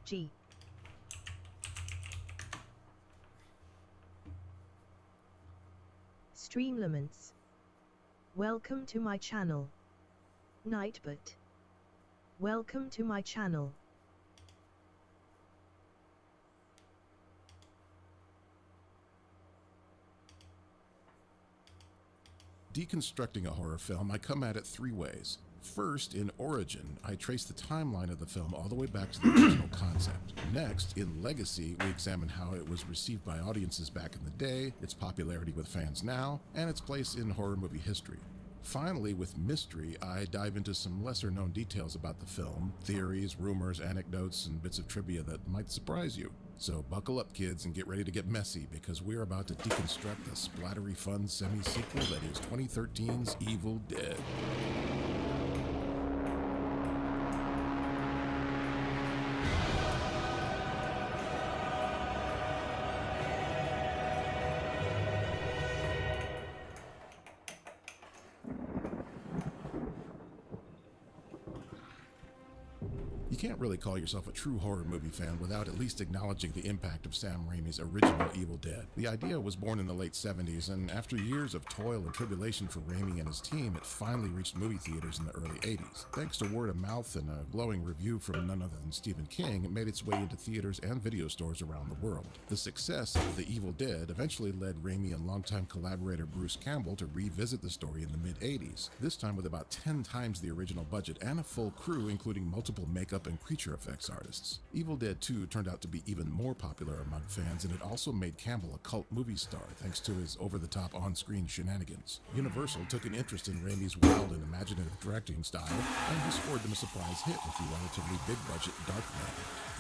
G. Streamlaments. Welcome to my channel. Nightbot. Welcome to my channel. Deconstructing a horror film, I come at it three ways. First, in Origin, I trace the timeline of the film all the way back to the original concept. Next, in Legacy, we examine how it was received by audiences back in the day, its popularity with fans now, and its place in horror movie history. Finally, with Mystery, I dive into some lesser-known details about the film, theories, rumors, anecdotes, and bits of trivia that might surprise you. So buckle up, kids, and get ready to get messy, because we're about to deconstruct the splattery fun semi-sequel that is 2013's Evil Dead. You can't really call yourself a true horror movie fan without at least acknowledging the impact of Sam Raimi's original Evil Dead. The idea was born in the late 70s, and after years of toil and tribulation for Raimi and his team, it finally reached movie theaters in the early 80s. Thanks to word of mouth and a glowing review from none other than Stephen King, it made its way into theaters and video stores around the world. The success of The Evil Dead eventually led Raimi and longtime collaborator Bruce Campbell to revisit the story in the mid-80s, this time with about 10 times the original budget and a full crew, including multiple makeup and creature effects artists. Evil Dead 2 turned out to be even more popular among fans, and it also made Campbell a cult movie star thanks to his over-the-top on-screen shenanigans. Universal took an interest in Raimi's wild and imaginative directing style, and he scored them a surprise hit with the relatively big-budget Darkman.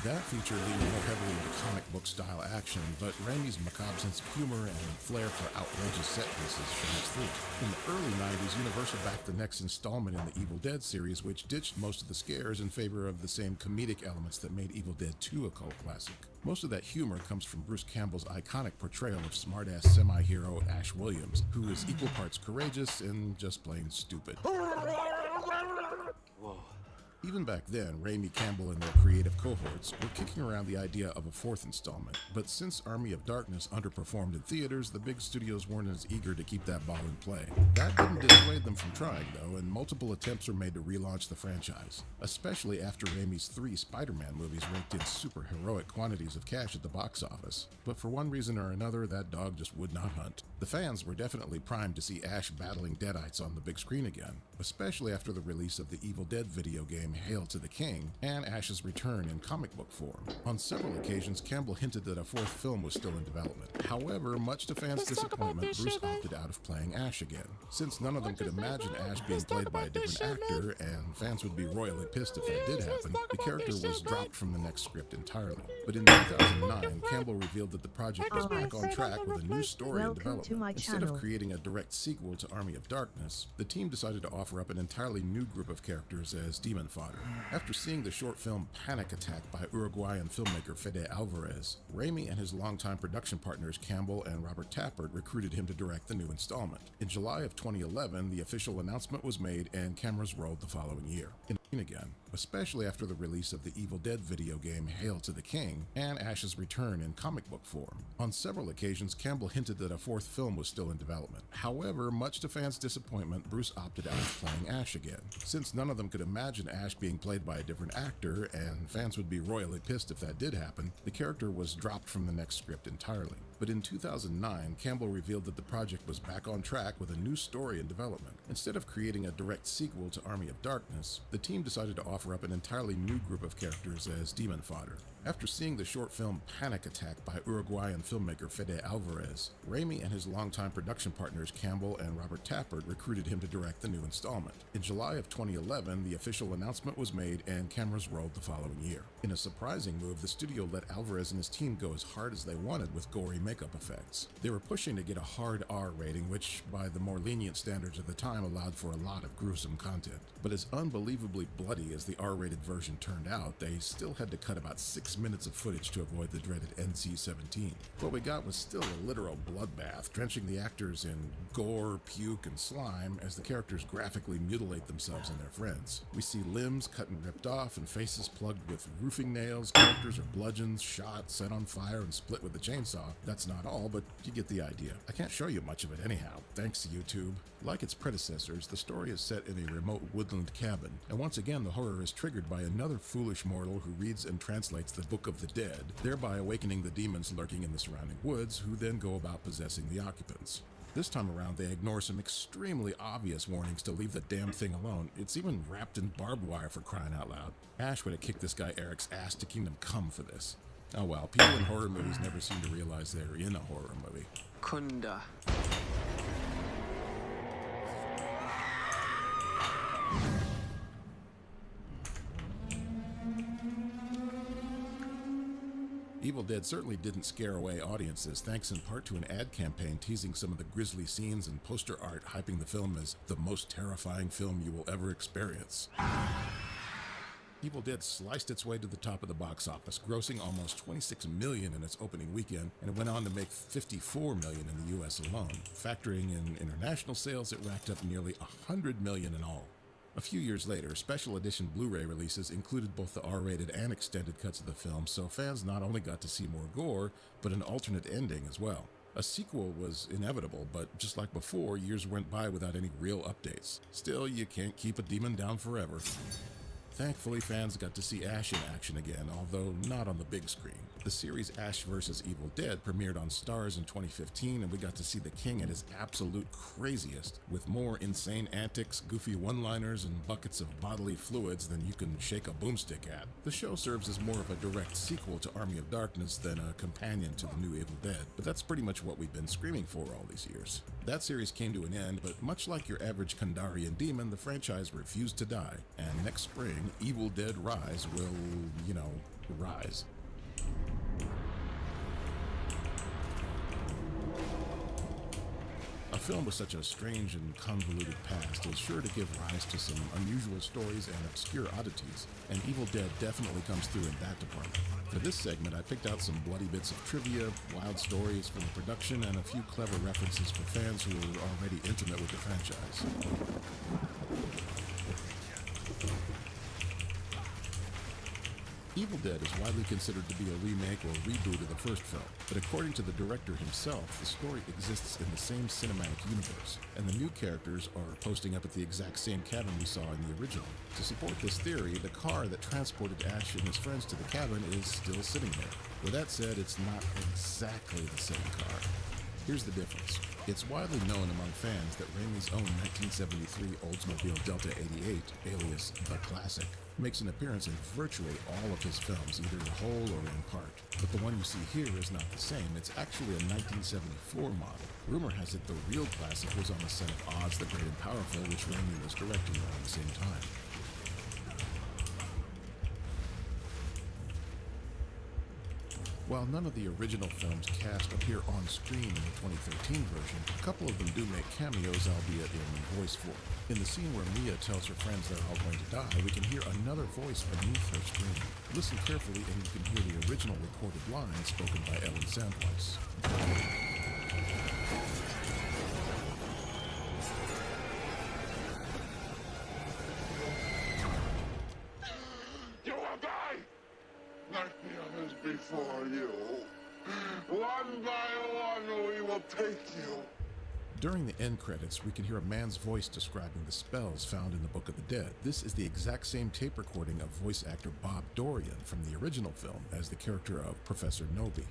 That feature leaned more heavily into comic book style action, but Raimi's macabre sense of humor and flair for outrageous set pieces shines through. In the early 90s, Universal backed the next installment in the Evil Dead series, which ditched most of the scares in favor of the same comedic elements that made Evil Dead 2 a cult classic. Most of that humor comes from Bruce Campbell's iconic portrayal of smart-ass semi-hero Ash Williams, who is equal parts courageous and just plain stupid. Whoa. Even back then, Raimi, Campbell, and their creative cohorts were kicking around the idea of a fourth installment, but since Army of Darkness underperformed in theaters, the big studios weren't as eager to keep that ball in play. That didn't dissuade them from trying, though, and multiple attempts were made to relaunch the franchise, especially after Raimi's 3 Spider-Man movies raked in super heroic quantities of cash at the box office. But for one reason or another, that dog just would not hunt. The fans were definitely primed to see Ash battling Deadites on the big screen again, especially after the release of the Evil Dead video game Hail to the King and Ash's return in comic book form. On several occasions, Campbell hinted that a 4th film was still in development. However, much to fans' disappointment, Bruce opted out of playing Ash again. Since none of them could imagine Ash being played by a different actor, and fans would be royally pissed if that did happen, the character was dropped from the next script entirely. But in 2009, Campbell revealed that the project was back on track with a new story in development. Instead of creating a direct sequel to Army of Darkness, the team decided to offer up an entirely new group of characters as demon fodder. After seeing the short film Panic Attack by Uruguayan filmmaker Fede Alvarez, Raimi and his longtime production partners Campbell and Robert Tappert recruited him to direct the new installment. In July of 2011, the official announcement was made and cameras rolled the following year. Again, especially after the release of the Evil Dead video game Hail to the King and Ash's return in comic book form. On several occasions, Campbell hinted that a 4th film was still in development. However, much to fans' disappointment, Bruce opted out of playing Ash again. Since none of them could imagine Ash being played by a different actor, and fans would be royally pissed if that did happen, the character was dropped from the next script entirely. But in 2009, Campbell revealed that the project was back on track with a new story in development. Instead of creating a direct sequel to Army of Darkness, the team decided to offer up an entirely new group of characters as demon fodder. After seeing the short film Panic Attack by Uruguayan filmmaker Fede Alvarez, Raimi and his longtime production partners Campbell and Robert Tappert recruited him to direct the new installment. In July of 2011, the official announcement was made and cameras rolled the following year. In a surprising move, the studio let Alvarez and his team go as hard as they wanted with gory makeup effects. They were pushing to get a hard R rating, which, by the more lenient standards of the time, allowed for a lot of gruesome content. But as unbelievably bloody as the R-rated version turned out, they still had to cut about 6 minutes of footage to avoid the dreaded NC-17. What we got was still a literal bloodbath, drenching the actors in gore, puke, and slime as the characters graphically mutilate themselves and their friends. We see limbs cut and ripped off and faces plugged with roofing nails, characters are bludgeoned, shot, set on fire, and split with a chainsaw. That's not all, but you get the idea. I can't show you much of it anyhow, thanks to YouTube. Like its predecessors, the story is set in a remote woodland cabin, and once again the horror is triggered by another foolish mortal who reads and translates the Book of the Dead, thereby awakening the demons lurking in the surrounding woods, who then go about possessing the occupants. This time around, they ignore some extremely obvious warnings to leave the damn thing alone. It's even wrapped in barbed wire, for crying out loud. Ash would have kicked this guy Eric's ass to Kingdom Come for this. Oh well, people in horror movies never seem to realize they're in a horror movie. Kunda. Evil Dead certainly didn't scare away audiences, thanks in part to an ad campaign teasing some of the grisly scenes and poster art hyping the film as the most terrifying film you will ever experience. Evil Dead sliced its way to the top of the box office, grossing almost $26 million in its opening weekend, and it went on to make $54 million in the US alone. Factoring in international sales, it racked up nearly $100 million in all. A few years later, special edition Blu-ray releases included both the R-rated and extended cuts of the film, so fans not only got to see more gore, but an alternate ending as well. A sequel was inevitable, but just like before, years went by without any real updates. Still, you can't keep a demon down forever. Thankfully, fans got to see Ash in action again, although not on the big screen. The series Ash vs. Evil Dead premiered on Starz in 2015, and we got to see the king at his absolute craziest, with more insane antics, goofy one-liners, and buckets of bodily fluids than you can shake a boomstick at. The show serves as more of a direct sequel to Army of Darkness than a companion to the new Evil Dead, but that's pretty much what we've been screaming for all these years. That series came to an end, but much like your average Kandarian demon, the franchise refused to die, and next spring, Evil Dead Rise will, rise. A film with such a strange and convoluted past is sure to give rise to some unusual stories and obscure oddities, and Evil Dead definitely comes through in that department. For this segment, I picked out some bloody bits of trivia, wild stories from the production, and a few clever references for fans who are already intimate with the franchise. Evil Dead is widely considered to be a remake or reboot of the first film, but according to the director himself, the story exists in the same cinematic universe, and the new characters are posting up at the exact same cabin we saw in the original. To support this theory, the car that transported Ash and his friends to the cabin is still sitting there. With that said, it's not exactly the same car. Here's the difference. It's widely known among fans that Raimi's own 1973 Oldsmobile Delta 88, alias The Classic, makes an appearance in virtually all of his films, either whole or in part. But the one you see here is not the same. It's actually a 1974 model. Rumor has it the real classic was on the set of Oz the Great and Powerful, which Raimi was directing around the same time. While none of the original film's cast appear on screen in the 2013 version, a couple of them do make cameos, albeit in voice form. In the scene where Mia tells her friends they're all going to die, we can hear another voice beneath her scream. Listen carefully and you can hear the original recorded lines spoken by Ellen Sandweiss. Before you. One by one we will take you. During the end credits, we can hear a man's voice describing the spells found in the Book of the Dead. This is the exact same tape recording of voice actor Bob Dorian from the original film as the character of Professor Nobi.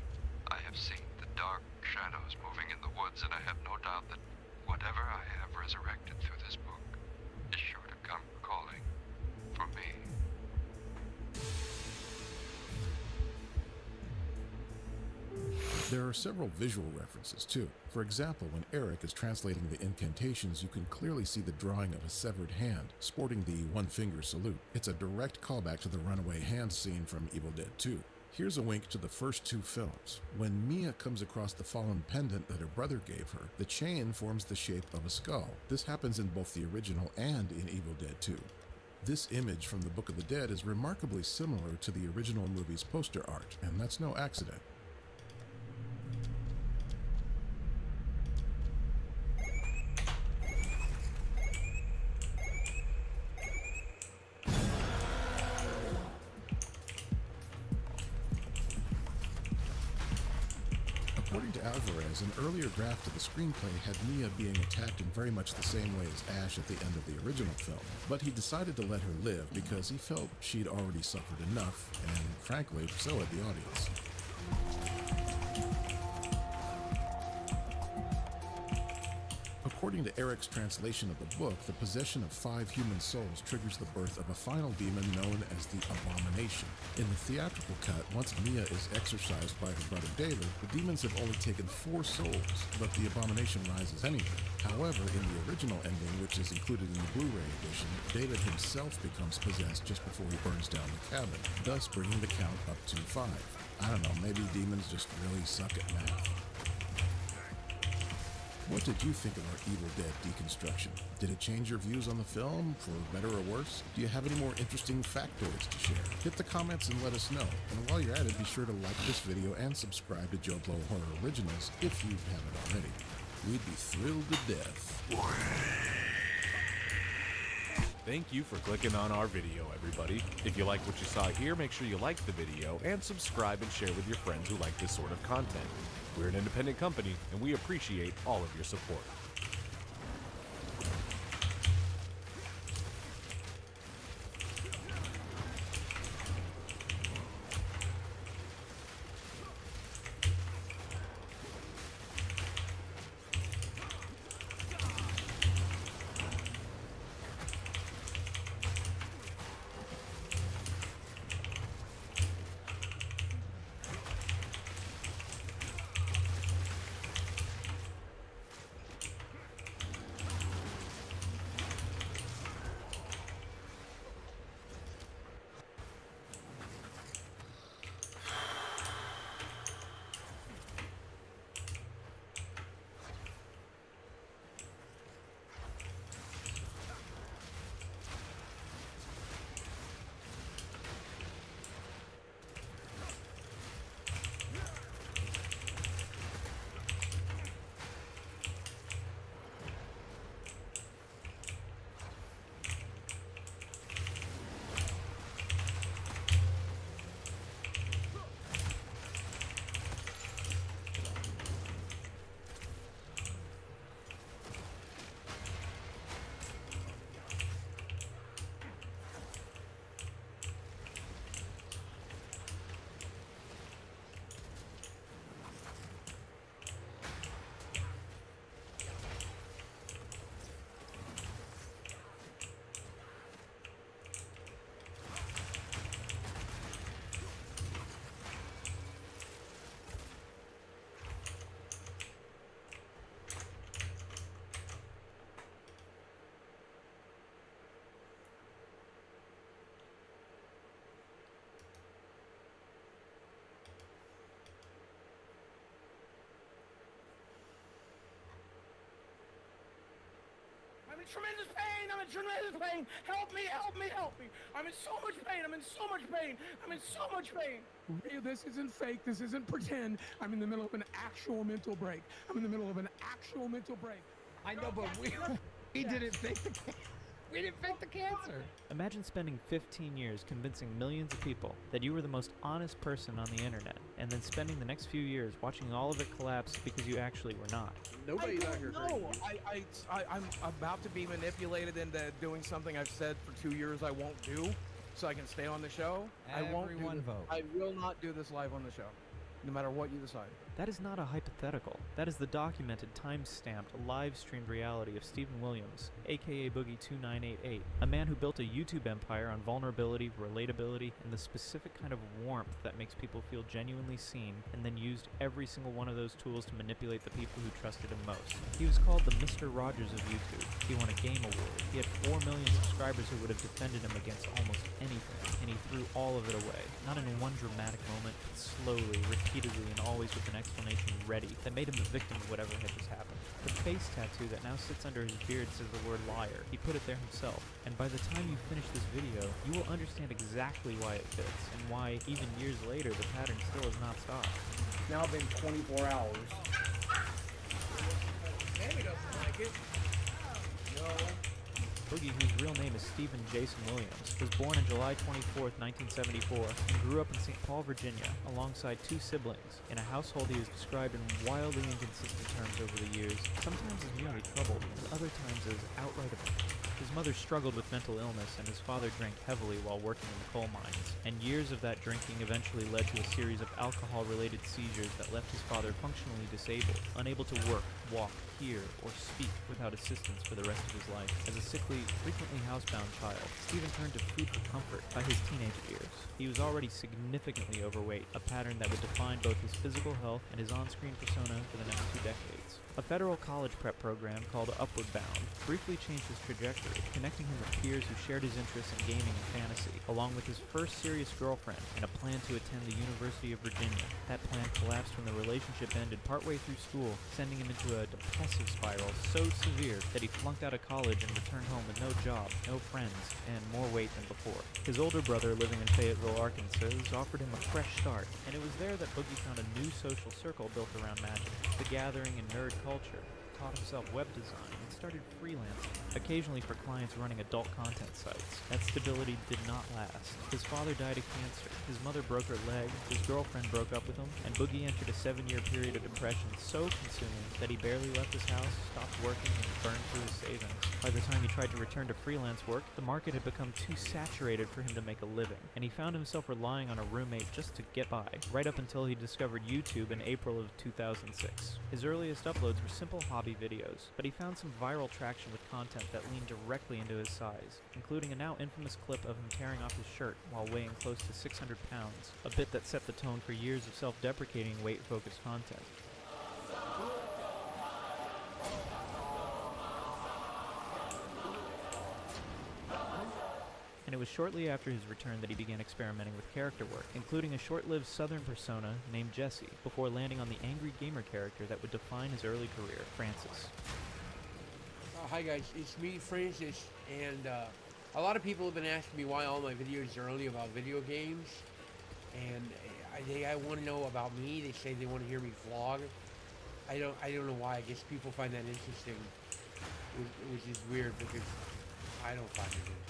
I have seen the dark shadows moving in the woods, and I have no doubt that whatever I have resurrected through this book is sure to come calling for me. There are several visual references, too. For example, when Eric is translating the incantations, you can clearly see the drawing of a severed hand, sporting the one-finger salute. It's a direct callback to the runaway hand scene from Evil Dead 2. Here's a wink to the first two films. When Mia comes across the fallen pendant that her brother gave her, the chain forms the shape of a skull. This happens in both the original and in Evil Dead 2. This image from the Book of the Dead is remarkably similar to the original movie's poster art, and that's no accident. According to Alvarez, an earlier draft of the screenplay had Mia being attacked in very much the same way as Ash at the end of the original film, but he decided to let her live because he felt she'd already suffered enough, and frankly, so had the audience. According to Eric's translation of the book, the possession of 5 human souls triggers the birth of a final demon known as the Abomination. In the theatrical cut, once Mia is exorcised by her brother David, the demons have only taken 4 souls, but the Abomination rises anyway. However, in the original ending, which is included in the Blu-ray edition, David himself becomes possessed just before he burns down the cabin, thus bringing the count up to 5. I don't know, maybe demons just really suck at math. What did you think of our Evil Dead deconstruction? Did it change your views on the film, for better or worse? Do you have any more interesting factoids to share? Hit the comments and let us know. And while you're at it, be sure to like this video and subscribe to Joe Blow Horror Originals if you haven't already. We'd be thrilled to death. Thank you for clicking on our video, everybody. If you liked what you saw here, make sure you like the video and subscribe and share with your friends who like this sort of content. We're an independent company, and we appreciate all of your support. I'm in tremendous pain! I'm in tremendous pain! Help me! Help me! Help me! I'm in so much pain! I'm in so much pain! I'm in so much pain! This isn't fake. This isn't pretend. I'm in the middle of an actual mental break. I'm in the middle of an actual mental break. I know, but we didn't fake the cancer. We didn't fake the cancer. Imagine spending 15 years convincing millions of people that you were the most honest person on the internet, and then spending the next few years watching all of it collapse because you actually were not. Nobody's out here. No, I'm about to be manipulated into doing something I've said for 2 years I won't do, so I can stay on the show. Everyone vote. I will not do this live on the show, no matter what you decide. That is not a hypothetical. That is the documented, time-stamped, live-streamed reality of Stephen Williams, aka Boogie2988, a man who built a YouTube empire on vulnerability, relatability, and the specific kind of warmth that makes people feel genuinely seen, and then used every single one of those tools to manipulate the people who trusted him most. He was called the Mr. Rogers of YouTube. He won a game award. He had 4 million subscribers who would have defended him against almost anything, and he threw all of it away. Not in one dramatic moment, but slowly, repeatedly, and always with an explanation ready that made him a victim of whatever had just happened. The face tattoo that now sits under his beard says the word liar. He put it there himself, and by the time you finish this video, you will understand exactly why it fits, and why, even years later, the pattern still has not stopped. It's now been 24 hours. Sammy doesn't like it. No. Boogie, whose real name is Stephen Jason Williams, was born on July 24, 1974, and grew up in St. Paul, Virginia, alongside two siblings, in a household he has described in wildly inconsistent terms over the years, sometimes as merely troubled, and other times as outright abandoned. His mother struggled with mental illness, and his father drank heavily while working in the coal mines, and years of that drinking eventually led to a series of alcohol-related seizures that left his father functionally disabled, unable to work, walk, hear, or speak without assistance for the rest of his life. As a sickly, frequently housebound child, Stephen turned to food for comfort by his teenage years. He was already significantly overweight, a pattern that would define both his physical health and his on-screen persona for the next 2 decades. A federal college prep program called Upward Bound briefly changed his trajectory, connecting him with peers who shared his interests in gaming and fantasy, along with his first serious girlfriend and a plan to attend the University of Virginia. That plan collapsed when the relationship ended partway through school, sending him into a depressive spiral so severe that he flunked out of college and returned home with no job, no friends, and more weight than before. His older brother, living in Fayetteville, Arkansas, offered him a fresh start, and it was there that Boogie found a new social circle built around magic, the gathering and nerd culture, taught himself web design, and started freelancing, occasionally for clients running adult content sites. That stability did not last. His father died of cancer, his mother broke her leg, his girlfriend broke up with him, and Boogie entered a 7-year period of depression so consuming that he barely left his house, stopped working, and burned through his savings. By the time he tried to return to freelance work, the market had become too saturated for him to make a living, and he found himself relying on a roommate just to get by, right up until he discovered YouTube in April of 2006. His earliest uploads were simple hobby videos, but he found some viral traction with content that leaned directly into his size, including a now infamous clip of him tearing off his shirt while weighing close to 600 pounds, a bit that set the tone for years of self-deprecating weight-focused content. And it was shortly after his return that he began experimenting with character work, including a short-lived southern persona named Jesse, before landing on the angry gamer character that would define his early career, Francis. Hi guys, it's me, Francis, and a lot of people have been asking me why all my videos are only about video games, and they want to know about me. They say they want to hear me vlog. I don't know why. I guess people find that interesting, which is weird because I don't find it interesting.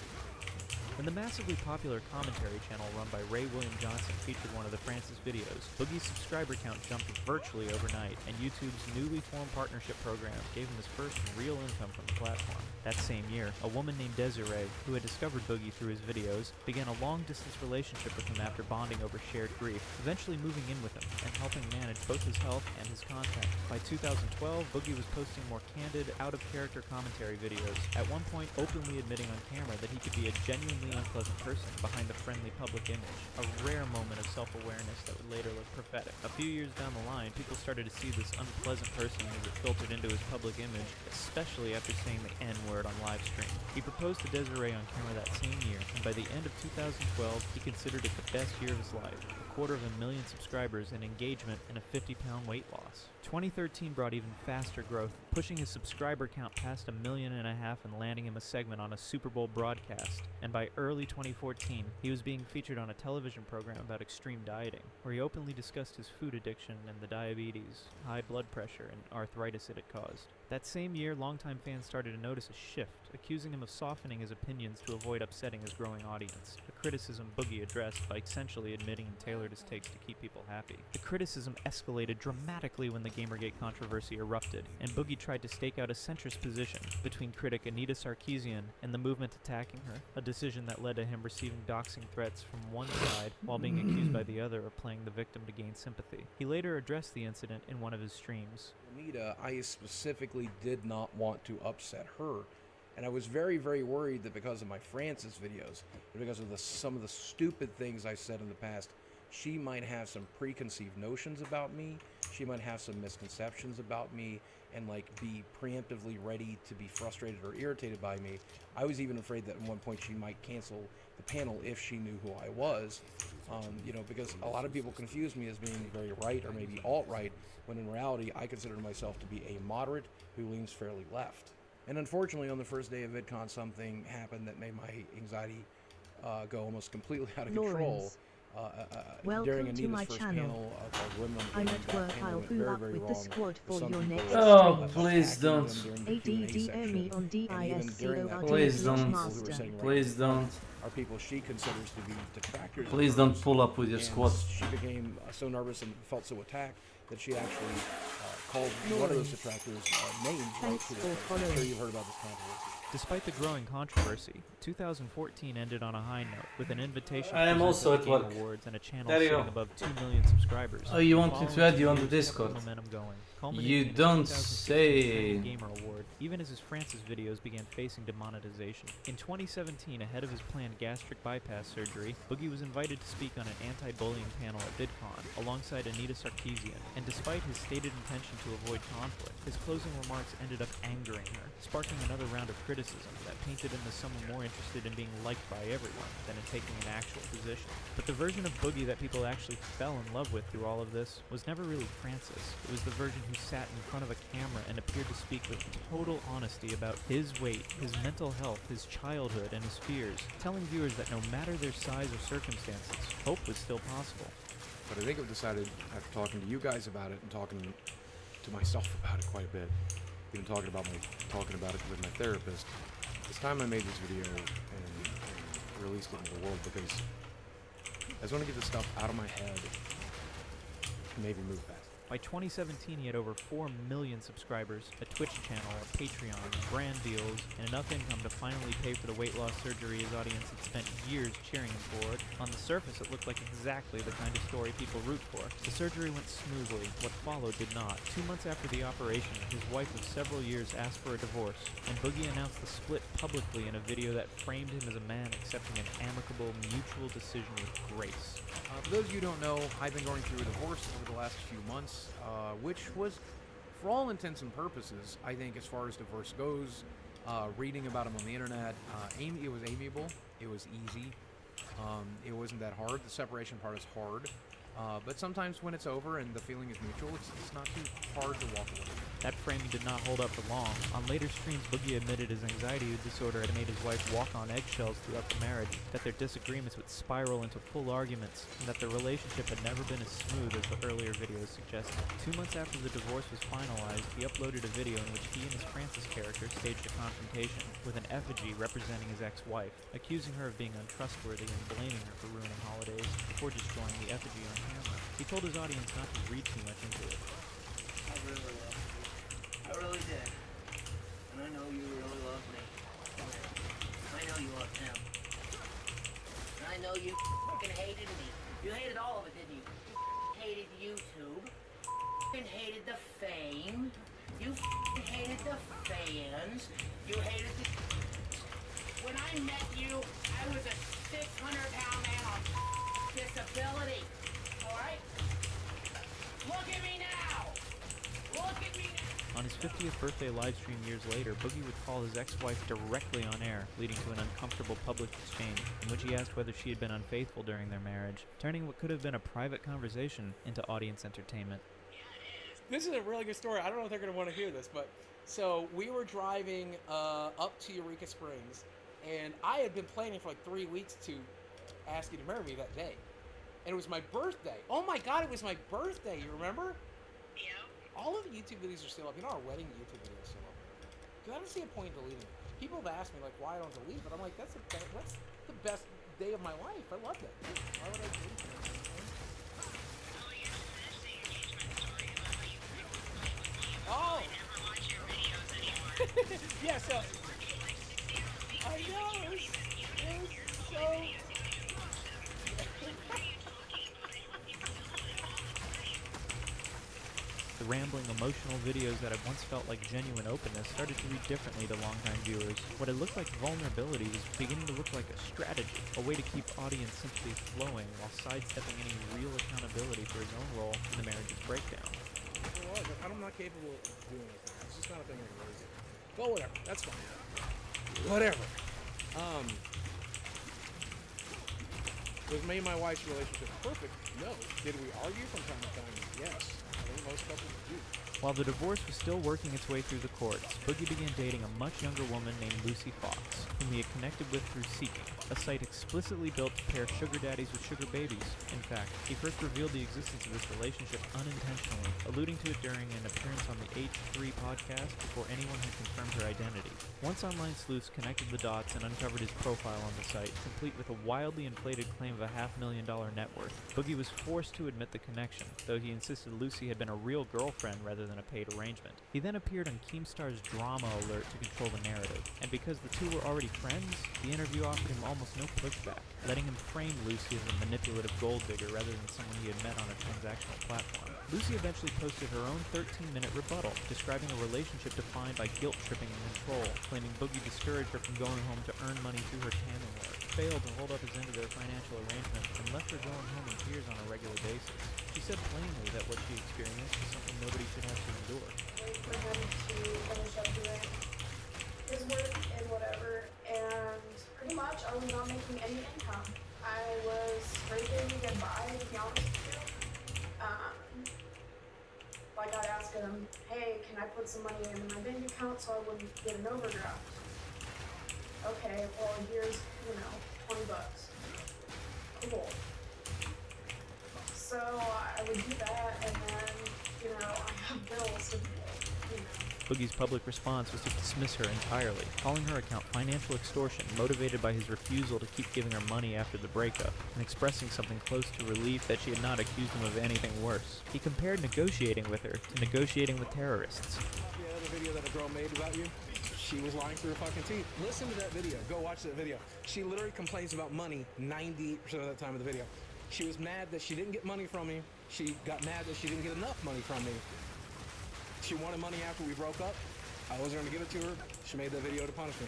When the massively popular commentary channel run by Ray William Johnson featured one of the Francis videos, Boogie's subscriber count jumped virtually overnight, and YouTube's newly formed partnership program gave him his first real income from the platform. That same year, a woman named Desiree, who had discovered Boogie through his videos, began a long-distance relationship with him after bonding over shared grief, eventually moving in with him and helping manage both his health and his content. By 2012, Boogie was posting more candid, out-of-character commentary videos, at one point openly admitting on camera that he could be a genuinely unpleasant person behind a friendly public image, a rare moment of self-awareness that would later look prophetic. A few years down the line, people started to see this unpleasant person as it filtered into his public image, especially after saying the N-word on live stream. He proposed to Desiree on camera that same year, and by the end of 2012, he considered it the best year of his life. 250,000 subscribers and engagement, and a 50-pound weight loss. 2013 brought even faster growth, pushing his subscriber count past 1.5 million and landing him a segment on a Super Bowl broadcast. And by early 2014, he was being featured on a television program about extreme dieting, where he openly discussed his food addiction and the diabetes, high blood pressure, and arthritis it had caused. That same year, longtime fans started to notice a shift, accusing him of softening his opinions to avoid upsetting his growing audience, a criticism Boogie addressed by essentially admitting he tailored his takes to keep people happy. The criticism escalated dramatically when the Gamergate controversy erupted, and Boogie tried to stake out a centrist position between critic Anita Sarkeesian and the movement attacking her, a decision that led to him receiving doxing threats from one side while being accused by the other of playing the victim to gain sympathy. He later addressed the incident in one of his streams. Anita, I specifically did not want to upset her, and I was very, very worried that because of my Francis videos, and because of some of the stupid things I said in the past, she might have some preconceived notions about me, she might have some misconceptions about me, and like be preemptively ready to be frustrated or irritated by me. I was even afraid that at one point she might cancel the panel if she knew who I was. You know, because a lot of people confuse me as being very right or maybe alt-right, when in reality I consider myself to be a moderate who leans fairly left. And unfortunately, on the first day of VidCon, something happened that made my anxiety go almost completely out of control. During Welcome to Anita's my first channel. panel called Women on the I'm Game, at that work. panel I'll went pull very, up very with the wrong. squad for Some your people next were Oh, stream. please attacking them don't. during the Q&A ADDME section. on And even during that Please panel, don't. people who were saying Please don't. are people she considers to be detractors. Please of don't hers. pull up with your And squad. she became so nervous and felt so attacked that she actually called one of those detractors names. Thanks right, for I'm following. sure you've heard about this controversy. Despite the growing controversy, 2014 ended on a high note with an invitation I am to also present at Game work. Awards and a channel There you sitting go. above 2 million subscribers. Oh, you The want me to following add you on the 2 years Discord? kept the momentum going, You culminating in his don't 2016 say. Trending Gamer Award, even as his Francis videos began facing demonetization. In 2017, ahead of his planned gastric bypass surgery, Boogie was invited to speak on an anti-bullying panel at VidCon alongside Anita Sarkeesian, and despite his stated intention to avoid conflict, his closing remarks ended up angering her, sparking another round of criticism that painted him as someone more interested in being liked by everyone than in taking an actual position. But the version of Boogie that people actually fell in love with through all of this was never really Francis. It was the version who sat in front of a camera and appeared to speak with total honesty about his weight, his mental health, his childhood, and his fears, telling viewers that no matter their size or circumstances, hope was still possible. But I think I've decided, after talking to you guys about it and talking to myself about it quite a bit, even talking about it with my therapist, it's time I made this video and released it into the world, because I just want to get this stuff out of my head and maybe move past it. By 2017, he had over 4 million subscribers, a Twitch channel, a Patreon, brand deals, and enough income to finally pay for the weight loss surgery his audience had spent years cheering him for. On the surface, it looked like exactly the kind of story people root for. The surgery went smoothly. What followed did not. 2 months after the operation, his wife of several years asked for a divorce, and Boogie announced the split publicly in a video that framed him as a man accepting an amicable, mutual decision with grace. For those of you who don't know, I've been going through a divorce over the last few months, which was, for all intents and purposes, I think as far as divorce goes, reading about them on the internet, it was amiable, it was easy, it wasn't that hard. The separation part is hard, but sometimes when it's over and the feeling is mutual, it's not too hard to walk away. That framing did not hold up for long. On later streams, Boogie admitted his anxiety disorder had made his wife walk on eggshells throughout the marriage, that their disagreements would spiral into full arguments, and that the relationship had never been as smooth as the earlier videos suggested. 2 months after the divorce was finalized, he uploaded a video in which he and his Francis character staged a confrontation, with an effigy representing his ex-wife, accusing her of being untrustworthy and blaming her for ruining holidays, before destroying the effigy on camera. He told his audience not to read too much into it. I really loved you. I really did. And I know you really love me. I know you loved him. And I know you fucking hated me. You hated all of it, didn't you? You hated YouTube. You hated the fame. You hated the fans. You hated the... When I met you, I was a 600-pound man on disability. Alright? Look at me now! Look at me now! On his 50th birthday livestream years later, Boogie would call his ex-wife directly on air, leading to an uncomfortable public exchange, in which he asked whether she had been unfaithful during their marriage, turning what could have been a private conversation into audience entertainment. This is a really good story. I don't know if they're going to want to hear this, but so we were driving up to Eureka Springs, and I had been planning for like 3 weeks to ask you to marry me that day. And it was my birthday. Oh my God, it was my birthday. You remember? Yeah. All of the YouTube videos are still up. You know, our wedding YouTube video is still up. Because I don't see a point in deleting it. People have asked me, like, why I don't delete it, but I'm like, that's the best day of my life. I love that. Why would I delete it? Oh! Yeah, so... I know! It was so... The rambling, emotional videos that had once felt like genuine openness started to read differently to longtime viewers. What had looked like vulnerability was beginning to look like a strategy, a way to keep audience sympathy flowing while sidestepping any real accountability for his own role in the marriage's breakdown. I'm not capable of doing it. It's just not a thing I can really do. Well, whatever. That's fine. Whatever. Was me and my wife's relationship perfect? No. Did we argue from time to time? Yes. I think most couples do. While the divorce was still working its way through the courts, Boogie began dating a much younger woman named Lucy Fox, whom he had connected with through Seeking, a site explicitly built to pair sugar daddies with sugar babies. In fact, he first revealed the existence of this relationship unintentionally, alluding to it during an appearance on the H3 podcast before anyone had confirmed her identity. Once online sleuths connected the dots and uncovered his profile on the site, complete with a wildly inflated claim of a $500,000 net worth, Boogie was forced to admit the connection, though he insisted Lucy had been a real girlfriend rather than a paid arrangement. He then appeared on Keemstar's Drama Alert to control the narrative, and because the two were already friends, the interview offered him almost no pushback, letting him frame Lucy as a manipulative gold digger rather than someone he had met on a transactional platform. Lucy eventually posted her own 13-minute rebuttal, describing a relationship defined by guilt-tripping and control, claiming Boogie discouraged her from going home to earn money through her tanning work, failed to hold up his end of their financial arrangement, and left her going home in tears on a regular basis. She said plainly that what she experienced was something nobody should have to endure. Wait for him to finish up doing his work and whatever, and pretty much I was not making any income. I was scraping to get by, to be honest with you. Like I'd ask him, hey, can I put some money in my bank account so I wouldn't get an overdraft? Okay, well here's, $20. Cool. So I would do that, and then, I have bills to pay, Boogie's public response was to dismiss her entirely, calling her account financial extortion motivated by his refusal to keep giving her money after the breakup, and expressing something close to relief that she had not accused him of anything worse. He compared negotiating with her to negotiating with terrorists. Yeah, the video that a girl made about you, she was lying through her fucking teeth. Listen to that video. Go watch that video. She literally complains about money 98% of the time of the video. She was mad that she didn't get money from me. She got mad that she didn't get enough money from me. She wanted money after we broke up. I wasn't going to give it to her. She made that video to punish me.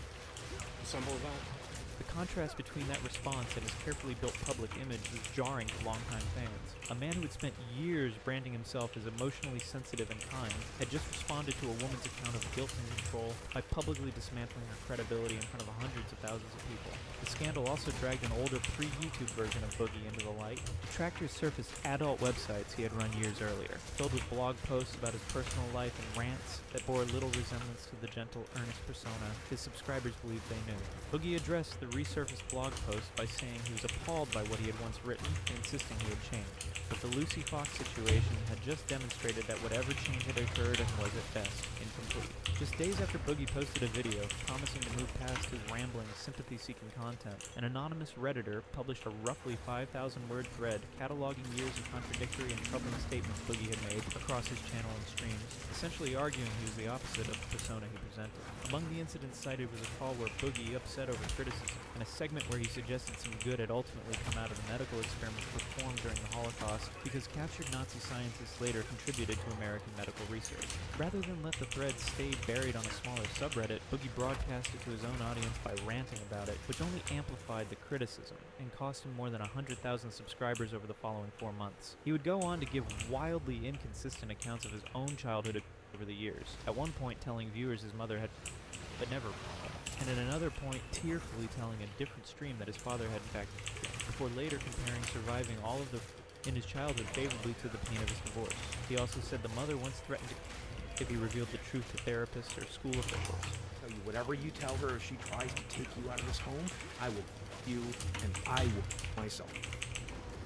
As simple as that. The contrast between that response and his carefully built public image was jarring to longtime fans. A man who had spent years branding himself as emotionally sensitive and kind had just responded to a woman's account of guilt and control by publicly dismantling her credibility in front of hundreds of thousands of people. The scandal also dragged an older pre-YouTube version of Boogie into the light. Detractors surfaced adult websites he had run years earlier, filled with blog posts about his personal life and rants that bore little resemblance to the gentle, earnest persona his subscribers believed they knew. Boogie addressed the resurfaced blog post by saying he was appalled by what he had once written and insisting he had changed. But the Lucy Fox situation had just demonstrated that whatever change had occurred was at best incomplete. Just days after Boogie posted a video promising to move past his rambling, sympathy-seeking content, an anonymous Redditor published a roughly 5,000-word thread cataloging years of contradictory and troubling statements Boogie had made across his channel and streams, essentially arguing he was the opposite of the persona he presented. Among the incidents cited was a call where Boogie, upset over criticism, and a segment where he suggested some good had ultimately come out of the medical experiments performed during the Holocaust because captured Nazi scientists later contributed to American medical research. Rather than let the thread stay buried on a smaller subreddit, Boogie broadcast it to his own audience by ranting about it, which only amplified the criticism and cost him more than 100,000 subscribers over the following 4 months. He would go on to give wildly inconsistent accounts of his own childhood over the years, at one point telling viewers his mother had but never, and at another point tearfully telling a different stream that his father had in fact, before later comparing surviving all of the in his childhood favorably to the pain of his divorce. He also said the mother once threatened to if he revealed the truth to therapists or school officials. Tell you, whatever you tell her, if she tries to take you out of this home, I will you and I will myself.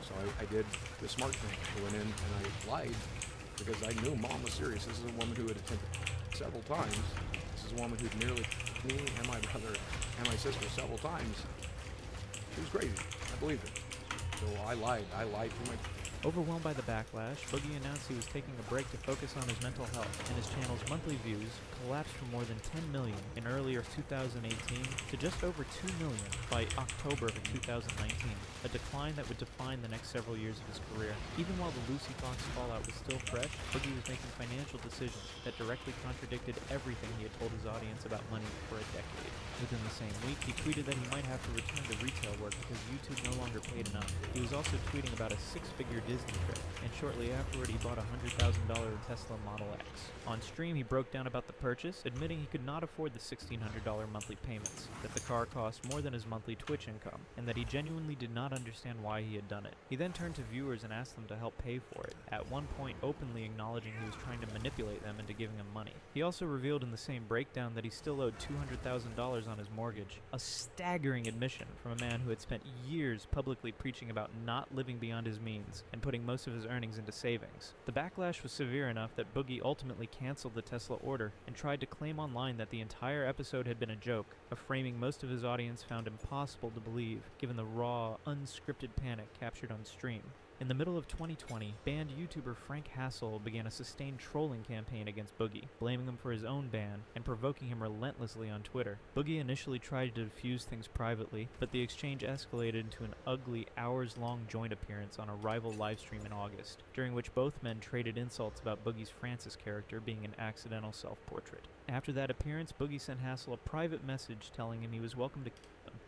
So I did the smart thing. I went in and I lied because I knew Mom was serious. This is a woman who had attempted several times. This is a woman who'd nearly me and my brother and my sister several times. She was crazy. I believed it. So I lied. I lied for my... Overwhelmed by the backlash, Boogie announced he was taking a break to focus on his mental health, and his channel's monthly views collapsed from more than 10 million in earlier 2018 to just over 2 million by October of 2019, a decline that would define the next several years of his career. Even while the Lucy Fox fallout was still fresh, Boogie was making financial decisions that directly contradicted everything he had told his audience about money for a decade. Within the same week, he tweeted that he might have to return to retail work because YouTube no longer paid enough. He was also tweeting about a six-figure Disney trip, and shortly afterward he bought a $100,000 Tesla Model X. On stream, he broke down about the purchase, admitting he could not afford the $1,600 monthly payments, that the car cost more than his monthly Twitch income, and that he genuinely did not understand why he had done it. He then turned to viewers and asked them to help pay for it, at one point openly acknowledging he was trying to manipulate them into giving him money. He also revealed in the same breakdown that he still owed $200,000 on his mortgage, a staggering admission from a man who had spent years publicly preaching about not living beyond his means and putting most of his earnings into savings. The backlash was severe enough that Boogie ultimately canceled the Tesla order and tried to claim online that the entire episode had been a joke, a framing most of his audience found impossible to believe, given the raw, unscripted panic captured on stream. In the middle of 2020, banned YouTuber Frank Hassel began a sustained trolling campaign against Boogie, blaming him for his own ban and provoking him relentlessly on Twitter. Boogie initially tried to diffuse things privately, but the exchange escalated into an ugly, hours-long joint appearance on a rival livestream in August, during which both men traded insults about Boogie's Francis character being an accidental self-portrait. After that appearance, Boogie sent Hassel a private message telling him he was welcome to them,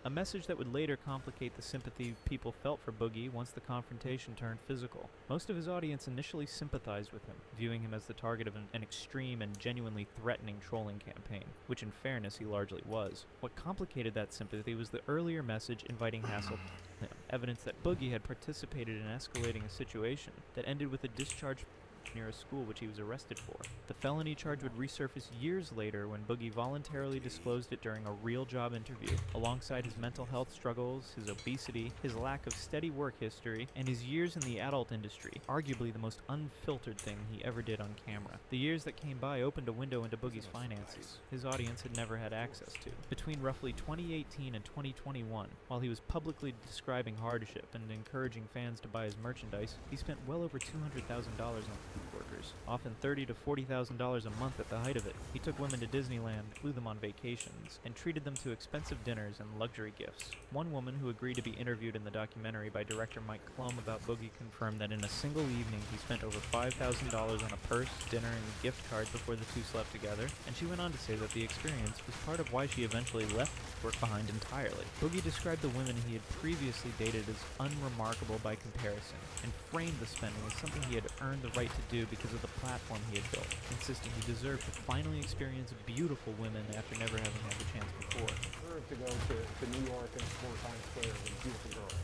a message that would later complicate the sympathy people felt for Boogie once the confrontation turned physical. Most of his audience initially sympathized with him, viewing him as the target of an extreme and genuinely threatening trolling campaign, which in fairness he largely was. What complicated that sympathy was the earlier message inviting Hassel to him, evidence that Boogie had participated in escalating a situation that ended with a discharge near a school which he was arrested for. The felony charge would resurface years later when Boogie voluntarily disclosed it during a real job interview, alongside his mental health struggles, his obesity, his lack of steady work history, and his years in the adult industry, arguably the most unfiltered thing he ever did on camera. The years that came by opened a window into Boogie's finances his audience had never had access to. Between roughly 2018 and 2021, while he was publicly describing hardship and encouraging fans to buy his merchandise, he spent well over $200,000 on workers, often $30,000 to $40,000 a month at the height of it. He took women to Disneyland, flew them on vacations, and treated them to expensive dinners and luxury gifts. One woman who agreed to be interviewed in the documentary by director Mike Klum about Boogie confirmed that in a single evening he spent over $5,000 on a purse, dinner, and gift card before the two slept together, and she went on to say that the experience was part of why she eventually left work behind entirely. Boogie described the women he had previously dated as unremarkable by comparison, and framed the spending as something he had earned the right to do because of the platform he had built, insisting he deserved to finally experience beautiful women after never having had the chance before. I deserve to go to New York and explore Times Square with beautiful girls,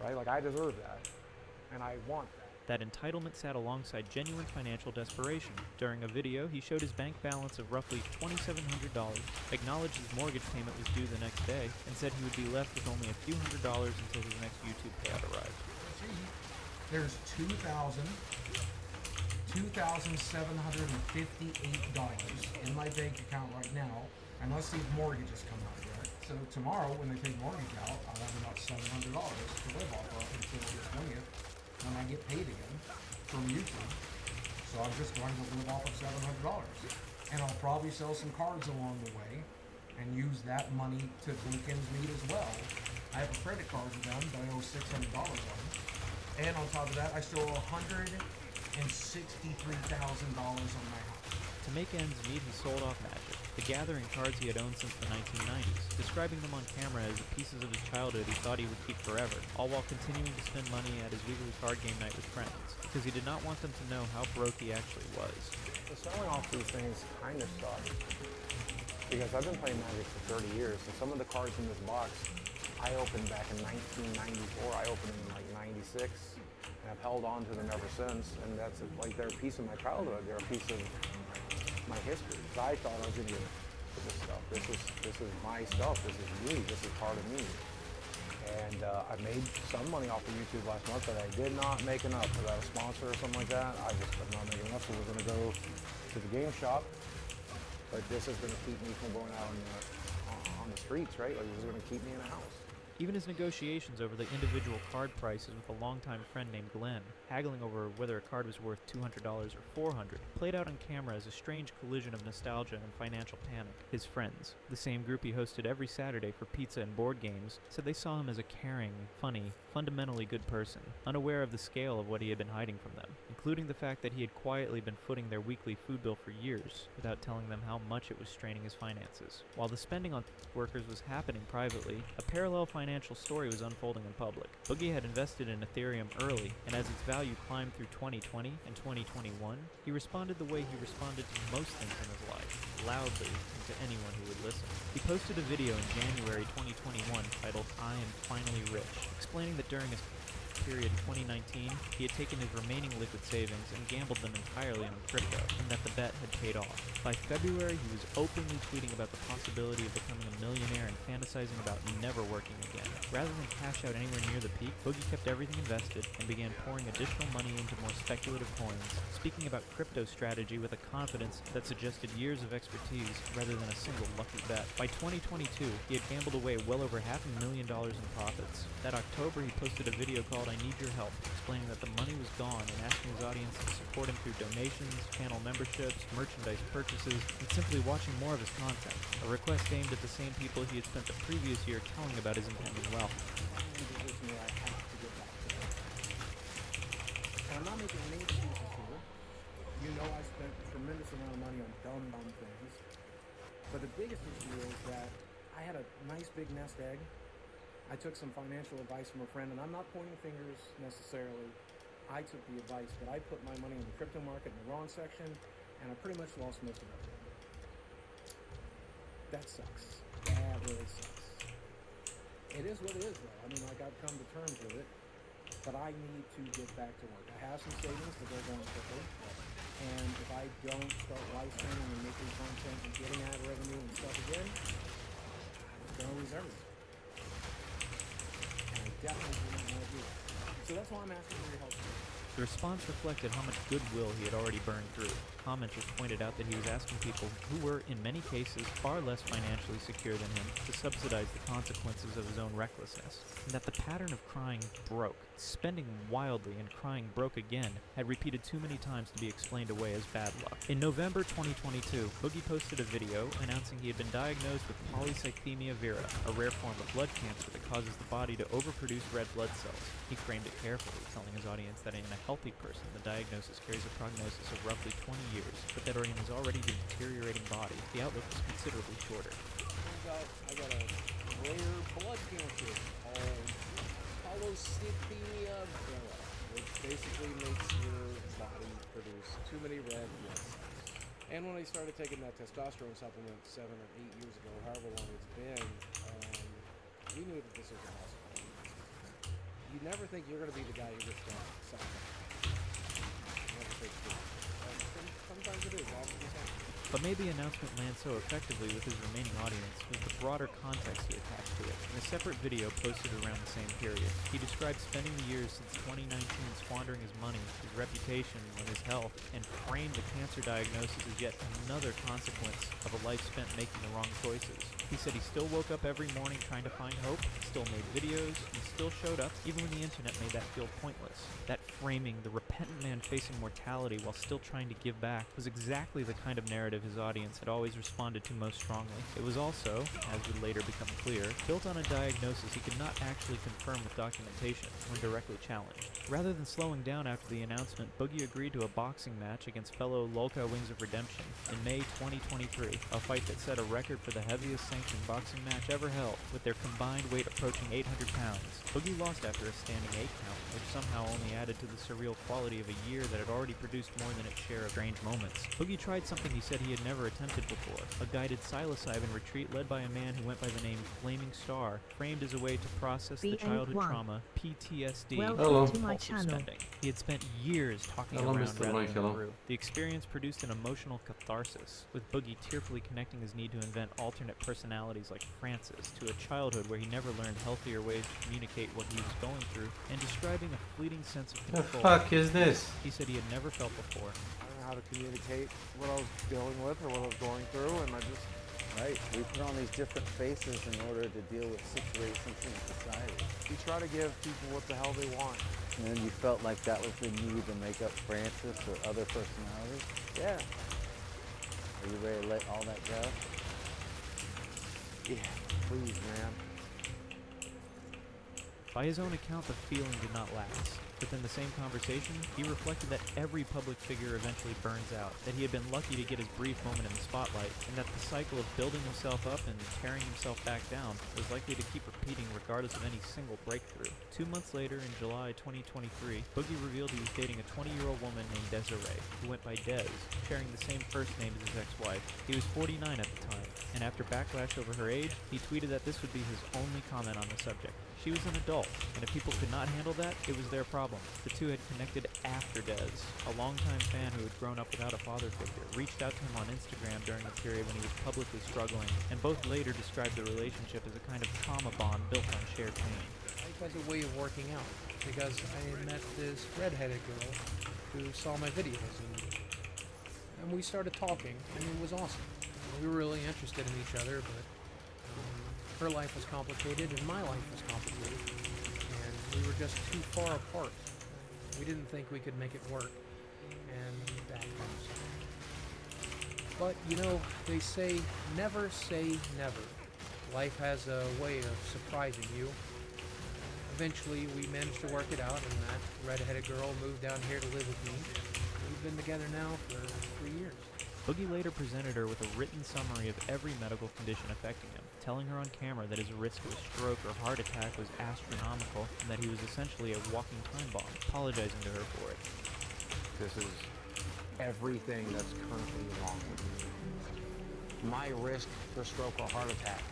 right? Like, I deserve that, and I want that. That entitlement sat alongside genuine financial desperation. During a video, he showed his bank balance of roughly $2,700, acknowledged his mortgage payment was due the next day, and said he would be left with only a few $100s until his next YouTube payout arrived. There's $2,758 in my bank account right now, unless these mortgages come out yet. So tomorrow, when they take mortgage out, I'll have about $700 to live off of until the 20th, when I get paid again from YouTube. So I'm just going to live off of $700. And I'll probably sell some cards along the way and use that money to make ends meet as well. I have a credit card with them that I owe $600 on. And on top of that, I still owe $163,000 on my house. To make ends meet, he sold off Magic, the gathering cards he had owned since the 1990s, describing them on camera as the pieces of his childhood he thought he would keep forever, all while continuing to spend money at his weekly card game night with friends, because he did not want them to know how broke he actually was. So selling off these things kind of sucks, because I've been playing Magic for 30 years, and some of the cards in this box I opened back in 1994, I opened them in like 96, and I've held on to them ever since, and that's like they're a piece of my childhood, they're a piece of my history. So I thought I was gonna get this stuff. This is my stuff. This is me. This is part of me. And I made some money off of YouTube last month, but I did not make enough. Without a sponsor or something like that, I just could not make enough. So we're gonna go to the game shop. But this is gonna keep me from going out on the streets, right? Like, this is gonna keep me in a house. Even his negotiations over the individual card prices with a longtime friend named Glenn, haggling over whether a card was worth $200 or $400, played out on camera as a strange collision of nostalgia and financial panic. His friends, the same group he hosted every Saturday for pizza and board games, said they saw him as a caring, funny, fundamentally good person, unaware of the scale of what he had been hiding from them, including the fact that he had quietly been footing their weekly food bill for years without telling them how much it was straining his finances. While the spending on workers was happening privately, a parallel financial financial story was unfolding in public. Boogie had invested in Ethereum early, and as its value climbed through 2020 and 2021, he responded the way he responded to most things in his life, loudly and to anyone who would listen. He posted a video in January 2021 titled "I Am Finally Rich," explaining that during a period in 2019, he had taken his remaining liquid savings and gambled them entirely on crypto, and that the bet had paid off. By February, he was openly tweeting about the possibility of becoming a millionaire and fantasizing about never working again. Rather than cash out anywhere near the peak, Boogie kept everything invested and began pouring additional money into more speculative coins, speaking about crypto strategy with a confidence that suggested years of expertise rather than a single lucky bet. By 2022, he had gambled away well over $500,000 in profits. That October, he posted a video called "I Need Your Help," explaining that the money was gone and asking his audience to support him through donations, channel memberships, merchandise purchases, and simply watching more of his content, a request aimed at the same people he had spent the previous year telling about his impending wealth. And I'm not making any excuses here. You know I spent a tremendous amount of money on dumb things. But the biggest issue is that I had a nice big nest egg. I took some financial advice from a friend, and I'm not pointing fingers necessarily. I took the advice, but I put my money in the crypto market in the wrong section, and I pretty much lost most of it. That sucks. That really sucks. It is what it is, though. I mean, like, I've come to terms with it, but I need to get back to work. I have some savings, but they're going quickly. And if I don't start live streaming and making content and getting ad revenue and stuff again, I'm going to lose everything. And I definitely do not want to do that. So that's why I'm asking for your help. The response reflected how much goodwill he had already burned through. Commenters pointed out that he was asking people who were, in many cases, far less financially secure than him to subsidize the consequences of his own recklessness, and that the pattern of crying broke, spending wildly and crying broke again, had repeated too many times to be explained away as bad luck. In November 2022, Boogie posted a video announcing he had been diagnosed with polycythemia vera, a rare form of blood cancer that causes the body to overproduce red blood cells. He framed it carefully, telling his audience that in a healthy person, the diagnosis carries a prognosis of roughly 20 years, but that in his already deteriorating body, the outlook was considerably shorter. I got a rare blood cancer called polycythemia vera, which basically makes your body produce too many red blood cells. And when I started taking that testosterone supplement 7 or 8 years ago, however long it's been, we knew that this was a possibility. You never think you're going to be the guy who gets that supplement. You never think you do. Sometimes it is, often it's not. But made the announcement land so effectively with his remaining audience was the broader context he attached to it. In a separate video posted around the same period, he described spending the years since 2019 squandering his money, his reputation, and his health, and framed the cancer diagnosis as yet another consequence of a life spent making the wrong choices. He said he still woke up every morning trying to find hope, still made videos, and still showed up, even when the internet made that feel pointless. That framing, the repentant man facing mortality while still trying to give back, was exactly the kind of narrative his audience had always responded to most strongly. It was also, as would later become clear, built on a diagnosis he could not actually confirm with documentation when directly challenged. Rather than slowing down after the announcement, Boogie agreed to a boxing match against fellow Lolka Wings of Redemption in May 2023, a fight that set a record for the heaviest sanctioned boxing match ever held, with their combined weight approaching 800 pounds. Boogie lost after a standing 8 count, which somehow only added to the surreal quality of a year that had already produced more than its share of strange moments. Boogie tried something he said he had never attempted before, a guided psilocybin retreat led by a man who went by the name Flaming Star, framed as a way to process the childhood trauma, PTSD, Welcome to my compulsive channel. spending. He had spent years talking Hello, around Mr. rather Mike, than hello. through. The experience produced an emotional catharsis, with Boogie tearfully connecting his need to invent alternate personalities like Francis to a childhood where he never learned healthier ways to communicate what he was going through, and describing a fleeting sense of The control. fuck is this? He said he had never felt before. I don't know how to communicate what I was dealing with or what I was going through, and I just... Right, we put on these different faces in order to deal with situations in society. You try to give people what the hell they want. And then you felt like that was the need to make up Francis or other personalities? Yeah. Are you ready to let all that go? Yeah, please, man. By his own account, the feeling did not last. Within the same conversation, he reflected that every public figure eventually burns out, that he had been lucky to get his brief moment in the spotlight, and that the cycle of building himself up and tearing himself back down was likely to keep repeating regardless of any single breakthrough. 2 months later, in July 2023, Boogie revealed he was dating a 20-year-old woman named Desiree, who went by Des, sharing the same first name as his ex-wife. He was 49 at the time, and after backlash over her age, he tweeted that this would be his only comment on the subject. She was an adult, and if people could not handle that, it was their problem. The two had connected after Des. A longtime fan who had grown up without a father figure reached out to him on Instagram during a period when he was publicly struggling, and both later described the relationship as a kind of trauma bond built on shared pain. Life has a way of working out, because I met this redheaded girl who saw my videos, and we started talking, and it was awesome. We were really interested in each other, but her life was complicated and my life was complicated, and we were just too far apart. We didn't think we could make it work, and that comes. But, you know, they say never say never. Life has a way of surprising you. Eventually, we managed to work it out, and that redheaded girl moved down here to live with me. We've been together now for 3 years. Boogie later presented her with a written summary of every medical condition affecting him, telling her on camera that his risk of a stroke or heart attack was astronomical and that he was essentially a walking time bomb, apologizing to her for it. This is everything that's currently wrong with me. My risk for stroke or heart attack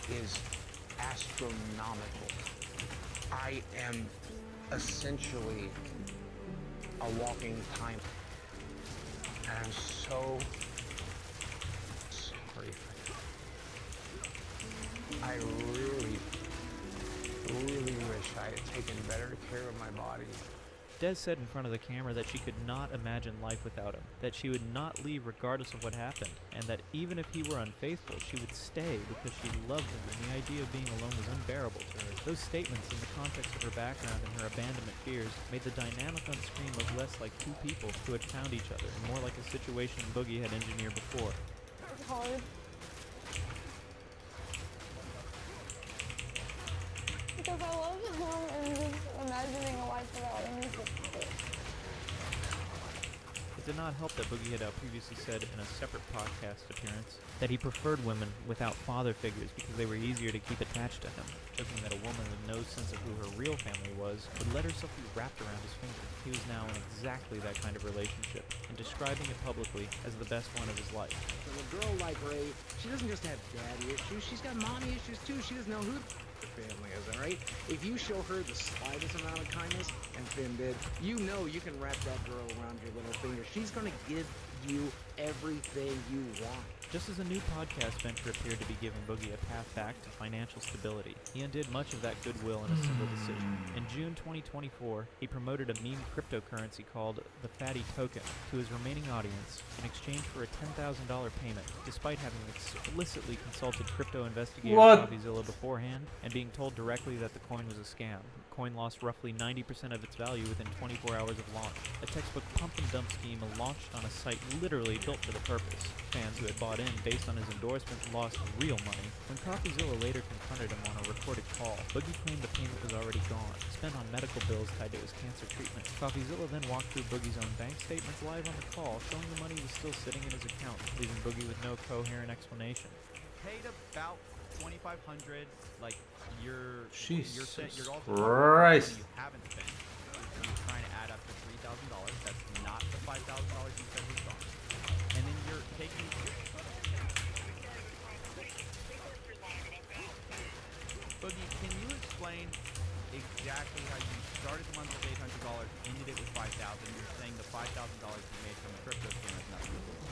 is astronomical. I am essentially a walking time. And I'm so sorry. I really wish I had taken better care of my body. Des said in front of the camera that she could not imagine life without him, that she would not leave regardless of what happened, and that even if he were unfaithful, she would stay because she loved him and the idea of being alone was unbearable to her. Those statements in the context of her background and her abandonment fears made the dynamic on screen look less like two people who had found each other and more like a situation Boogie had engineered before. It's hard. Because I love him and just imagining a life without him is just It did not help that Boogie had previously said in a separate podcast appearance that he preferred women without father figures because they were easier to keep attached to him, joking that a woman with no sense of who her real family was would let herself be wrapped around his finger. He was now in exactly that kind of relationship, and describing it publicly as the best one of his life. So a girl like Ray, she doesn't just have daddy issues, she's got mommy issues too. She doesn't know who the family is, alright? If you show her the slightest amount of kindness, and Finn did, you know you can wrap that girl around your little finger. She's gonna give you everything you want. Just as a new podcast venture appeared to be giving Boogie a path back to financial stability, he undid much of that goodwill in a single decision. In June 2024, he promoted a meme cryptocurrency called the Fatty Token to his remaining audience in exchange for a $10,000 payment, despite having explicitly consulted crypto investigator CoffeeZilla beforehand and being told directly that the coin was a scam. The coin lost roughly 90% of its value within 24 hours of launch. A textbook pump and dump scheme launched on a site literally built for the purpose. Fans who had bought in based on his endorsement lost real money. When CoffeeZilla later confronted him on a recorded call, Boogie claimed the payment was already gone, spent on medical bills tied to his cancer treatment. CoffeeZilla then walked through Boogie's own bank statements live on the call, showing the money was still sitting in his account, leaving Boogie with no coherent explanation. Paid about $2,500, like you're Jesus also Christ. you haven't spent. You're trying to add up to $3,000. That's not the $5,000 you said was gone. And then you're taking. Boogie, can you explain exactly how you started the month with $800, ended it with $5,000? You're saying the $5,000 you made from the crypto scam has nothing to do with it.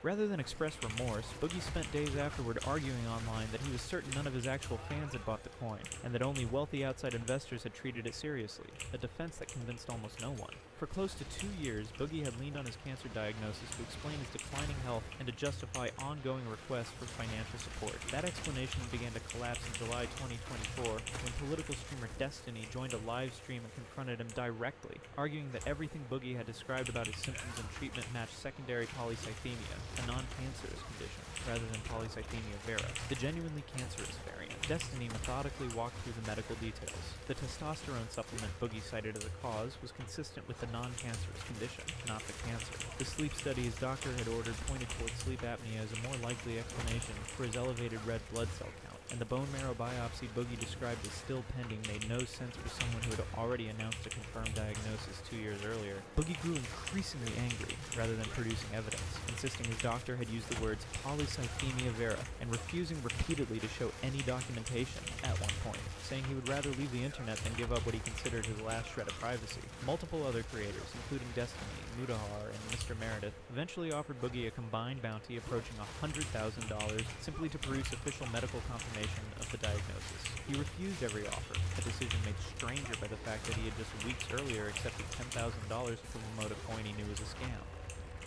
Rather than express remorse, Boogie spent days afterward arguing online that he was certain none of his actual fans had bought the coin, and that only wealthy outside investors had treated it seriously, a defense that convinced almost no one. For close to 2 years, Boogie had leaned on his cancer diagnosis to explain his declining health and to justify ongoing requests for financial support. That explanation began to collapse in July 2024 when political streamer Destiny joined a live stream and confronted him directly, arguing that everything Boogie had described about his symptoms and treatment matched secondary polycythemia. a non-cancerous condition, rather than polycythemia vera, the genuinely cancerous variant. Destiny methodically walked through the medical details. The testosterone supplement Boogie cited as a cause was consistent with the non-cancerous condition, not the cancer. The sleep study his doctor had ordered pointed towards sleep apnea as a more likely explanation for his elevated red blood cell count, and the bone marrow biopsy Boogie described as still pending made no sense for someone who had already announced a confirmed diagnosis 2 years earlier. Boogie grew increasingly angry, rather than producing evidence, insisting his doctor had used the words polycythemia vera, and refusing repeatedly to show any documentation at one point, saying he would rather leave the internet than give up what he considered his last shred of privacy. Multiple other creators, including Destiny, Mudahar, and Mr. Meredith, eventually offered Boogie a combined bounty approaching $100,000 simply to produce official medical confirmation of the diagnosis. He refused every offer, a decision made stranger by the fact that he had just weeks earlier accepted $10,000 to promote a coin he knew was a scam.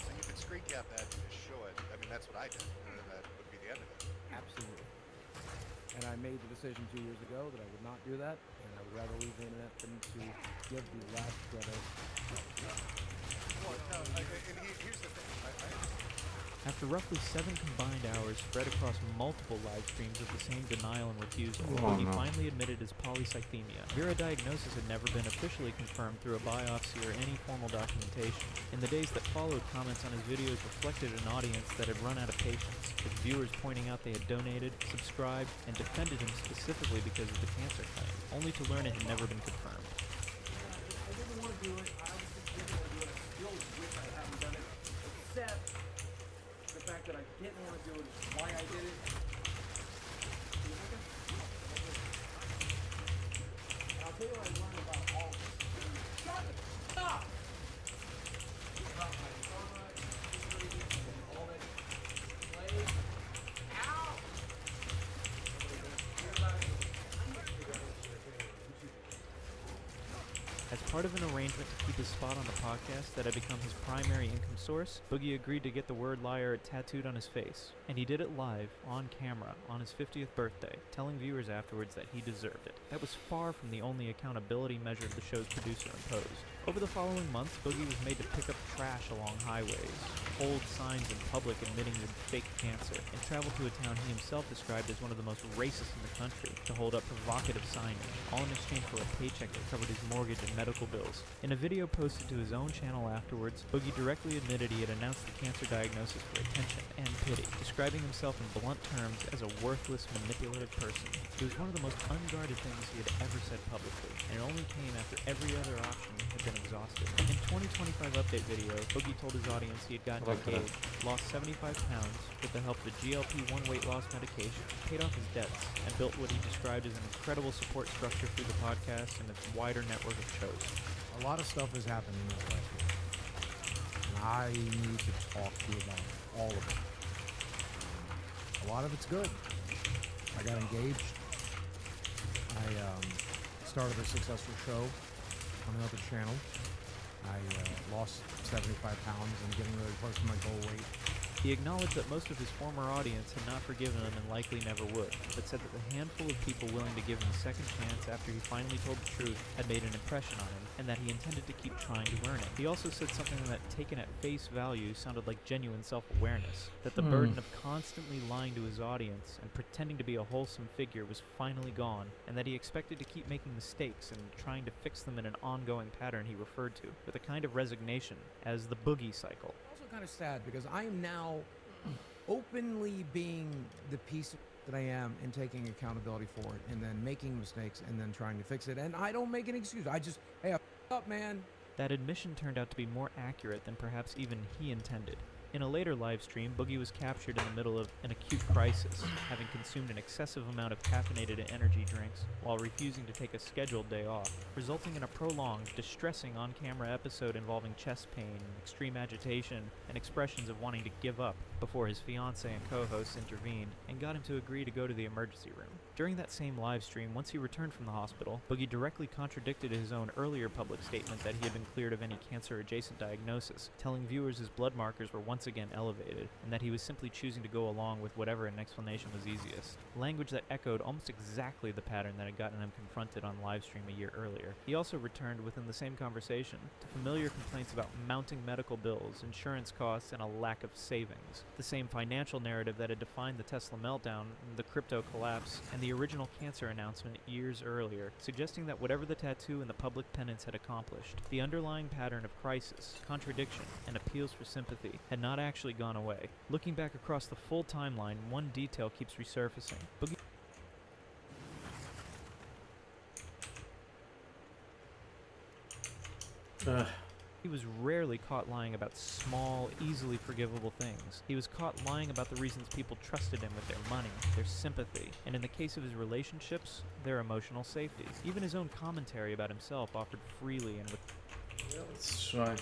So you can screen cap that and just show it. I mean, that's what I did, and then that would be the end of it. Absolutely. And I made the decision 2 years ago that I would not do that, and I would rather leave the internet than to give the last shred of. Well, no, and here's the thing. After roughly 7 combined hours spread across multiple live streams of the same denial and refusal, Boogie finally admitted his polycythemia. Vera diagnosis had never been officially confirmed through a biopsy or any formal documentation. In the days that followed, comments on his videos reflected an audience that had run out of patience, with viewers pointing out they had donated, subscribed, and defended him specifically because of the cancer claim, only to learn it had never been confirmed. I didn't want to do it. I obviously didn't want to do it. I still wish I hadn't done it. Except the fact that I didn't want to do it is why I did it. And I'll tell you what I learned about all this. Shut up! About my karma, history, and all that play. Ow! As part of an arrangement to keep his spot on the podcast that had become his primary income source, Boogie agreed to get the word liar tattooed on his face. And he did it live, on camera, on his 50th birthday, telling viewers afterwards that he deserved it. That was far from the only accountability measure the show's producer imposed. Over the following months, Boogie was made to pick up trash along highways, hold signs in public admitting to fake cancer, and travel to a town he himself described as one of the most racist in the country, to hold up provocative signage, all in exchange for a paycheck that covered his mortgage and medical bills. In a video posted to his own channel afterwards, Boogie directly admitted he had announced the cancer diagnosis for attention and pity, describing himself in blunt terms as a worthless, manipulative person. It was one of the most unguarded things he had ever said publicly, and it only came after every other option had been exhausted. In 2025 update video, Boogie told his audience he had gotten engaged, lost 75 pounds with the help of the GLP-1 weight loss medication, paid off his debts, and built what he described as an incredible support structure through the podcast and its wider network of shows. A lot of stuff has happened in this last week, and I need to talk to you about all of it. A lot of it's good. I got engaged. I started a successful show on another channel. I lost 75 pounds and getting really close to my goal weight. He acknowledged that most of his former audience had not forgiven him and likely never would, but said that the handful of people willing to give him a second chance after he finally told the truth had made an impression on him, and that he intended to keep trying to earn it. He also said something that, taken at face value, sounded like genuine self-awareness, that the burden of constantly lying to his audience and pretending to be a wholesome figure was finally gone, and that he expected to keep making mistakes and trying to fix them in an ongoing pattern he referred to, with a kind of resignation, as the Boogie cycle. Also kind of sad because I am now openly being the piece that I am and taking accountability for it and then making mistakes and then trying to fix it, and I don't make an excuse. I just, hey, I f***ed up, man. That admission turned out to be more accurate than perhaps even he intended. In a later live stream, Boogie was captured in the middle of an acute crisis, having consumed an excessive amount of caffeinated energy drinks while refusing to take a scheduled day off, resulting in a prolonged, distressing on-camera episode involving chest pain, extreme agitation, and expressions of wanting to give up before his fiancée and co-hosts intervened and got him to agree to go to the emergency room. During that same live stream, once he returned from the hospital, Boogie directly contradicted his own earlier public statement that he had been cleared of any cancer-adjacent diagnosis, telling viewers his blood markers were once again elevated, and that he was simply choosing to go along with whatever an explanation was easiest. Language that echoed almost exactly the pattern that had gotten him confronted on livestream a year earlier. He also returned within the same conversation to familiar complaints about mounting medical bills, insurance costs, and a lack of savings. The same financial narrative that had defined the Tesla meltdown, the crypto collapse, and the original cancer announcement years earlier, suggesting that whatever the tattoo and the public penance had accomplished, the underlying pattern of crisis, contradiction, and appeals for sympathy had not actually gone away. Looking back across the full timeline, one detail keeps resurfacing. Boogie He was rarely caught lying about small, easily forgivable things. He was caught lying about the reasons people trusted him with their money, their sympathy, and in the case of his relationships, their emotional safety. Even his own commentary about himself offered freely and with... Yeah, let's try.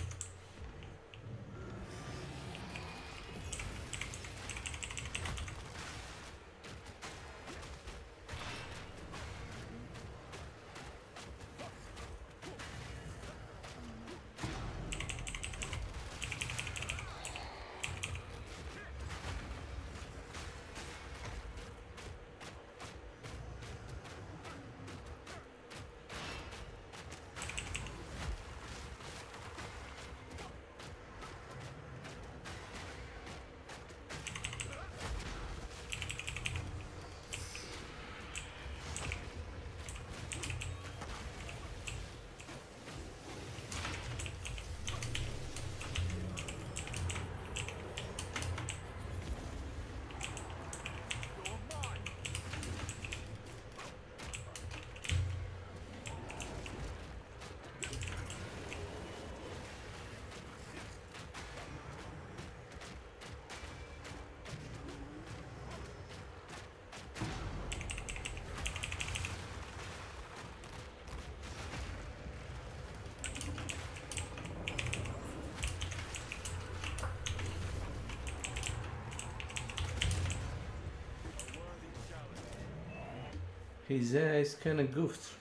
His eyes kind of goofed.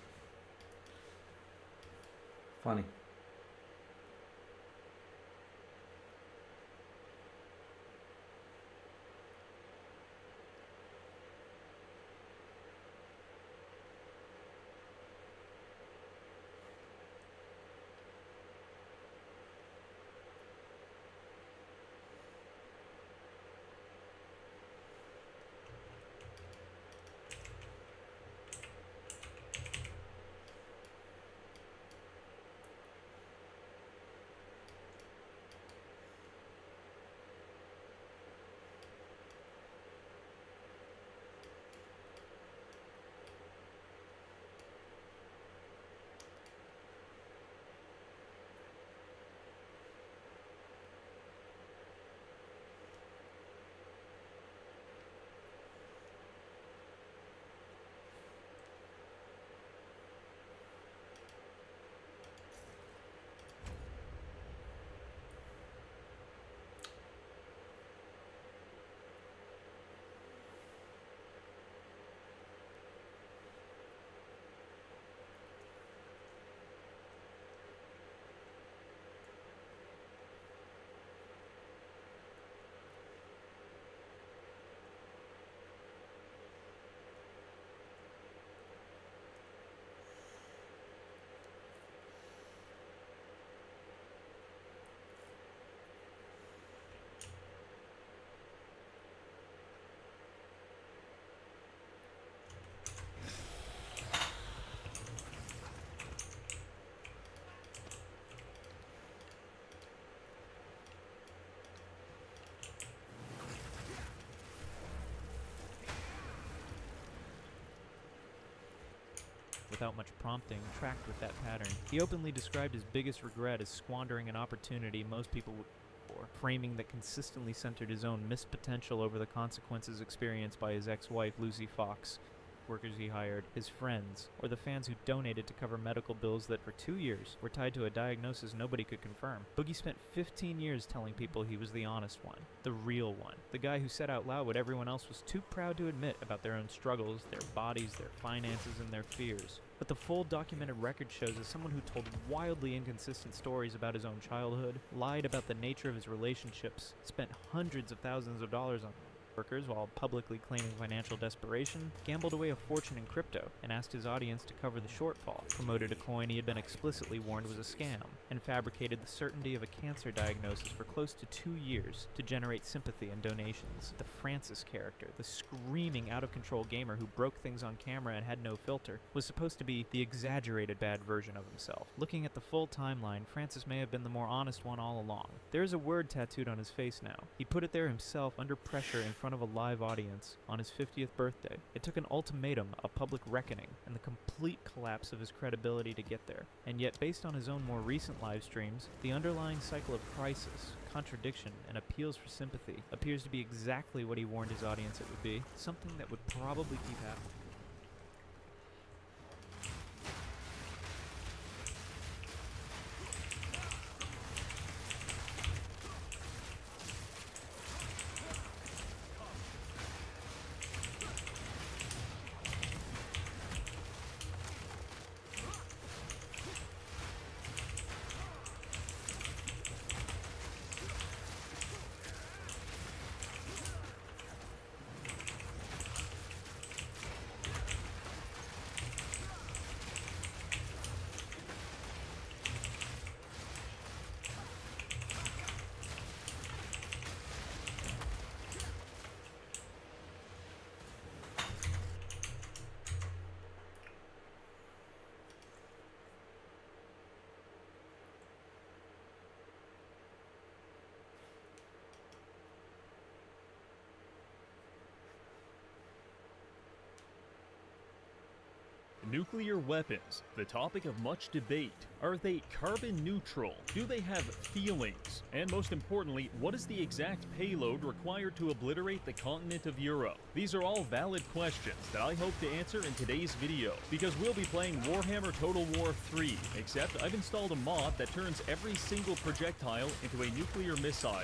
Funny. without much prompting, tracked with that pattern. He openly described his biggest regret as squandering an opportunity most people would for, framing that consistently centered his own missed potential over the consequences experienced by his ex-wife, Lucy Fox. workers he hired, his friends, or the fans who donated to cover medical bills that for 2 years were tied to a diagnosis nobody could confirm. Boogie spent 15 years telling people he was the honest one, the real one, the guy who said out loud what everyone else was too proud to admit about their own struggles, their bodies, their finances, and their fears. But the full documented record shows as someone who told wildly inconsistent stories about his own childhood, lied about the nature of his relationships, spent hundreds of thousands of dollars on workers while publicly claiming financial desperation, gambled away a fortune in crypto, and asked his audience to cover the shortfall, promoted a coin he had been explicitly warned was a scam, and fabricated the certainty of a cancer diagnosis for close to 2 years to generate sympathy and donations. The Francis character, the screaming out-of-control gamer who broke things on camera and had no filter, was supposed to be the exaggerated bad version of himself. Looking at the full timeline, Francis may have been the more honest one all along. There is a word tattooed on his face now. He put it there himself under pressure in front of a live audience on his 50th birthday. It took an ultimatum, a public reckoning, and the complete collapse of his credibility to get there. And yet, based on his own more recent live streams, the underlying cycle of crisis, contradiction, and appeals for sympathy appears to be exactly what he warned his audience it would be, something that would probably keep happening. Nuclear weapons, the topic of much debate. Are they carbon neutral? Do they have feelings? And most importantly, what is the exact payload required to obliterate the continent of Europe? These are all valid questions that I hope to answer in today's video, because we'll be playing Warhammer Total War 3, except I've installed a mod that turns every single projectile into a nuclear missile.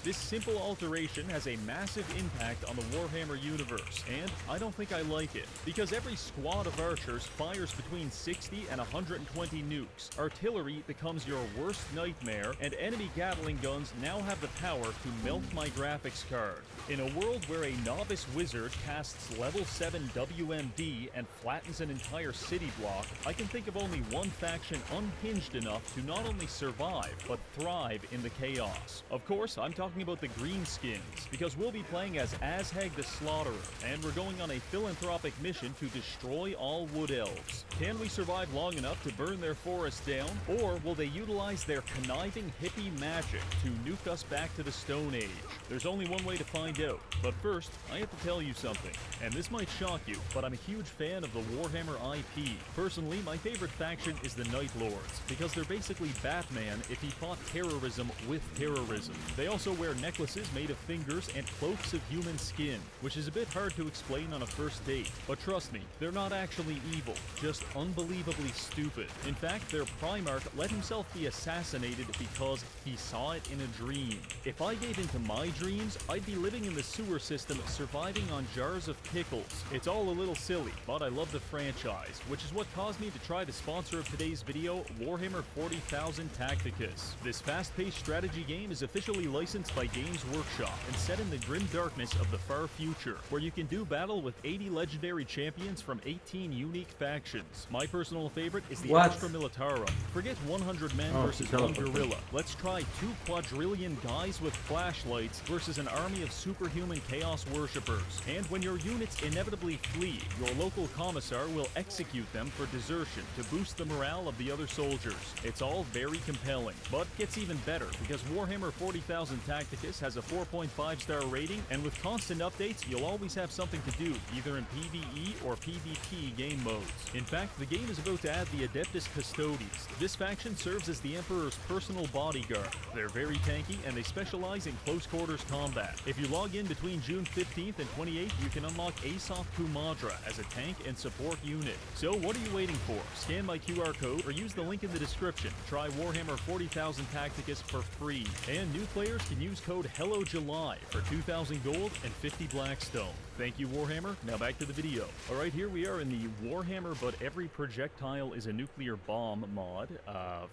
This simple alteration has a massive impact on the Warhammer universe, and I don't think I like it, because every squad of archers fires between 60 and 120 nukes. Artillery becomes your worst nightmare, and enemy Gatling guns now have the power to melt my graphics card. In a world where a novice wizard casts level 7 WMD and flattens an entire city block, I can think of only one faction unhinged enough to not only survive, but thrive in the chaos. Of course, I'm talking about the Greenskins, because we'll be playing as Azheg the Slaughterer, and we're going on a philanthropic mission to destroy all Wood Elves. Can we survive long enough to burn their forest down, or will they utilize their conniving hippie magic to nuke us back to the Stone Age? There's only one way to find out, but first, I have to tell you something, and this might shock you, but I'm a huge fan of the Warhammer IP. Personally, my favorite faction is the Night Lords, because they're basically Batman if he fought terrorism with terrorism. They also wear necklaces made of fingers and cloaks of human skin, which is a bit hard to explain on a first date. But trust me, they're not actually evil, just unbelievably stupid. In fact, their Primarch let himself be assassinated because he saw it in a dream. If I gave into my dreams, I'd be living in the sewer system, surviving on jars of pickles. It's all a little silly, but I love the franchise, which is what caused me to try the sponsor of today's video, Warhammer 40,000 Tacticus. This fast-paced strategy game is officially licensed by Games Workshop and set in the grim darkness of the far future, where you can do battle with 80 legendary champions from 18 unique factions. My personal favorite is the Astra Militarum. Forget 100 men versus 1 gorilla. Let's try 2 quadrillion guys with flashlights versus an army of superhuman chaos worshippers. And when your units inevitably flee, your local commissar will execute them for desertion to boost the morale of the other soldiers. It's all very compelling, but gets even better because Warhammer 40,000 Tacticus Tacticus has a 4.5-star rating, and with constant updates, you'll always have something to do, either in PvE or PvP game modes. In fact, the game is about to add the Adeptus Custodes. This faction serves as the Emperor's personal bodyguard. They're very tanky, and they specialize in close quarters combat. If you log in between June 15th and 28th, you can unlock Aesop Kumadra as a tank and support unit. So what are you waiting for? Scan my QR code or use the link in the description. Try Warhammer 40,000 Tacticus for free. And new players can use code HELLOJULY for 2,000 gold and 50 Blackstone. Thank you, Warhammer. Now back to the video. Alright, here we are in the Warhammer But Every Projectile is a Nuclear Bomb mod.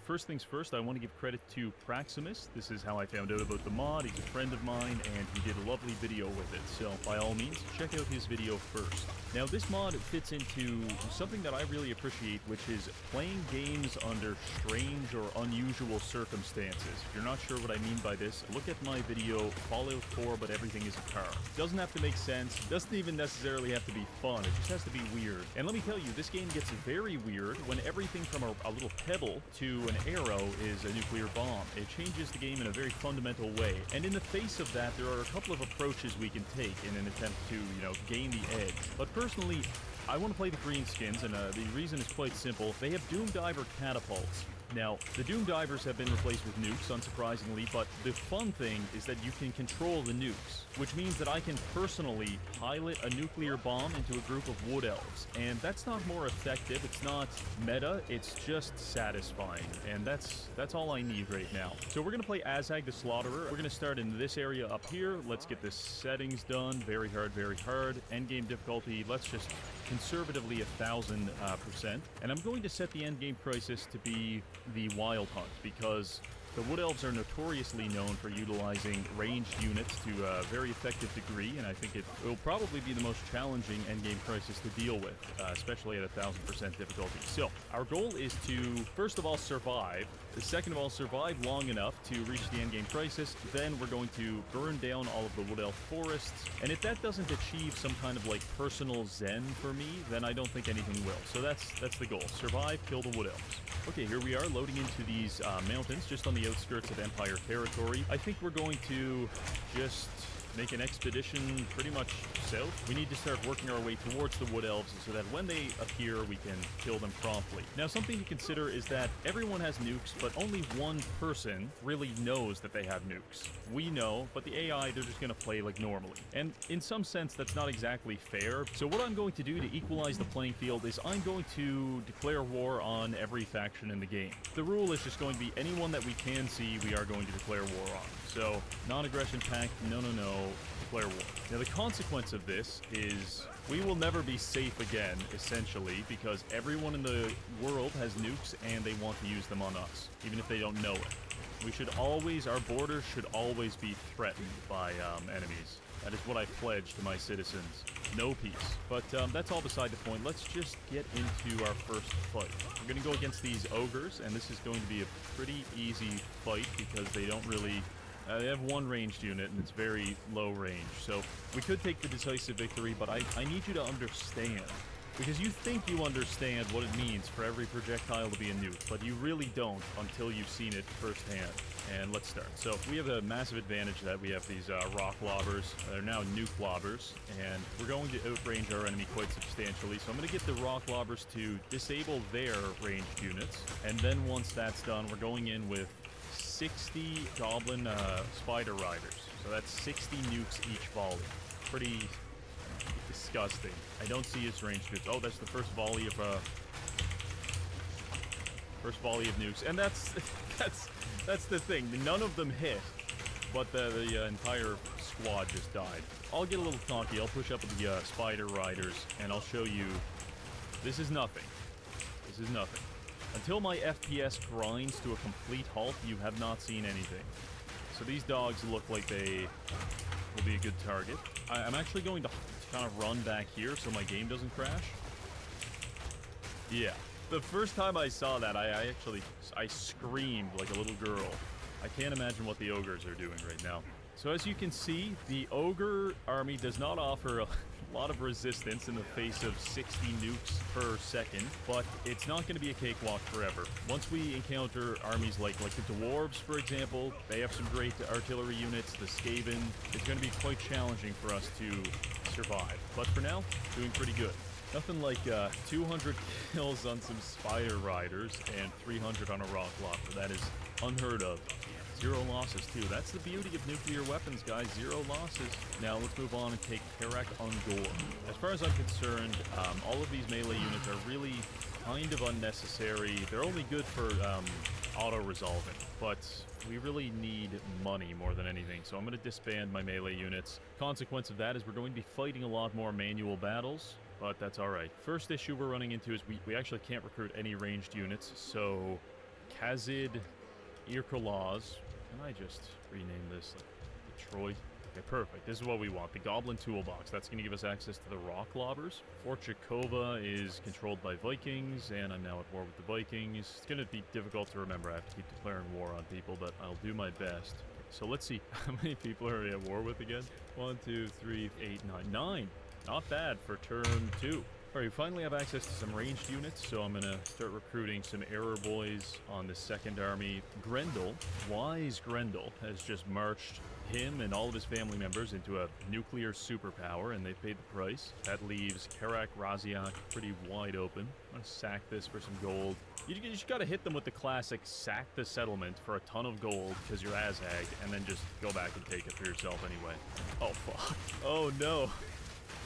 First things first, I want to give credit to Praximus. This is how I found out about the mod. He's a friend of mine, and he did a lovely video with it. So, by all means, check out his video first. Now, this mod fits into something that I really appreciate, which is playing games under strange or unusual circumstances. If you're not sure what I mean by this, look at my video, Fallout 4, But Everything is a Car. Doesn't have to make sense, doesn't even necessarily have to be fun, it just has to be weird. And let me tell you, this game gets very weird when everything from a little pebble to an arrow is a nuclear bomb. It changes the game in a very fundamental way. And in the face of that, there are a couple of approaches we can take in an attempt to, gain the edge. But personally, I want to play the greenskins, and the reason is quite simple. They have Doom Diver catapults. Now, the Doom Divers have been replaced with nukes, unsurprisingly, but the fun thing is that you can control the nukes, which means that I can personally pilot a nuclear bomb into a group of Wood Elves, and that's not more effective, it's not meta, it's just satisfying, and that's all I need right now. So we're going to play Azag the Slaughterer. We're going to start in this area up here. Let's get the settings done. Very hard, very hard. Endgame difficulty, let's just conservatively 1000%. And I'm going to set the endgame crisis to be the Wild Hunt, because the Wood Elves are notoriously known for utilizing ranged units to a very effective degree, and I think it will probably be the most challenging endgame crisis to deal with, especially at 1000% difficulty. So, our goal is to, first of all, survive. Second of all, survive long enough to reach the endgame crisis. Then we're going to burn down all of the Wood Elf forests, and if that doesn't achieve some kind of personal zen for me, then I don't think anything will. So that's the goal. Survive, kill the Wood Elves. Okay, here we are loading into these mountains just on the outskirts of Empire territory. I think we're going to just make an expedition pretty much south. We need to start working our way towards the Wood Elves so that when they appear, we can kill them promptly. Now, something to consider is that everyone has nukes, but only one person really knows that they have nukes. We know, but the AI, they're just going to play like normally. And in some sense, that's not exactly fair. So what I'm going to do to equalize the playing field is I'm going to declare war on every faction in the game. The rule is just going to be anyone that we can see, we are going to declare war on. So, non-aggression pact, no, declare war. Now, the consequence of this is we will never be safe again, essentially, because everyone in the world has nukes and they want to use them on us, even if they don't know it. We should always, our borders should always be threatened by enemies. That is what I pledge to my citizens. No peace. But that's all beside the point. Let's just get into our first fight. We're going to go against these ogres, and this is going to be a pretty easy fight because they don't really... they have one ranged unit, and it's very low range. So we could take the decisive victory, but I need you to understand. Because you think you understand what it means for every projectile to be a nuke, but you really don't until you've seen it firsthand. And let's start. So we have a massive advantage that we have these rock lobbers. They're now nuke lobbers, and we're going to outrange our enemy quite substantially. So I'm going to get the rock lobbers to disable their ranged units, and then once that's done, we're going in with 60 goblin spider riders. So that's 60 nukes each volley. Pretty disgusting. I don't see his ranged nukes. Oh, that's the first volley of nukes, and that's the thing. None of them hit, but the entire squad just died. I'll get a little cocky. I'll push up with the spider riders, and I'll show you. This is nothing. This is nothing. Until my FPS grinds to a complete halt, you have not seen anything. So these dogs look like they will be a good target. I'm actually going to kind of run back here so my game doesn't crash. Yeah. The first time I saw that, I screamed like a little girl. I can't imagine what the ogres are doing right now. So as you can see, the ogre army does not offer A lot of resistance in the face of 60 nukes per second, but it's not going to be a cakewalk forever. Once we encounter armies like the dwarves, for example, they have some great artillery units. The Skaven, it's going to be quite challenging for us to survive. But for now, doing pretty good. Nothing like 200 kills on some spider riders and 300 on a rock lobber. That is unheard of. 0 losses, too. That's the beauty of nuclear weapons, guys. 0 losses. Now, let's move on and take Karak Ungor. As far as I'm concerned, all of these melee units are really kind of unnecessary. They're only good for auto-resolving, but we really need money more than anything, so I'm going to disband my melee units. Consequence of that is we're going to be fighting a lot more manual battles, but that's alright. First issue we're running into is we actually can't recruit any ranged units, so Kazid Irkolaz. Can I just rename this like Detroit? Okay, perfect. This is what we want. The Goblin Toolbox. That's going to give us access to the Rock Lobbers. Fort Chakova is controlled by Vikings, and I'm now at war with the Vikings. It's going to be difficult to remember. I have to keep declaring war on people, but I'll do my best. Okay, so let's see. How many people are we at war with again? 1, 2, 3, 8, 9. 9! Not bad for turn 2. Alright, we finally have access to some ranged units, so I'm gonna start recruiting some Error Boys on the second army. Grendel, wise Grendel, has just marched him and all of his family members into a nuclear superpower, and they've paid the price. That leaves Karak Raziak pretty wide open. I'm gonna sack this for some gold. You just gotta hit them with the classic sack the settlement for a ton of gold because you're Azhag, and then just go back and take it for yourself anyway. Oh, fuck. Oh, no.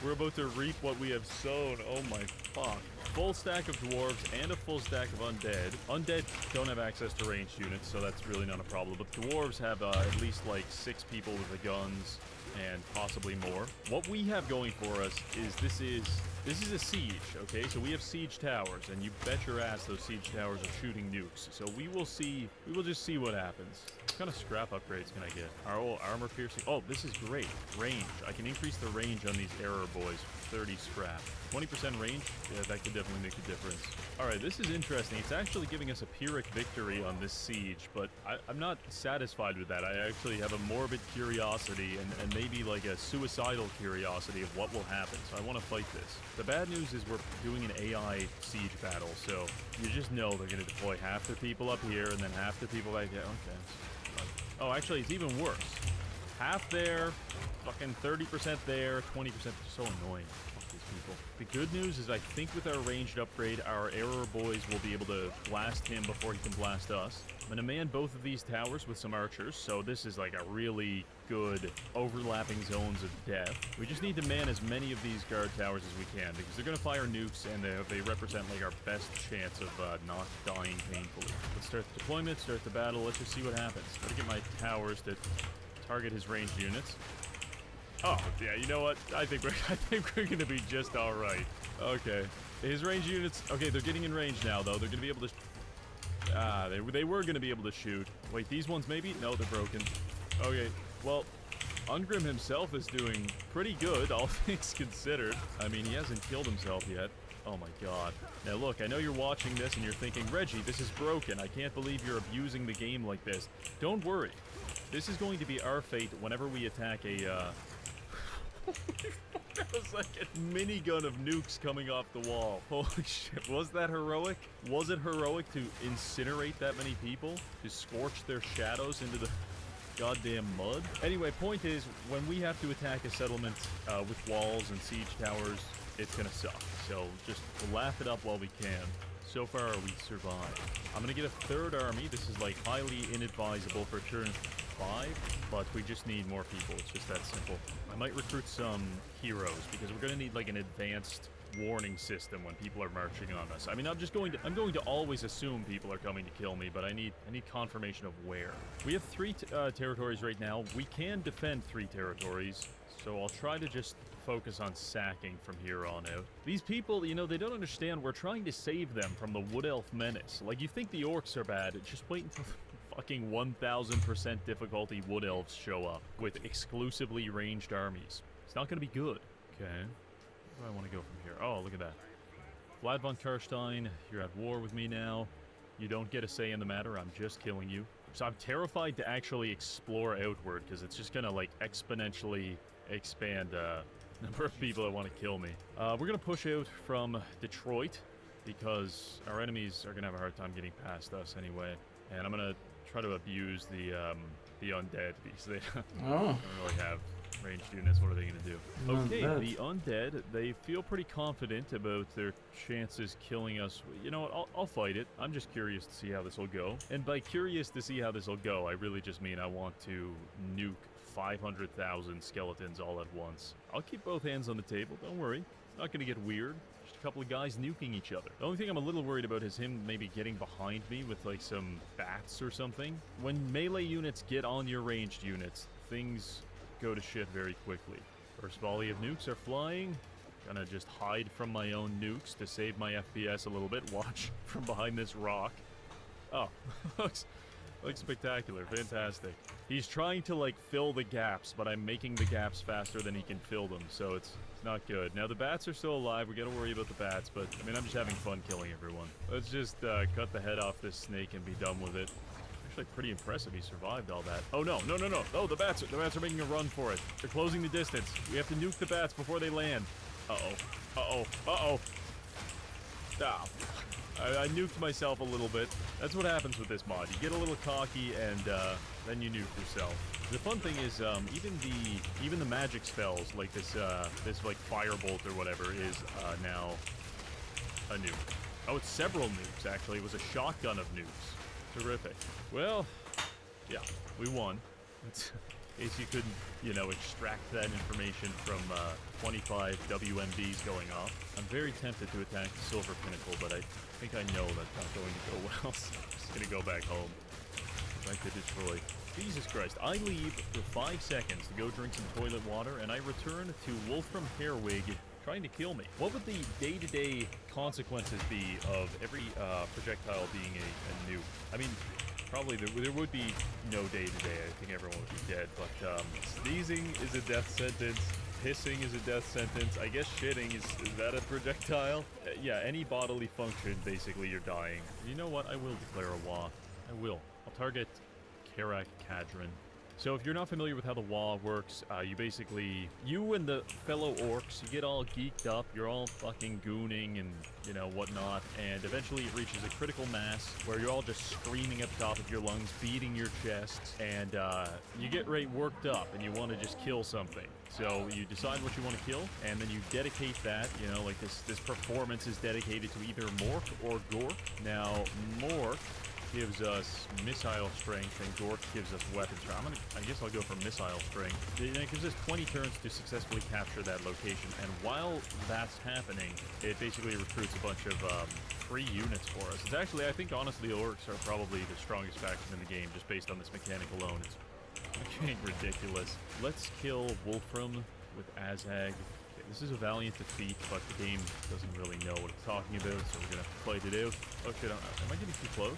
We're about to reap what we have sown. Oh my fuck. Full stack of dwarves and a full stack of undead. Undead don't have access to ranged units, so that's really not a problem. But dwarves have at least like 6 people with the guns and possibly more. What we have going for us is this is a siege, okay? So we have siege towers, and you bet your ass those siege towers are shooting nukes. So we will just see what happens. What kind of scrap upgrades can I get? Our armor piercing. Oh, this is great. Range. I can increase the range on these Error Boys. 30 scrap. 20% range? Yeah, that could definitely make a difference. Alright, this is interesting. It's actually giving us a Pyrrhic victory on this siege, but I'm not satisfied with that. I actually have a morbid curiosity and maybe like a suicidal curiosity of what will happen, so I want to fight this. The bad news is we're doing an AI siege battle, so you just know they're going to deploy half their people up here and then half the people back there. Okay. Oh, actually, it's even worse. Half there, fucking 30% there, 20%. So annoying. Fuck these people. The good news is I think with our ranged upgrade, our Error Boys will be able to blast him before he can blast us. I'm going to man both of these towers with some archers, so this is like a really good overlapping zones of death. We just need to man as many of these guard towers as we can, because they're going to fire nukes, and they represent like our best chance of not dying painfully. Let's start the deployment, start the battle, let's just see what happens. Gotta get my towers to target his ranged units. Oh, yeah, you know what? I think we're gonna be just alright. Okay. His ranged units... Okay, they're getting in range now, though. They're gonna be able to... they were gonna be able to shoot. Wait, these ones maybe? No, they're broken. Okay, well... Ungrim himself is doing pretty good, all things considered. I mean, he hasn't killed himself yet. Oh my god. Now look, I know you're watching this and you're thinking, Reggie, this is broken. I can't believe you're abusing the game like this. Don't worry. This is going to be our fate whenever we attack a, That was like a minigun of nukes coming off the wall. Holy shit. Was that heroic? Was it heroic to incinerate that many people? To scorch their shadows into the goddamn mud? Anyway, point is, when we have to attack a settlement with walls and siege towers, it's gonna suck. So just laugh it up while we can. So far, we survived. I'm gonna get a third army. This is like highly inadvisable for turn 5, but we just need more people. It's just that simple. I might recruit some heroes because we're gonna need like an advanced warning system when people are marching on us. I mean, I'm going to always assume people are coming to kill me, but I need confirmation of where. We have 3 territories right now. We can defend 3 territories, so I'll try to just focus on sacking from here on out. These people, you know, they don't understand we're trying to save them from the Wood Elf menace. Like, you think the orcs are bad, just wait until the fucking 1000% difficulty Wood Elves show up with exclusively ranged armies. It's not gonna be good. Okay. Where do I want to go from here? Oh, look at that. Vlad von Karstein, you're at war with me now. You don't get a say in the matter, I'm just killing you. So I'm terrified to actually explore outward, because it's just gonna, like, exponentially expand number of people that want to kill me. We're going to push out from Detroit because our enemies are going to have a hard time getting past us anyway. And I'm going to try to abuse the undead because they don't really have ranged units. What are they going to do? Okay, the undead, they feel pretty confident about their chances killing us. You know what, I'll fight it. I'm just curious to see how this will go. And by curious to see how this will go, I really just mean I want to nuke 500,000 skeletons all at once. I'll keep both hands on the table, don't worry. It's not going to get weird. Just a couple of guys nuking each other. The only thing I'm a little worried about is him maybe getting behind me with like some bats or something. When melee units get on your ranged units, things go to shit very quickly. First volley of nukes are flying. Gonna just hide from my own nukes to save my FPS a little bit. Watch from behind this rock. Oh, looks spectacular. Fantastic. He's trying to like fill the gaps, but I'm making the gaps faster than he can fill them, so it's not good. Now the bats are still alive. We gotta worry about the bats, but I mean, I'm just having fun killing everyone. Let's just cut the head off this snake and be done with it. Actually pretty impressive he survived all that. Oh no. Oh, the bats are making a run for it. They're closing the distance. We have to nuke the bats before they land. Uh-oh. Ah, I nuked myself a little bit. That's what happens with this mod. You get a little cocky and then you nuke yourself. The fun thing is even the magic spells like this like firebolt or whatever is now a nuke. Oh, it's several nukes actually. It was a shotgun of nukes. Terrific. Well, yeah, we won. In case you couldn't, you know, extract that information from 25 WMDs going off. I'm very tempted to attack the Silver Pinnacle, but I think I know that's not going to go well, so I'm just going to go back home. Back to Detroit. Jesus Christ. I leave for 5 seconds to go drink some toilet water, and I return to Wolfram Hairwig trying to kill me. What would the day-to-day consequences be of every projectile being a nuke? I mean, probably there would be no day-to-day. I think everyone would be dead. But sneezing is a death sentence. Pissing is a death sentence. I guess shitting is that a projectile? Yeah, any bodily function, basically, you're dying. You know what? I will declare a WA. I will. I'll target Karak Kadron. So if you're not familiar with how the WA works, you and the fellow orcs, you get all geeked up, you're all fucking gooning and, you know, whatnot, and eventually it reaches a critical mass where you're all just screaming at the top of your lungs, beating your chests, and you get right worked up and you want to just kill something. So you decide what you want to kill, and then you dedicate that, you know, like this performance is dedicated to either Mork or Gork. Now, Mork gives us missile strength and Gork gives us weapon strength. I guess I'll go for missile strength. It gives us 20 turns to successfully capture that location, and while that's happening, it basically recruits a bunch of free units for us. It's actually, I think honestly, orcs are probably the strongest faction in the game just based on this mechanic alone. It's getting ridiculous. Let's kill Wolfram with Azag. Okay, this is a valiant defeat, but the game doesn't really know what it's talking about, so we're gonna fight it out. Oh shit, am I getting too close?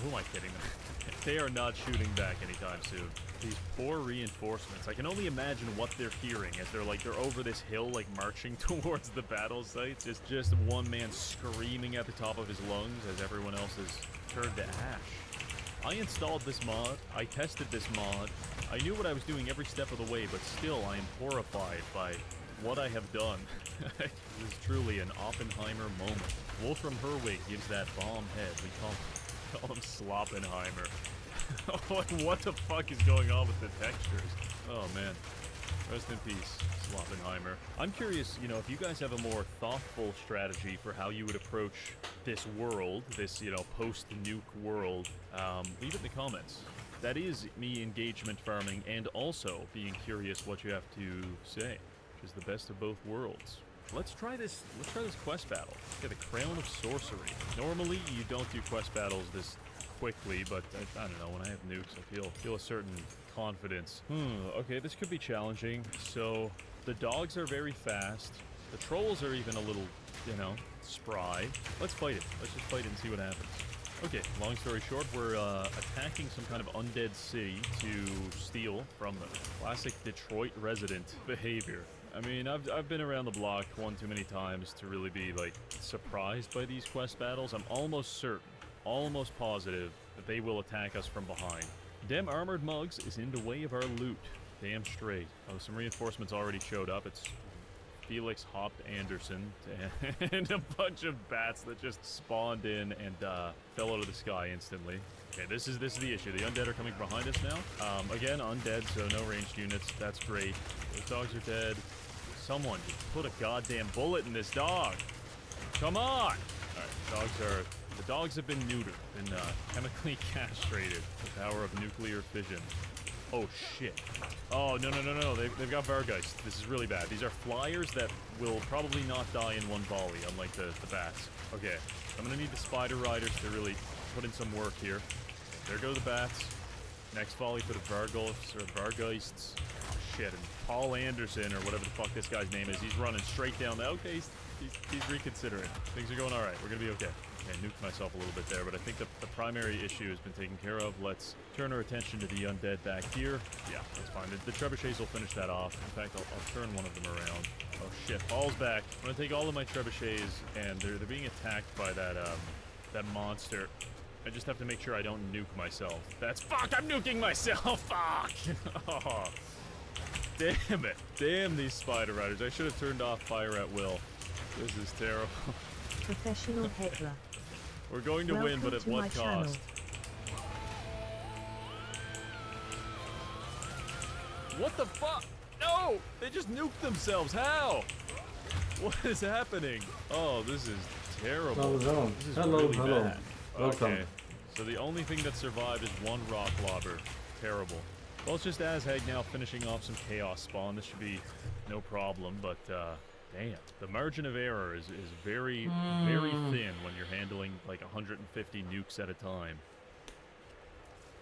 Who am I kidding? They are not shooting back anytime soon. These poor reinforcements. I can only imagine what they're hearing as they're over this hill, like marching towards the battle site. Just one man screaming at the top of his lungs as everyone else is turned to ash. I installed this mod. I tested this mod. I knew what I was doing every step of the way, but still I am horrified by what I have done. This is truly an Oppenheimer moment. Wolfram Herwig gives that bomb head. We call him Sloppenheimer. What the fuck is going on with the textures? Oh man. Rest in peace, Sloppenheimer. I'm curious, you know, if you guys have a more thoughtful strategy for how you would approach this world, this, you know, post-nuke world, leave it in the comments. That is me engagement farming and also being curious what you have to say, which is the best of both worlds. Let's try this quest battle. Okay, the Crown of Sorcery. Normally, you don't do quest battles this quickly, but I don't know, when I have nukes, I feel a certain confidence. Okay, this could be challenging. So, the dogs are very fast. The trolls are even a little, you know, spry. Let's fight it. Let's just fight it and see what happens. Okay, long story short, we're attacking some kind of undead city to steal from them. Classic Detroit resident behavior. I mean, I've been around the block one too many times to really be, like, surprised by these quest battles. I'm almost certain, almost positive, that they will attack us from behind. Dem Armored Mugs is in the way of our loot. Damn straight. Oh, some reinforcements already showed up. It's Felix Hopped Anderson, and a bunch of bats that just spawned in and fell out of the sky instantly. Okay, this is the issue. The undead are coming behind us now. Again, undead, so no ranged units. That's great. Those dogs are dead. Someone just put a goddamn bullet in this dog. Come on! Alright, the dogs have been neutered, been chemically castrated. The power of nuclear fission. Oh shit. Oh, no. They've got Vargeist. This is really bad. These are flyers that will probably not die in one volley, unlike the bats. Okay, I'm gonna need the spider riders to really put in some work here. There go the bats. Next volley for the Vargeists. Oh shit, and Paul Anderson, or whatever the fuck this guy's name is, he's running straight down the... Okay, he's reconsidering. Things are going alright. We're gonna be okay. Okay, nuked myself a little bit there, but I think the primary issue has been taken care of. Let's turn our attention to the undead back here. Yeah, that's fine. The trebuchets will finish that off. In fact, I'll turn one of them around. Oh shit, Paul's back. I'm gonna take all of my trebuchets, and they're being attacked by that monster. I just have to make sure I don't nuke myself. Fuck, I'm nuking myself! Fuck! Oh, damn it. Damn these spider riders. I should have turned off fire at will. This is terrible. Professional Hitler. We're going to win, but at what cost? What the fuck? No! They just nuked themselves. How? What is happening? Oh, this is terrible. Hello. This is Hello. really bad. Welcome. Okay, so the only thing that survived is one rock lobber. Terrible. Well, it's just Azhag now finishing off some chaos spawn. This should be no problem, but damn. The margin of error is very, very thin when you're handling like 150 nukes at a time.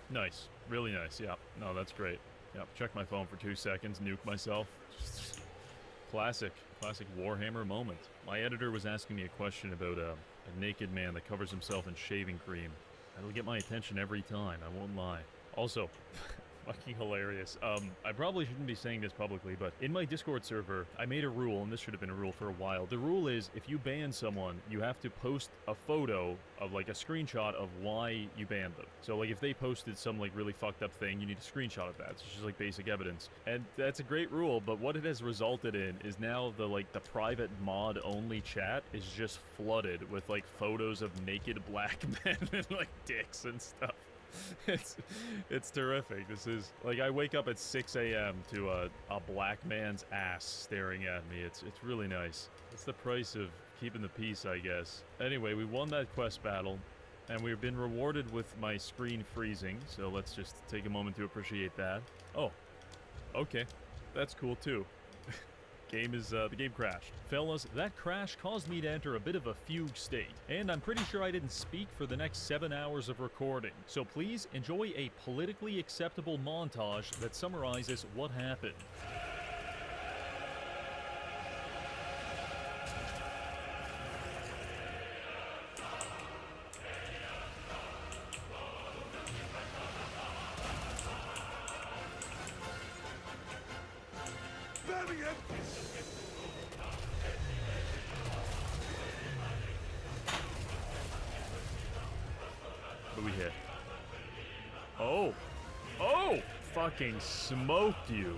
Nice. Really nice. Yeah. No, that's great. Yep. Check my phone for 2 seconds, nuke myself. Just classic Warhammer moment. My editor was asking me a question about a naked man that covers himself in shaving cream. That'll get my attention every time, I won't lie. Also, fucking hilarious. I probably shouldn't be saying this publicly, but in my Discord server, I made a rule, and this should have been a rule for a while. The rule is, if you ban someone, you have to post a photo of, like, a screenshot of why you banned them. So, like, if they posted some, like, really fucked up thing, you need a screenshot of that. It's just, like, basic evidence. And that's a great rule, but what it has resulted in is now the private mod-only chat is just flooded with, like, photos of naked black men and, like, dicks and stuff. It's terrific. This is like I wake up at 6 a.m. to a black man's ass staring at me. It's really nice. It's the price of keeping the peace, I guess. Anyway, we won that quest battle, and we've been rewarded with my screen freezing. So let's just take a moment to appreciate that. Oh, okay, that's cool too. The game crashed. Fellas, that crash caused me to enter a bit of a fugue state, and I'm pretty sure I didn't speak for the next 7 hours of recording. So please enjoy a politically acceptable montage that summarizes what happened. What we hit? Oh! Fucking smoked you.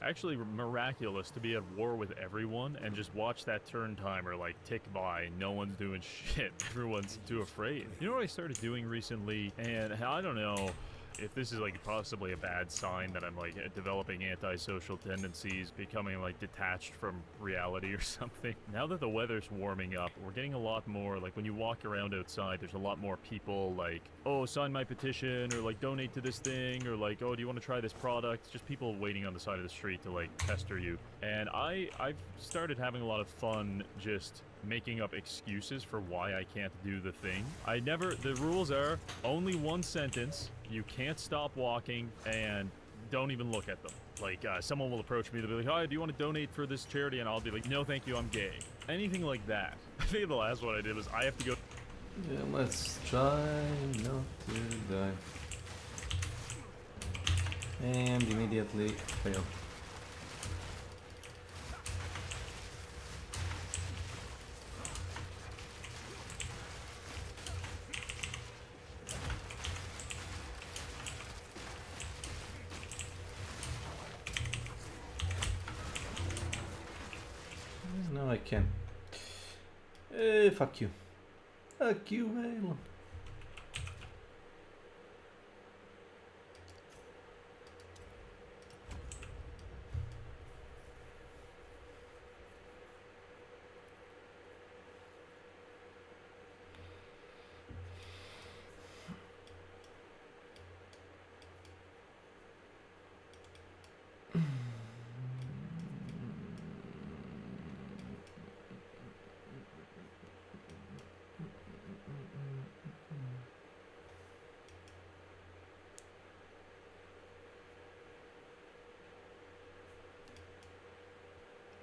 Actually miraculous to be at war with everyone and just watch that turn timer like tick by. No one's doing shit. Everyone's too afraid. You know what I started doing recently? And I don't know if this is like possibly a bad sign that I'm like developing antisocial tendencies, becoming like detached from reality or something. Now that the weather's warming up, we're getting a lot more, like when you walk around outside, there's a lot more people like, oh, sign my petition, or like donate to this thing, or like, oh, do you want to try this product? Just people waiting on the side of the street to like pester you. And I've started having a lot of fun just making up excuses for why I can't do the thing. The rules are only one sentence, you can't stop walking, and don't even look at them. Like, someone will approach me, they'll be like, hi, do you want to donate for this charity? And I'll be like, no, thank you, I'm gay. Anything like that. I think the last one I did was I have to go... Yeah, let's try not to die. And immediately fail. I can. Fuck you. Fuck you, Alan.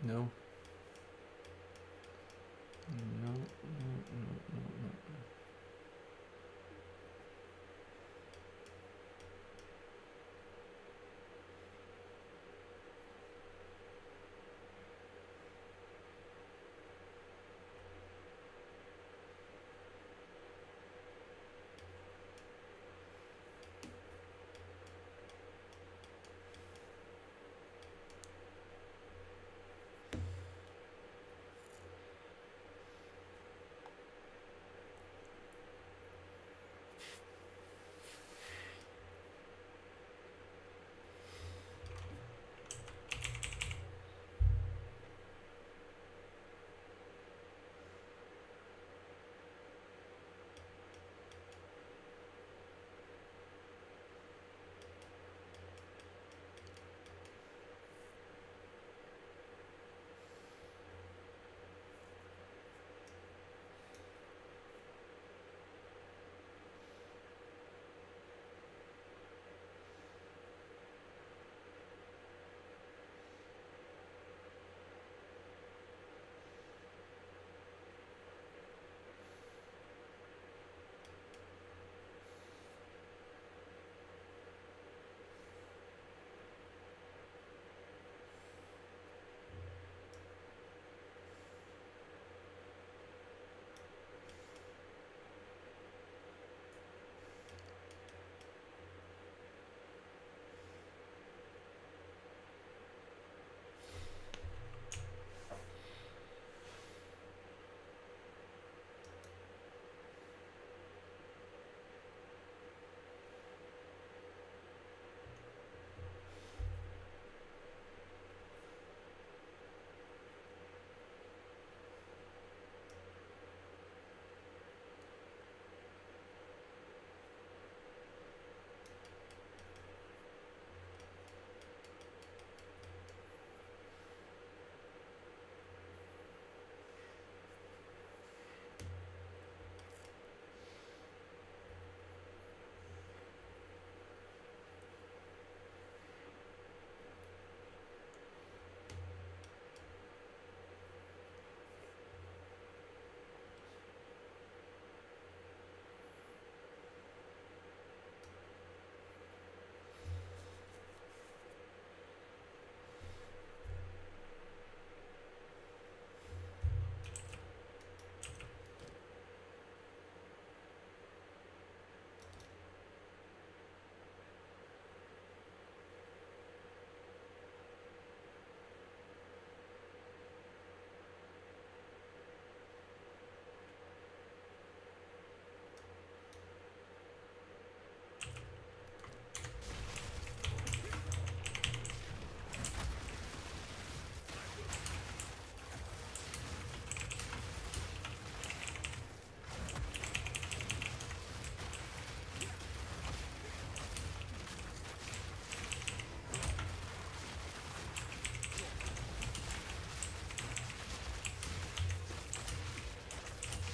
No. No, no, no, no, no.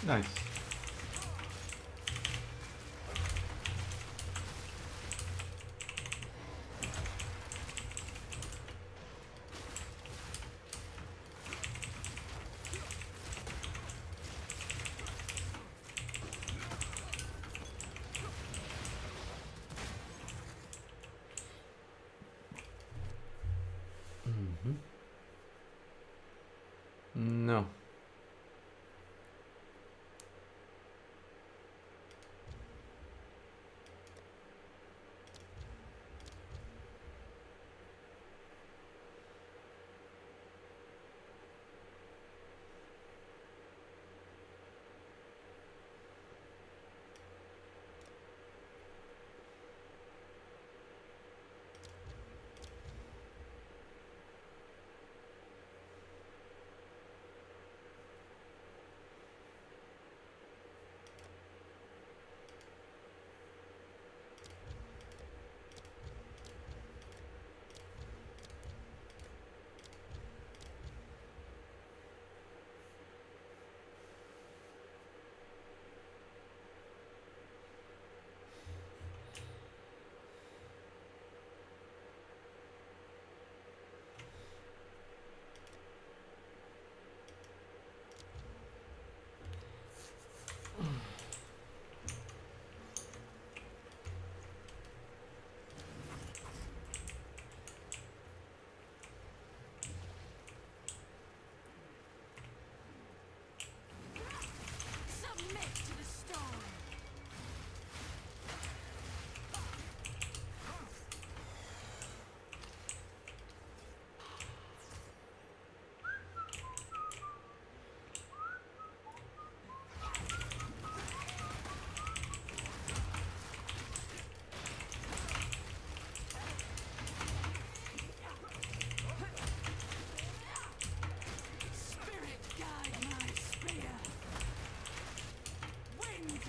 Nice. No.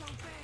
Oh, God.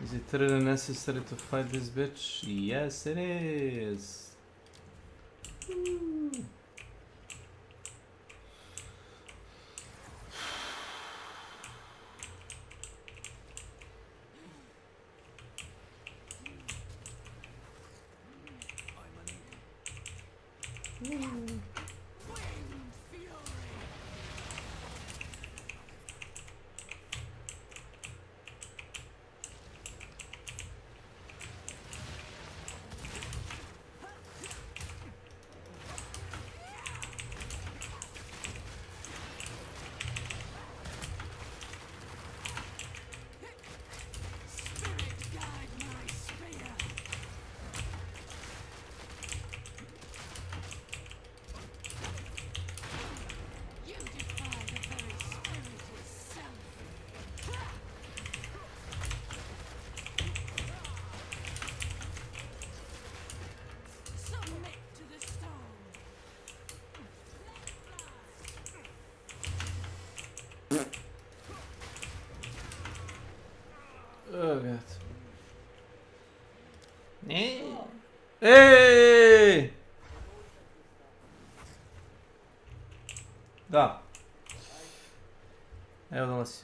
Is it really necessary to fight this bitch? Yes, it is. Woo. Oh, God. Ej! Da. Evo donosi.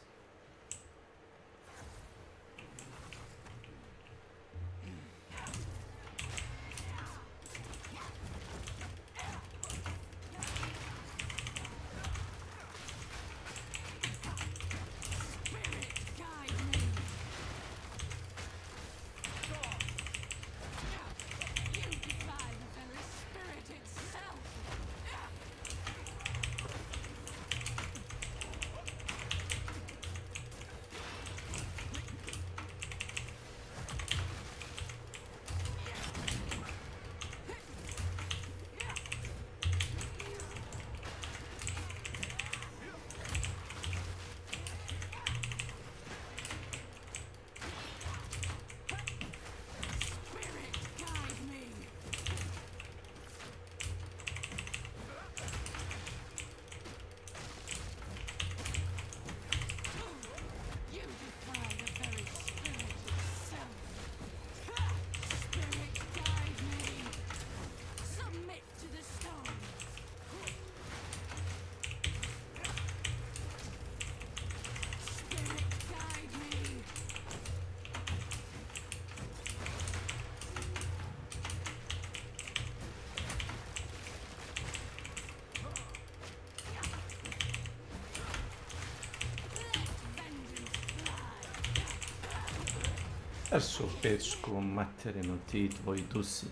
Su pečku, materinu, ti tvoji dusi.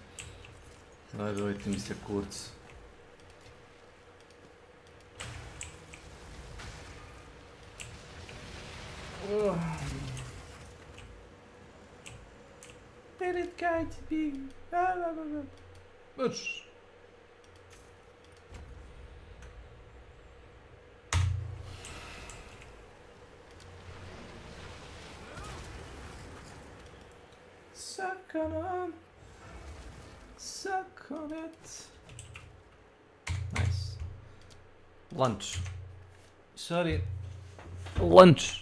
Dajte mi se kurc. Let it guide me. Ups. Suck on it. Suck on it. Nice. Lunch. Sorry. Lunch.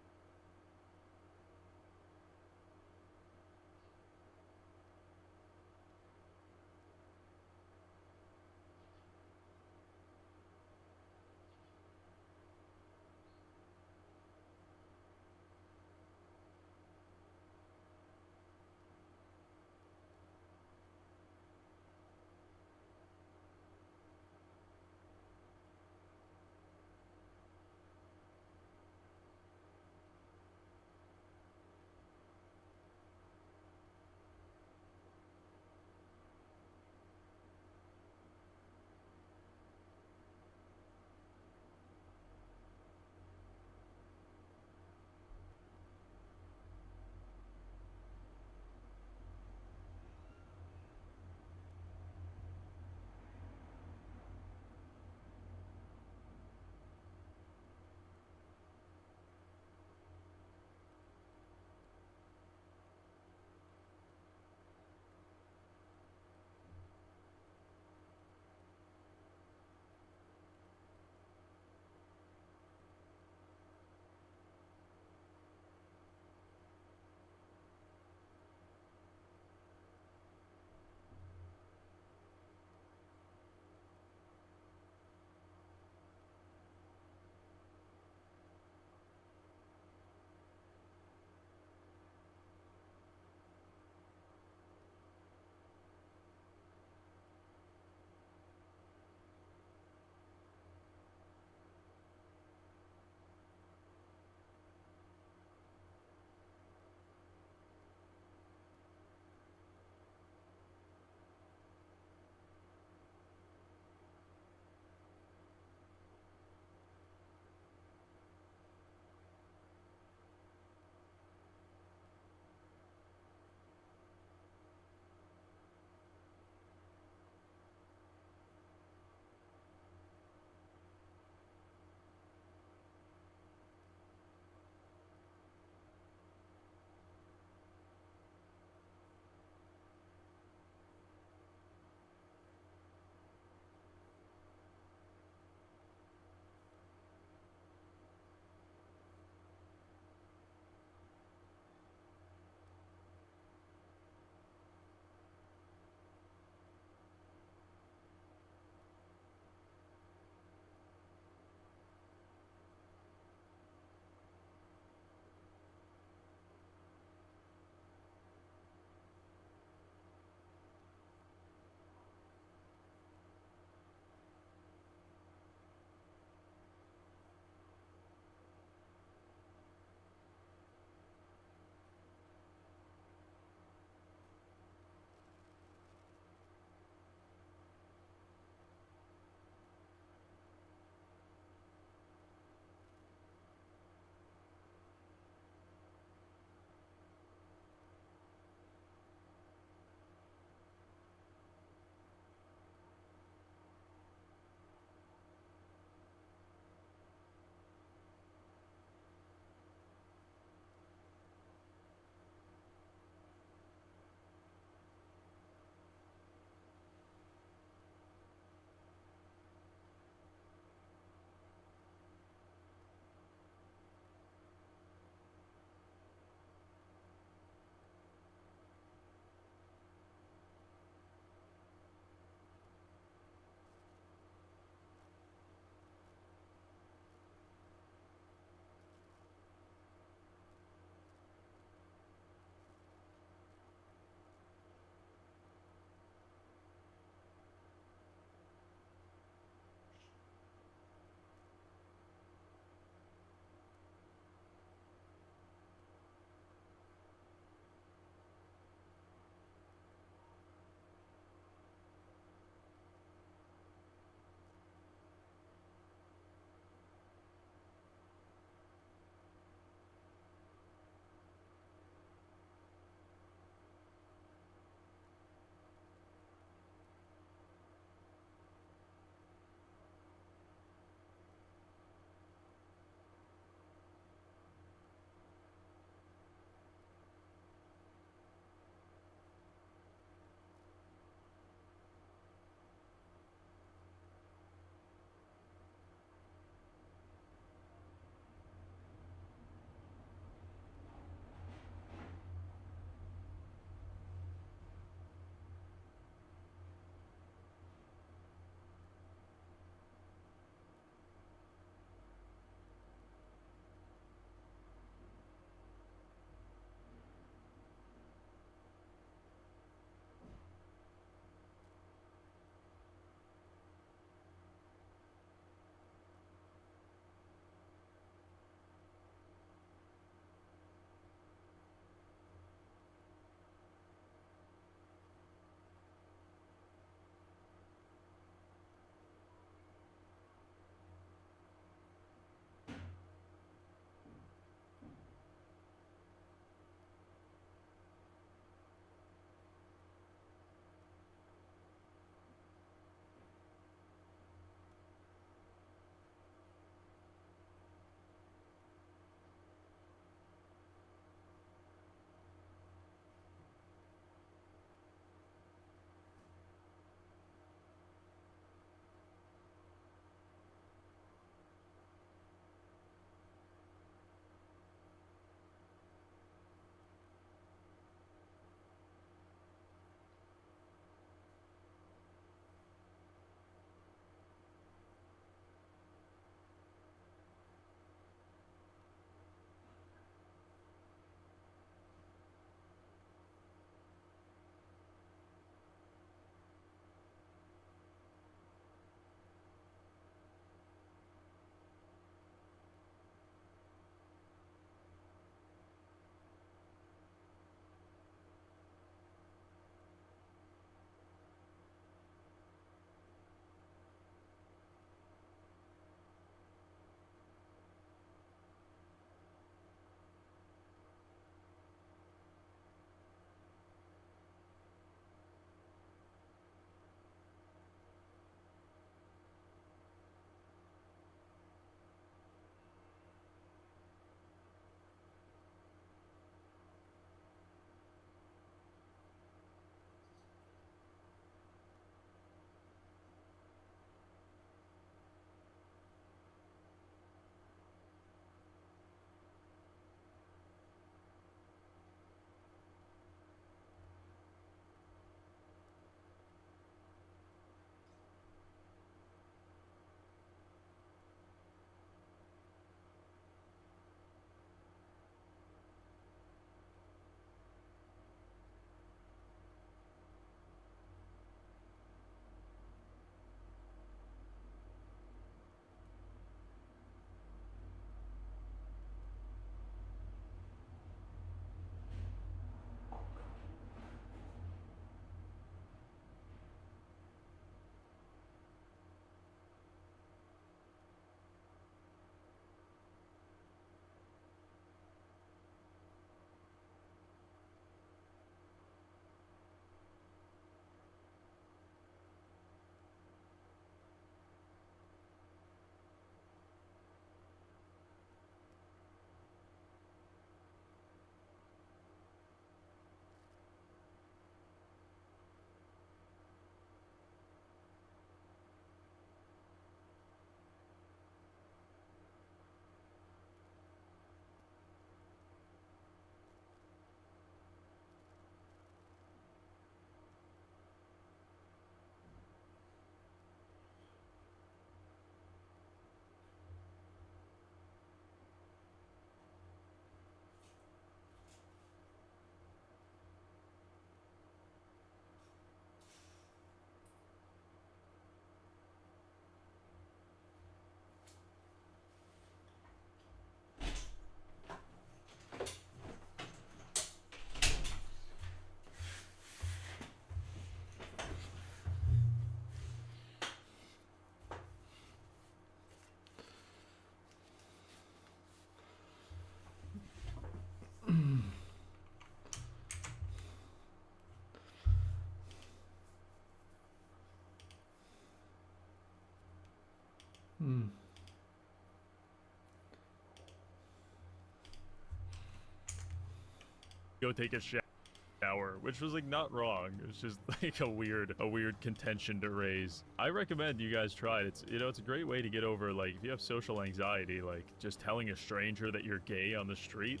Go take a shower, which was like not wrong. It was just like a weird contention to raise. I recommend you guys try it. It's, you know, it's a great way to get over, like, if you have social anxiety, like just telling a stranger that you're gay on the street,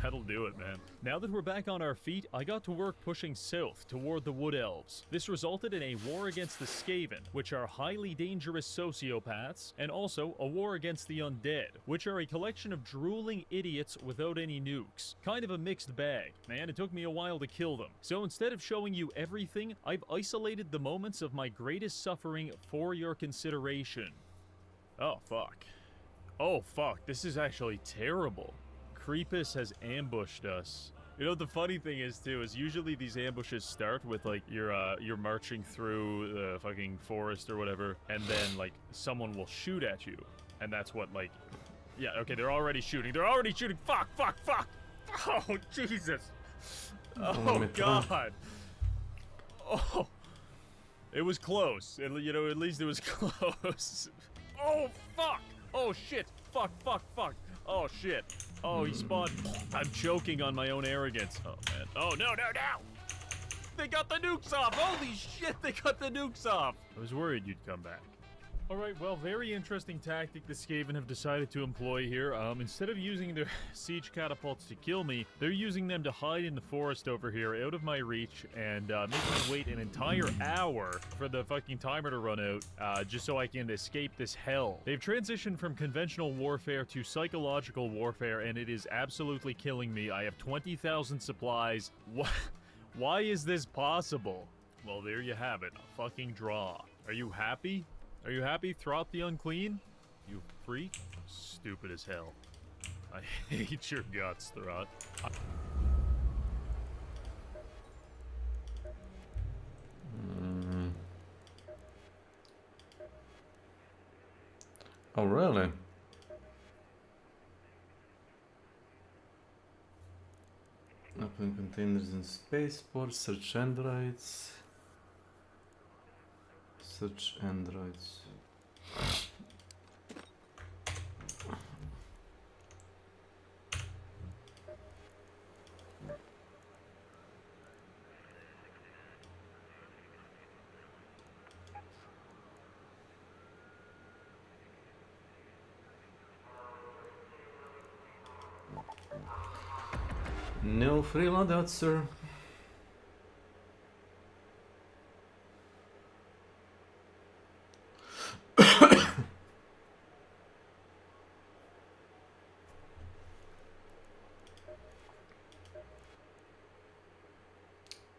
that'll do it, man. Now that we're back on our feet, I got to work pushing south toward the Wood Elves. This resulted in a war against the Skaven, which are highly dangerous sociopaths, and also a war against the Undead, which are a collection of drooling idiots without any nukes. Kind of a mixed bag, man. It took me a while to kill them. So instead of showing you everything, I've isolated the moments of my greatest suffering for your consideration. Oh, fuck. Oh, fuck. This is actually terrible. Creepus has ambushed us. You know, the funny thing is, too, is usually these ambushes start with, like, you're marching through the fucking forest or whatever, and then, like, someone will shoot at you. And that's what, like... Yeah, okay, they're already shooting. They're already shooting! Fuck, fuck, fuck! Oh, Jesus! Oh, God! Oh! It was close. You know, at least it was close. Oh, fuck! Oh, shit! Fuck, fuck, fuck! Oh, shit. Oh, he spawned. I'm choking on my own arrogance. Oh, man. Oh, no, no, no! They got the nukes off! Holy shit, they got the nukes off! I was worried you'd come back. Alright, well, very interesting tactic the Skaven have decided to employ here. Instead of using their siege catapults to kill me, they're using them to hide in the forest over here, out of my reach, and making me wait an entire hour for the fucking timer to run out, just so I can escape this hell. They've transitioned from conventional warfare to psychological warfare, and it is absolutely killing me. I have 20,000 supplies. Why is this possible? Well, there you have it. A fucking draw. Are you happy? Are you happy, Throt the Unclean? You freak? Stupid as hell. I hate your guts, Throt. Oh, really? Open containers in spaceport, search androids. Search androids. No free loadout, sir.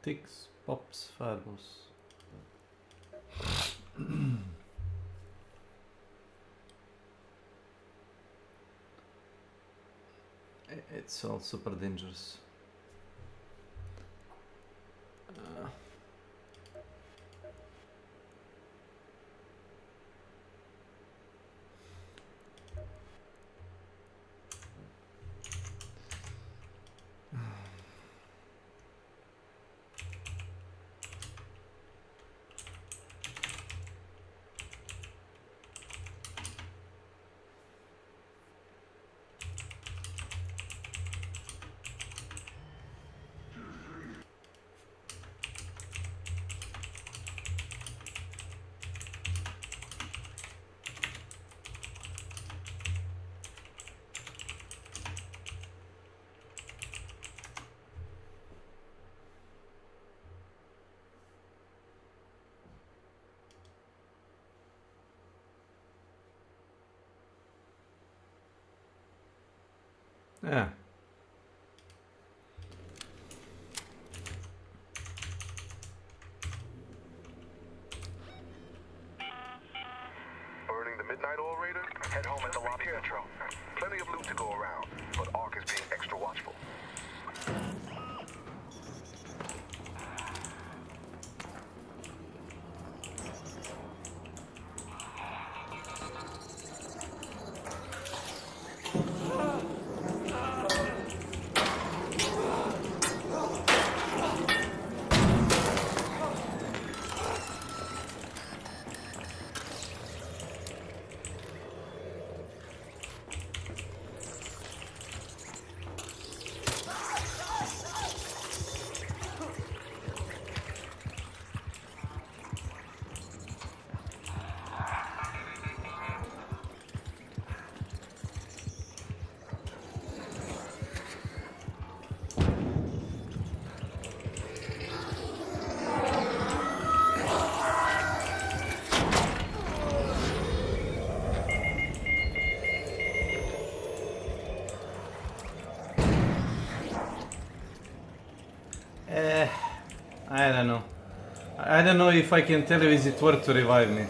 Ticks, pops, fireballs. It's all super dangerous. Yeah. Burning the Midnight Oil Raider? Head home at the lobby control. Plenty of loot to go around, but Ark is being extra watchful. I don't know if I can tell you is it worth to revive me.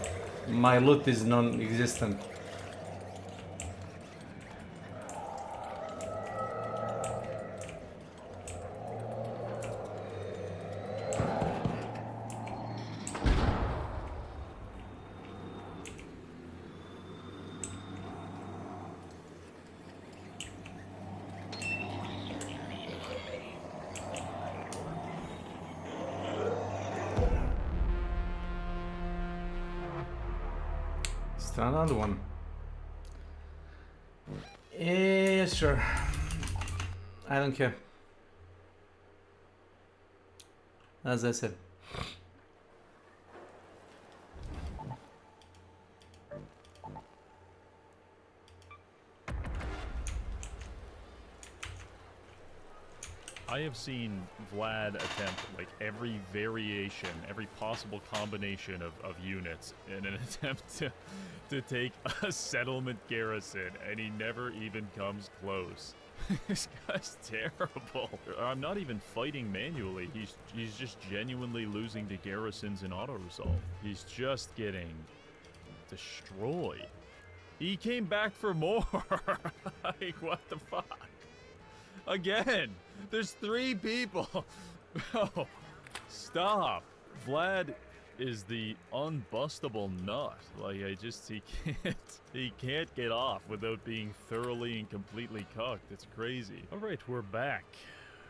My loot is non-existent. Another one. Yeah, sure. I don't care. As I said. I have seen Vlad attempt like every variation, every possible combination of units in an attempt to take a settlement garrison, and he never even comes close. This guy's terrible. I'm not even fighting manually. He's just genuinely losing to garrisons in auto-resolve. He's just getting destroyed. He came back for more. Like, what the fuck? Again, there's 3 people. Oh, stop. Vlad is the unbustable nut. Like, he can't get off without being thoroughly and completely cucked. It's crazy. All right, we're back.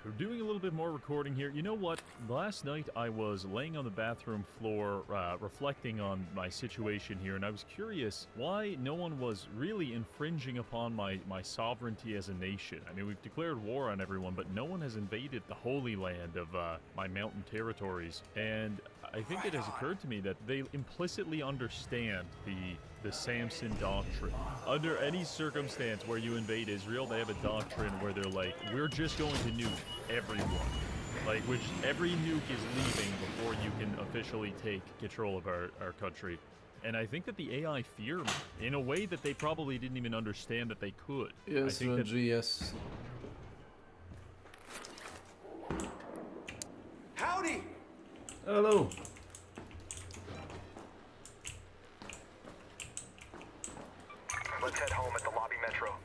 We're doing a little bit more recording here. You know what? Last night I was laying on the bathroom floor, reflecting on my situation here, and I was curious why no one was really infringing upon my sovereignty as a nation. I mean, we've declared war on everyone, but no one has invaded the holy land of my mountain territories. And I think it has occurred to me that they implicitly understand the Samson doctrine. Under any circumstance where you invade Israel, they have a doctrine where they're like, we're just going to nuke everyone. Like, which every nuke is leaving before you can officially take control of our country. And I think that the AI fear me in a way that they probably didn't even understand that they could. Yes, I think that, yes. Howdy! Hello. Let's head home at the lobby metro.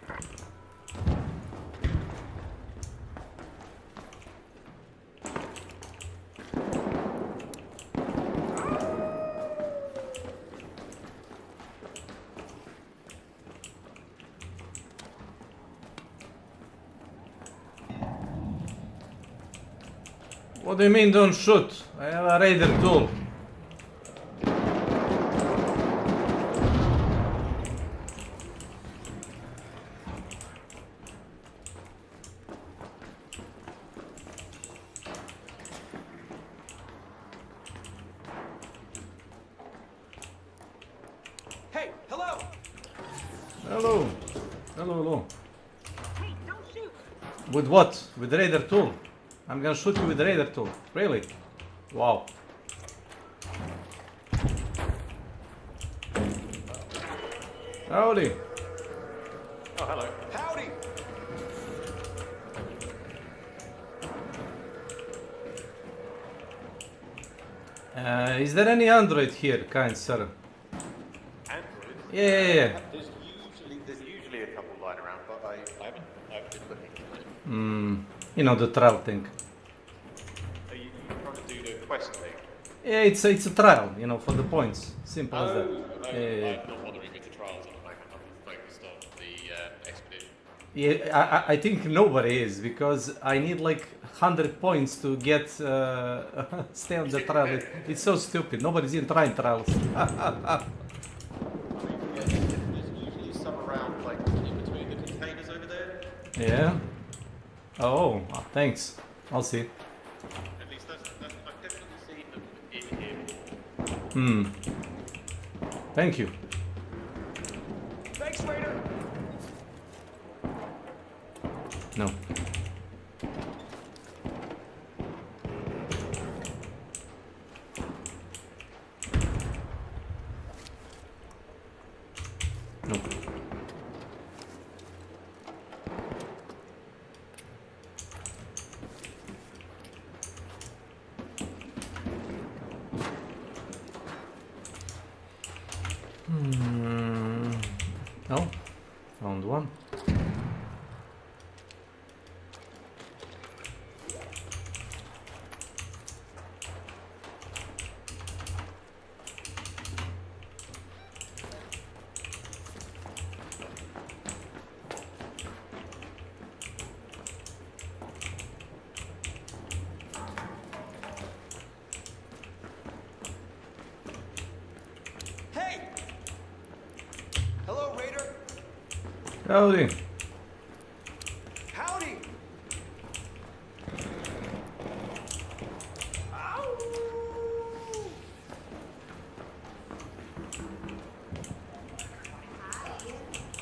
What do you mean don't shoot? I have a raider tool. Hey, hello! Hello. Hello, hello. With what? With the raider tool? I'm gonna shoot you with the raider tool. Really? Wow. Howdy. Oh, hello. Howdy! Is there any android here, kind sir? Android? Yeah. There's usually a couple lying around, but I haven't been looking. You know, the trial thing. Are you trying to do the quest thing? Yeah, it's a trial, you know, for the points. Simple as that. I'm not bothering with the trials at the moment. I'm focused on the expedition. Yeah, I think nobody is, because I need like 100 points to get stay on the trial. It's so stupid. Nobody's in trying trials. There's usually some around, like in between the containers over there. Yeah. Oh, thanks. I'll see. At least I've definitely seen them in here. Thank you. Thanks, Raider! No. No. Found one. Hey! Hello, Raider. Howdy. Howdy.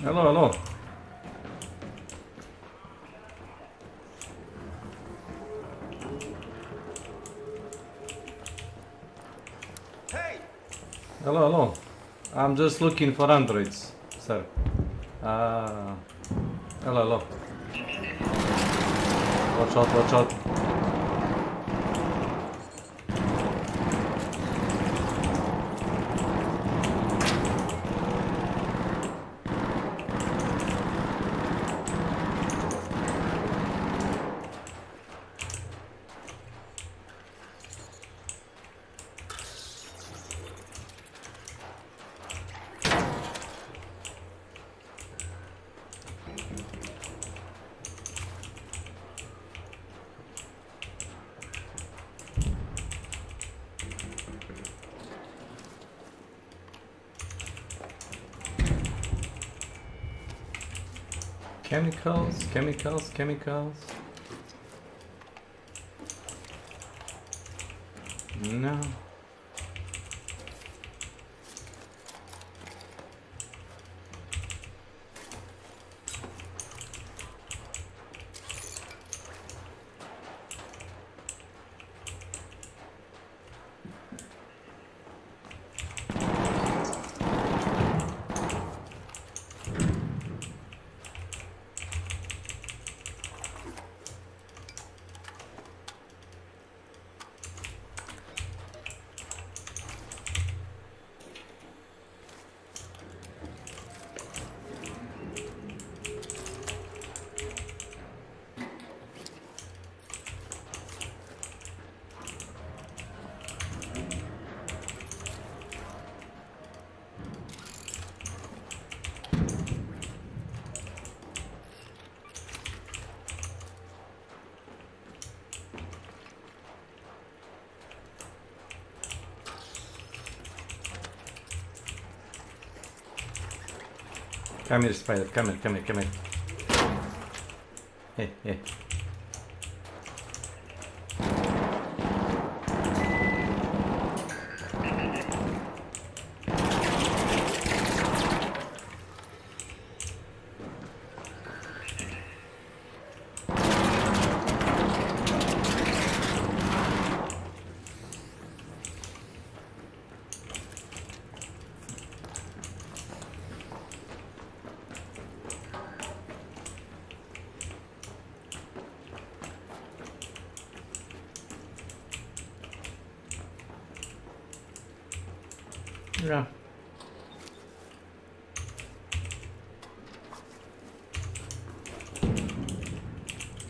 Hello, hello. Hey! Hello, hello. I'm just looking for androids, sir. Hello, hello. Watch out, watch out. Chemicals, chemicals, chemicals. No. Come here, spider. Come here, come here, come here. Hey, hey. Yeah.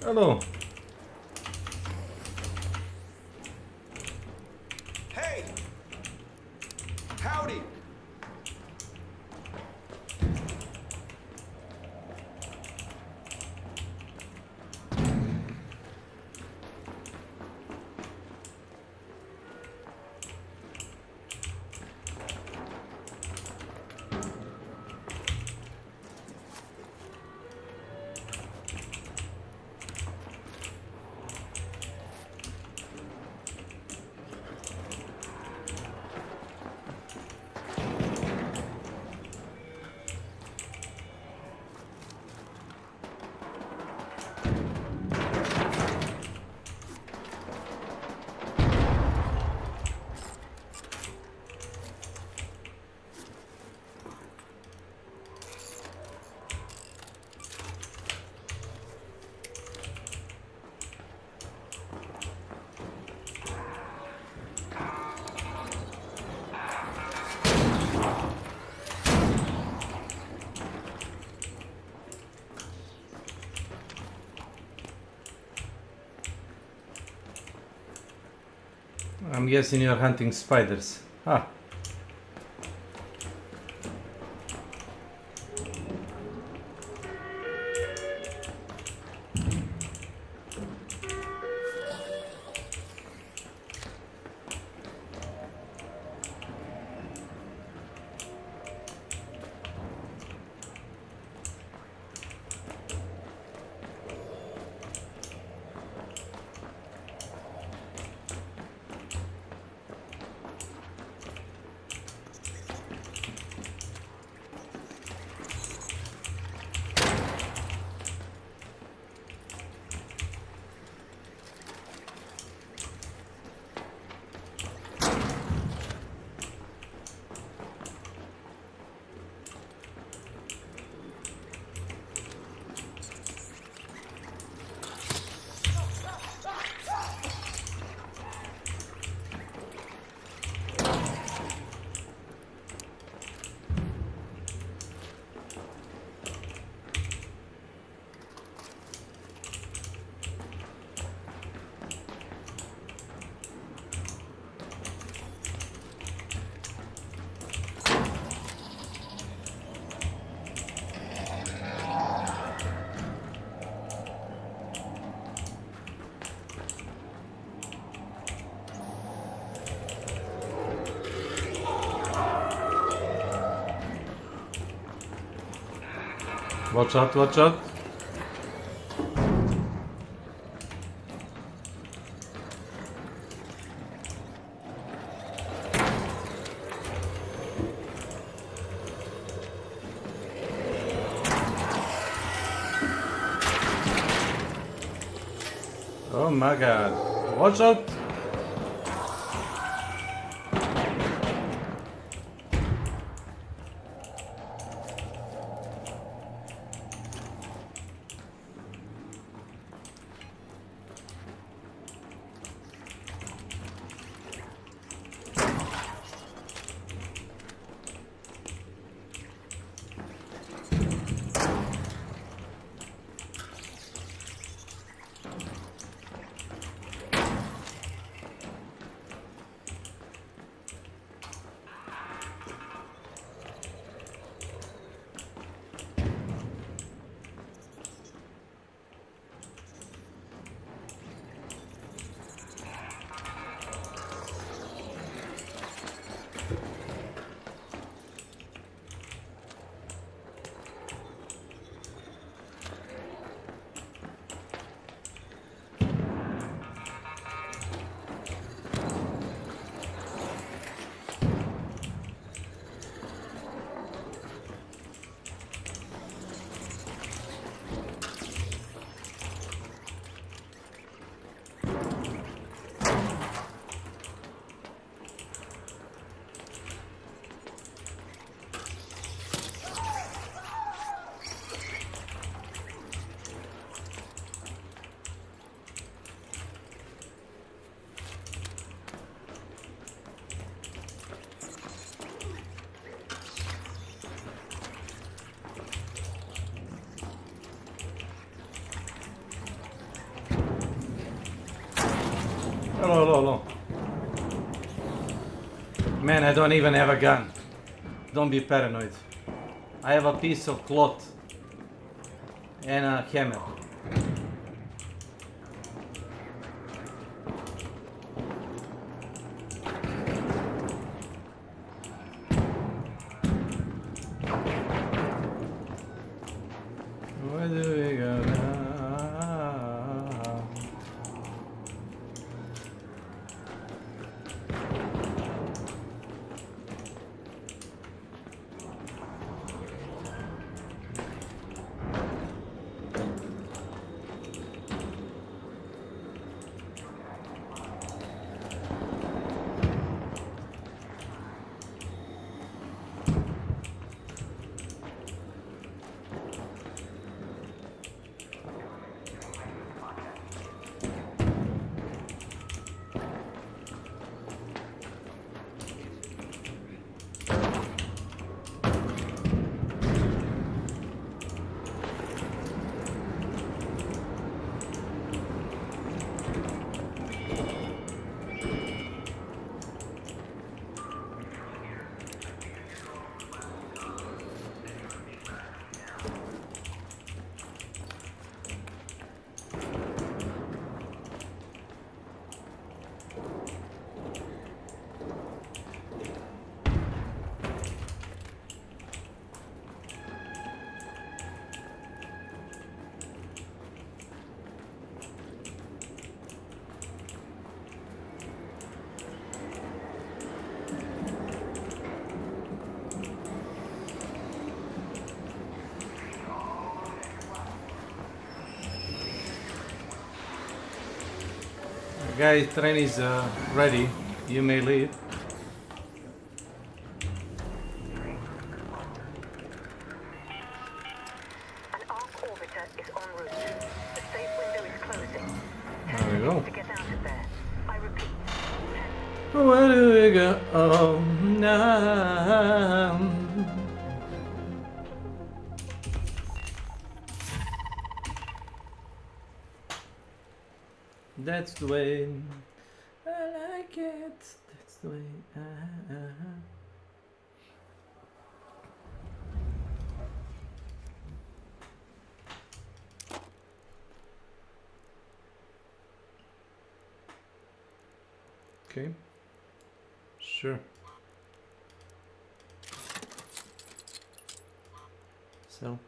Hello. Hey! Howdy! I'm guessing you're hunting spiders. Ah. Watch out, watch out. Oh my god. Watch out. Hello, hello, hello. Man, I don't even have a gun. Don't be paranoid. I have a piece of cloth and a hammer. Where do we go now? Guys, train is ready. You may leave. An arc orbiter is en route. The safe window is closing. There we go. To get out of there. I repeat. Where do we go now? That's the way I like it. That's the way Okay. Sure. So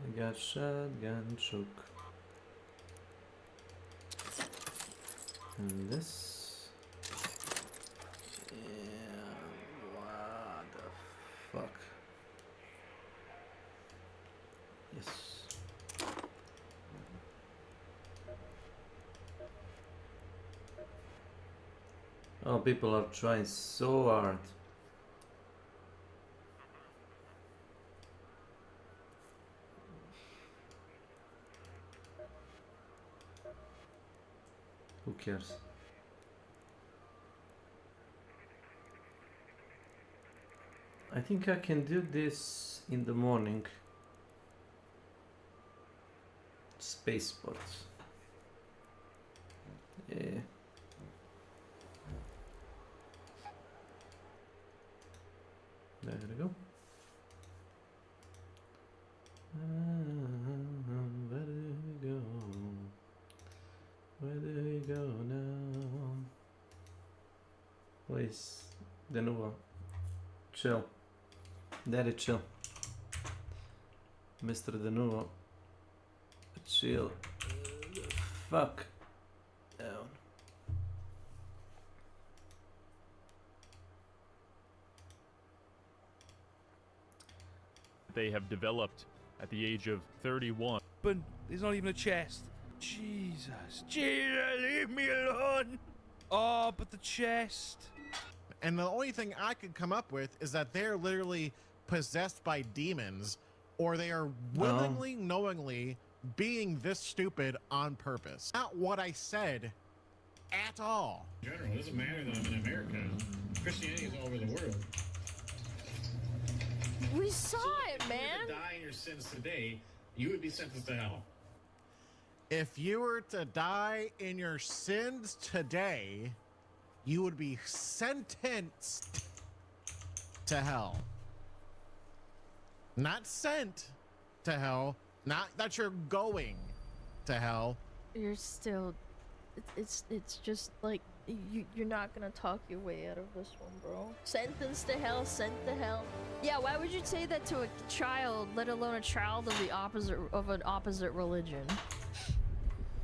I got shotgun choke. And this. Yeah, what the fuck? Yes. Oh, people are trying so hard. Who cares? I think I can do this in the morning. Space spots. Yeah. There we go. Where do we go? Where do we go now? Please, Denuvo, chill. Daddy, chill. Mr. Denuvo, chill. Fuck down. They have developed at the age of 31. But there's not even a chest. Jesus. Jesus, leave me alone. Oh, but the chest. And the only thing I could come up with is that they're literally possessed by demons, or they are willingly, knowingly being this stupid on purpose. Not what I said at all. In general, it doesn't matter that I'm in America. Christianity is all over the world. We saw it, man. If you were to die in your sins today, you would be sentenced to hell. If you were to die in your sins today, you would be sentenced to hell. Not sent to hell, not that you're going to hell. You're still, it's just like you're not gonna talk your way out of this one, bro. Sentenced to hell, sent to hell. Yeah, why would you say that to a child, let alone a child of an opposite religion?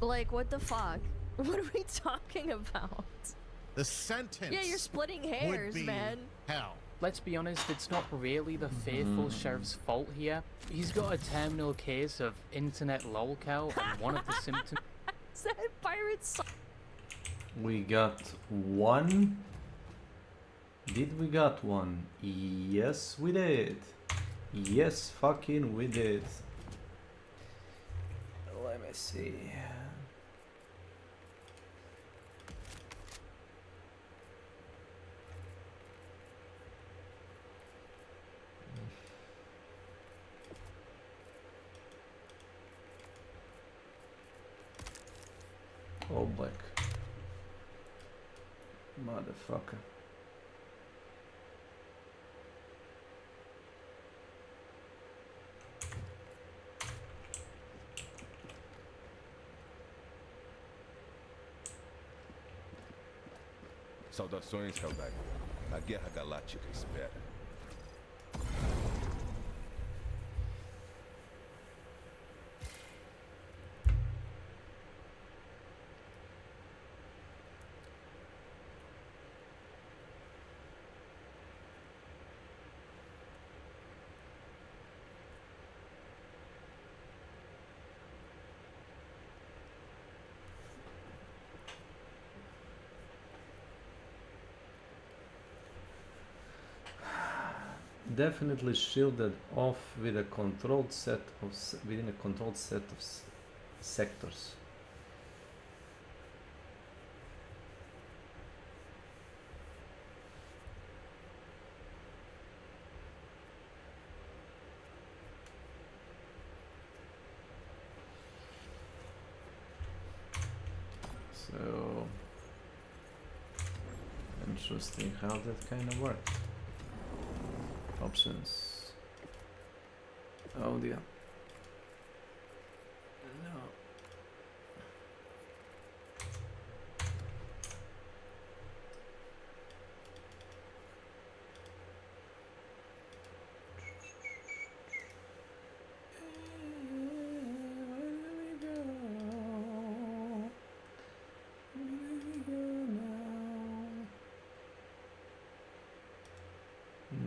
Like, what the fuck? What are we talking about? The sentence. Yeah, you're splitting hairs, would be man. Hell. Let's be honest, it's not really the faithful sheriff's fault here. He's got a terminal case of internet lolcow, and one of the symptoms... Is that pirates? We got one. Did we got one? Yes, we did. Yes, fucking we did. Let me see. Oh, black. Motherfucker. Saudações, Hellback. A guerra galáctica espera. definitely shielded off with a controlled set of within a controlled set of sectors. So interesting how that kind of works. Options. Oh dear. No.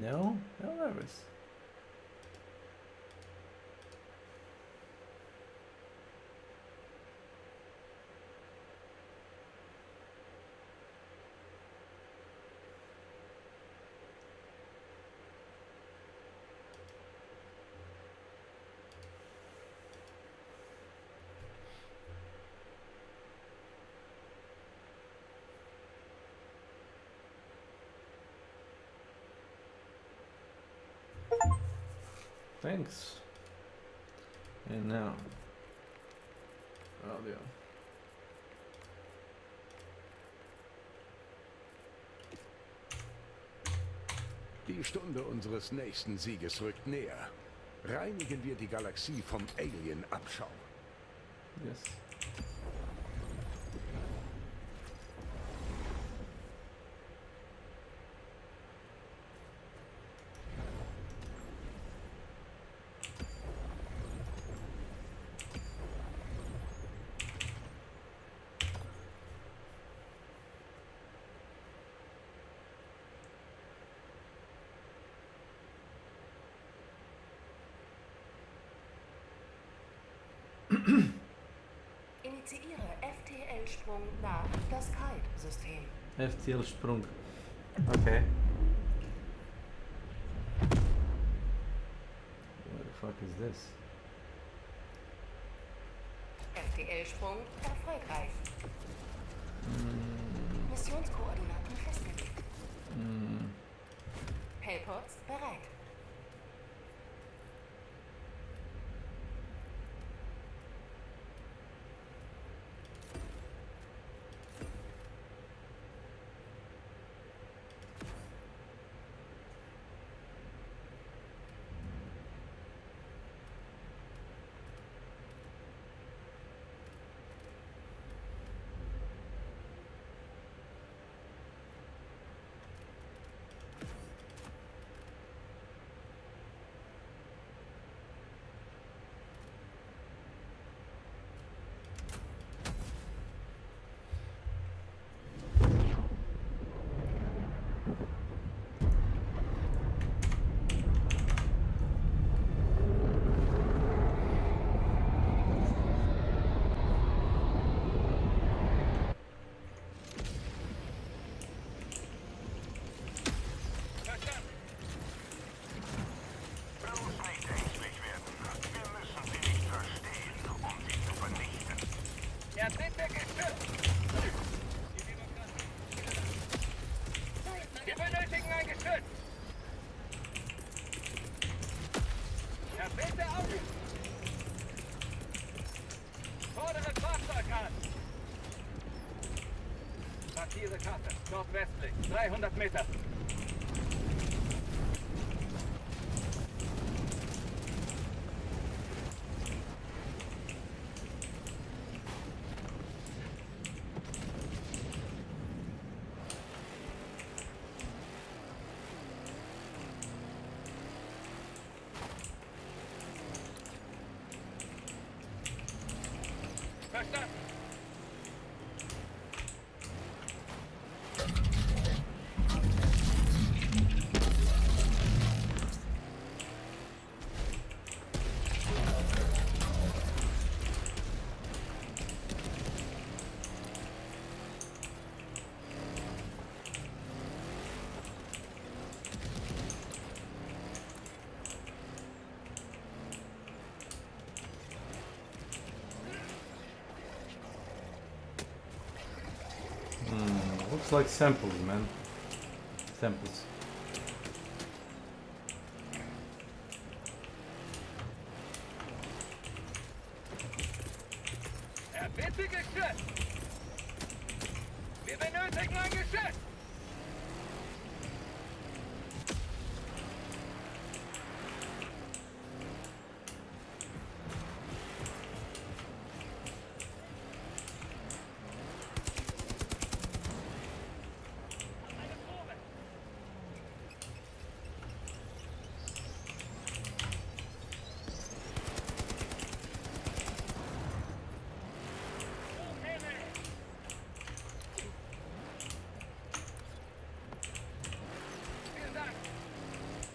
No, no nervous. Thanks. And now, audio. Die Stunde unseres nächsten Sieges rückt näher. Reinigen wir die Galaxie vom Alien-Abschaum. Yes. Initiiere FTL-Sprung nach das Kite-System. FTL-Sprung. Okay. What the fuck is this? FTL-Sprung erfolgreich. Missionskoordinaten festgelegt. Hellpods bereit. Wir benötigen ein Geschütz! Erbitte auf! Fordere Fahrzeug an! Markiere Karte, nordwestlich, 300 Meter. Verstanden! Looks like samples, man. Samples. Bitte geschützt! Wir benötigen ein Geschütz!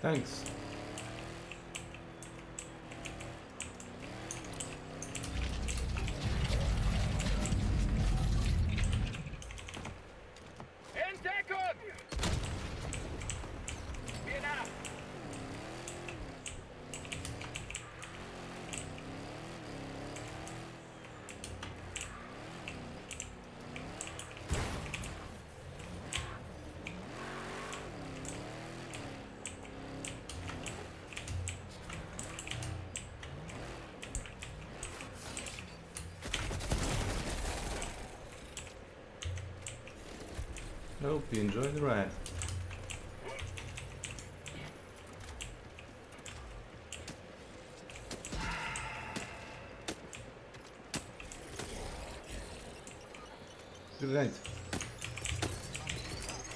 Thanks. Entdeckung! Geh nach! Hope you enjoy the ride. Good night.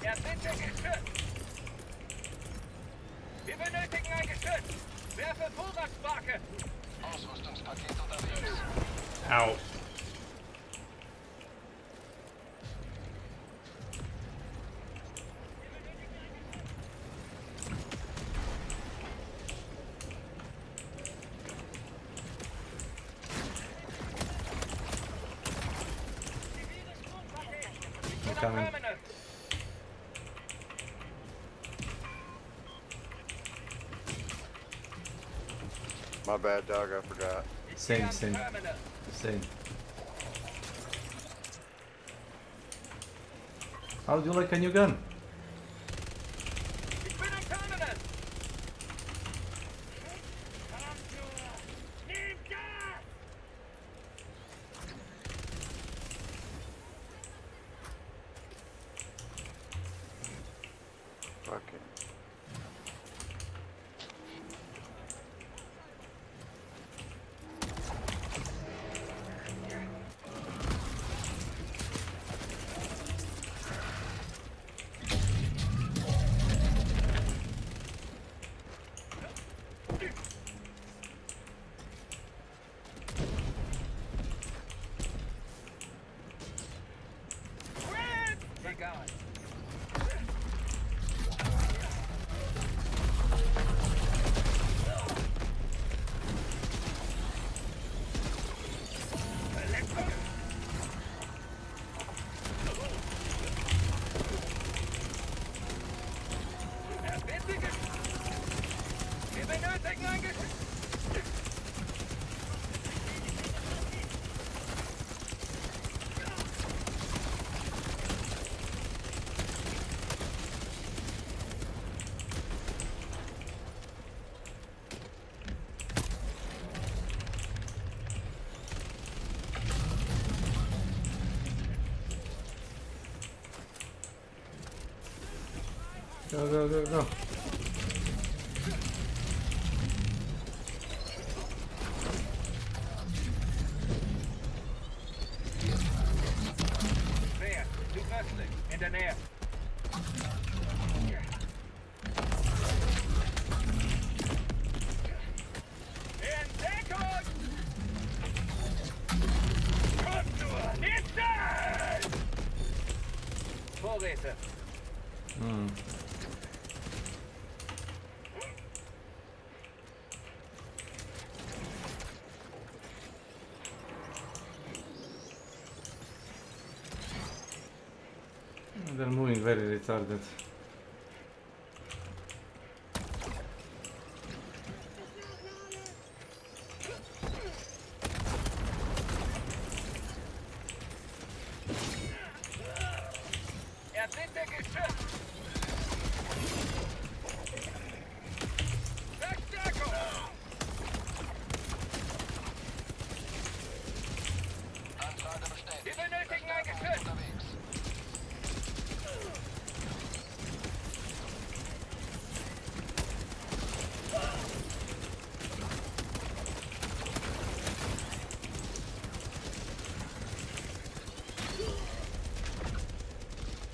Bitte geschützt! Wir benötigen ein Geschütz! Werfe Vorratsbarke! Ausrüstungspaket unterwegs. Ow. Coming. My bad, dog. I forgot. Same. How do you like a new gun? Ich bin am Terminal! Nimm Gas! Fucking. Egal. Wir benötigen ein Geschütz! Go. Wer? Südöstlich, in der Nähe. Entdeckung! Kommt nur! Nicht da! Vorräte. They're moving very retarded.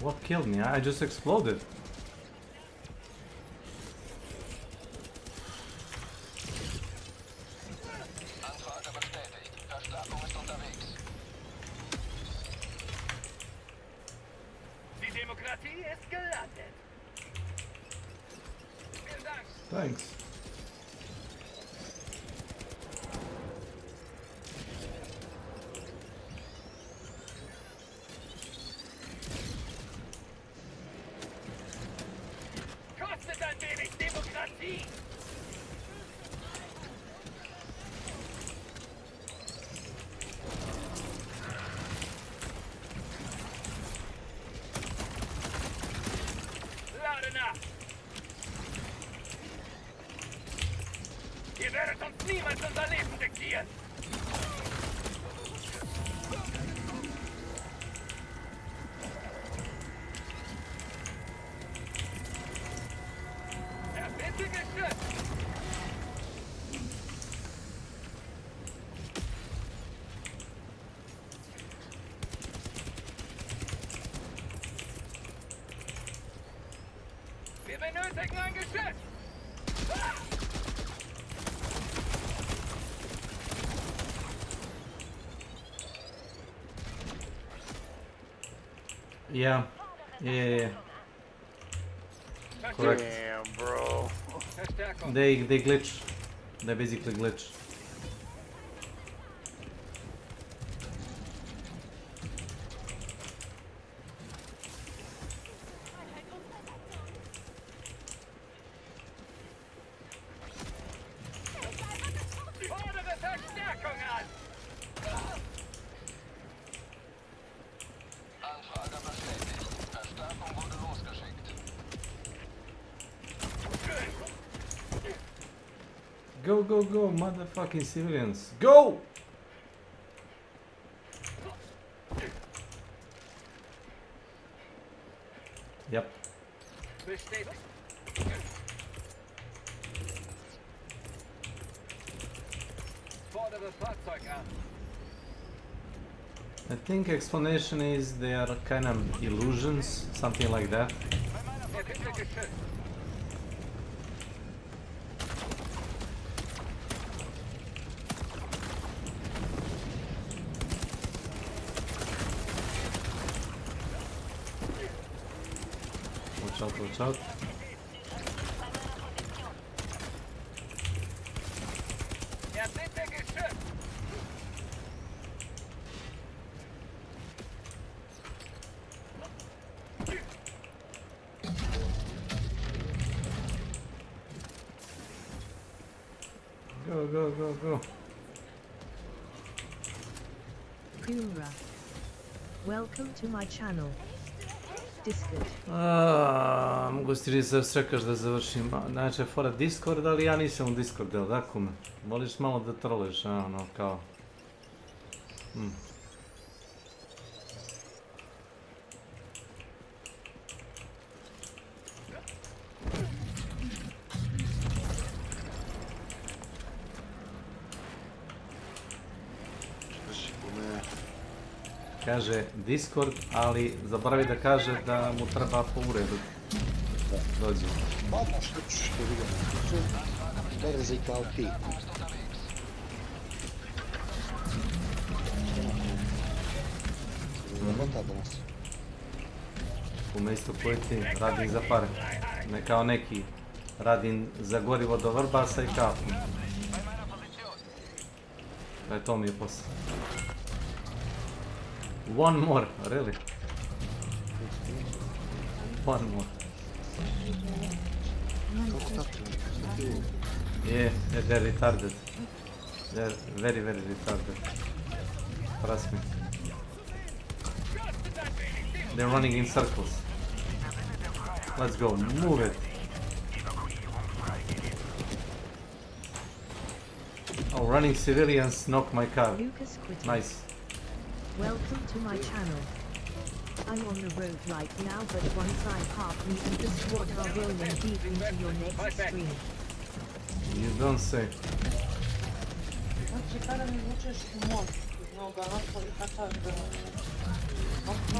What killed me? I just exploded. Die Demokratie ist gelandet. Vielen Dank. Thanks. Kostet ein wenig Demokratie. Lade nach. Ihr werdet uns niemals unser Leben diktieren. Bitte geschützt! Wir benötigen ein Geschütz! Ah! Yeah. Correct. Damn, bro. They glitch. They basically glitch. Fordere Verstärkung an! Anfrage bestätigt. Verstärkung wurde losgeschickt. Go, go, go, motherfucking civilians. Go! Yep. Bestätigt. Fordere Fahrzeug an. I think explanation is they are kind of illusions, something like that. Bitte geschützt. Watch out, watch out. Ja, bitte geschützt. Go, go, go, go. Pura. Welcome to my channel. Discord. Mogu ti reći da čekaš da završim. Znači, fora Discord, ali ja nisam u Discord, jel da kume? Voliš malo da troleš, ono, kao... Kaže Discord, ali zaboravi da kaže da mu treba po uredu. Dođi. Vamo, što ćeš što vidimo. Tu su berzi kao ti. Zabota danas. Kume isto koji ti, radim za pare. Ne kao neki. Radim za gorivo do Vrbasa i kafu. To mi je posao. One more, really? One more. Yeah, they're retarded. They're very, very retarded. Trust me. They're running in circles. Let's go, move it. Oh, running civilians knock my car. Nice. Welcome to my channel. I'm on the road right now, but once I park, me and the squad are rolling deep into your next stream. You don't say.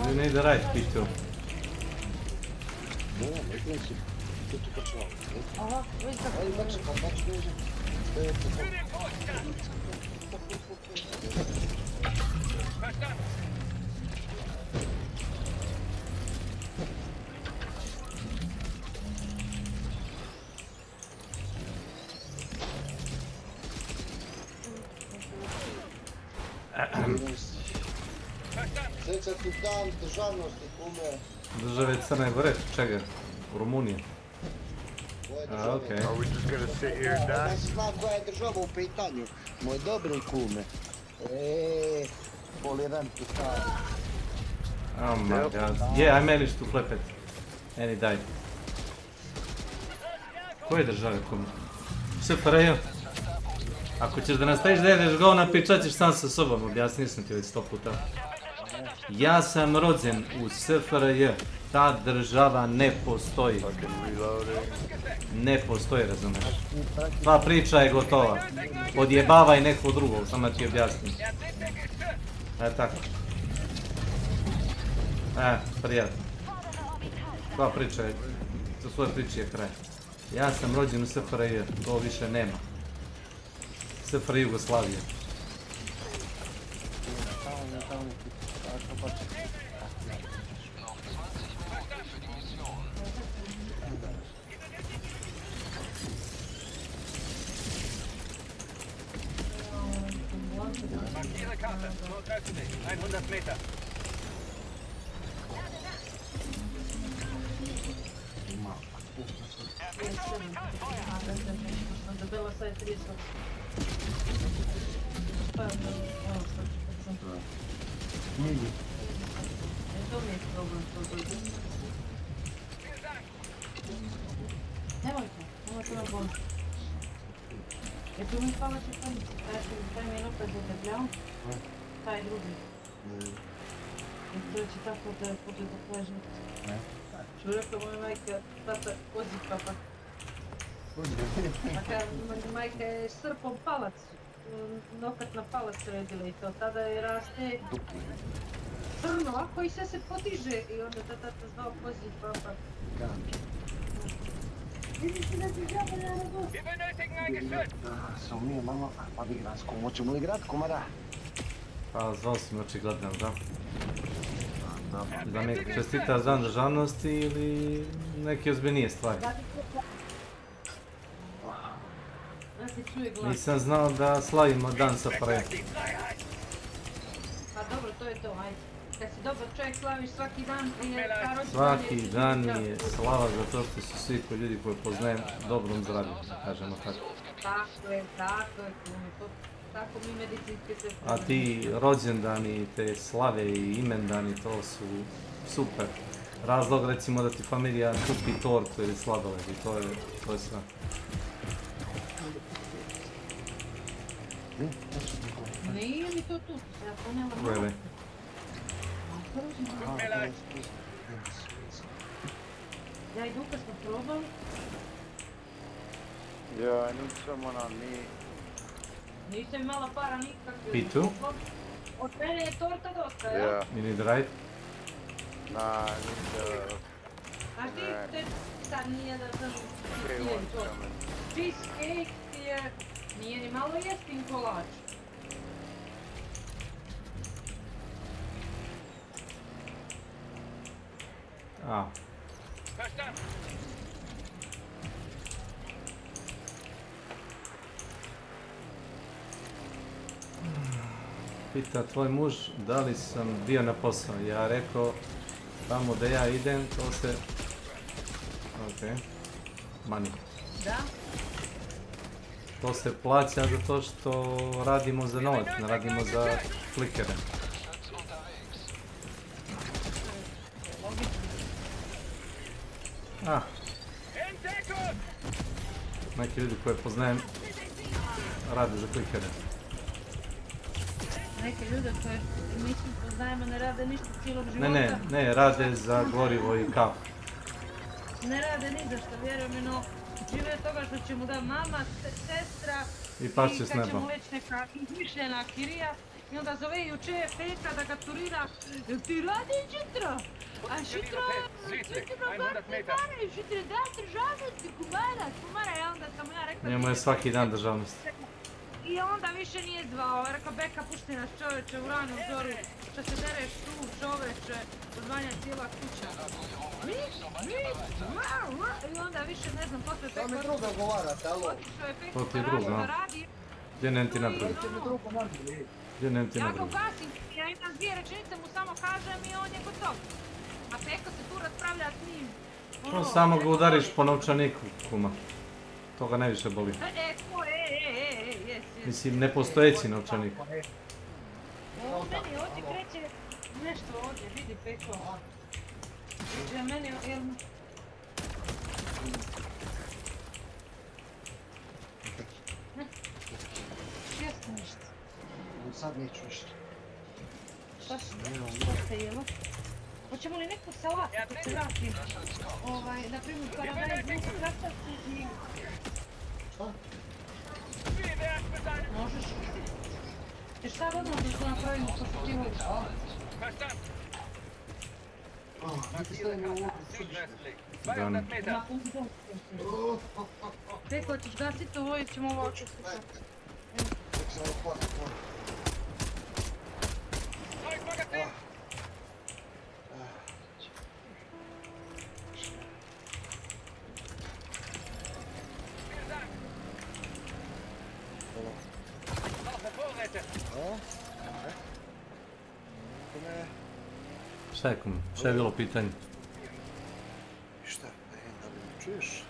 You need the right, P2. Aha, ej, Meksyka, patrz, jedzie. Srce tu dan državnosti, kume. Države Crne Gore, čega? Rumunije. A, okej. Da se zna koja je država u pitanju. Moj dobri kume. Poliranti stari. Oh my god. Yeah, I managed to flip it. And he died. Koje države kume? SFRJ. Ako ćeš da nastaviš da jedeš govna, pričat ćeš sam sa sobom, objasnio sam ti već 100 puta. Ja sam rođen u SFRJ. Ta država ne postoji. Ne postoji, razumeš? Ta priča je gotova. Odjebavaj nekog drugog, samo ti objasnim. Tako. Prijatno. Ta priča je, za svoje priče je kraj. Ja sam rođen u SFRJ, to više nema. SFRJ Jugoslavije. Dobila sve 300. To mi je problem, to dođe. Nemojte na bol. Tu mi spala će tam, taj mi je opet zadebljao, taj drugi. To će tako da bude do pležnice. Što rekla moja majka, tata, kozi papa. Majka je srpom palac, nokat na palac sredila i to, tada je raste crno, ako i sve se potiže i onda tata zvao kozi papa. Vidiš ti da ti žaba na rabu? Samo mi je mama, pa bi gransko, hoćemo li grad, komara? Pa zvao si me očigledno, da? Da mi čestita dan državnosti ili neke ozbiljnije stvari. Nisam znao da slavimo dan sa SFRJ. Pa dobro, to je to, ajde. Kad si dobar čovjek, slaviš svaki dan i je ta rođendan. Svaki dan je slava zato što su svi koji ljudi koji poznajem dobrom zdravlju, kažemo tako. Tako je, tako mi medicinske sestre. A ti rođendani, te slave i imendani, to su super. Razlog recimo da ti familija kupi tortu ili sladoled i to je sve. Nije mi to tu, ja ponela malo. Really? Ja i Duka smo probali. Yeah, I need someone on me. Nisam imala para nikakve. Pitu? Od mene je torta dosta, ja? Yeah. You need right? Nah, I need A ti sad nije da sam K1's to. coming. Cheesecake je, nije ni malo jeftin kolač. A. Pita tvoj muž da li sam bio na posao. Ja rekao tamo da ja idem, to se... Ok. Money. Da? To se plaća zato što radimo za novac, ne radimo za flikere. Neki ljudi koje poznajem rade za klikere. Neke ljude koje mislim poznajemo ne rade ništa cijelog života. Ne, rade za gorivo i kafu. Ne rade ni za što, vjerujem mi, no žive od toga što će mu da mama, sestra I pašće s kad će neba. mu već neka izmišljena kirija I onda zove juče Peka da ga turira. Jel ti radiš jutra? A jutra gati pare, jutra da državnosti kumara. I onda sam ja rekla... Njemu je svaki dan državnost. I onda više nije zvao. Rekao, Beka, pušti nas čoveče u ranu zoru. Što se dereš tu čoveče. Odvanja cijela kuća. I onda više ne znam, posle Beka... To mi druga govarate, alo. To ti je drugo, a? Gdje nem ti na drugo? Gdje nem ti na Ja ga drugo? ugasim, ja imam 2 rečenice, mu samo kažem i on je gotov. A Peko se tu raspravlja s njim. No, samo ga udariš po novčaniku, kuma. To ga najviše boli. Jes. Mislim, nepostojeći novčanik. Ovo meni ovdje kreće nešto ovdje, vidi Peko. Ja meni, jel... Jesno ništa. Sad neću ništa. Šta ste jelo? Hoćemo li neku salatu kad se vratim? Na primjer, paradajz, neku krastavci i... Šta? Možeš. Jer sad odmah da napravimo što se ti voliš. Niti stavimo u ovu sudište. Dan. Peko, ćeš gasit ovo i ćemo ovo očistiti. Ček se ovo potem. Šta je kum? Šta je bilo pitanje? Šta? Da li me čuješ?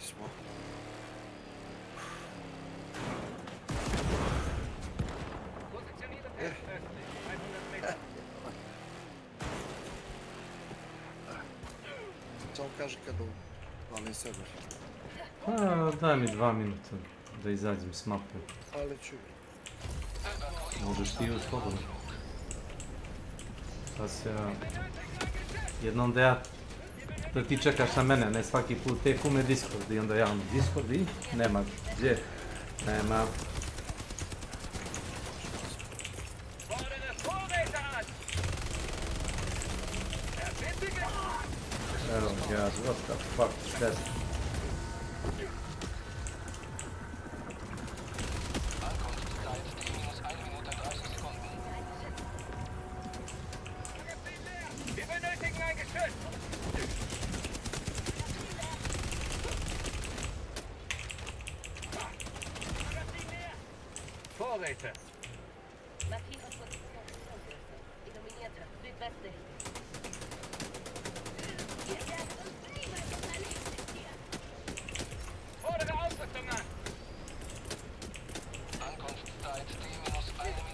Smo. Samo kaži kada valim sebe. Pa, daj mi 2 minuta da izađem s mape. Ali ću. Možeš ti još slobodno. Sad se ja... Jednom da ti čekaš na mene, ne svaki put te kume Discord i onda ja ono Discord i nema gdje. Nema. Oh god, what the fuck is that? Vorräte. Fordere Ausrüstung an. Ankunftszeit T-1 Minute.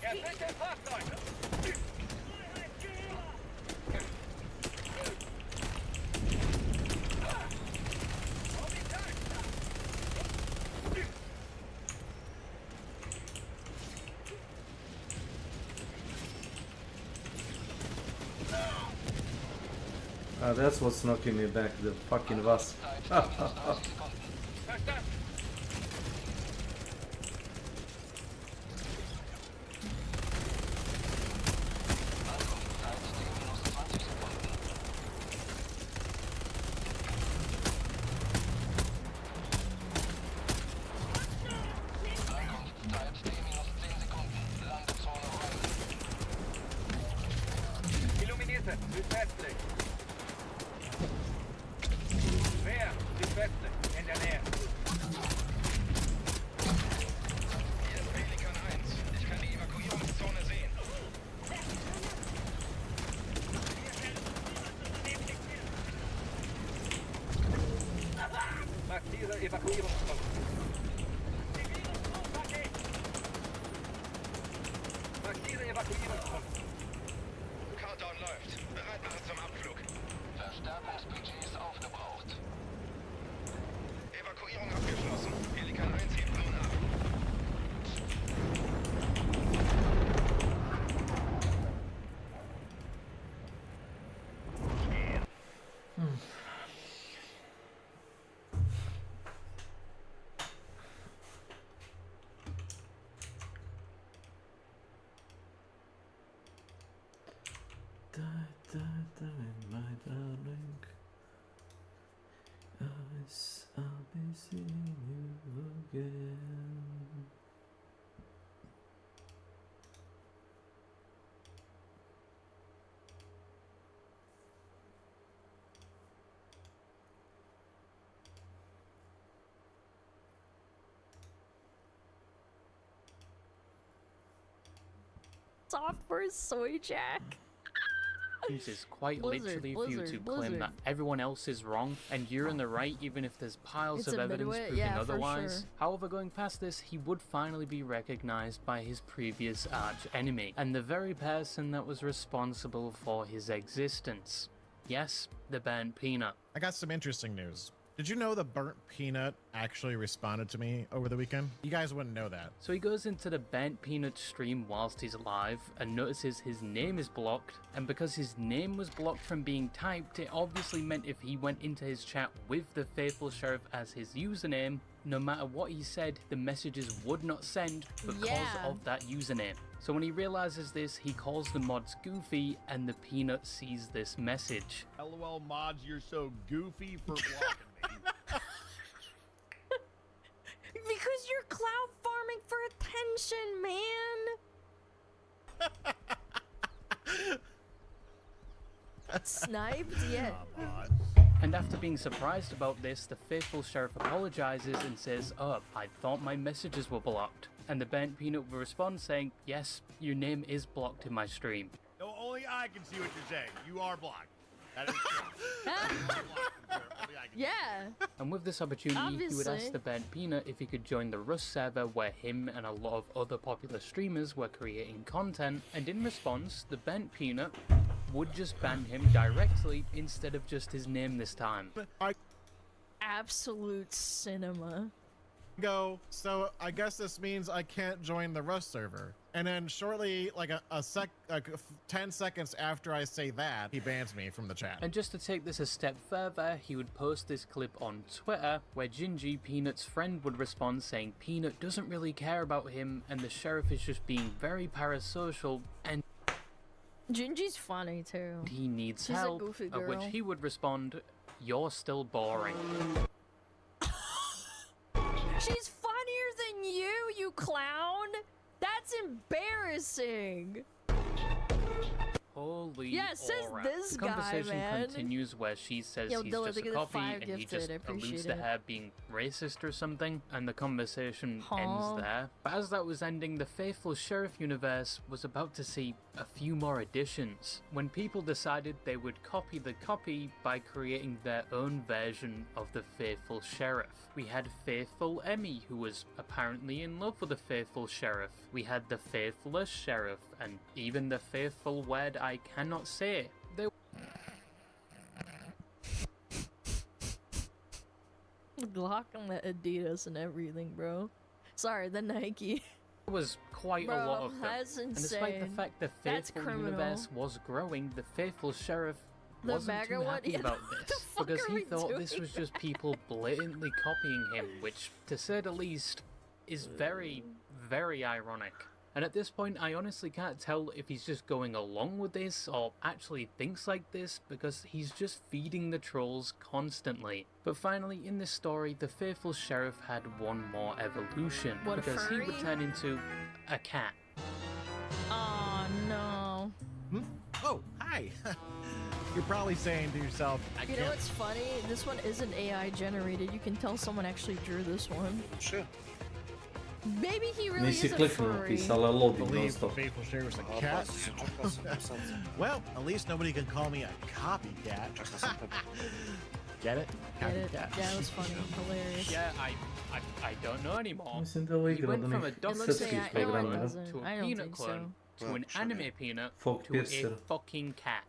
Erbitte Fahrzeug. That's what's knocking me back, the fucking Vas. Illuminierte, südwestlich. Mehr, südwestlich, in der Nähe. Hier ist Pelikan 1. Ich kann die Evakuierungszone sehen. Markiere Evakuierungszone. Markiere Evakuierungszone. Countdown läuft. Bereit machen zum Abflug. Verstärkungsbudget ist aufgebraucht. Evakuierung abgeschlossen. Pelikan 1 hebt nun ab. Yes, I'll be seeing you again. Software soy jack. Is quite Blizzard, literally for you to Blizzard, claim that Blizzard. everyone else is wrong and you're in the right even if there's piles It's of a evidence midwit, proving yeah, for otherwise. sure. However, going past this, he would finally be recognized by his previous arch enemy and the very person that was responsible for his existence. Yes, the burnt peanut. I got some interesting news. Did you know the burnt peanut actually responded to me over the weekend? You guys wouldn't know that. So he goes into the burnt peanut stream whilst he's alive and notices his name is blocked, and because his name was blocked from being typed, it obviously meant if he went into his chat with the faithful sheriff as his username, no matter what he said, the messages would not send because of that username. So when he realizes this, he calls the mods goofy and the peanut sees this message. LOL mods, you're so goofy for blocking me. Because you're cloud farming for attention, man. Sniped? Yeah. And after being surprised about this, the faithful sheriff apologizes and says, "Oh, I thought my messages were blocked." And the burnt peanut will respond saying, "Yes, your name is blocked in my stream." No, only I can see what you're saying. You are blocked. That is true. You are blocked, sir. Only I can Yeah. And with this opportunity, he would ask the burnt peanut if he could join the Rust server where him and a lot of other popular streamers were creating content, and in response, the burnt peanut would just ban him directly instead of just his name this time. Absolute cinema. So I guess this means I can't join the Rust server. And then shortly, like 10 seconds after I say that, he bans me from the chat. And just to take this a step further, he would post this clip on Twitter where Gingy, Peanut's friend, would respond saying Peanut doesn't really care about him and the sheriff is just being very parasocial and Gingy's funny too. he needs She's help, a goofy at which girl. he would respond, "You're still boring." She's funnier than you clown. That's embarrassing. Holy Yeah, it says aura. this The guy, conversation man. continues where she says Yo, he's Dilla, just look a at the copy 5 and he gifted, just I alludes appreciate to it. her being racist or something, and the conversation Aw. ends there. But as that was ending, the Faithful Sheriff universe was about to see a few more additions, when people decided they would copy the copy by creating their own version of the Faithful Sheriff. We had Faithful Emmy, who was apparently in love with the Faithful Sheriff. We had the Faithless Sheriff, and even the Faithful word I cannot say. They Glock on the Adidas and everything, bro. Sorry, the Nike. was quite Bro, a lot of them. that's And despite the insane. fact the That's Faithful criminal. universe was growing, the Faithful Sheriff The wasn't MAGA too one? happy Yeah, about what this, the fuck because are he we thought doing? this was just people blatantly copying him, which, to say the least, is very, very ironic. And at this point, I honestly can't tell if he's just going along with this or actually thinks like this, because he's just feeding the trolls constantly. But finally, in this story, the Faithful Sheriff had one more evolution, What, a because he would furry? turn into a cat. Oh no. Oh, hi. You're probably saying to yourself, I You can't. know what's funny? This one isn't AI generated. You can tell someone actually drew this one. Sure. Maybe he really Nisi is a kliknuo, furry. pisala loading Believe non-stop. the faithful sheriff's a cat. Well, at least nobody can call me a copycat. Get it? Get it? Copycat. Yeah, it was funny. Hilarious. Yeah, I don't know anymore. Mislim da ovo He igra went od from a onih dog looks srpskih like- clone no, it programa, doesn't. to a I don't peanut think clone so. to an anime peanut Folk to a Piercer. fucking cat.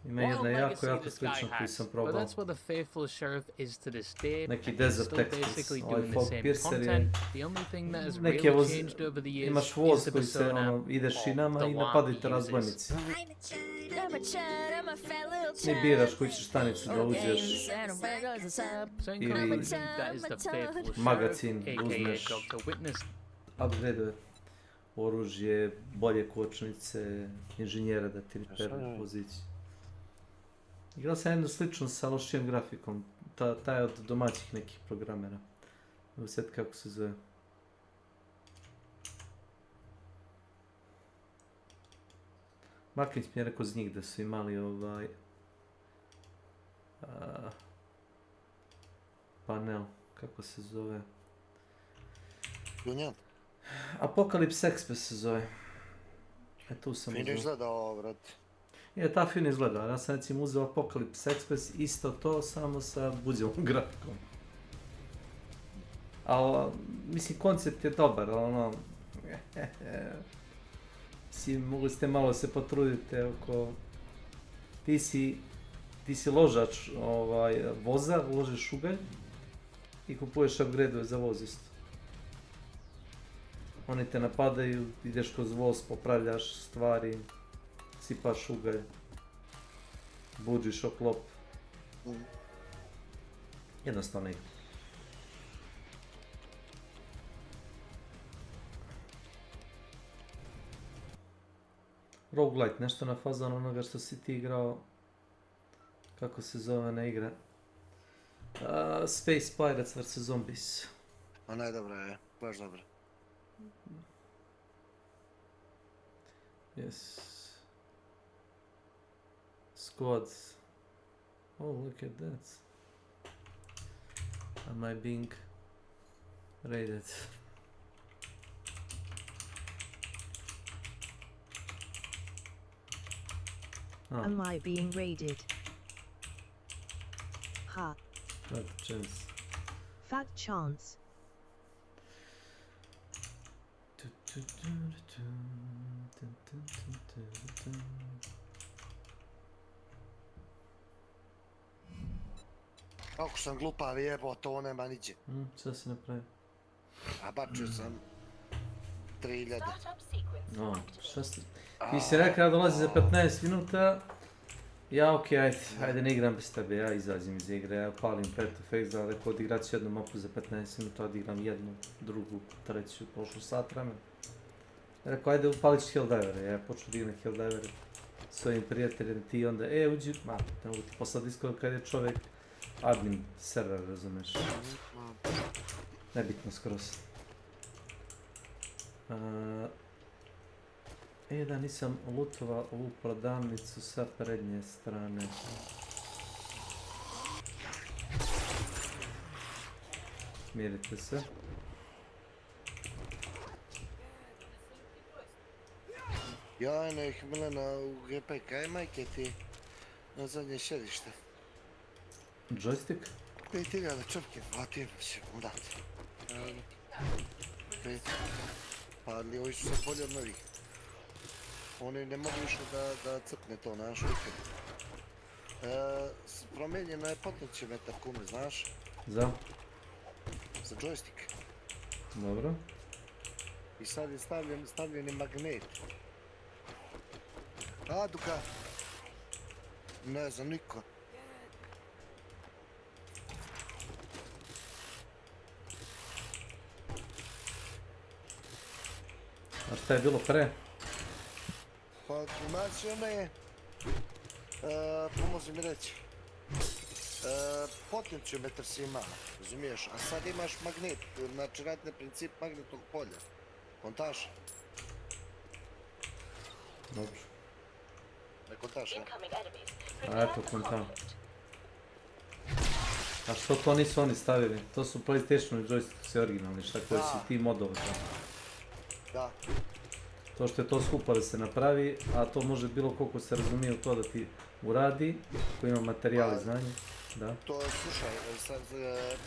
Ima What a jedna jako, legacy jako this guy slična koju has. sam But probao. that's what the Faithful Sheriff is to this day. Neki and he's Desert still Texas, basically ovaj doing the Folk same Piercer je content. The only thing that has neki really voz, changed over the years imaš is voz the koji se persona ono, ideš of šinama the i one napadite he uses. razbojnici. I'm a chud, I'm a fat little Ti chud. biraš koji ćeš stanicu da Okay, uđeš. and a red nose is up. So in Ili conclusion, that is the Faithful Sheriff, magazin aka uzmeš, Dr. Witness. upgrade oružje, bolje kočnice, inženjera da ti repairaju poziciju. Igrao sam jednu sličnu sa lošijom grafikom, taj od domaćih nekih programera. Evo sad kako se zove. Markić mi je rekao z njih da su imali panel, kako se zove? Dunjan? Apocalypse Express se zove. Tu sam Fino izgleda ovo, vrat. Je, ta film izgleda. Ja sam recimo uzeo Apocalypse Express, isto to, samo sa buđevom grafikom. Ali, mislim, koncept je dobar, ali ono... mogli ste malo se potruditi oko... Ti si ložač voza, ložiš ugalj i kupuješ upgrade-ove za voz isto. Oni te napadaju, ideš kroz voz, popravljaš stvari, sipaš ugalj, buđiš oklop. Jednostavno igra. Roguelite, nešto na fazonu onoga što si ti igrao, kako se zove na igra? Space Pirates vs. Zombies. A najdobra je, baš dobra. Yes. Squad. Oh, look at that. Am I being raided? Oh. Am I being raided? Ha. Fat chance. Fat chance. Ako sam glupav jebo, to nema niđe. Šta si napravio? A bačio sam 3000. No, šta si... Ti si rekao da dolazi za 15 minuta. Ja okej, ajde ne igram bez tebe, ja izađem iz igre, ja palim Petrofex, ali rekao odigrat ću jednu mapu za 15 minuta, odigram jednu, drugu, treću, prošlu sat vremena. Rekao ajde upalit ću Helldivere, ja počnu odigram Helldivere s ovim prijateljem, ti onda uđi, ne mogu ti poslati Discord kad je čovjek admin server, razumeš. Nebitno skroz. Da nisam lutovao ovu prodavnicu sa prednje strane. Smirite se. Ja nek Milena u GPK majke ti na zadnje sjedište. Joystick? 5000 črke, platim će mu dati. 5. Ali ovi su sad bolji od novih. Oni ne mogu više da crkne to, naš vikend. Promijenjeno je potenciometar kume, znaš? Za? Za joystick. Dobro. I sad je stavljeni magnet. A, Duka? Ne znam, niko. A šta je bilo pre? Pa, znači ona je, pomozi mi reći, potenciometar si imao, razumiješ, a sad imaš magnet, znači radi na princip magnetnog polja, kontaž? Dobro. Ne kontaž, ne? A eto kontam. A što to nisu oni stavili? To su PlayStation joysticksi originalni, šta koji si ti modove tamo. Da. To što je to skupo da se napravi, a to može bilo koliko se razumije u to da ti uradi, ko ima materijal i znanje. Da. To je, slušaj,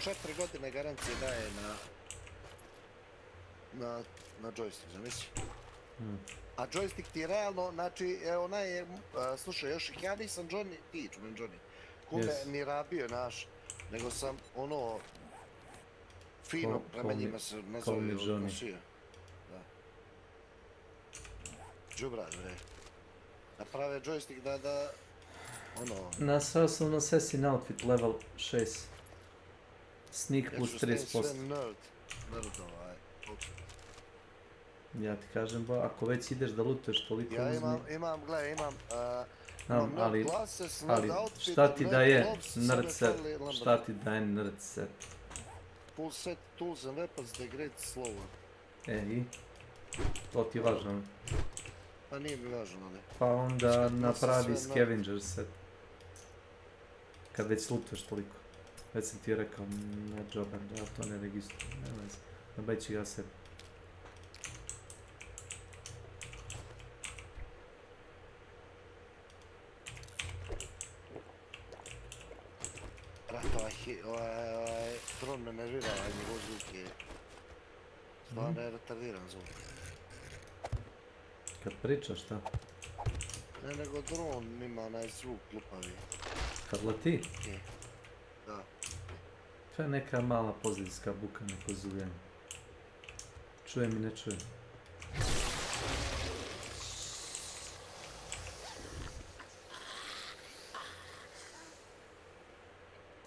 4 godine garancije daje na joystick, zamisli. A joystick ti realno, znači, ona je, slušaj, još ja nisam Johnny, ti čujem Johnny, kume ni rabio naš, nego sam ono, fino prema njima se nazove odnosio. Džubrad, bre. Naprave joystick da, ono... Nasao sam na Assassin Outfit level 6. Sneak plus 30%. Ja ću sve nerd Ja ti kažem, ba, ako već ideš da lutuješ toliko uzmi... Ja imam, Imam nerd ali glasses, nerd outfit, šta ti nerd daje gloves, nerd sad mi set? fali lumber. Šta ti daje nerd set? Full set tools and weapons degrade slower. I? To ti je važno. Pa nije mi važno, ali. Pa onda Sad napravi sve scavenger set. Kad već lutuješ toliko. Već sam ti rekao, ne džoban, ja to ne registrujem, ne veze. Nabavit ću ga sebi. Brat, ovaj dron me nervira, ovaj njegov zvuk je... Stvarno je retardiran zvuk. Kad pričaš, šta? Ne, nego dron ima onaj zvuk glupavi. Kad leti? Je. Da. To je neka mala pozadinska buka, neko zuvljanje. Čujem i ne čujem.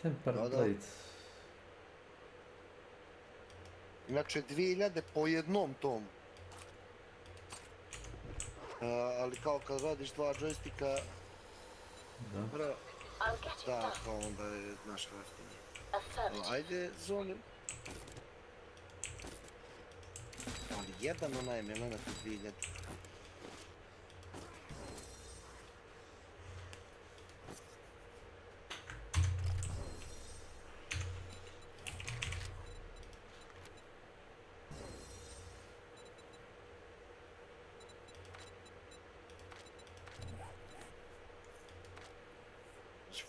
Tempered plate. Inače 2000 po jednom tom. Ali kao kad radiš dva džojstika... Da. Da, kao onda je naš kraftinje. Ajde, zonim. Ali jedan onaj element u 2000.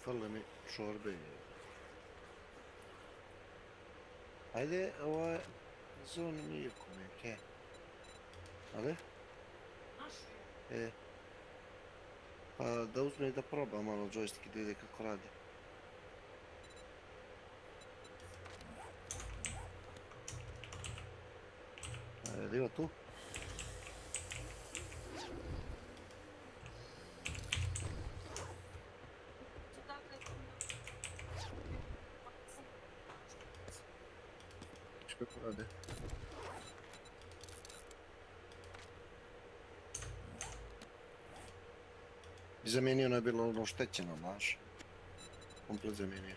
Fale mi čorbe. Ajde, ovaj... Zoni nije kome, ke? Ali? Pa da uzme i da proba malo joystick i da ide kako radi. Ajde, ima tu? Kako rade? I zamijenio ono je bilo ono štećeno, znaš. Komplet zamijenio.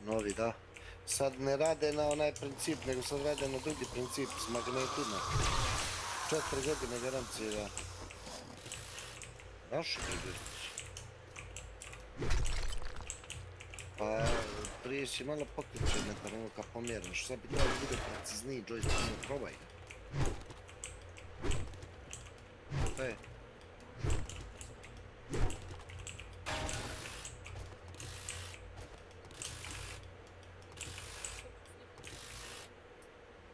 Novi, da. Sad ne rade na onaj princip, nego sad rade na drugi princip s magnetima. 4 godine garancije, da. Znaš što je? Pa prije si malo pokriče nekada ono kad pomjeraš, sad bi trebalo bude precizniji joystick, ne probaj ga. Šta je?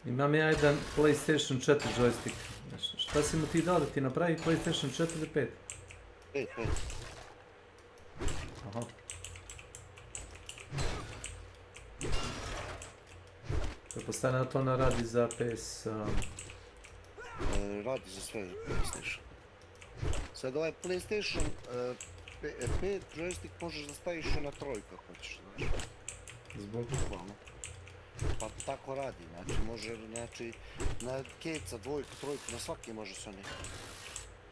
Imam ja jedan PlayStation 4 joystick. Šta si mu ti dao da ti napravi PlayStation 4 ili 5? 5. Aha. Pretpostavljam da to ona radi za PS... Radi za sve PlayStation. Sad ovaj PlayStation 5 joystick možeš da staviš na trojku ako hoćeš, znaš. Zbog? Pa tako radi, znači može, znači, na keca, dvojku, trojku, na svaki može se oni.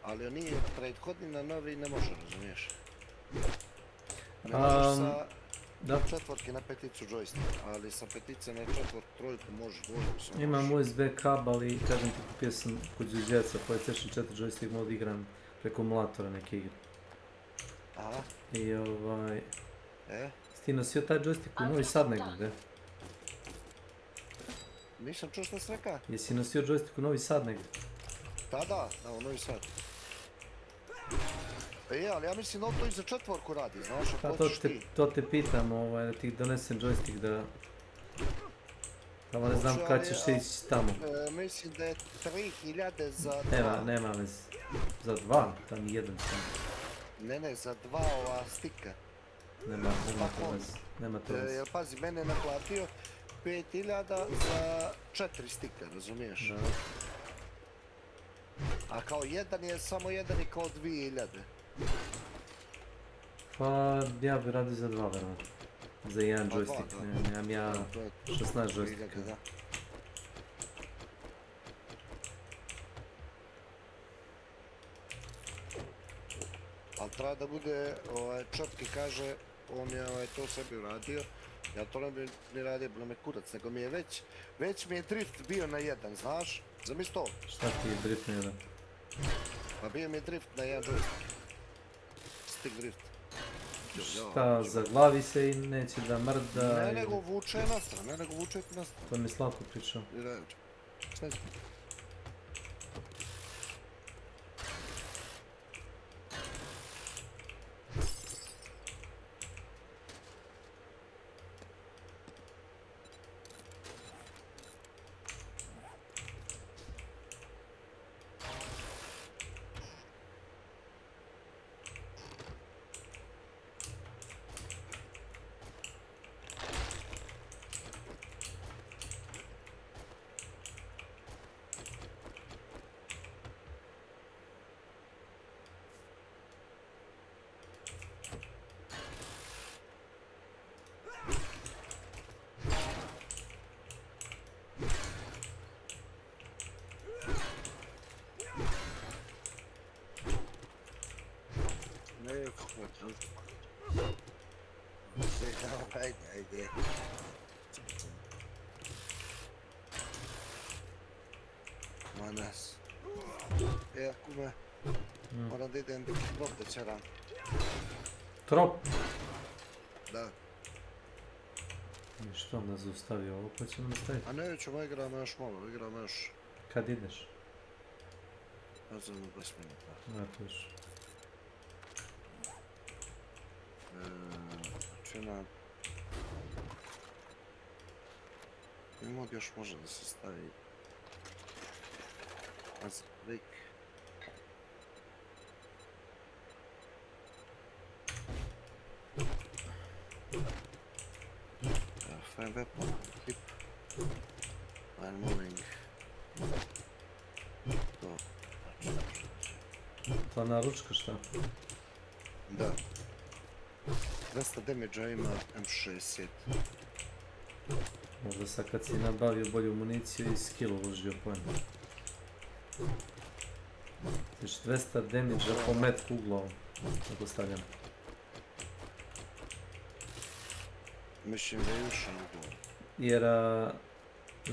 Ali oni prethodni na novi ne može, razumiješ? Ne možeš sa četvorke na peticu joystick, ali sa petice na četvorku, trojku možeš, dvojku se možeš. Imam USB kabel i kažem ti kupio sam kod Đuđeca PlayStation 4 joystick mod igram preko emulatora neke igre. Aha. I ovaj... Si ti nosio taj joystick u Novi Sad negdje? Nisam čuo što si rekao. Jesi nosio joystick u Novi Sad negdje? Da, u Novi Sad. Ali ja mislim da to i za četvorku radi, znaš, pa ako hoćeš ti. To te pitam, da ti donesem joystick da... Samo ne znam kada ćeš ići tamo. Mislim da je 3000 za 2. Nema veze. Za 2, tam jedan sam. Ne, za 2 ova stika. Nema to veze. Nema to veze. Jer pazi, mene je naplatio 5000 za 4 stika, razumiješ? Da. A kao jedan je, samo jedan je kao 2000. Pa ja bi radio za 2 verovatno. Za jedan joystick, nemam ja 16 joysticka. ali treba da bude čotki, kaže, on je to sebi uradio. Ja to ne bi ni radio, bilo me kurac, nego mi je već mi je drift bio na 1, znaš? Zamisli to. Šta ti je drift na 1? Pa bio mi je drift na 1 joystick. Stick drift. Šta, zaglavi se i neće da mrda? Ne, nego vuče nastrano, To mi Slavko pričao. Šta je? Ajde. Manas. Kume. Moram da idem trop da čeram. Trop? Da. I što onda zaustavio ovo, pa ćemo nastaviti? A ne, ćemo igramo još malo, igramo još. Kad ideš? Ja znam 20 minuta. Ja to još. Računam. I mod još može da se stavi. Lik. Fine weapon, tip. Fine moving. To. To naručka šta? Da. 200 damage-a ima M60. Možda sad kad si nabavio bolju municiju i skill uložio pojem. Znači 200 damage-a po metku uglavom. Tako stavljam. Mislim da je ušao uglavom. Jer,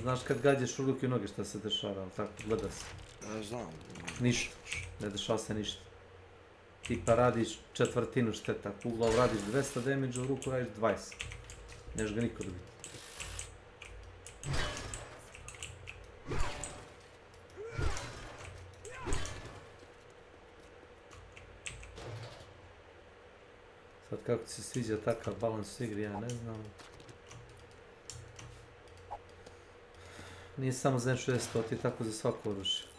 znaš kad gađeš u ruke i noge šta se dešava, ali tako gleda se. Ja znam. Ništa, ne dešava se ništa. Tipa radiš četvrtinu šteta, ako u glavu radiš 200 damage-a, u ruku radiš 20. Neš ga niko dobiti. Sad kako ti se sviđa takav balans u igri, ja ne znam. Nije samo za M60, to ti je tako za svako oružje.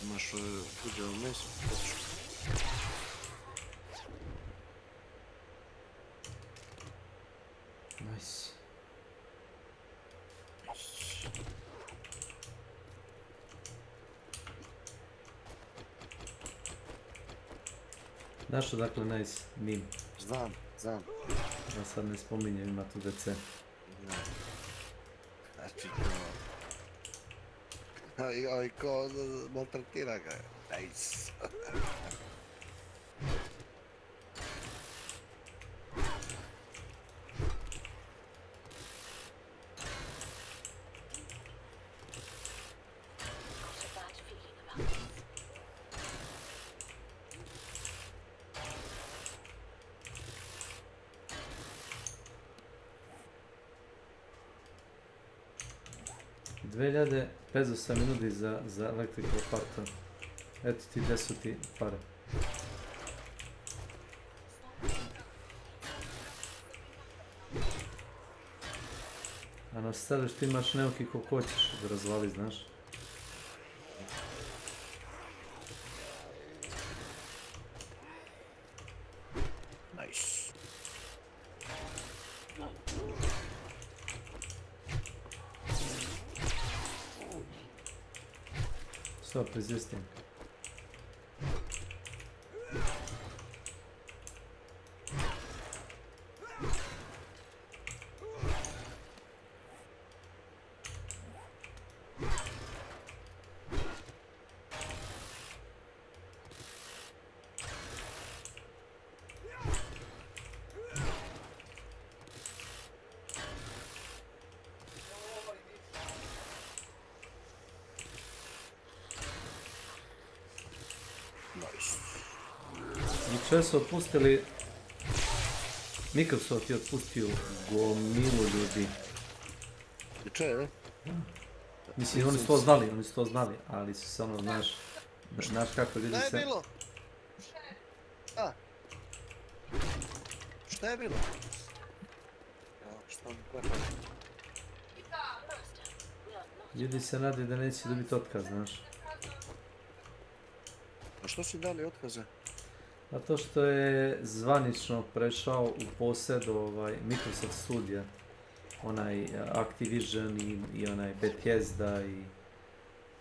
Imaš uđe u mesu, Nice. Znaš odakle nice meme? Znam. Ja sad ne spominjem, ima tu DC. Znači to... ko maltretira ga. Nice. Pezo sam mi nudi za electrical parta. Eto ti, gdje su ti pare? A na stajalištu imaš neuki ko hoćeš da razvali, znaš. Nice. Stop resisting. Jučer su otpustili, Microsoft je otpustio gomilu ljudi. Jučer, ne? Mislim, oni su to znali, ali su samo, znaš kako ljudi se... Šta je bilo? A? Šta je bilo? Šta mi rekao? Ljudi se nadaju da neće dobiti otkaz, znaš. A što su dali otkaze? Zato što je zvanično prešao u posjed Microsoft studija. Onaj Activision i onaj Bethesda i...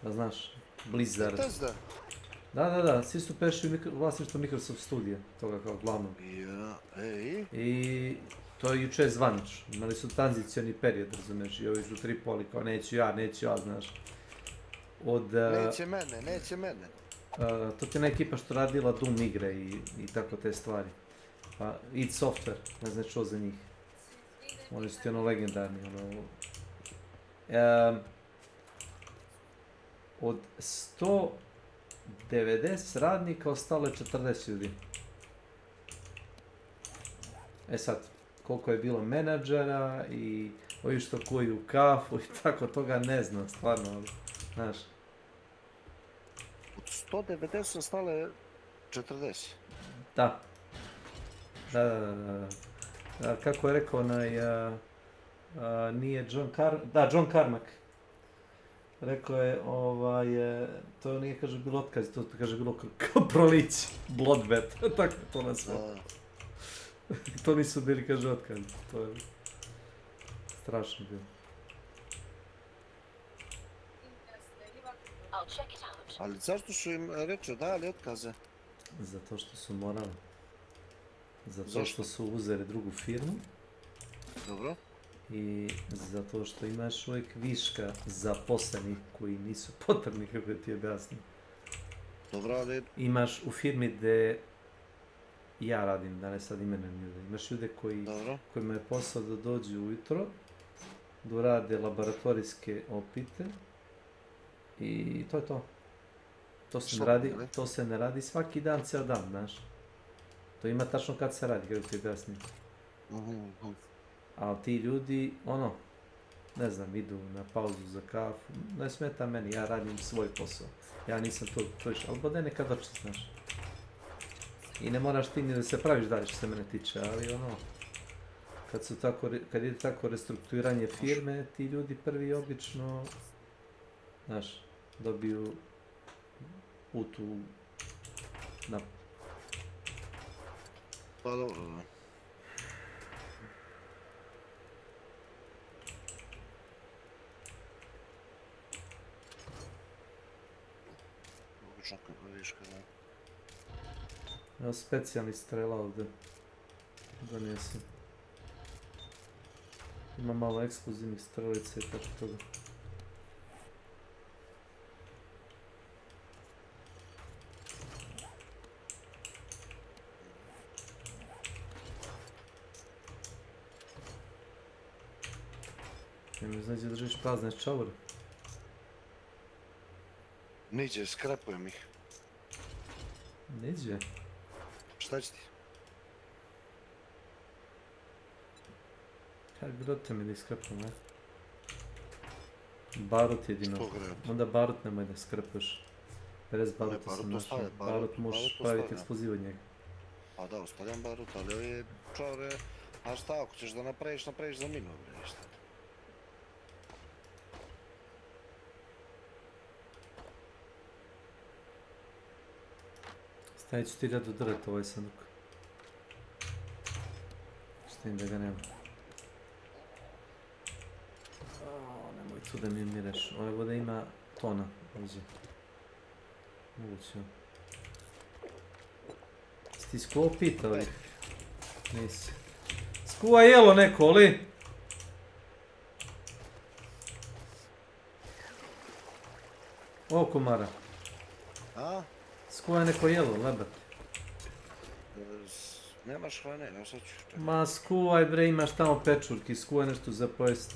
Da znaš, Blizzard. Bethesda? Da, svi su prešli u vlasništvo Microsoft studija, toga kao glavnog. I to je jučer zvanično. Imali su tranzicioni period, razumiješ, i ovi su tripoli kao neću ja, znaš. Neće mene. To ti je ona ekipa što radila Doom igre i tako te stvari. Pa id Software, ne znam čo za njih. Oni su ti ono legendarni, ono... Od 190 radnika ostalo je 40 ljudi. E sad, koliko je bilo menadžera i ovi što kuju kafu i tako, toga ne znam, stvarno, ali, znaš. Od 190 ostalo je 40. Da. Kako je rekao onaj, nije John Carmack. Rekao je, to nije, kaže, bilo otkaz, to kaže, bilo kao prolić, bloodbath, tako to nazvao. To nisu bili, kaže, otkaz, to je strašno bilo. Ali zašto su im reče dali otkaze? Zato što su morali. Zato što su uzeli drugu firmu. Dobro. I zato što imaš uvijek viška zaposlenih koji nisu potrebni, kako ti objasnim. Dobro, ali... Imaš u firmi gdje ja radim, da ne sad imenujem ljude. Imaš ljude kojima je posao da dođu ujutro, da rade laboratorijske opite i to je to. To se ne radi svaki dan, cijel dan, znaš. To ima tačno kad se radi, kako ti objasnim. Ali ti ljudi, ne znam, idu na pauzu za kafu, ne smeta meni, ja radim svoj posao. Ja nisam to išao, ali bude nekad oči, znaš. I ne moraš ti ni da se praviš dalje što se mene tiče, ali kad ide tako restrukturiranje firme, ti ljudi prvi obično, znaš, dobiju putu na... Pa dobro, da. Čakaj, vidiš kada... Evo specijalni strela ovdje. Donesem. Ima malo eksplozivnih strelica i tako toga. Ne mi znači držiš prazne čavore. Niđe, skrapujem ih. Niđe? Šta će ti? Kaj grote mi da ih skrapujem, ne? Barut jedino. Onda barut nemoj da skrapuješ. Bez baruta sam našao. Barut možeš praviti eksploziv od njega. Pa da, ostavljam barut, ali ovi čavore... A šta, ako ćeš da napraviš za minu, bre, šta? Taj ću ti ga dodreti ovaj sanduk. S tim da ga nema. Nemoj tu da mi mireš. Ove vode ima tona. Ovdje. Moguće. Si ti skuo pita ovih? Nisi. Skuva jelo neko, li? O, komara. A? Skuvaj neko jelo, lebat. Nemaš hrane, ja sad ću. Ma skuvaj bre, imaš tamo pečurki, skuvaj nešto za pojesti.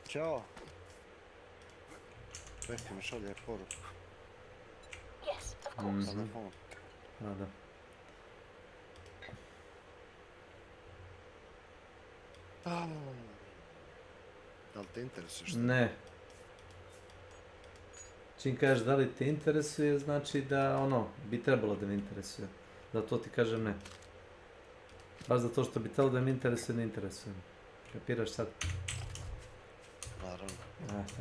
Ćao. Peti mi šalje poruku. Telefon. A da. Da li te interesuje što? Ne. Čim kažeš da li te interesuje, znači da ono, bi trebalo da me interesuje. Zato ti kažem ne. Baš zato što bi trebalo da me interesuje, ne interesuje. Kapiraš sad? Naravno. Tako.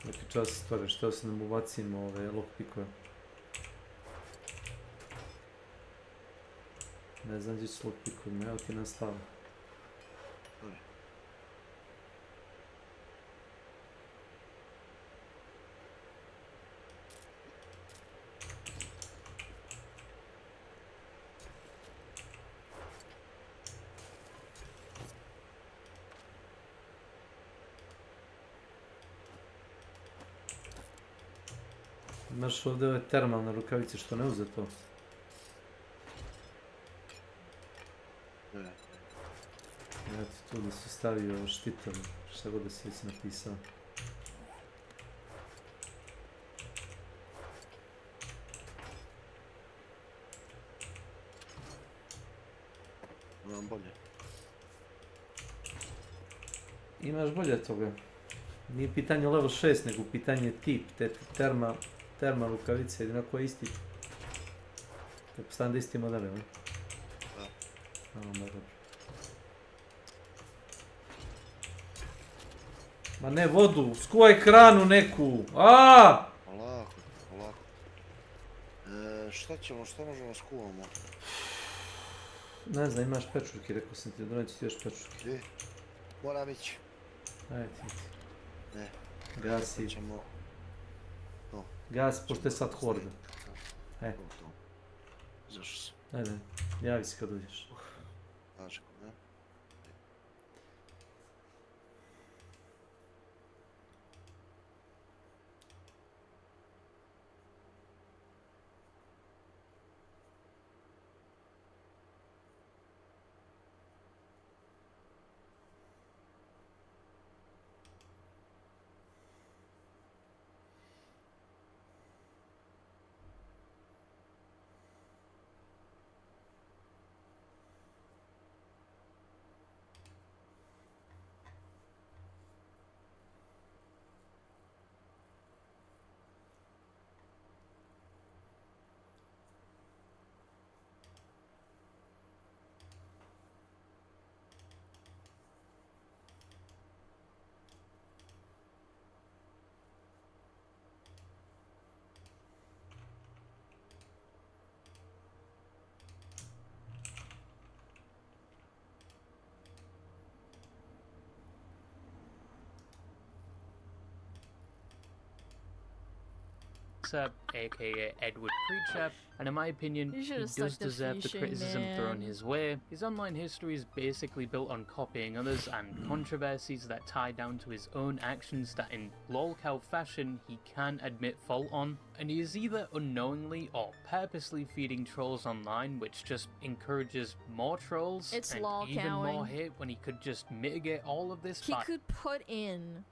Neki čas stvore, što se nam ubacimo ove lockpickove. Ne znam gdje su lockpickovima, evo ti nastavim. Imaš ovdje ove termalne rukavice, što ne uze to? Ne. Evo ti tu da si stavio štitovi, šta god da si već napisao. Imam bolje. Imaš bolje od toga. Nije pitanje level 6, nego pitanje tip, te terma rukavice, jednako je isti. Pretpostavljam da isti model, ne? Da. Onda dobro. Ma ne vodu, skuvaj kranu neku, aaaa! Polako, polako. Šta ćemo, šta možemo skuvamo? Ne znam, imaš pečurki, rekao sam ti, doneći ti još pečurki. Gdje? Moram ići. Ajde ti. Ne. Gasi. Ćemo... To. Gasi, pošto je sad horda. E. Zašto sam? Ajde, javi se kad uđeš. Znači, ne? aka Edward Preacher, and in my opinion, You he should've stuck does the deserve the fishing, criticism thrown man. his way. His online history is basically built on copying others and controversies that tie down to his own actions that in lolcow fashion he can admit fault on, and he is either unknowingly or purposely feeding trolls online, which just encourages more trolls It's and even more lolcowing. hate when he could just mitigate all of this He by could put in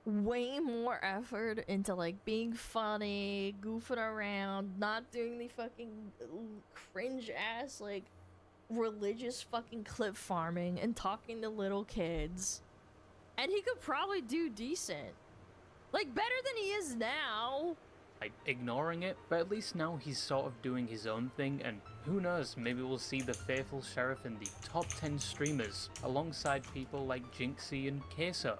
way more effort into like being funny, goofing around, not doing the fucking cringe ass like religious fucking clip farming and talking to little kids. And he could probably do decent. Like better than he is now. by ignoring it, but at least now he's sort of doing his own thing, and who knows, maybe we'll see the faithful sheriff in the top 10 streamers, alongside people like Jinxie and Queso.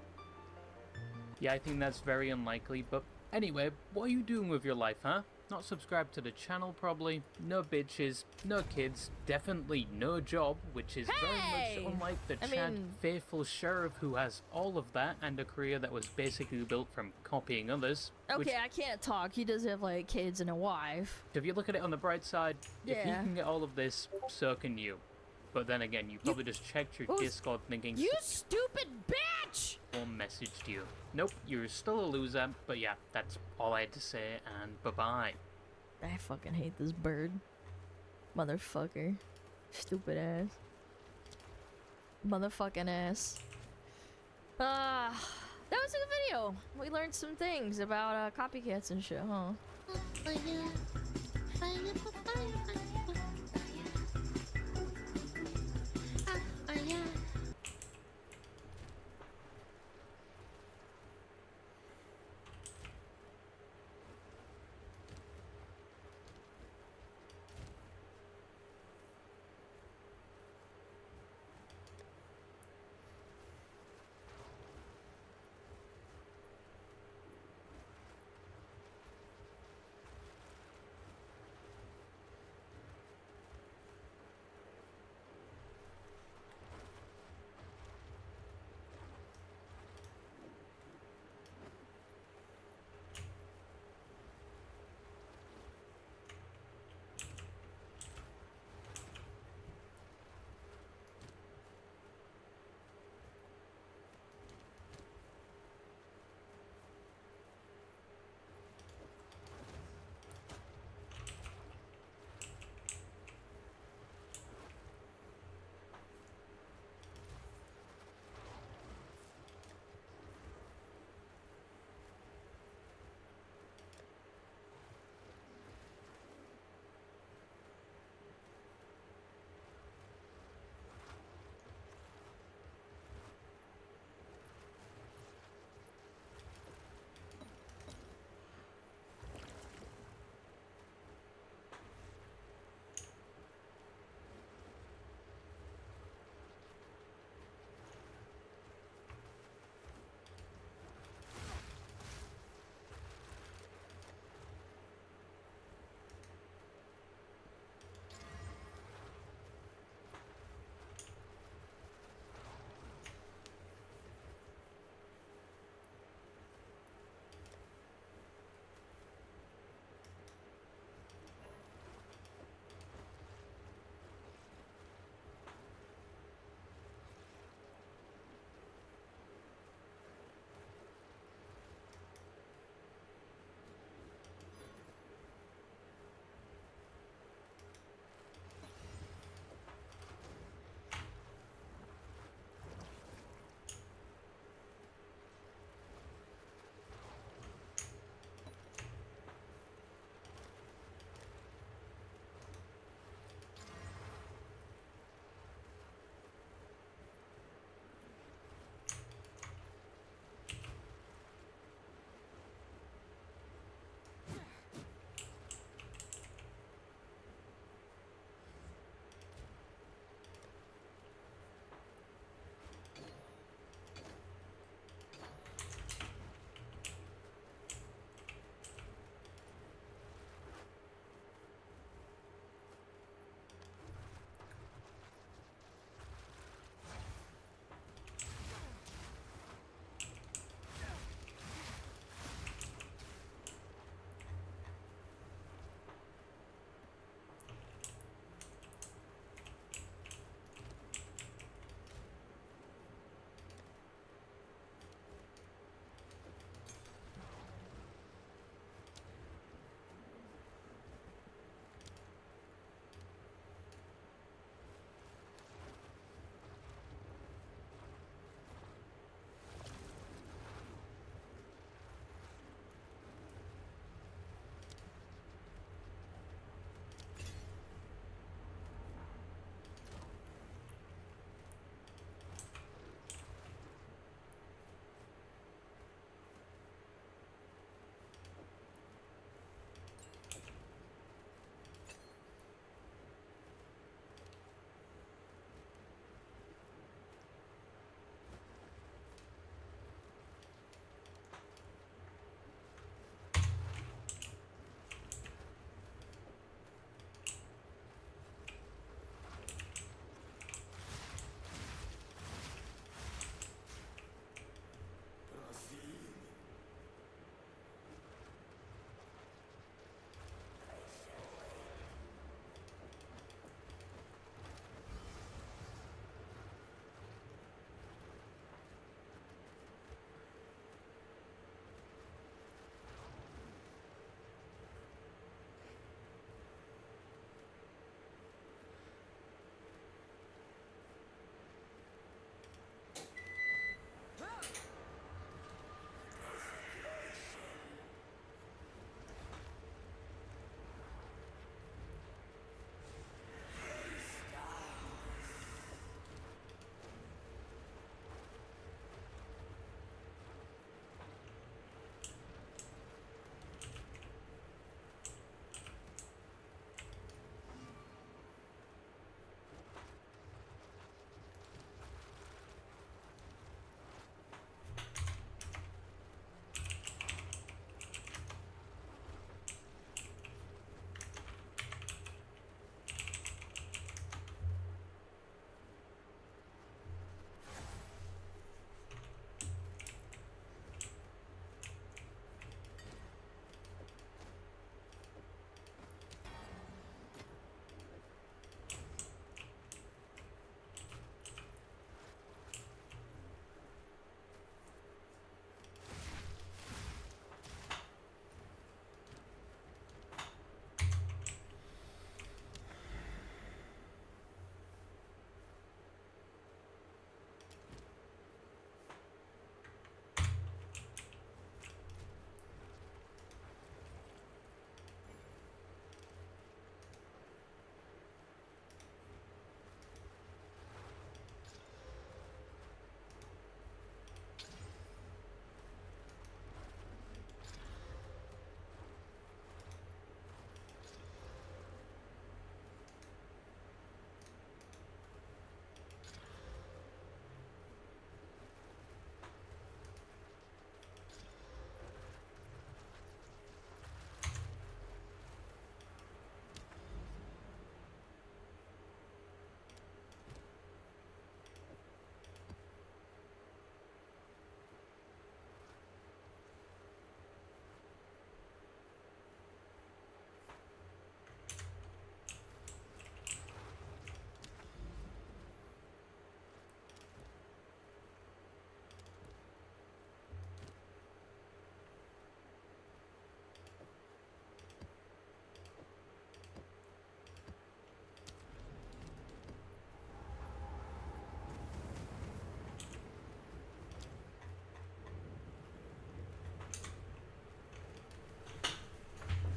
Yeah, I think that's very unlikely, but anyway, what are you doing with your life, huh? Not subscribed to the channel probably, no bitches, no kids, definitely no job, which is very much unlike the Chad faithful sheriff who has all of that and a career that was basically built from copying others. Okay, I can't talk. He does have like kids and a wife. If you look at it on the bright side, if he Yeah. can get all of this, so can you. But then again, you probably just checked your Discord thinking, You stupid bitch! Someone messaged you. Nope, you're still a loser, but yeah, that's all I had to say, and bye-bye. I fucking hate this bird. Motherfucker. Stupid ass. Motherfucking ass. That was a good video. We learned some things about copycats and shit, huh?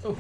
Oh.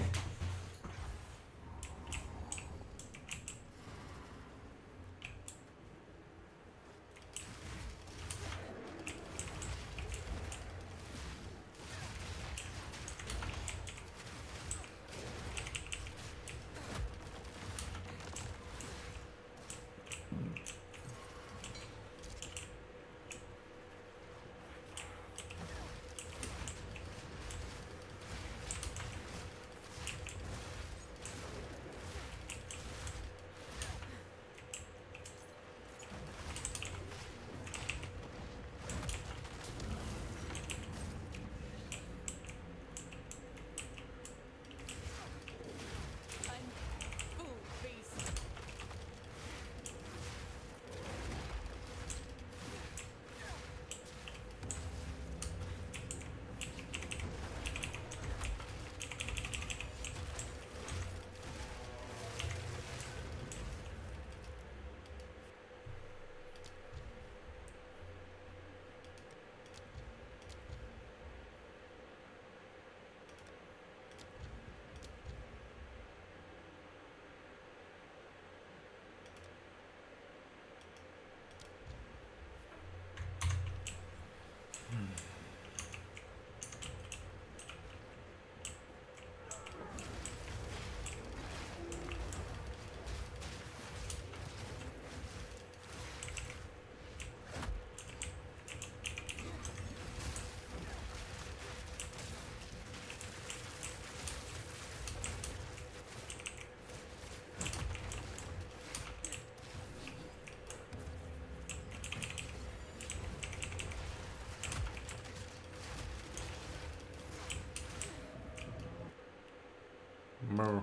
Mer.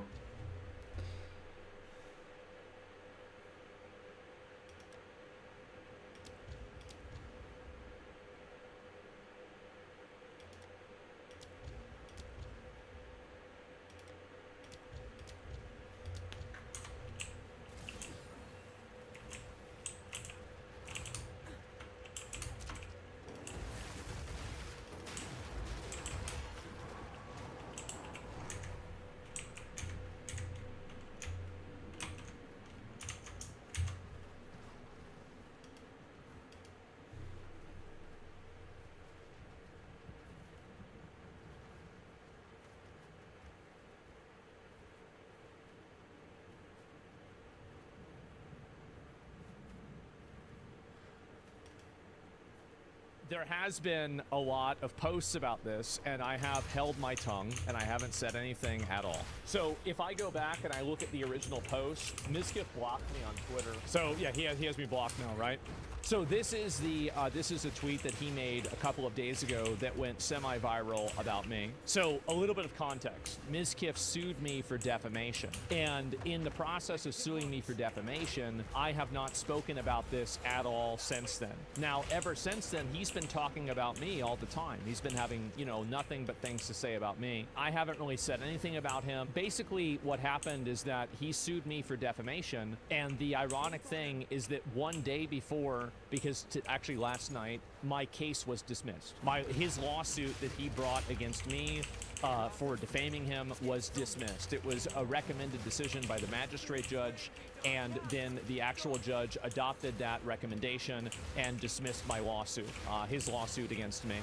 There has been a lot of posts about this, and I have held my tongue, and I haven't said anything at all. So if I go back and I look at the original post, Mizkif blocked me on Twitter. So yeah, he has me blocked now, right? So this is a tweet that he made a couple of days ago that went semi-viral about me. So a little bit of context. Mizkif sued me for defamation. And in the process of suing me for defamation, I have not spoken about this at all since then. Now, ever since then, he's been talking about me all the time. He's been having, you know, nothing but things to say about me. I haven't really said anything about him. Basically, what happened is that he sued me for defamation. And the ironic thing is that one day before, because actually last night, my case was dismissed. His lawsuit that he brought against me for defaming him was dismissed. It was a recommended decision by the magistrate judge, and then the actual judge adopted that recommendation and dismissed my lawsuit, his lawsuit against me.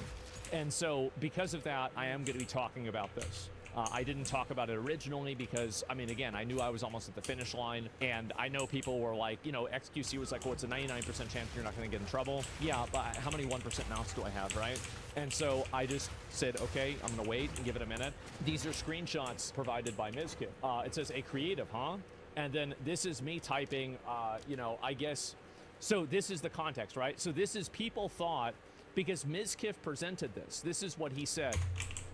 And so because of that, I am going to be talking about this. I didn't talk about it originally because, I mean, again, I knew I was almost at the finish line, and I know people were like, you know, XQC was like, well, it's a 99% chance you're not going to get in trouble. Yeah, but how many 1% mounts do I have, right? And so I just said, okay, I'm going to wait and give it a minute. These are screenshots provided by Mizkif. It says, a creative, huh? And then this is me typing, you know, I guess, so this is the context, right? So this is people thought, because Mizkif presented this is what he said.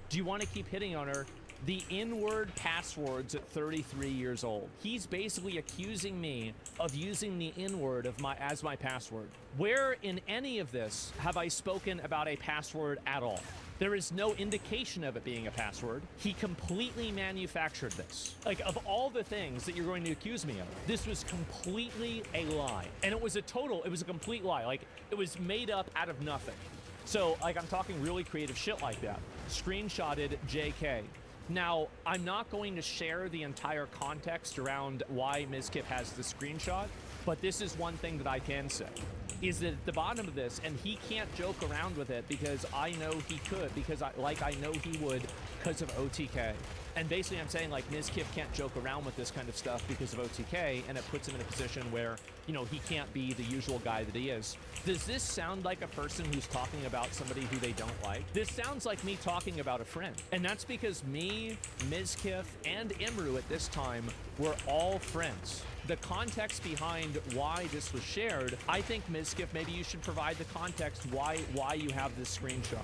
Do you want to keep hitting on her? The N-word passwords at 33 years old. He's basically accusing me of using the N-word as my password. Where in any of this have I spoken about a password at all? There is no indication of it being a password. He completely manufactured this. Like, of all the things that you're going to accuse me of, this was completely a lie. And it was a complete lie. Like, it was made up out of nothing. So, like, I'm talking really creative shit like that. Screenshotted JK. Now, I'm not going to share the entire context around why Mizkif has the screenshot, but this is one thing that I can say, is that at the bottom of this, and he can't joke around with it because I know he could, because I know he would because of OTK. And basically I'm saying, like, Mizkif can't joke around with this kind of stuff because of OTK, and it puts him in a position where, you know, he can't be the usual guy that he is. Does this sound like a person who's talking about somebody who they don't like? This sounds like me talking about a friend. And that's because me, Mizkif, and Imru at this time were all friends. The context behind why this was shared, I think, Mizkif, maybe you should provide the context why you have this screenshot.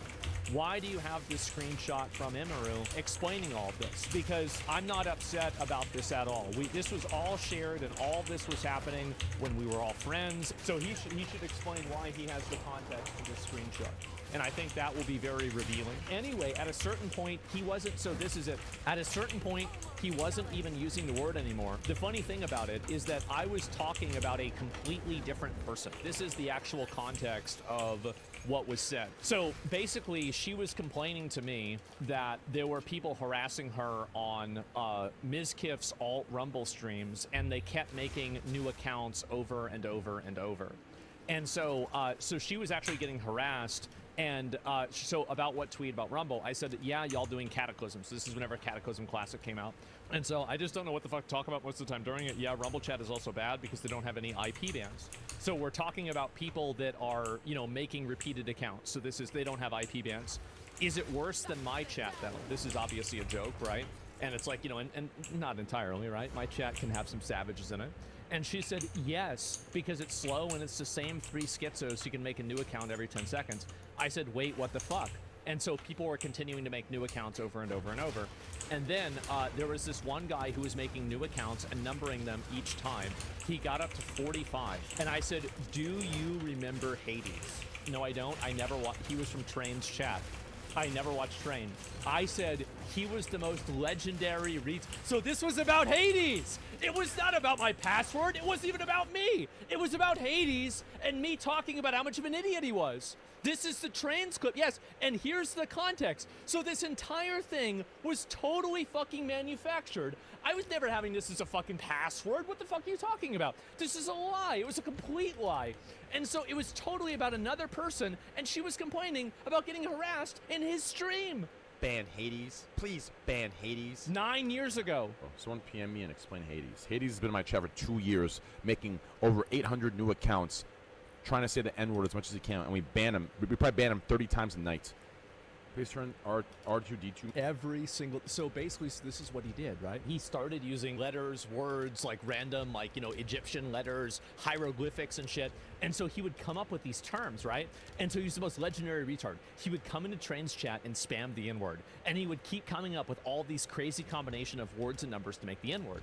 Why do you have this screenshot from Imru explaining all of this? Because I'm not upset about this at all. This was all shared and all this was happening when we were all friends. So he should explain why he has the context for this screenshot. And I think that will be very revealing. Anyway, at a certain point, he wasn't, so this is it. At a certain point, he wasn't even using the word anymore. The funny thing about it is that I was talking about a completely different person. This is the actual context of what was said. So basically, she was complaining to me that there were people harassing her on Mizkif's alt Rumble streams, and they kept making new accounts over and over and over. And so, so she was actually getting harassed. And so about what tweet about Rumble, I said, yeah, y'all doing Cataclysm. So this is whenever Cataclysm Classic came out. And so I just don't know what the fuck to talk about most of the time during it. Yeah, Rumble chat is also bad because they don't have any IP bans. So we're talking about people that are, you know, making repeated accounts. So this is, they don't have IP bans. Is it worse than my chat though? This is obviously a joke, right? And it's like, you know, and not entirely, right? My chat can have some savages in it. And she said, yes, because it's slow and it's the same 3 schizos, so you can make a new account every 10 seconds. I said, wait, what the fuck? And so people were continuing to make new accounts over and over and over. And then there was this one guy who was making new accounts and numbering them each time. He got up to 45. And I said, do you remember Hades? No, I don't. I never watched. He was from Train's chat. I never watched Train. I said he was the most legendary So this was about Hades. It was not about my password. It wasn't even about me. It was about Hades and me talking about how much of an idiot he was. This is the transcript, yes, and here's the context. So this entire thing was totally fucking manufactured. I was never having this as a fucking password. What the fuck are you talking about? This is a lie. It was a complete lie. And so it was totally about another person, and she was complaining about getting harassed in his stream. Ban Hades. Please ban Hades. 9 years ago. Oh, someone PM me and explain Hades. Hades has been in my chat for 2 years, making over 800 new accounts, trying to say the N-word as much as he can, and we ban him. We probably ban him 30 times a night. Please turn R2D2. Every single, so basically this is what he did, right? He started using letters, words, like random, like, you know, Egyptian letters, hieroglyphics and shit. And so he would come up with these terms, right? And so he's the most legendary retard. He would come into Train's chat and spam the N-word. And he would keep coming up with all these crazy combination of words and numbers to make the N-word.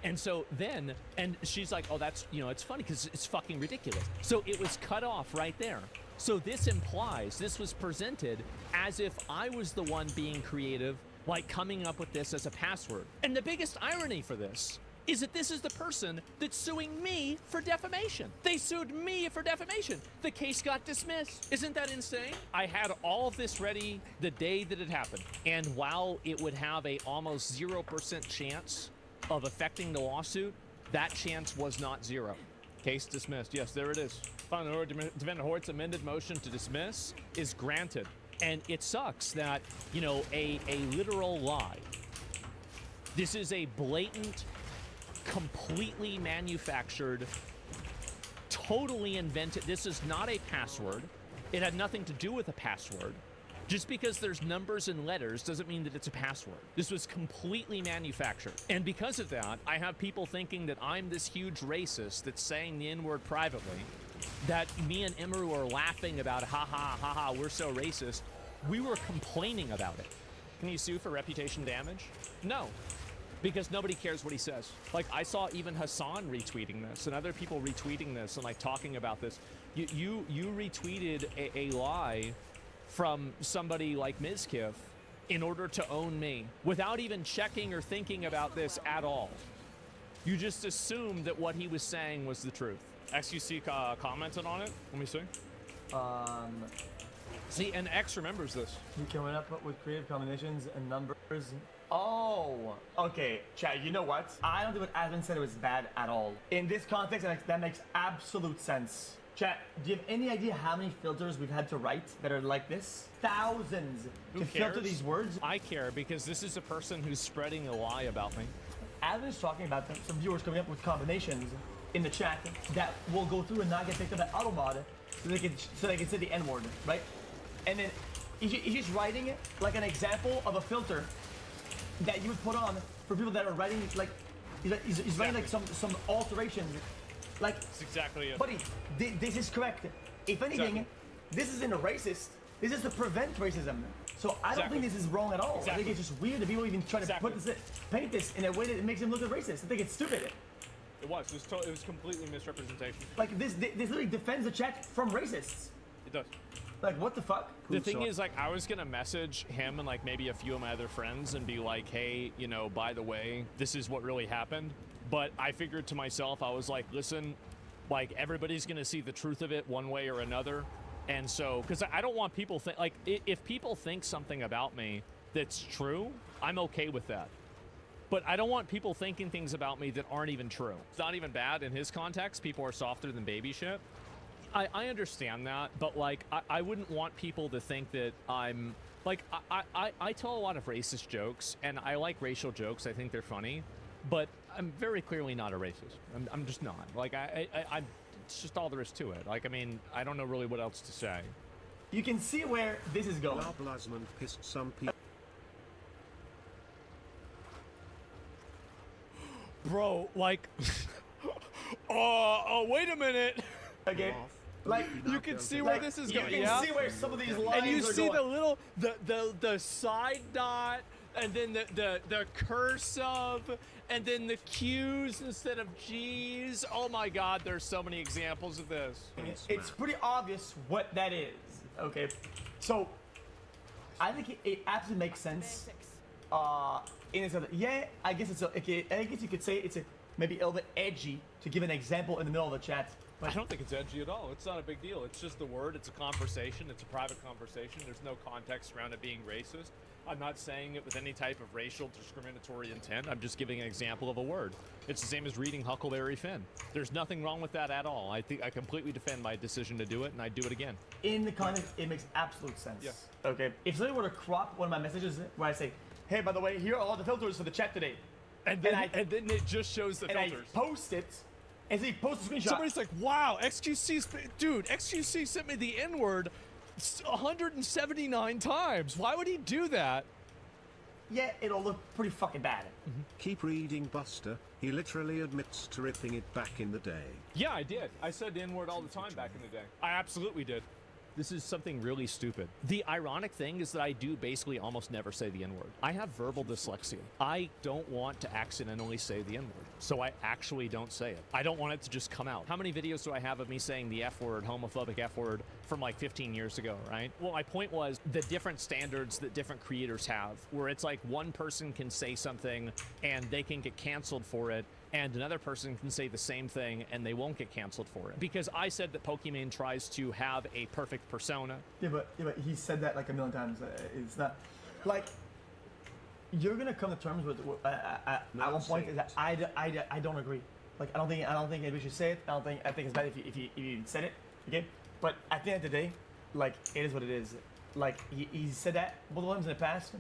And so then, and she's like, oh, that's, you know, it's funny because it's fucking ridiculous. So it was cut off right there. So this implies, this was presented as if I was the one being creative, like coming up with this as a password. And the biggest irony for this is that this is the person that's suing me for defamation. They sued me for defamation. The case got dismissed. Isn't that insane? I had all of this ready the day that it happened. And while it would have a almost 0% chance of affecting the lawsuit, that chance was not 0. Case dismissed. Yes, there it is. Final Defendant Hort's amended motion to dismiss is granted. And it sucks that, you know, a literal lie. This is a blatant, completely manufactured, totally invented. This is not a password. It had nothing to do with a password. Just because there's numbers and letters doesn't mean that it's a password. This was completely manufactured. And because of that, I have people thinking that I'm this huge racist that's saying the N-word privately, that me and Imru are laughing about, ha, we're so racist. We were complaining about it. Can you sue for reputation damage? No, because nobody cares what he says. Like, I saw even Hassan retweeting this and other people retweeting this and like talking about this. You retweeted a lie from somebody like Mizkif in order to own me without even checking or thinking about this at all. You just assumed that what he was saying was the truth. XUC commented on it. Let me see. See, and X remembers this. You coming up with creative combinations and numbers. Oh, okay, chat. You know what? I don't think what Admin said was bad at all. In this context, that makes absolute sense. Chat, do you have any idea how many filters we've had to write that are like this? Thousands. Who to cares? filter these words. I care because this is a person who's spreading a lie about me. Admin's talking about some viewers coming up with combinations in the chat that will go through and not get picked up at AutoMod so they can say the N-word, right? And then he's just writing it like an example of a filter that you would put on for people that are writing like he's writing like some alterations. Like, that's exactly it. Buddy, this is correct. If anything, this isn't a racist. This is to prevent racism. So I don't think this is wrong at all. I think it's just weird that people even try to paint this in a way that makes him look racist. I think it's stupid. It was. It was completely misrepresentation. Like this literally defends the chat from racists. It does. Like, what the fuck? The thing is, like, I was gonna message him and like maybe a few of my other friends and be like, hey, you know, by the way, this is what really happened. But I figured to myself, I was like, listen, like, everybody's gonna see the truth of it one way or another. And so, because I don't want people think, like, if people think something about me that's true, I'm okay with that. But I don't want people thinking things about me that aren't even true. It's not even bad in his context. People are softer than baby shit. I understand that, but like, I wouldn't want people to think that I'm, like, I tell a lot of racist jokes, and I like racial jokes. I think they're funny, but I'm very clearly not a racist. I'm just not. Like, it's just all there is to it. Like, I mean, I don't know really what else to say. You can see where this is going. Blasman pissed some people. Bro, like, oh, wait a minute. Okay. Like, you can see where this is going. You can see where some of these lines and you are see going. the little the side dot, and then the curse of, and then the Q's instead of G's. Oh my God, there's so many examples of this. It's pretty obvious what that is. Okay, so I think it absolutely makes sense. In its other, yeah, I guess it's I guess you could say it's maybe a little bit edgy to give an example in the middle of the chat. I don't think it's edgy at all. It's not a big deal. It's just the word. It's a conversation. It's a private conversation. There's no context around it being racist. I'm not saying it with any type of racial discriminatory intent. I'm just giving an example of a word. It's the same as reading Huckleberry Finn. There's nothing wrong with that at all. I think I completely defend my decision to do it, and I do it again. In the context, it makes absolute sense. Yes. Okay. If somebody were to crop one of my messages where I say, "Hey, by the way, here are all the filters for the chat today," and then it just shows the filters. I post it. And so he posts a screenshot. Somebody's like, wow, dude, XQC sent me the N-word 179 times. Why would he do that? Yeah, it'll look pretty fucking bad. Keep reading, Buster. He literally admits to ripping it back in the day. Yeah, I did. I said the N-word all the time back in the day. I absolutely did. This is something really stupid. The ironic thing is that I do basically almost never say the N-word. I have verbal dyslexia. I don't want to accidentally say the N-word, so I actually don't say it. I don't want it to just come out. How many videos do I have of me saying the F-word, homophobic F-word, from like 15 years ago, right? Well, my point was the different standards that different creators have, where it's like one person can say something and they can get canceled for it, and another person can say the same thing and they won't get canceled for it. Because I said that Pokemon tries to have a perfect persona. Yeah, but he said that like a million times. It's not like you're gonna come to terms with at one point is that I don't agree. Like I don't think anybody should say it. I think it's bad if you said it. Okay, but at the end of the day, like it is what it is. Like he said that multiple times in the past.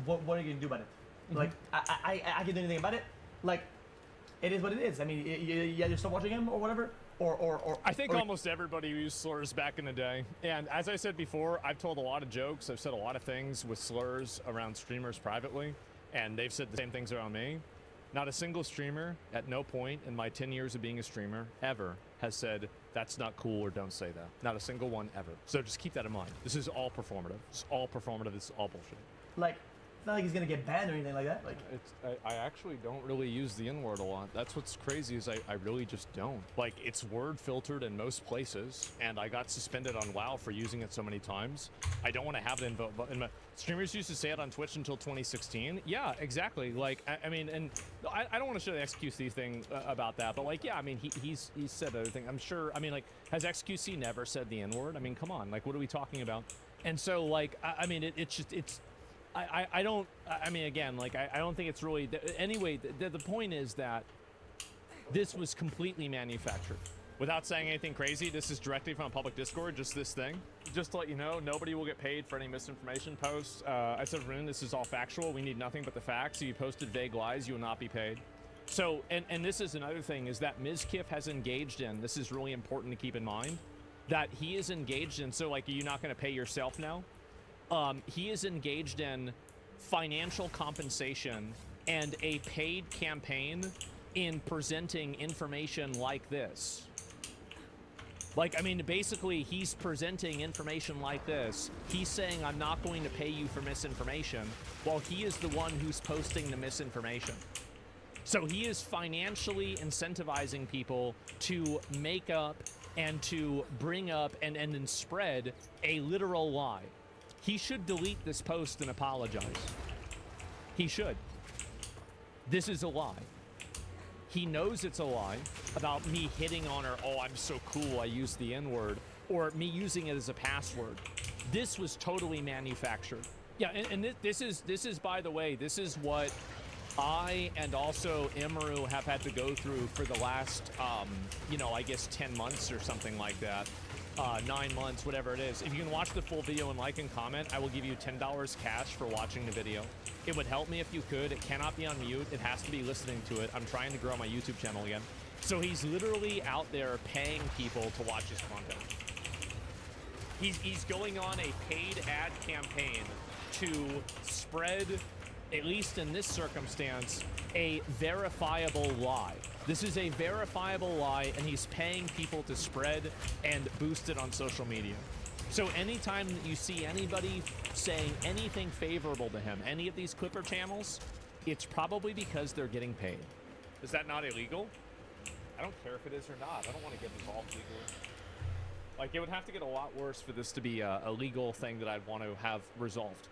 What are you gonna do about it? Like I can't do anything about it. Like. It is what it is. I mean, you either stop watching him or whatever, or I think almost everybody used slurs back in the day. And as I said before, I've told a lot of jokes. I've said a lot of things with slurs around streamers privately, and they've said the same things around me. Not a single streamer at no point in my 10 years of being a streamer ever has said, that's not cool or don't say that. Not a single one ever. So just keep that in mind. This is all performative. It's all performative. This is all bullshit. Like, not like he's gonna get banned or anything like that. Like, I actually don't really use the N-word a lot. That's what's crazy is I really just don't. Like, it's word filtered in most places, and I got suspended on WoW for using it so many times. I don't want to have it in my streamers used to say it on Twitch until 2016. Yeah, exactly. Like, I mean, and I don't want to show the XQC thing about that, but like, yeah, I mean, he's said other things. I'm sure. I mean, like, has XQC never said the N-word? I mean, come on. Like, what are we talking about? And so, like, I mean, it's just, it's. I don't, I mean, again, like, I don't think it's really, anyway, the point is that this was completely manufactured. Without saying anything crazy, this is directly from a public Discord, just this thing. Just to let you know, nobody will get paid for any misinformation posts. I said, Rune, this is all factual. We need nothing but the facts. If you posted vague lies, you will not be paid. So, and this is another thing, is that Mizkif has engaged in, this is really important to keep in mind, that he is engaged in, so, like, are you not going to pay yourself now? He is engaged in financial compensation and a paid campaign in presenting information like this. Like, I mean, basically, he's presenting information like this. He's saying, I'm not going to pay you for misinformation, while he is the one who's posting the misinformation. So he is financially incentivizing people to make up and to bring up and then spread a literal lie. He should delete this post and apologize. He should. This is a lie. He knows it's a lie about me hitting on her, oh, I'm so cool, I used the N-word, or me using it as a password. This was totally manufactured. Yeah, and this is, by the way, this is what I and also Imru have had to go through for the last, you know, I guess 10 months or something like that. 9 months, whatever it is. If you can watch the full video and like and comment, I will give you $10 cash for watching the video. It would help me if you could. It cannot be on mute. It has to be listening to it. I'm trying to grow my YouTube channel again. So he's literally out there paying people to watch his content. He's going on a paid ad campaign to spread, at least in this circumstance, a verifiable lie. This is a verifiable lie, and he's paying people to spread and boost it on social media. So anytime that you see anybody saying anything favorable to him, any of these Clipper channels, it's probably because they're getting paid. Is that not illegal? I don't care if it is or not. I don't want to get involved legally. Like, it would have to get a lot worse for this to be a legal thing that I'd want to have resolved.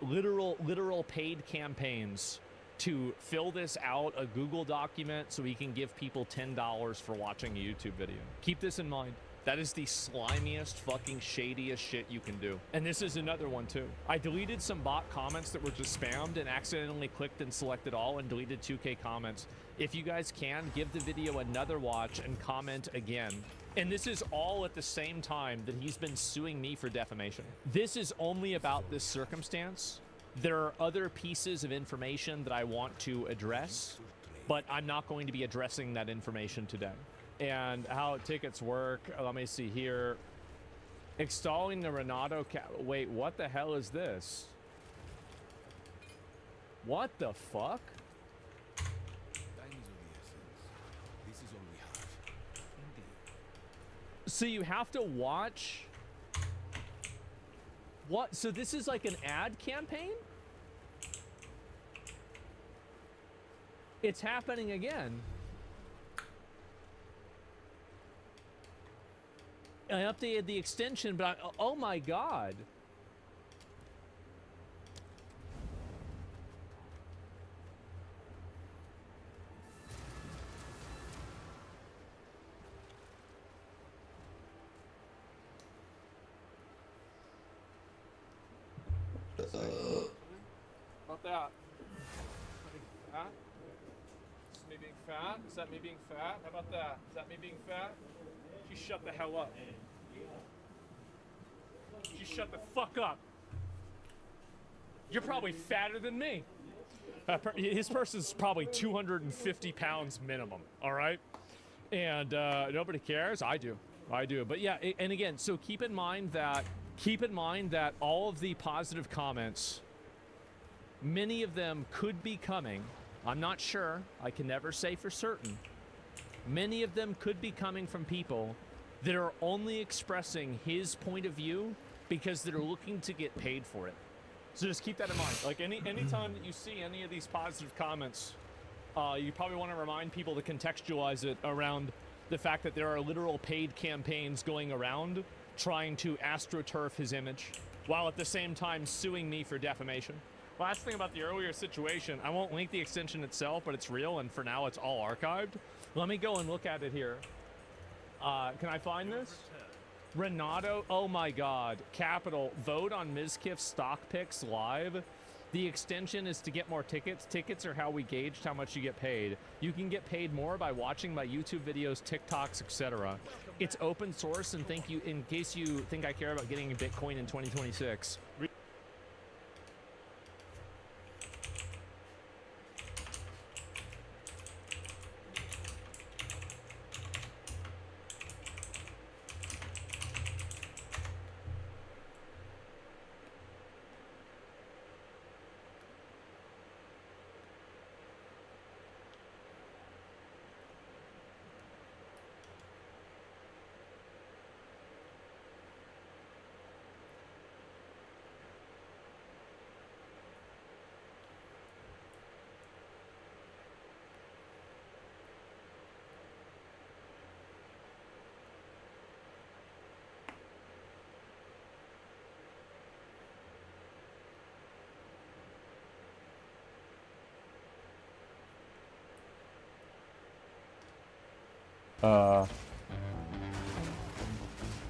Literal paid campaigns to fill this out, a Google document, so he can give people $10 for watching a YouTube video. Keep this in mind. That is the slimiest, fucking shadiest shit you can do. And this is another one too. I deleted some bot comments that were just spammed and accidentally clicked and selected all and deleted 2K comments. If you guys can, give the video another watch and comment again. And this is all at the same time that he's been suing me for defamation. This is only about this circumstance. There are other pieces of information that I want to address, but I'm not going to be addressing that information today. And how tickets work, let me see here. Installing the Renato wait, what the hell is this? What the fuck? So you have to watch? What? So this is like an ad campaign? It's happening again. I updated the extension, but oh my god. About that. Fat? Is me being fat? Is that me being fat? How about that? Is that me being fat? You shut the hell up. You shut the fuck up. You're probably fatter than me. His person's probably 250 pounds minimum, all right? And nobody cares. I do. But yeah, and again, so keep in mind that all of the positive comments, many of them could be coming. I'm not sure. I can never say for certain. Many of them could be coming from people that are only expressing his point of view because they're looking to get paid for it. So just keep that in mind. Like anytime that you see any of these positive comments, you probably want to remind people to contextualize it around the fact that there are literal paid campaigns going around trying to astroturf his image, while at the same time suing me for defamation. Last thing about the earlier situation, I won't link the extension itself, but it's real, and for now it's all archived. Let me go and look at it here. Can I find this? Renato, oh my god. Capital, vote on Mizkif's stock picks live. The extension is to get more tickets. Tickets are how we gauged how much you get paid. You can get paid more by watching my YouTube videos, TikToks, etc. It's open source, and thank you, in case you think I care about getting Bitcoin in 2026.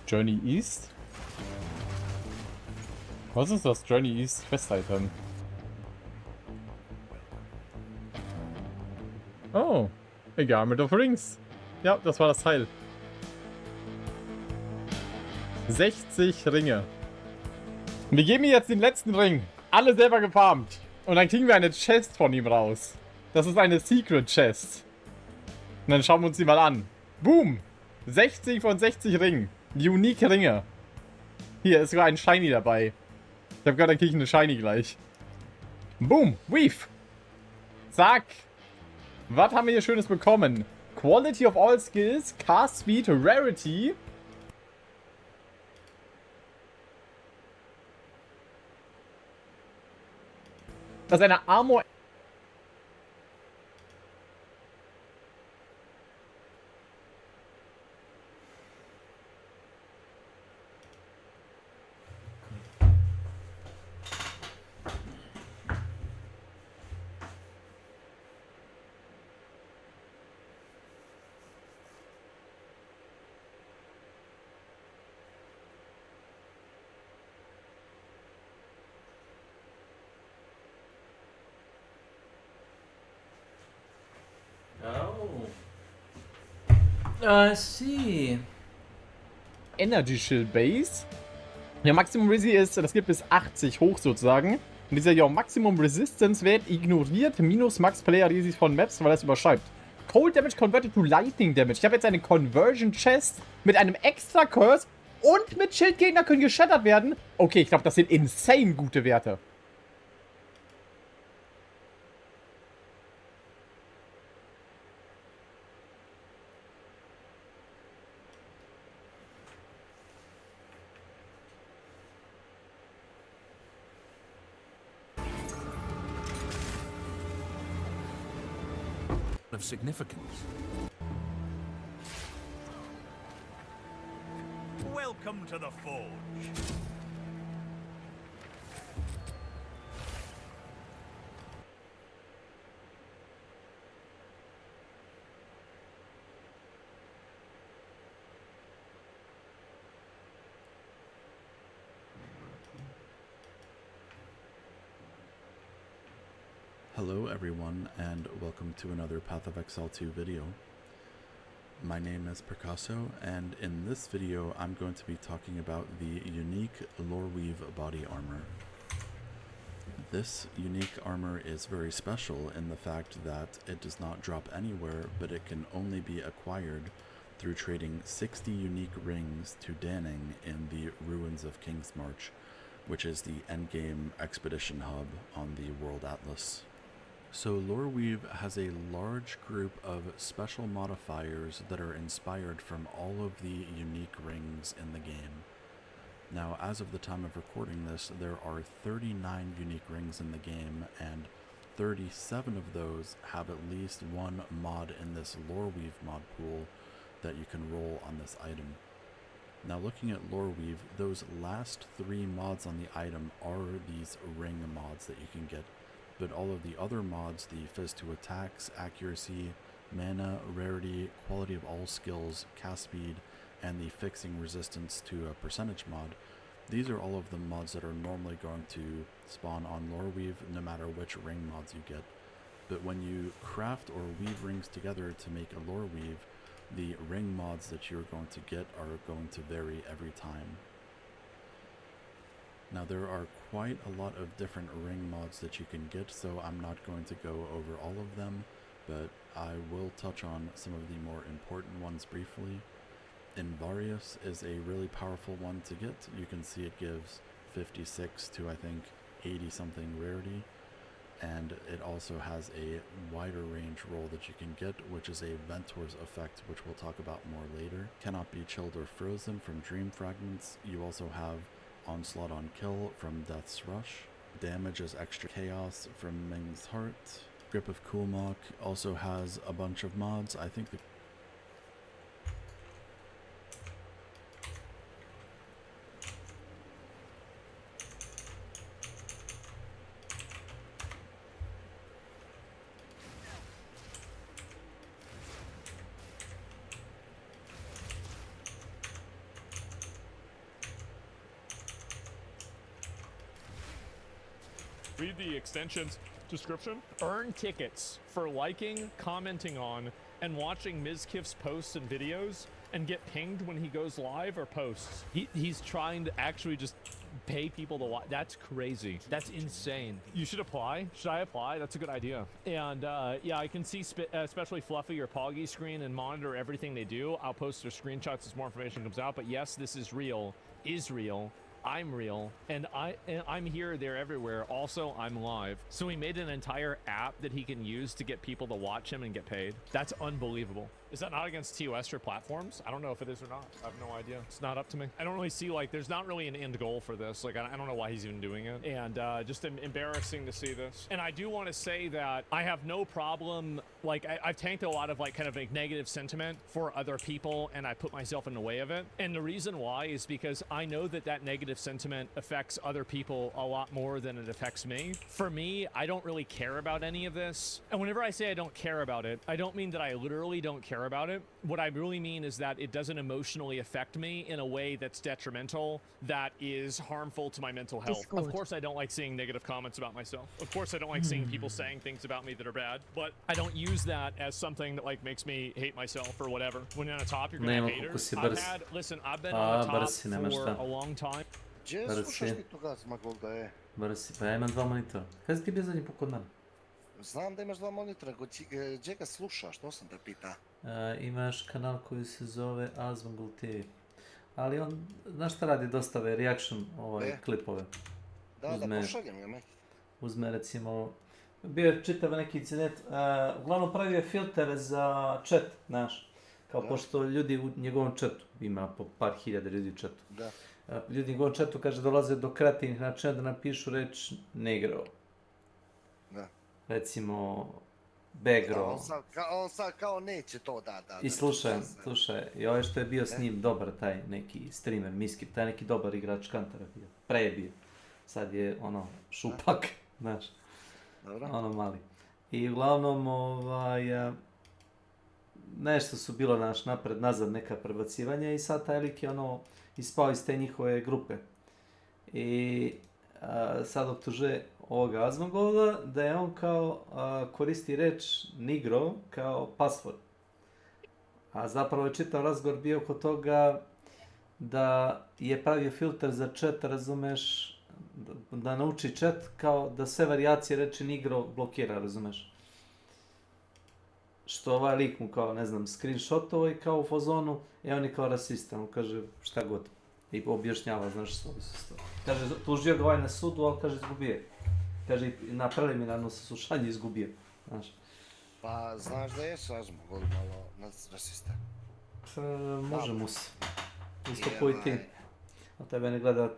Journey East? Was ist das Journey East Quest-Item? Oh, a Garment of Rings. Ja, das war das Teil. 60 Ringe. Und wir geben ihm jetzt den letzten Ring. Alle selber gefarmt. Und dann kriegen wir eine Chest von ihm raus. Das ist eine Secret Chest. Und dann schauen wir uns die mal an. Boom! 60 von 60 Ringen. Unique Ringe. Hier ist sogar ein Shiny dabei. Ich habe gehört, dann kriege ich eine Shiny gleich. Boom! Weave! Zack! Was haben wir hier Schönes bekommen? Quality of all skills, Cast Speed, Rarity. Das ist eine Armor. I see. Energy Shield Base. Ja, Maximum Resi ist, das geht bis 80 hoch sozusagen. Und dieser ja Maximum Resistance Wert ignoriert minus Max Player Resis von Maps, weil das überschreibt. Cold Damage converted to Lightning Damage. Ich habe jetzt eine Conversion Chest mit einem extra Curse und mit Schildgegner können geshattert werden. Okay, ich glaube, das sind insane gute Werte. Of significance. Welcome to the Forge. Hello everyone, and welcome to another Path of Exile 2 video. My name is Picasso, and in this video I'm going to be talking about the unique Loreweave body armor. This unique armor is very special in the fact that it does not drop anywhere, but it can only be acquired through trading 60 unique rings to Danning in the Ruins of King's March, which is the endgame expedition hub on the World Atlas. So Loreweave has a large group of special modifiers that are inspired from all of the unique rings in the game. Now, as of the time of recording this, there are 39 unique rings in the game, and 37 of those have at least one mod in this Loreweave mod pool that you can roll on this item. Now, looking at Loreweave, those last 3 mods on the item are these ring mods that you can get, but all of the other mods, the Fizz 2 attacks, accuracy, mana, rarity, quality of all skills, cast speed, and the fixing resistance to a percentage mod, these are all of the mods that are normally going to spawn on Loreweave no matter which ring mods you get. But when you craft or weave rings together to make a Loreweave, the ring mods that you're going to get are going to vary every time. Now, there are quite a lot of different ring mods that you can get, so I'm not going to go over all of them, but I will touch on some of the more important ones briefly. Invarius is a really powerful one to get. You can see it gives 56 to I think 80 something rarity, and it also has a wider range roll that you can get, which is a Ventor's effect, which we'll talk about more later. Cannot be chilled or frozen from Dream Fragments. You also have Onslaught on Kill from Death's Rush. Damage is extra chaos from Ming's Heart. Grip of Kulmok also has a bunch of mods. I think the Read the extension's description. Earn tickets for liking, commenting on, and watching Mizkif's posts and videos, and get pinged when he goes live or posts. He's trying to actually just pay people to watch. That's crazy. That's insane. You should apply. Should I apply? That's a good idea. And yeah, I can see especially Fluffy or Poggy screen and monitor everything they do. I'll post their screenshots as more information comes out. But yes, this is real. I'm real, and I'm here, there, everywhere. Also, I'm live. So he made an entire app that he can use to get people to watch him and get paid. That's unbelievable. Is that not against TOS or platforms? I don't know if it is or not. I have no idea. It's not up to me. I don't really see, like, there's not really an end goal for this. Like, I don't know why he's even doing it. And just embarrassing to see this. And I do want to say that I have no problem, like, I've tanked a lot of, like, kind of like negative sentiment for other people, and I put myself in the way of it. And the reason why is because I know that that negative sentiment affects other people a lot more than it affects me. For me, I don't really care about any of this. And whenever I say I don't care about it, I don't mean that I literally don't care about it. What I really mean is that it doesn't emotionally affect me in a way that's detrimental, that is harmful to my mental health. Discord. Of course, I don't like seeing negative comments about myself. Of course, I don't like seeing people saying things about me that are bad, but I don't use that as something that like makes me hate myself or whatever. When you're on the top, you're gonna have haters. I've been on the top for a long time. Gdje slušaš ti toga Zmagol da je? Brsi, pa ja imam 2 monitora. Kada si ti bio zadnji put kod mene? Znam da imaš 2 monitora, gdje ga slušaš, to sam te pita. Imaš kanal koji se zove Azmagol TV. Ali on, znaš šta radi, dostave reaction klipove. Da, pošaljem ga neki. Uzme recimo, bio je čitav neki incident, uglavnom pravio je filtere za chat, znaš. Kao pošto ljudi u njegovom chatu, ima po par hiljada ljudi u chatu. Da. Ljudi u njegovom chatu, kaže, dolaze do kreativnih načina da napišu reč negro. Da. Recimo, begro. On sad kao neće to da. I slušaj, i ovaj što je bio s njim dobar, taj neki streamer, Miski, taj neki dobar igrač Kantara bio. Pre je bio. Sad je ono, šupak, znaš. Dobro. Ono mali. I uglavnom, nešto su bilo naš napred, nazad neka prebacivanja i sad taj lik je ono ispao iz te njihove grupe. I sad optužuje ovoga Azmagola da je on kao koristi reč nigro kao password. A zapravo je čitav razgovor bio oko toga da je pravio filter za chat, razumeš, da nauči chat kao da sve varijacije reči nigro blokira, razumeš. Što ovaj lik mu kao, ne znam, screenshotovo i kao u fazonu, on je kao rasista, on kaže šta god. I objašnjava, znaš, svoju sustavu. Kaže, tužio ga ovaj na sudu, ali kaže, izgubio. Kaže, na preliminarno saslušanje izgubio, znaš. Pa, znaš da je Azmagol malo rasista? Može mu se. Isto ko i ti. A tebe ne gleda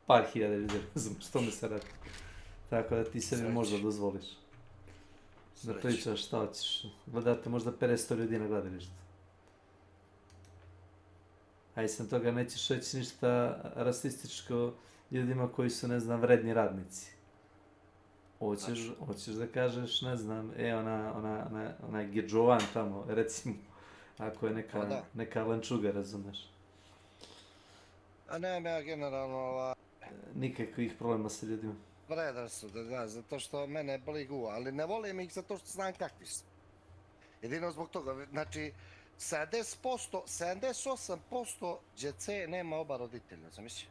par hiljada ljudi, razumiješ, što mi se radi. Tako da ti sebi možda dozvoliš. Da pričaš šta hoćeš. Gledate možda 500 ljudi na gledalištu. A sam toga nećeš reći ništa rasističko ljudima koji su, ne znam, vredni radnici. Hoćeš da kažeš, ne znam, ona Gidžovan tamo, recimo, ako je neka lančuga, razumeš. A nemam ja generalno nikakvih problema sa ljudima. Predrasude, da, zato što mene boli guva, ali ne volim ih zato što znam kakvi su. Jedino zbog toga, znači, 78% djece nema oba roditelja, zamisli.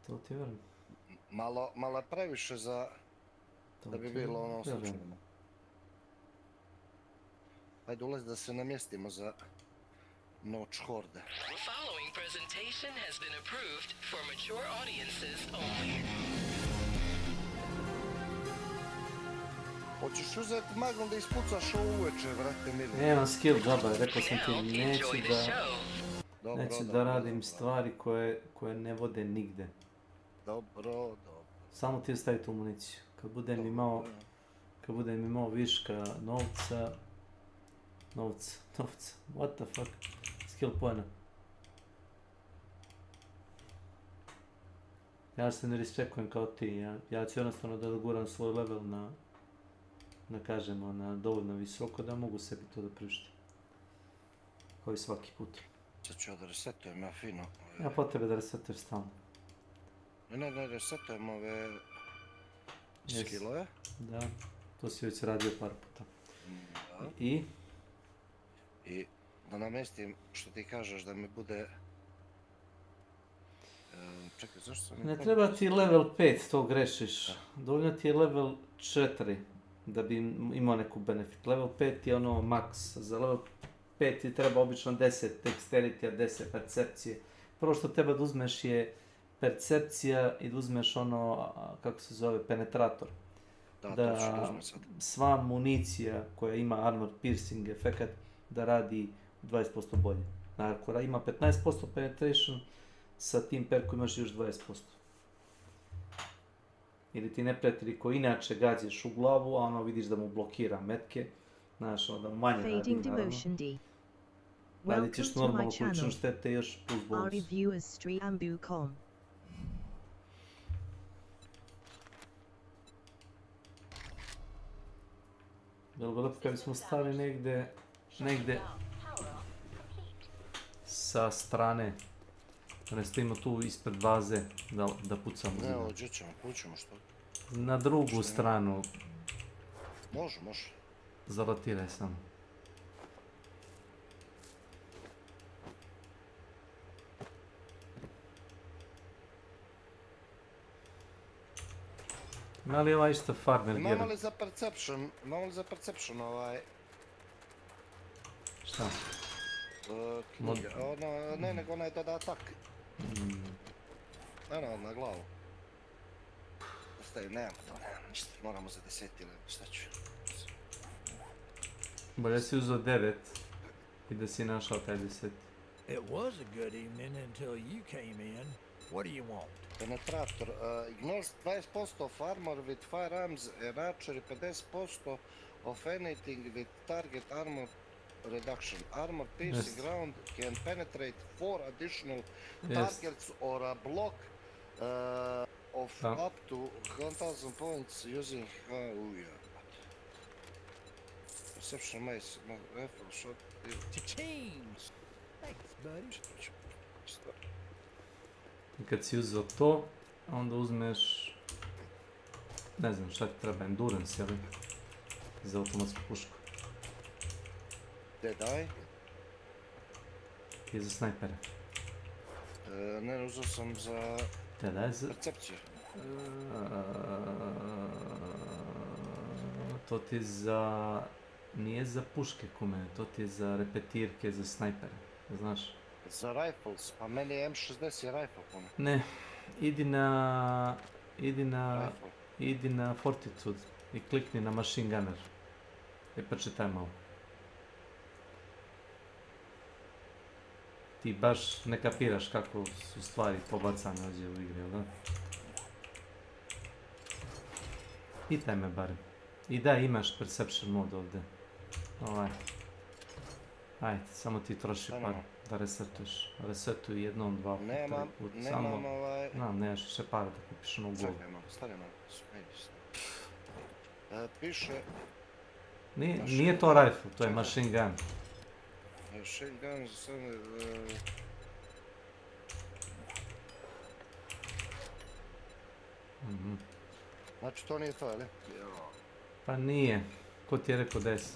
To ti verujem. Malo previše za da bi bilo ono slučajno. Hajde ulazi da se namjestimo za noć horde. Following presentation has been approved for mature audiences only. Hoćeš uzeti magnum da ispucaš ovo uveče, vrate mili? Nemam skill džaba, rekao sam ti, neću da radim stvari koje ne vode nigde. Dobro. Samo ti ostaviti u municiju. Kad budem imao viška novca, what the fuck, skill pojena. Ja se ne ričekujem kao ti, ja ću jednostavno da doguram svoj level na kažemo, na dovoljno visoko da mogu sebi to da priuštim. Kao i svaki put. Sad ću ja da resetujem, ja fino. Ja potrebe da resetuješ stalno. Ne, resetujem ove skillove. Da, to si već radio par puta. Da. I da namestim što ti kažeš da mi bude... Čekaj, zašto sam... Ne treba ti level 5, to grešiš. Dovoljno ti je level 4 da bi imao neku benefit. Level 5 je ono max. Za level 5 ti treba obično 10 dexterity, 10 percepcije. Prvo što treba da uzmeš je percepcija i da uzmeš ono, kako se zove, penetrator. Da sva municija koja ima armor piercing efekat da radi 20% bolje. Ako ima 15% penetration, sa tim perkom imaš još 20%. Ili ti neprijatelji koji inače gađaš u glavu, a ono vidiš da mu blokira metke, znaš, ono da manje radi, naravno. Radit ćeš normalno kućnu štete još plus bonus. Bilo bi lepo kad bismo stali negde sa strane. Da ne stojimo tu ispred baze da pucamo. Ne, ovdje ćemo, pućemo što? Na drugu stranu. Može. Zarotiraj samo. Ima li ovaj isto farmer gear? Imamo li za perception ovaj... Šta? Knjiga, ne, nego onaj dodatak. Na glavu. Ostavim, nemam ništa, moramo za 10 ili šta ću. Bolje si uzeo 9 i da si našao taj 10. It was a good evening until you came in. What do you want? Penetrator, ignores 20% of armor with firearms and archery, 50% of anything with target armor reduction. Armor piercing round can penetrate 4 additional targets or a block of up to 1000 points using perception mace, rifle shot. Cha-chings! Thanks, buddy. I kad si uzeo to, onda uzmeš, ne znam šta ti treba, endurance, jel? Za automatsku pušku. Dead Eye? I za snajpere. Ne, uzeo sam za percepciju. To ti za... nije za puške kume, to ti je za repetirke, za snajpere, znaš? Za rifles, pa meni je M60 rifle kume. Ne, idi na Fortitude i klikni na Machine Gunner. I pa čitaj malo. ti baš ne kapiraš kako su stvari pobacane ovdje u igri, jel da? Pitaj me barem. I da, imaš perception mod ovdje. Ajde, samo ti troši par da resetuješ. Resetuj jednom, dva puta, tri put. Nemam Znam, nemaš više para da kupiš novu glavu. Stani malo, piše... Nije to rifle, to je machine gun. Machine gun, znači to nije to, ali? Pa nije. Ko ti je rekao da jesi?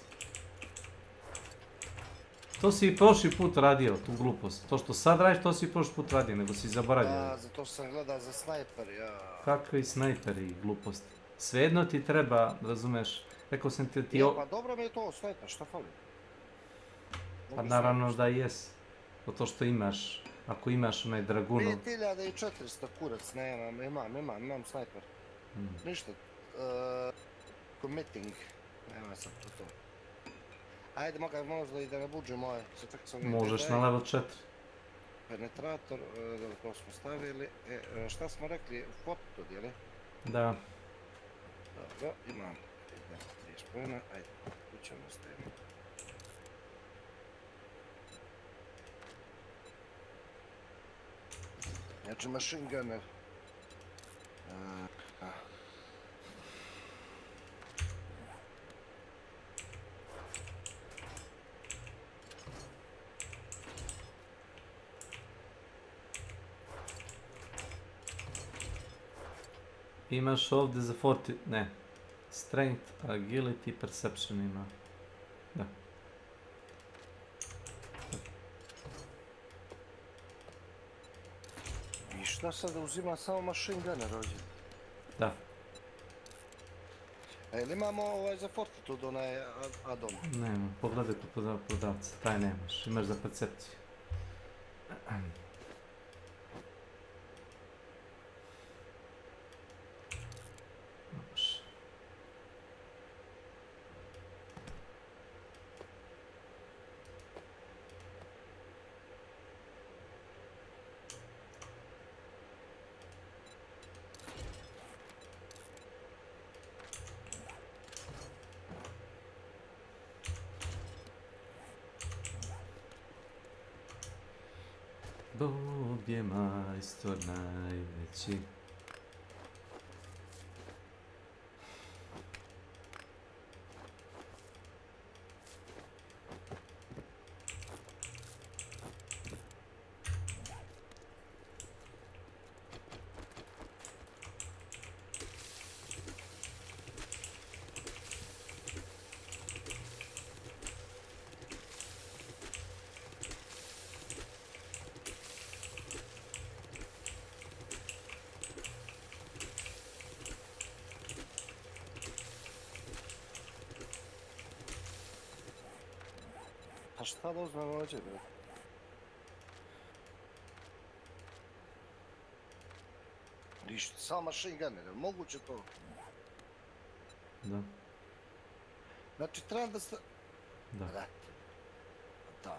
To si i prošli put radio, tu glupost. To što sad radiš, to si i prošli put radio, nego si zaboravio. Zato sam gledao za snajper, Kakvi snajperi, glupost. Svejedno ti treba, razumeš, rekao sam ti... Pa dobro mi je to, snajper, šta fali? Pa naravno da jes. To što imaš, ako imaš onaj Dragunov... 5400 kurac, imam snajper. Ništa. Committing. Nema sad to. Ajde, možda i da ne buđe moje. Možeš na level 4. Penetrator, to smo stavili. Šta smo rekli? Foto, jel? Da. Dobro, imam 30 pojena. Ajde, tu ćemo staviti. Znači, machine gunner. Imaš ovdje za 40... ne. Strength, agility, perception ima. Da. I šta sad uzima samo machine gunner ovdje? Da. A jel imamo za fortitude onaj add-on? Nema, pogledaj kod prodavca, taj nemaš, imaš za percepciju. Bog je majstor najveći. A šta da uzmem ovdje, bre? Ništa, samo machine gunner, je moguće to? Da. Znači, trebam da se... Da. Brate. Daj.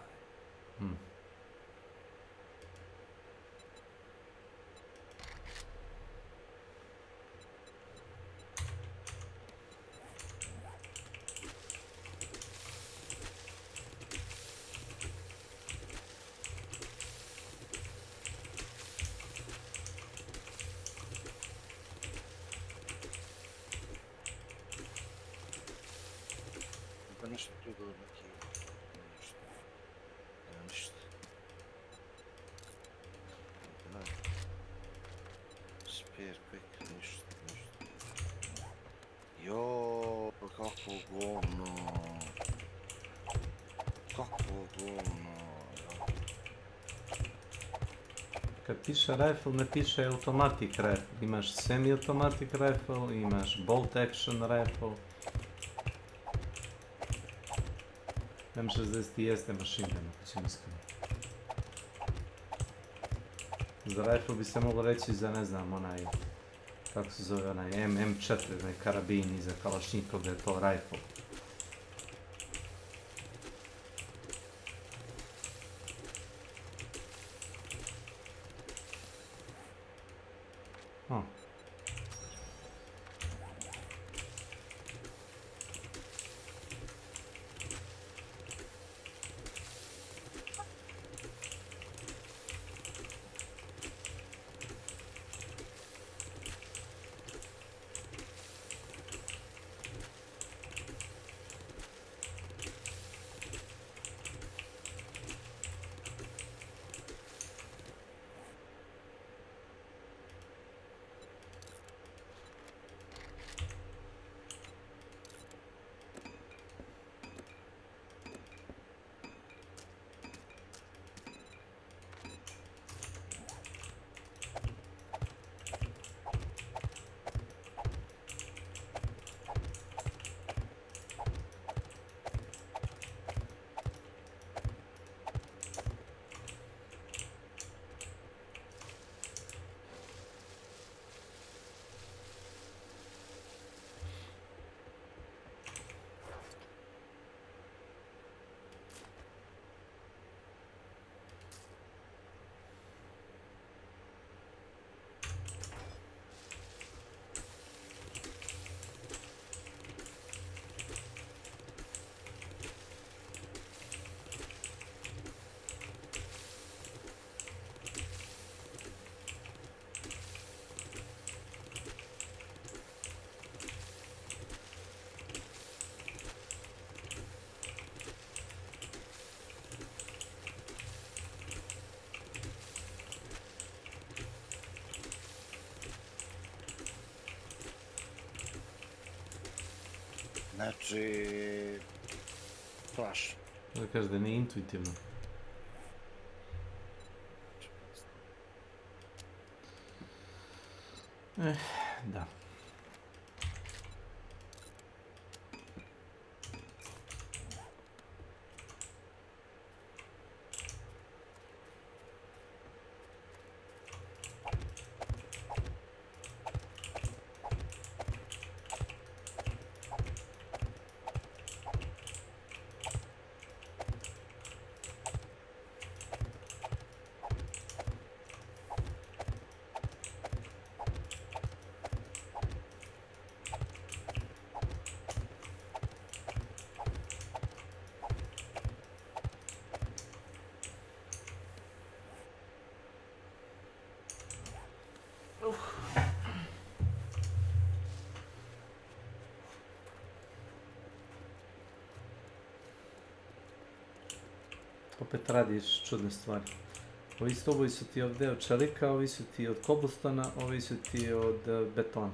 Pa nešto tu do neki... Ništa. Nema ništa. Daj. Spare quick, ništa. Joooo, kako govno. Kako govno. Kad piše rifle, ne piše automatic rifle. Imaš semi-automatic rifle, imaš bolt action rifle. M60 jeste machine gun, ako ćemo iskreno. Za rifle bi se moglo reći za, ne znam, onaj... Kako se zove onaj M4, onaj karabin iza Kalašnikov, da je to rifle. Znači... Flash. Da kažeš da nije intuitivno. Da. Opet radiš čudne stvari. Ovi su ti ovdje od čelika, ovi su ti od cobblestona, ovi su ti od betona.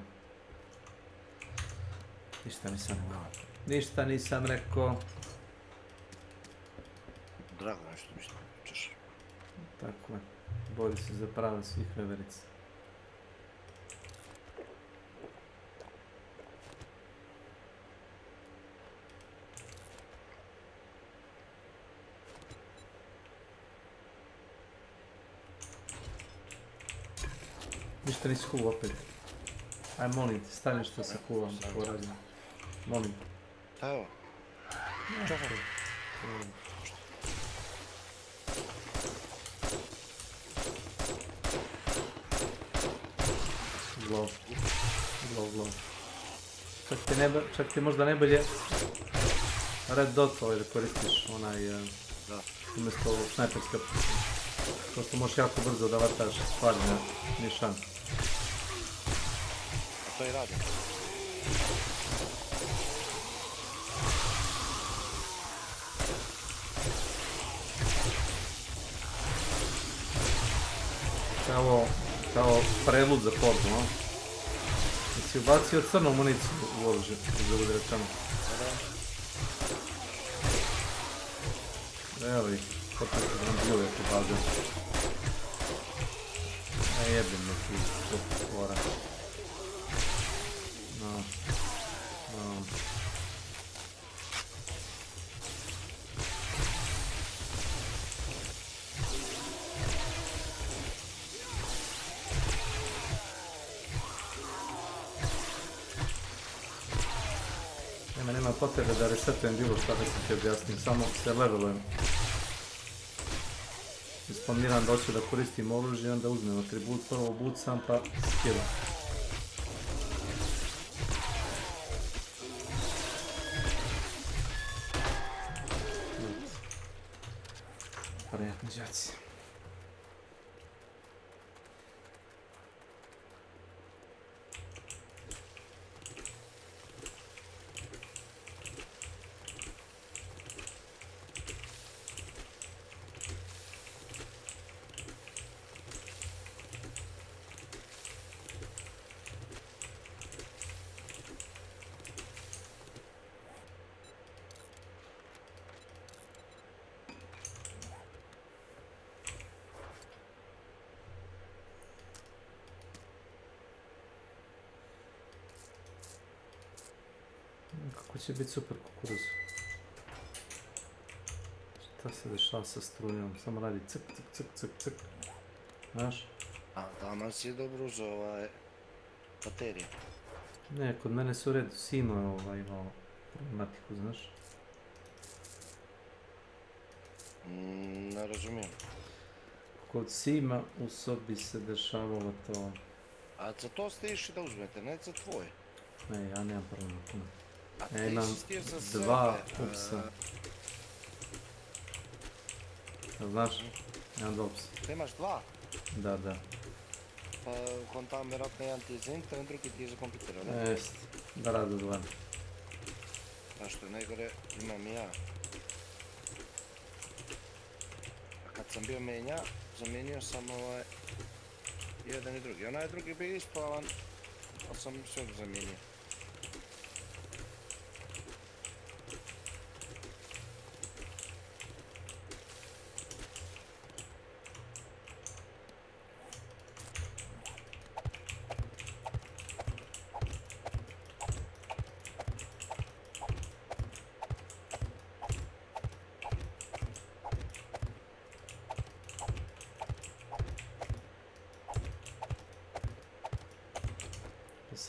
Ništa nisam rekao. Ništa nisam rekao. Drago nešto mi što pričaš. Tako je. Bori se za pravo svih veverica. Ništa nisi kuva opet. Aj molim te, stani što se kuvam poradim. Molim. Evo. Čekaj. Glov. Čak ti možda najbolje red dot ovaj da koristiš onaj umjesto snajperska. Prosto možeš jako brzo da vataš stvari na nišan. A to i radi. Kao prelud za fordu, no? Da si ubacio crnu municiju u oružje, da bude rečeno. Evo ih, potpuno se brambljuje tu baze. Ne jebim neki tvora. No. Nema potrebe da resetujem bilo šta da se ti objasnim, samo se levelujem. Isplaniram da hoću da koristim oružje, onda uzmem atribut, prvo obucam pa skidam. Prijatni đaci. Kako će biti super kukuruz. Šta se dešava sa strujom? Samo radi cik, cik, cik, cik, cik. Znaš? A tamo si dobro uzeo baterije. Ne, kod mene su u redu. Simo je imao problematiku, znaš? Ne razumijem. Kod Sima u sobi se dešavalo to. A za to ste išli da uzmete, ne za tvoje? Ne, ja nemam problema puno. A Ja ti imam si stio za sebe. 2 upsa. Znaš? Imam 2 upsa. Ti imaš 2? Da. Pa kontam vjerojatno jedan ti je za internet, drugi ti je za kompjuter, ne? Jest, da rade 2. A što je najgore, imam i ja. A kad sam bio menja, zamijenio sam jedan i drugi. Onaj drugi bio ispravan, ali sam sve zamijenio.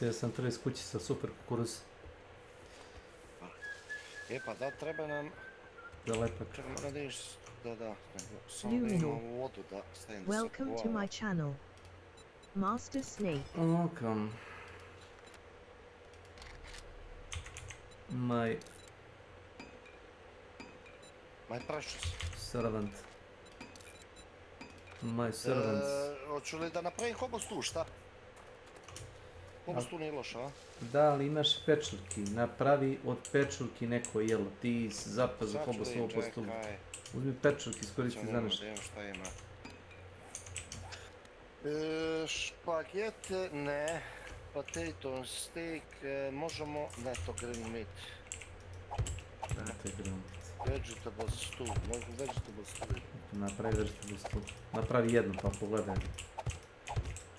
Sjeo sam 30 kućica, super kukuruz. Pa da, treba nam... Da lepak. Čekaj, moram da iš... Da, nego samo da imam vodu da stavim da se Welcome to my channel. Master Snake. Welcome. My precious. servant. My servants. Hoću li da napravim hobos tu, šta? Hobos tu nije loš, a? Da, ali imaš pečurki. Napravi od pečurki neko jelo. Ti zapazu hobos ovo postupu. Uzmi pečurki, iskoristi za nešto. Šta ima? Špagete, ne. Potato steak, možemo... Ne, to green meat. Dajte green meat. Vegetable stew, mogu vegetable stew. Napravi vegetable stew. Napravi jednu pa pogledaj.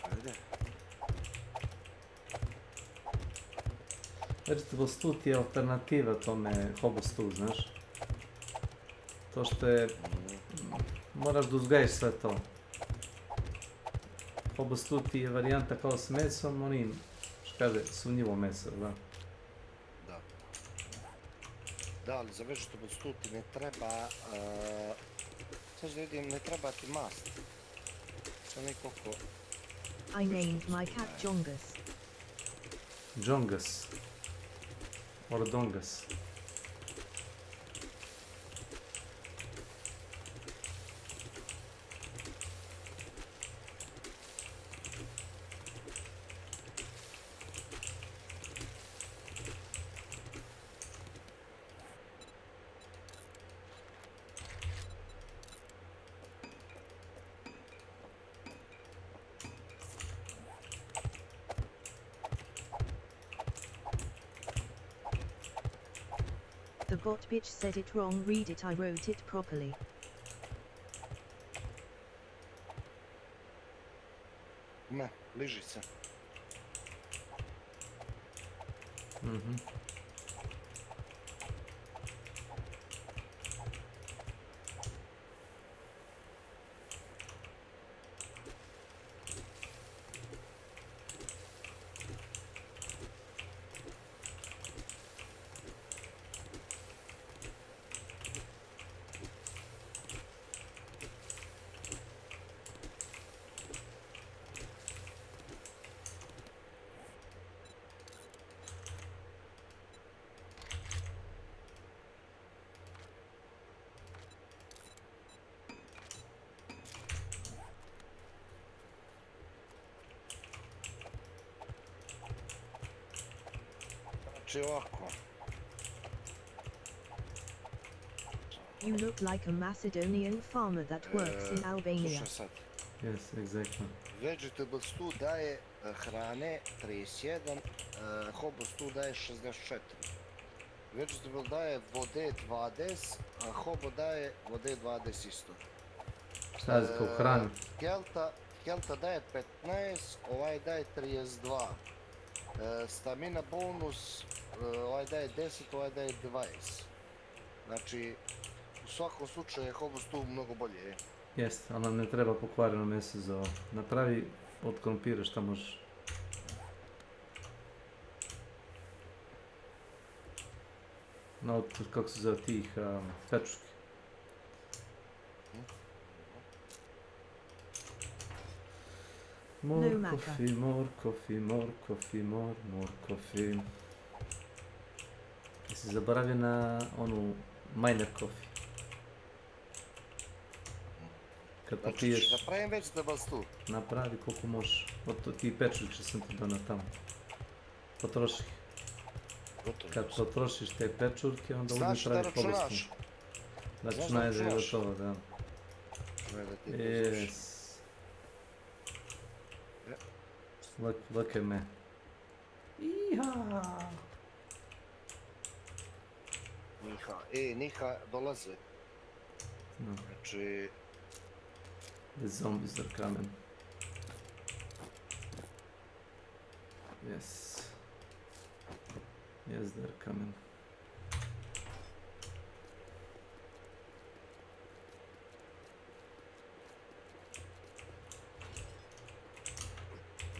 Ajde. Vegetable stew ti je alternativa tome hobos stew, znaš? To što je... Moraš da uzgajiš sve to. Hobos stew ti je varijanta kao s mesom, onim, što kaže, sumnjivo meso, da? Da, ali za vegetable stew ti ne treba... Sad da vidim, ne treba ti mast. Sad nekoliko... I named my cat Jongus. Jongus. Or Dongus. The bot bitch said it wrong, read it, I wrote it properly. Ne, bliži se. Znači ovako. You look like a Macedonian farmer that works in Albania. Slušaj sad. Yes, exactly. Vegetable stew daje hrane 31, hobos stew daje 64. Vegetable daje vode 20, a hobo daje vode 20 isto. Šta je kao hrani? Helta daje 15, ovaj daje 32. Stamina bonus, ovaj daje 10, ovaj daje 20. Znači, u svakom slučaju je hobos stew mnogo bolje. Jest, ali nam ne treba pokvareno meso za ovo. Napravi od krompira šta možeš. No, od, kako se zove tih pečurki. More coffee, more coffee, more coffee, more coffee. Jesi zaboravio na onu miner coffee? Kad popiješ... Znači, napravim vegetable stew. Napravi koliko možeš. Od ti pečurki što sam ti donao tamo. Potroši. Kad potrošiš te pečurke, onda uzmi pravi hobosku. Računaj da je gotovo, da. Yes. Look at me. Iha! Niha dolaze. No. Znači... The zombies are coming. Yes. Yes, they're coming.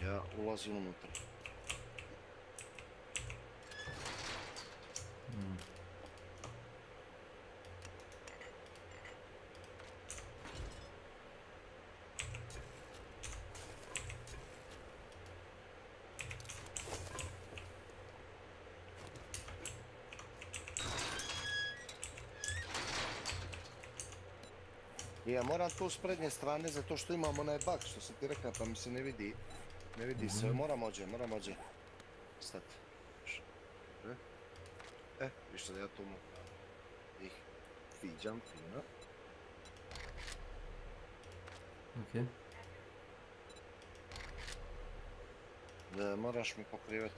Ja ulazim unutra. Ja moram tu s prednje strane zato što imam onaj bug što se ti rekao pa mi se ne vidi. Ne vidi se, moram ođe. Stat. Viš da ja tu ih viđam fino. Okej. Da, moraš mi pokrivati.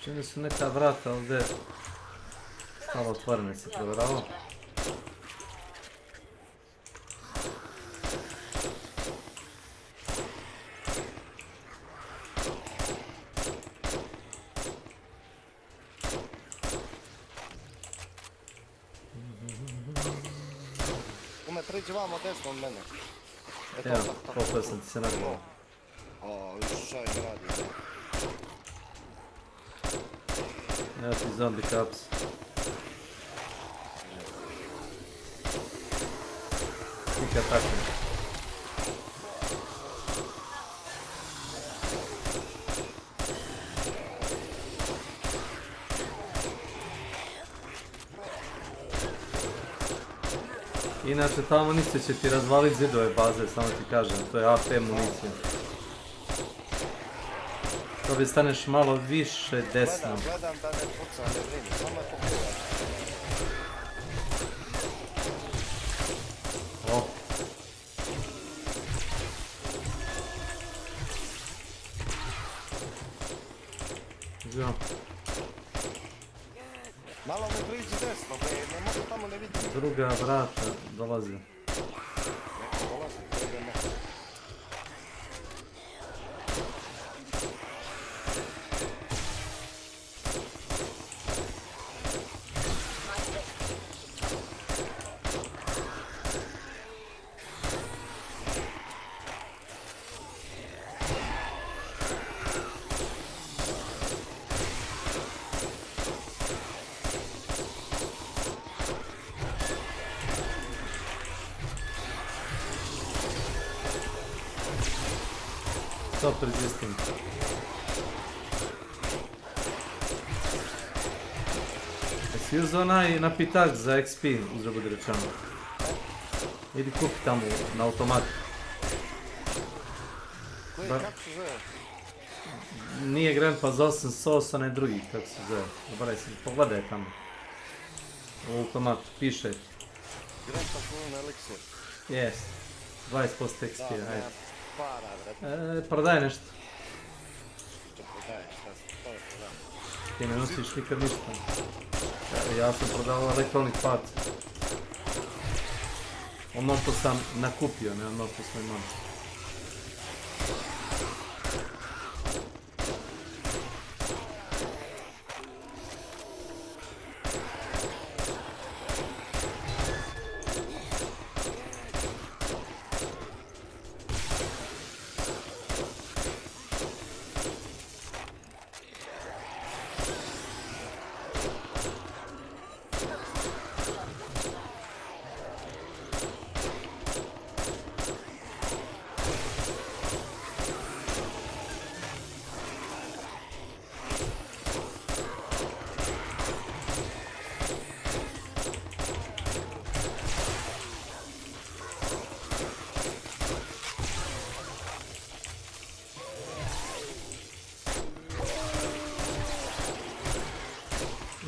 Čini su neka vrata ovdje stalo otvorene, se provjerao. Ume, priđi vamo desno od mene. Evo, koliko sam ti se nagledao. O, viš šta im radi. Evo ti zombie caps. Tika tako. Inače, ta municija će ti razvaliti zidove baze, samo ti kažem, to je AP municija. To bi staneš malo više desno. Gledam da ne puca, ne brini, samo je pokrivat. O. Zio. Malo me priđi desno, ne mogu tamo ne vidim. Druga vrata dolazi. Neko dolazi, druga ne. Stop resisting. Jesi uzeo onaj napitak za XP, uzre budi rečeno. Idi kupi tamo na automatu. Koji, kako se zove? Nije Grandpa za 8 sos, onaj drugi, kako se zove. Zaboravim se, pogledaj tamo. U automatu, piše. Grandpa Cool Elixir. Yes. 20% XP, Da, ajde. nema para, bre. Prodaj nešto. Što prodaješ, šta se to prodaj? Ti ne nosiš nikad ništa. Ja sam prodavao electronic parts. Ono što sam nakupio, ne ono što smo imali.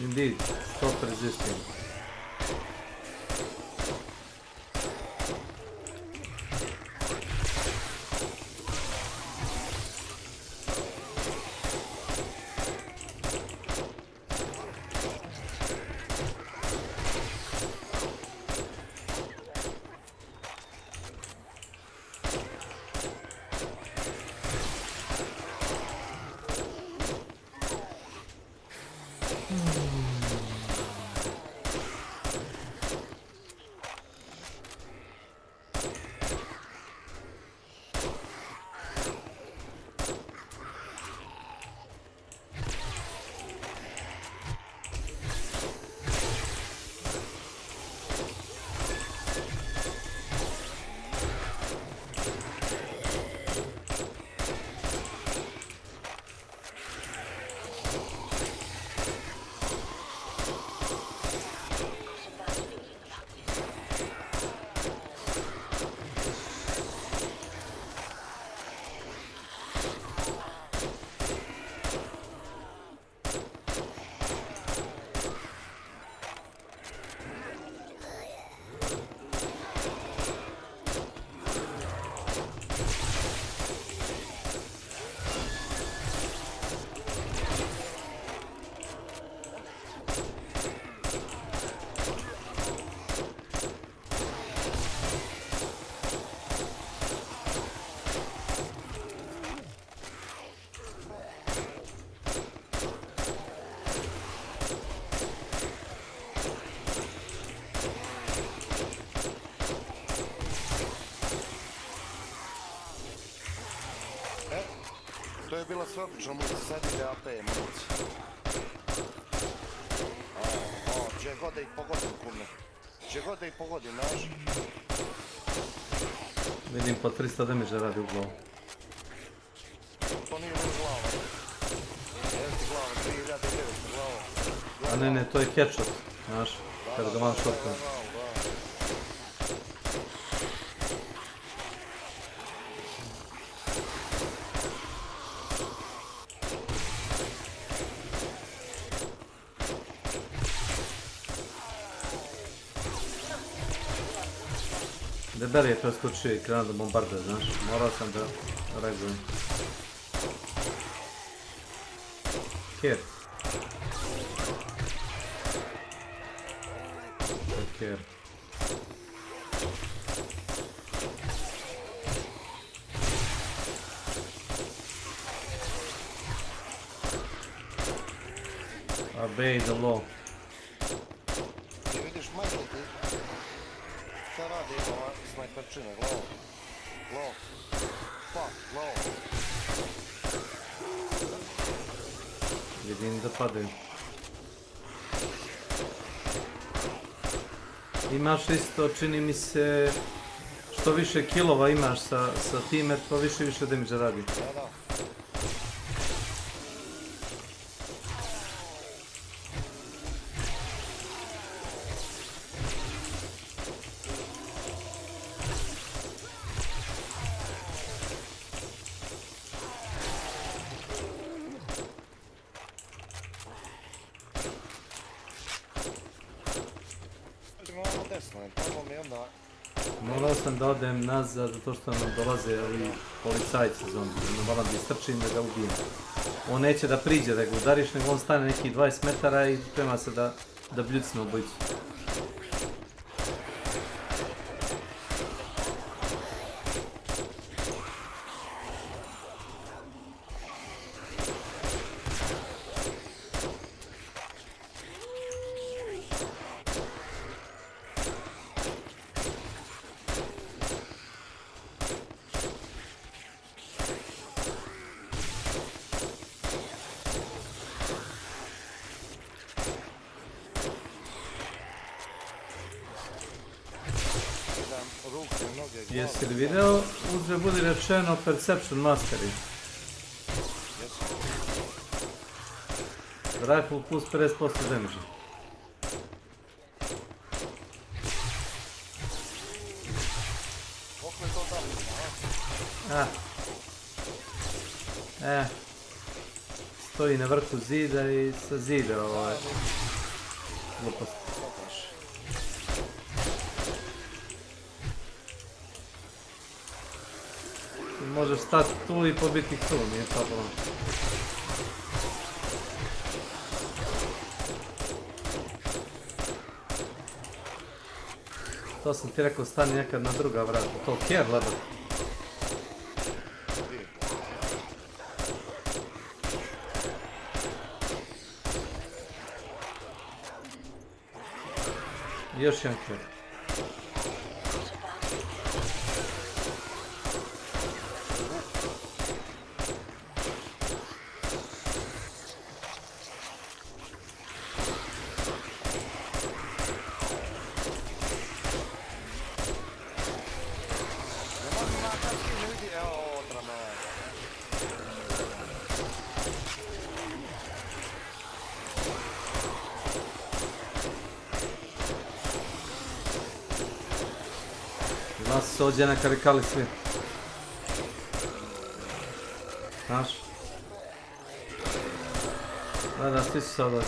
Indeed, stop resisting. je bila sve obično muci, sad ide AP muci. Če god da ih pogodim, kumne. Če god da ih pogodim, znaš. Vidim po 300 damage radi u glavu. To nije u glava. Evo ti glava, 3900 glava. A ne, to je catch-up, znaš, kada ga malo shotgun. Debeli je preskočio i krenuo da bombarduje, znaš, morao sam da reagujem. Kjer. Kjer. A B ide low. Ti vidiš Michael ti? Šta radi ova snajperčina? Glavo. Glavo. Fuck, glavo. Vidim da padaju. Imaš isto, čini mi se, što više killova imaš sa time, to više damage radi. Da. Morao sam da odem nazad zato što nam dolaze ovi policajci zombi, moram da istrčim da ga ubijem. On neće da priđe da ga udariš, nego on stane nekih 20 metara i prema se da bljucne obojicu. Jesi li video, uzre budi rečeno Perception Mastery? Rifle plus 50% damage. Stoji na vrhu zida i sa zida glupost. Možeš stati tu i pobiti tu, nije problem. To sam ti rekao, stani nekad na druga vrata, to kjer gleda. Još jedan kjer. Nas se ovdje nakarikali svi. Znaš? Da, svi su se ovdje.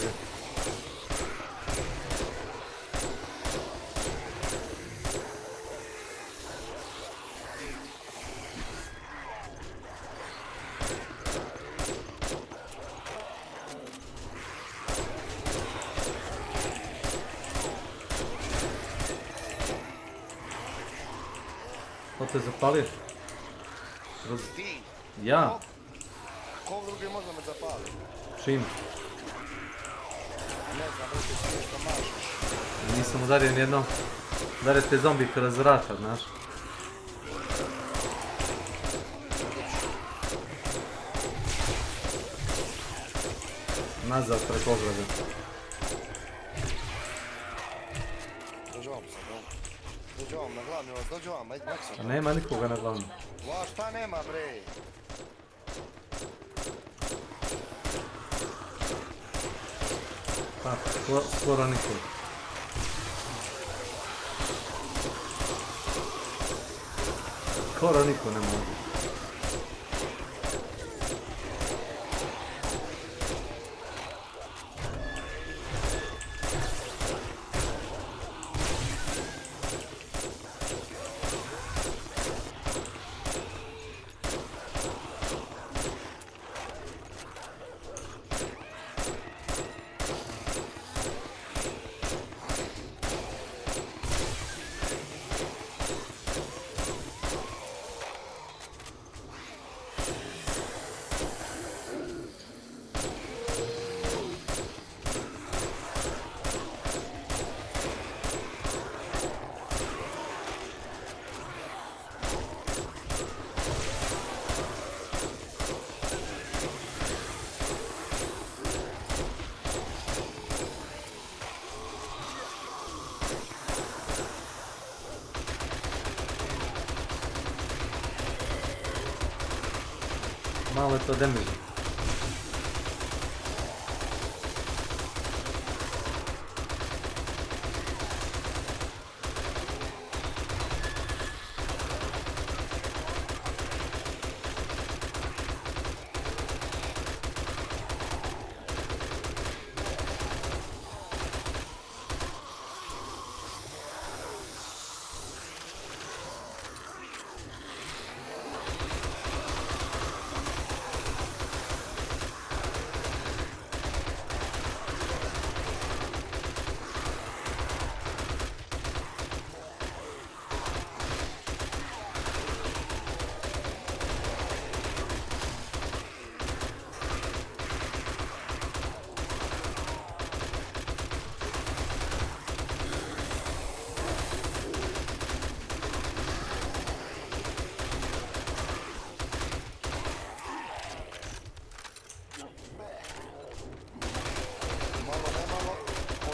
Ko te zapalio? Ti? Ja? Ko drugi može me zapali? Čim? Ne znam, ti smiješ da mašeš. Nisam udario nijedno. Udario te zombi kroz vrata, znaš. Nazad preko ograde. Dođu vam sad, da. Dođu vam na glavni ulaz, dođu vam, ajde maksa. A nema nikoga na glavnom. Va, šta nema, bre? Pa, skoro nikoga. Skoro niko ne može. Malo je to damage.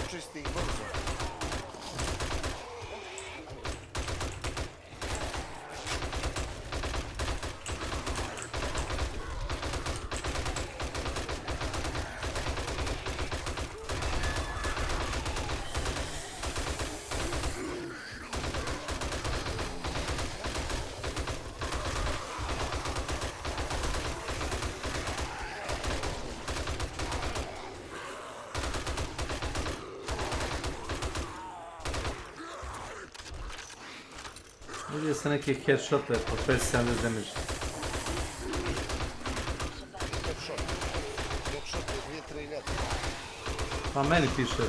Očisti ih brzo. Vidio sam neke headshot'e po 570 damage. Headshot je 2-3 ljeta. Pa meni piše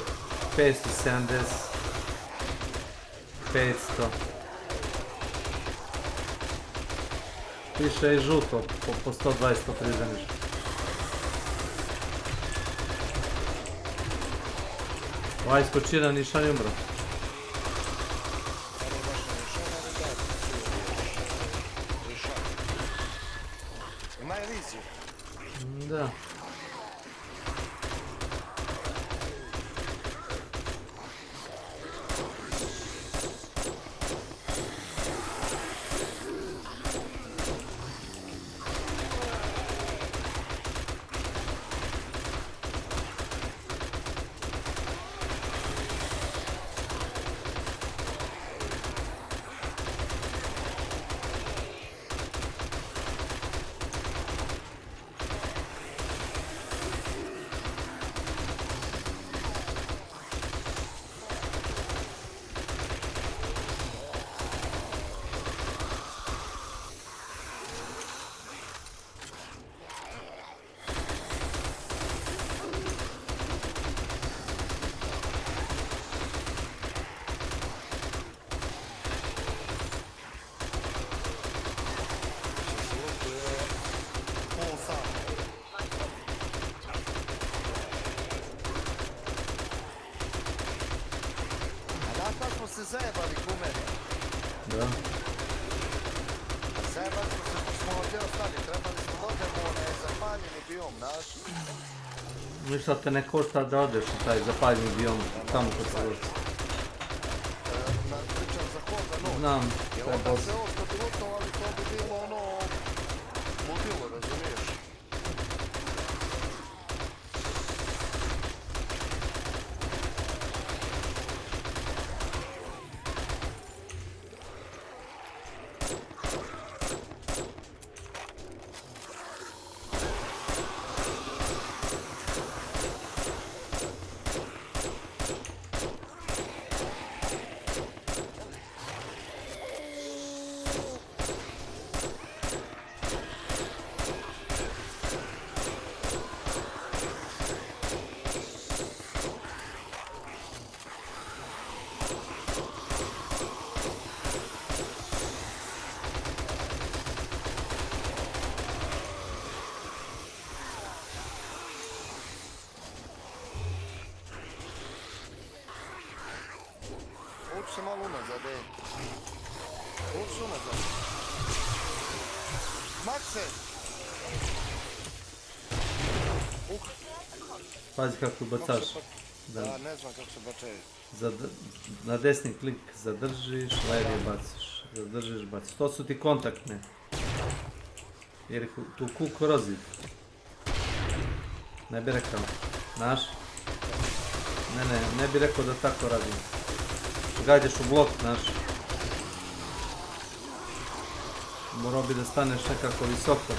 570, 500. Piše i žuto po 120-130 damage. Ovaj skočio da ništa ne umro. Da. Se zajebali kumeni. Da. Zajebali smo se, smo ovdje ostali, trebali smo da odemo onaj zapaljeni biom naš. Ništa te ne košta da odeš u taj zapaljeni biom, tamo kod se dođe. Pričam za Honda, no. Znam, Jer to je onda boss. se ovo što bi lutalo, ali to bi bilo ono... ludilo, razumiješ? Uči se malo unazad, ej. Uči se unazad. Makse! Pazi kako bacaš. Da, ne znam kako se bačaju. Na desni klik zadržiš, levi baciš. Zadržiš, baciš. To su ti kontaktne. Jer je tu kuk roziv. Ne bi rekao. Znaš? Ne bi rekao da tako radim. Gađaš u blok, znaš. Morao bi da staneš nekako visoko.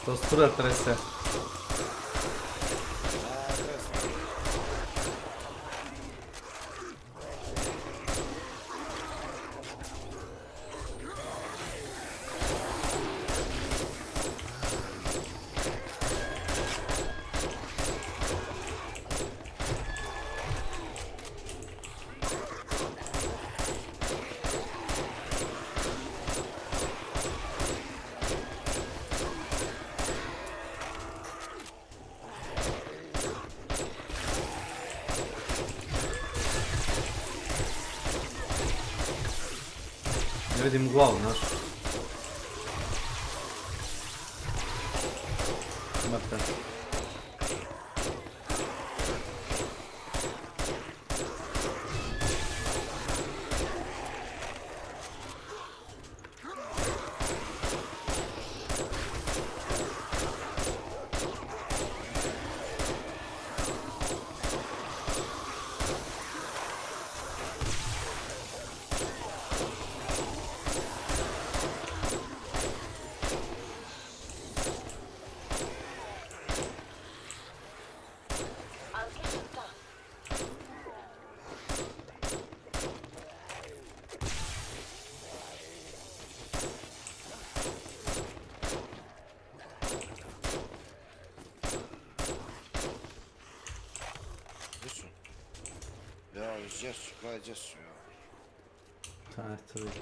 To struja trese. Ne vidim glavu, znaš. Mrtav. Ja, Jesu, gledaj Jesu, ja. Eto vidi.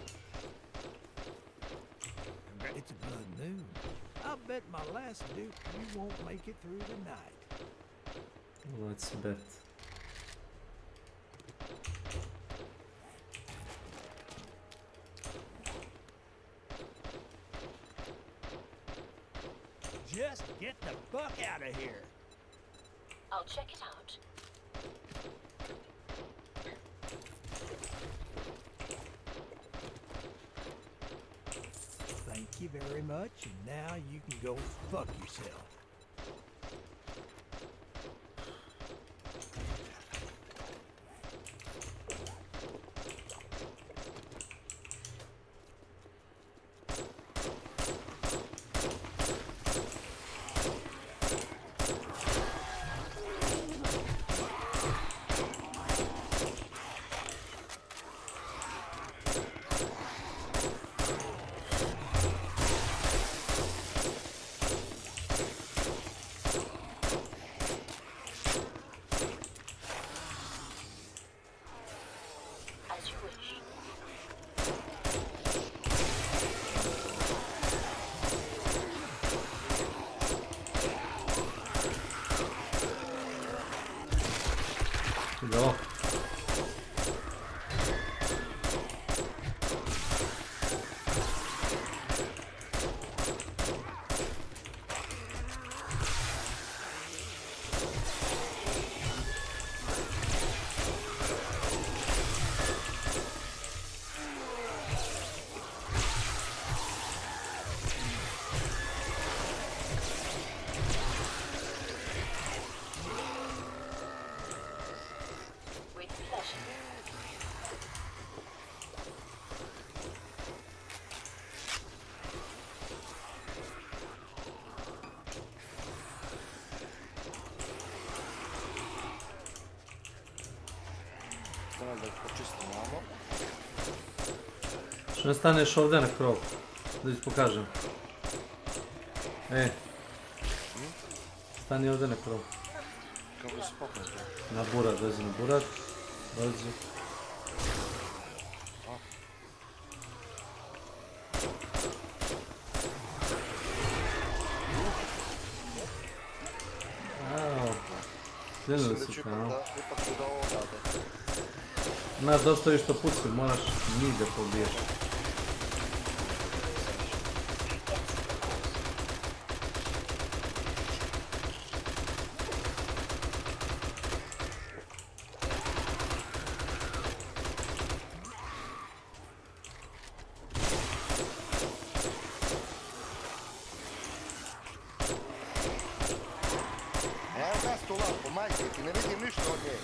It's a good moon. I bet my last duke you won't make it through the night. Let's bet. Just get the fuck out of here. I'll check it out. Thank you very much, and now you can go fuck yourself. Ide ovo. With pleasure. Treba da počistim malo. Što ne staneš ovdje na krov? Da ti pokažem. Stani ovdje na krov. Kako se popnete? Na burat, dođi na burat. Dođi. Evo. Krenuli su kao. Ipak ću da ovo dade. Znaš, dosta vi što puci, moraš njih da pobiješ. Evo gas tu lampu, majke, ti ne vidim ništa od nje.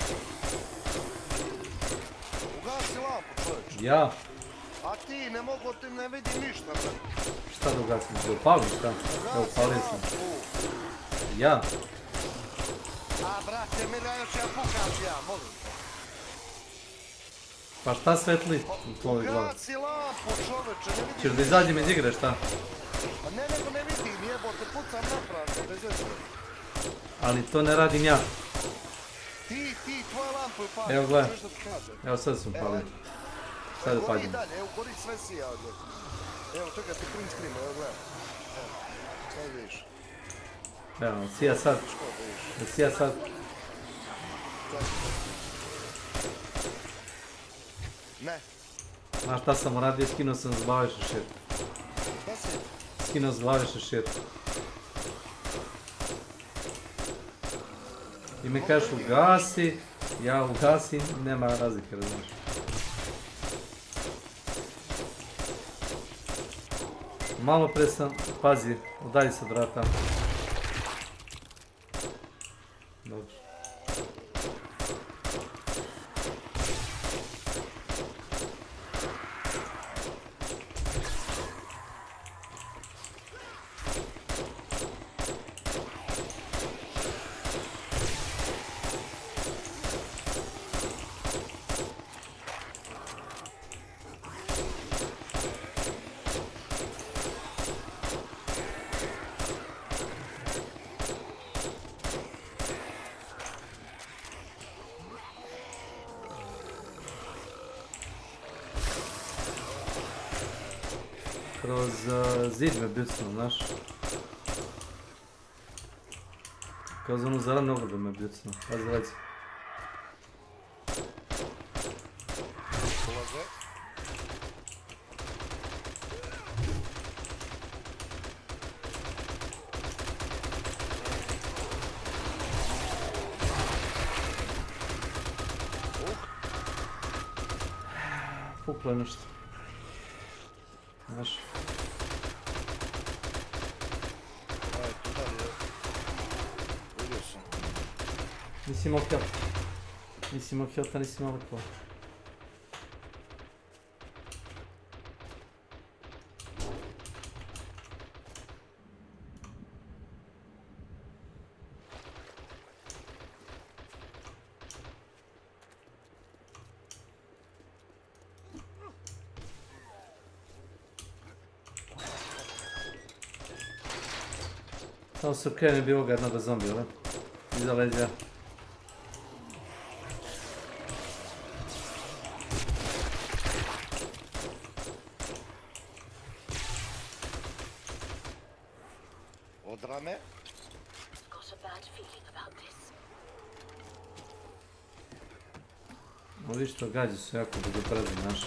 Ugasi lampu, čovječ. Ja? A ti, ne mogu, ti ne vidim ništa, brate. Šta da ugasim? Da upalim šta? Da upalim sam. Ja? A, brate, mene još ja pukam ja, molim te. Pa šta svetli u tvojoj glavi? Ugasi lampu, čovječe, ne vidim. Češ da izađem iz igre, šta? Pa ne, nego ne vidim, jebote, pucam napravno, bez veze. Ali to ne radim ja. Ti, tvoja lampa je upalila. Evo gledaj. Čuješ da ti kažem? Evo sad sam upalio. Sad da Gori pađem. dalje, evo gori sve sija ovdje. Evo čekaj ti print screen, evo gledaj. Evo, sad vidiš. Evo, sija sad. Da sija sad. Ne. Znaš šta sam uradio? Skinuo sam s glave šešir. Šta si? Skinuo s glave šešir. I mi kažeš ugasi, ja ugasim, nema razlike, razumiješ. Malo pre sam, pazi, udalji se od vrata. Dobro. Kroz zid me bjucno, znaš. Kroz onu zelenu obradu me bjucno. Pazi, reci. Ulaze. Puklo je nešto. Znaš. Aj, tu dalje. Vidio sam. Nisi imao health. Nisi imao health, nisi imao lekova. Samo se okrene bi ovoga jednoga zombija, ali? Iza leđa. Od rame. Got a bad feeling about this. Ovi što gađi su jako dugotrazni, znaš.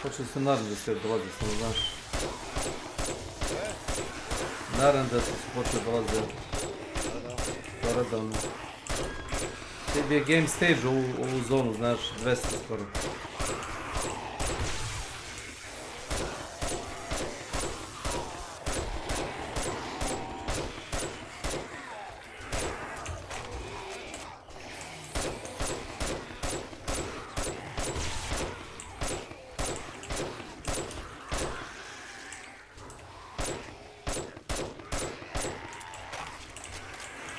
Počeo se naravno da se dolazi, samo znaš. Naravno da se počeo dolazi. To redovno. Tebi je game stage ovu zonu, znaš, 200 skoro.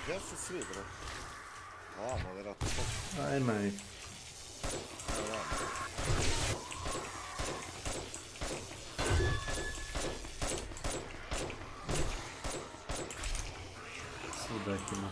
Gdje su svi, bro? Vamo, vjerojatno. Ajma ih. Svuda ih ima.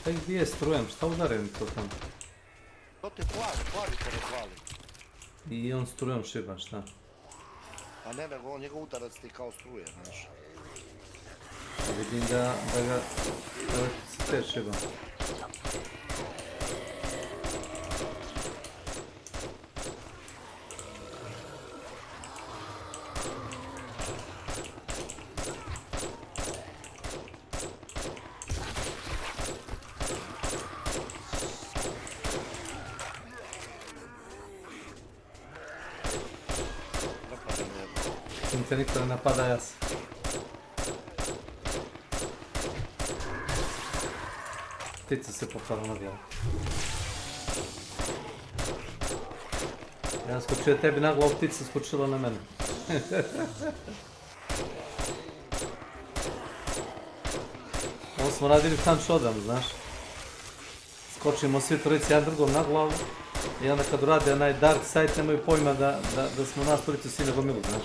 Šta ih bije strujem? Šta udarim to tam? To ti plavi te razvali. I on strujom šiba, šta? A ne, nego on njegov udarac ti kao struje, znaš. A vidim da ga elektricitet šiba. Te niko ne napada, ja sam. Ptica se popala na bijelo. Ja skočio tebi na glavu, ptica skočila na mene. Ovo smo radili tam šodam, znaš. Skočimo svi trojici jedan drugom na glavu. I onda kad urade onaj dark side nemaju pojma da smo nas trojici svi na gomilu, znaš.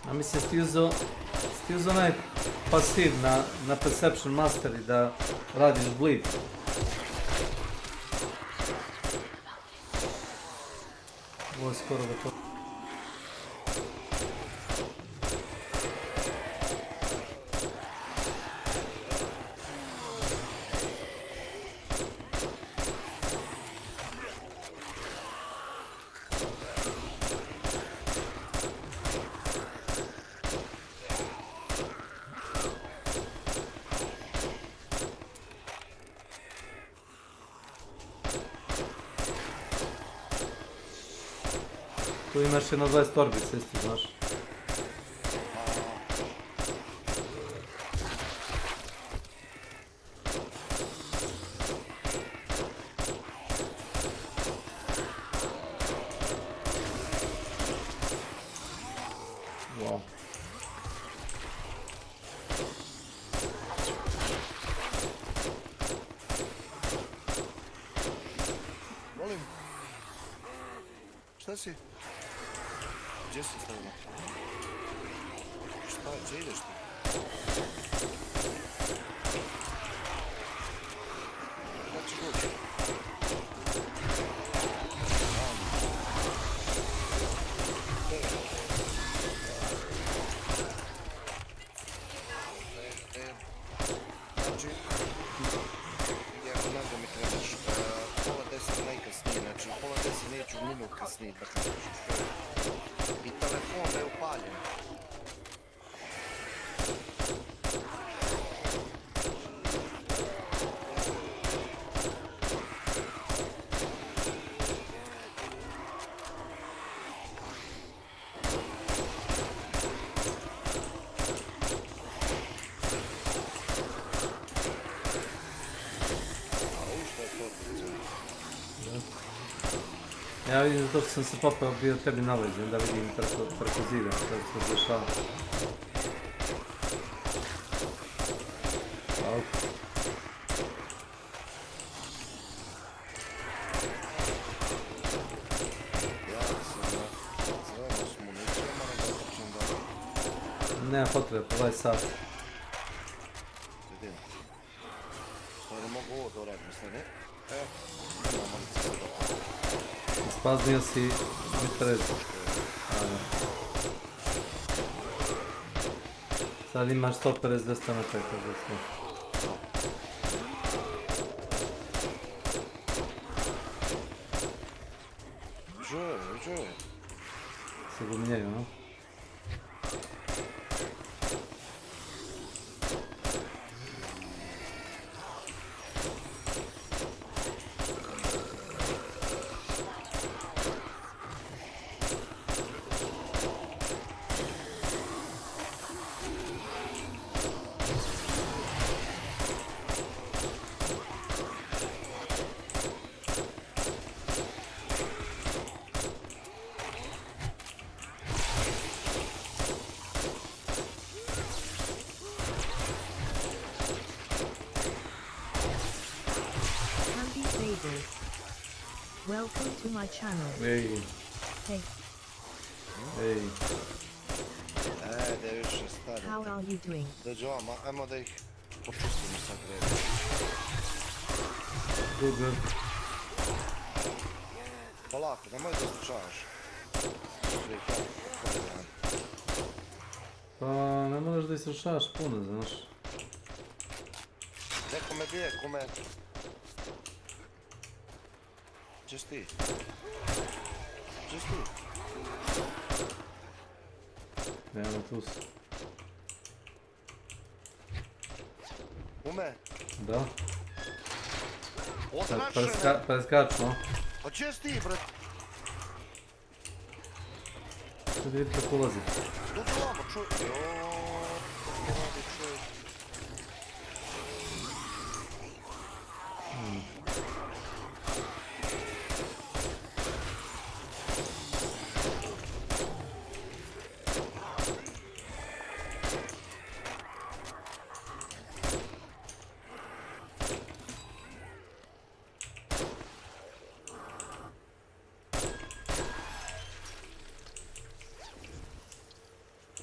A mislim, ti uzeo onaj pasiv na Perception Master i da radiš bleed. Ovo je skoro gotovo. Tu imaš jedno 20 torbica isto, znaš. Wow. Molim. Šta si? Gdje si stavila? Šta, gdje ideš ti? Kada ćeš doći? Znači, ja znam da mi trebaš pola 10 najkasnije, znači u pola 10 neću minut kasnije da kažeš. I telefon da je upaljen. Ja vidim zato što sam se popeo bio tebi naleđen, da vidim preko zida što se dešava. Au. Ja sam zeleno s municijama, nego počnem da... Nema potrebe, po 20 sati. Vidim. Stvari mogu ovo da uradim, sve ne? Evo, nema municija za dobro. Spaznio si mitrez. Sad imaš 150-200 metara za sve. Čuje. Se gumnjeju, no? Welcome to my channel. Hey. Hey. Hey. Da više stari. How are you doing? Dođu vama, ajmo da ih počistimo sad redom. Good. Polako, nemoj da slučavaš. Pa ne moraš da isrušavaš puno, znaš. Neko me bije, kume. Gdje si ti? Evo tu su. Kume? Da. Označene! Preskaču, no? Pa gdje si ti, brat? Sad vidi kako ulazi. Dođu vamo, čuj. Čuj.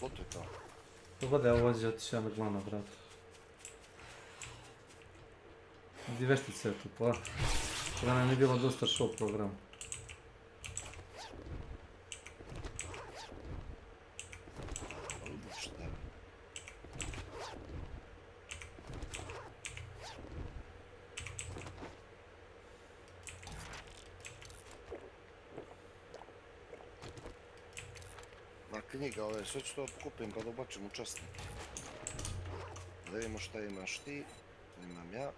Gotovo je to. Pogledaj, ovo ovdje otišao na glavno, brat. Gdje veštice je tu, pa? Kada nam je bilo dosta show program. Knjiga ove, sve ću to kupim pa da ubacim u časnik. Da vidimo šta imaš ti, to imam ja.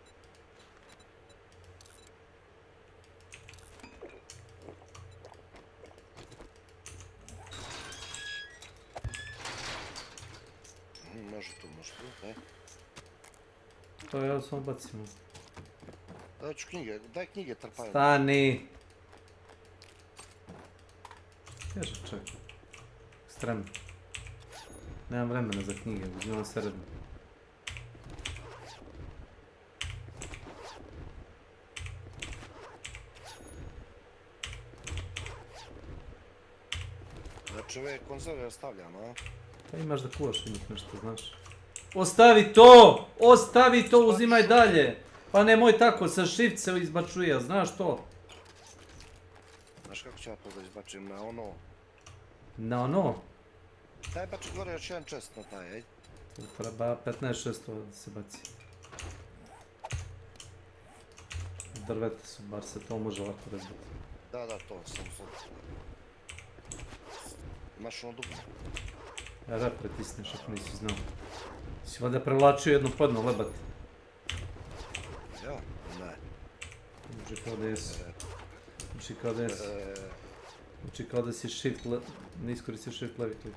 Što? Ne? To ja samo bacimo. Daću knjige, daj knjige trpaju. Stani! Težak čak. Ekstremno. Nemam vremena za knjige, uzimam sredno. Znači ove konzerve ostavljam, a? Pa imaš da kuvaš u njih nešto, znaš. Ostavi to! Ostavi to, uzimaj dalje! Pa nemoj tako, sa shift se izbačuje, znaš to? Znaš kako ću ja to da izbačim na ono? Na ono? Daj bači gore još jedan čest na taj, ej. Treba 15-600 da se baci. Drvete su, bar se to može ovako razbiti. Da, to sam sad. Imaš ono dugno? Da, pretisneš ako nisi znao. Si valjda prevlačio jedno podno lebati. Ja? Ne. Uči kao da jesi. Uči kao da jesi. Uči kao da si shift, ne iskoristio shift levi klik.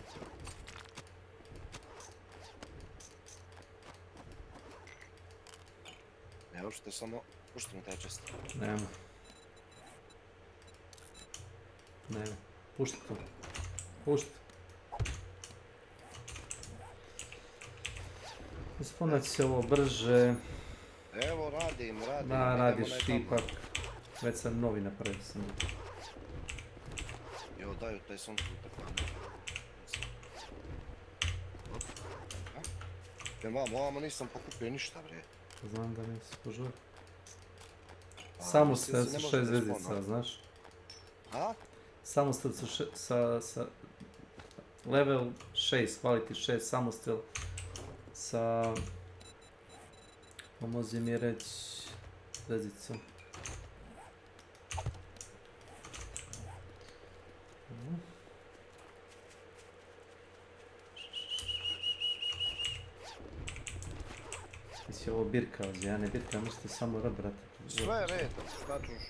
Ne, uopšte samo, pušti mi taj čest. Nema. Nema. Pušti to. Pušti. Ispunat se ovo brže. Evo radim. Da, radiš ipak. Već sam novi napravio sam. Jo, daju taj sam tu tako. Ovamo nisam pokupio ništa, bre. Znam da nisi požur. Samostal su 6 zvezdica, znaš? A? Samostal su sa level 6, quality 6, samostal sa, pomozi mi reći, zvezdicom. Mislim ovo birka, ja ne birka, možete samo rad, brate. Sve redom, šta ćuš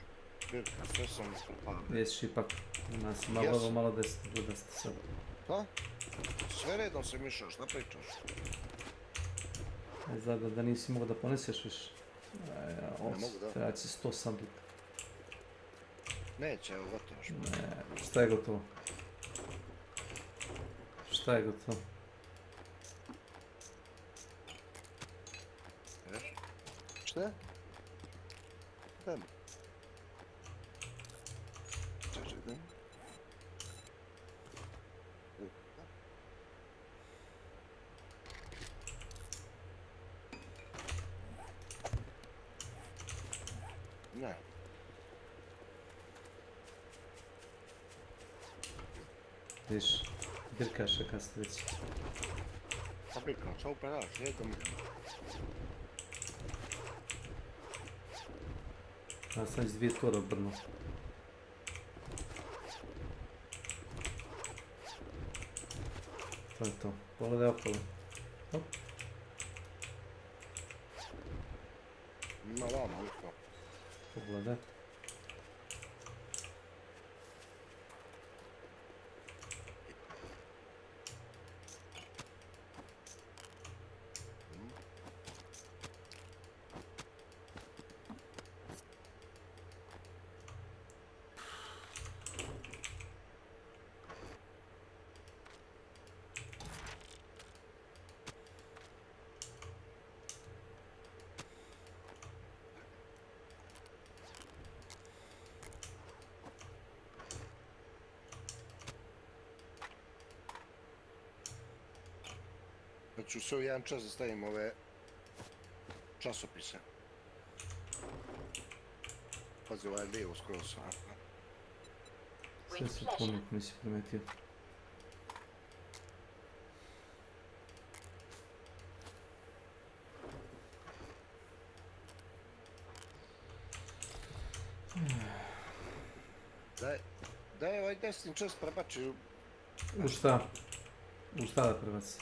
birka, sve sam prepavio. Jesi ipak, ima si malo deset sad. Da? Sve redom se mišaš, šta pričaš? Izgleda da nisi mogao da poneseš više. Ne mogu da. Treba će 100 sanduka. Neće, evo gotovo što. Ne, šta je gotovo? Šta je gotovo? Šta? Daj mi. Čekaj, daj mi. Ne. Viš, birkaš je kad ste već. Pa birkam, šta uperaš, jednom idem. Ja sam iz 2 tura obrnuo. To je to, pogledaj okolo. Hop. Ima vama, ušlo. Pogledaj. Da ću sve u jedan čas da stavim ove časopise. Pazi, ovaj lijevo skroz. Sve su puno, nisi primetio. Daj ovaj desni čas prebači. U šta? U šta da prebaci?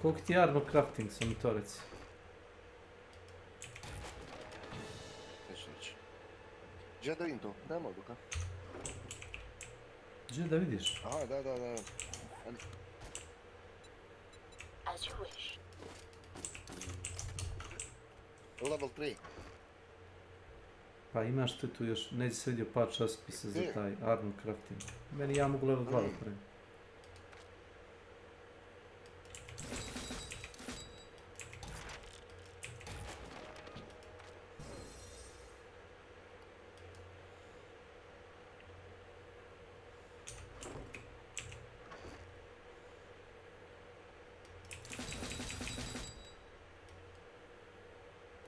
Koliko ti je armor crafting, sam mi to reci? Gdje da vidim to? Ne mogu ka? Gdje da vidiš? Aha, da. As you wish. Level 3. Pa imaš ti tu još, neđe se vidio par časopisa za taj armor crafting. Meni ja mogu level 2 da pravim.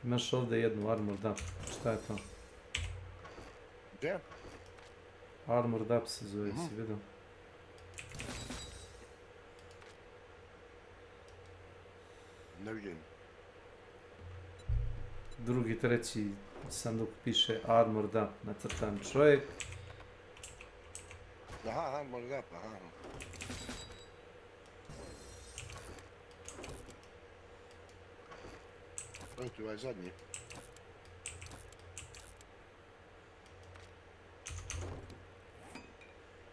Imaš ovdje jednu armor dap. Šta je to? Gdje? Armor dap se zove, si vidio? Ne vidim. Drugi, treći sanduk piše armor dap, nacrtan čovjek. Aha, armor dap, aha. Evo ti ovaj zadnji.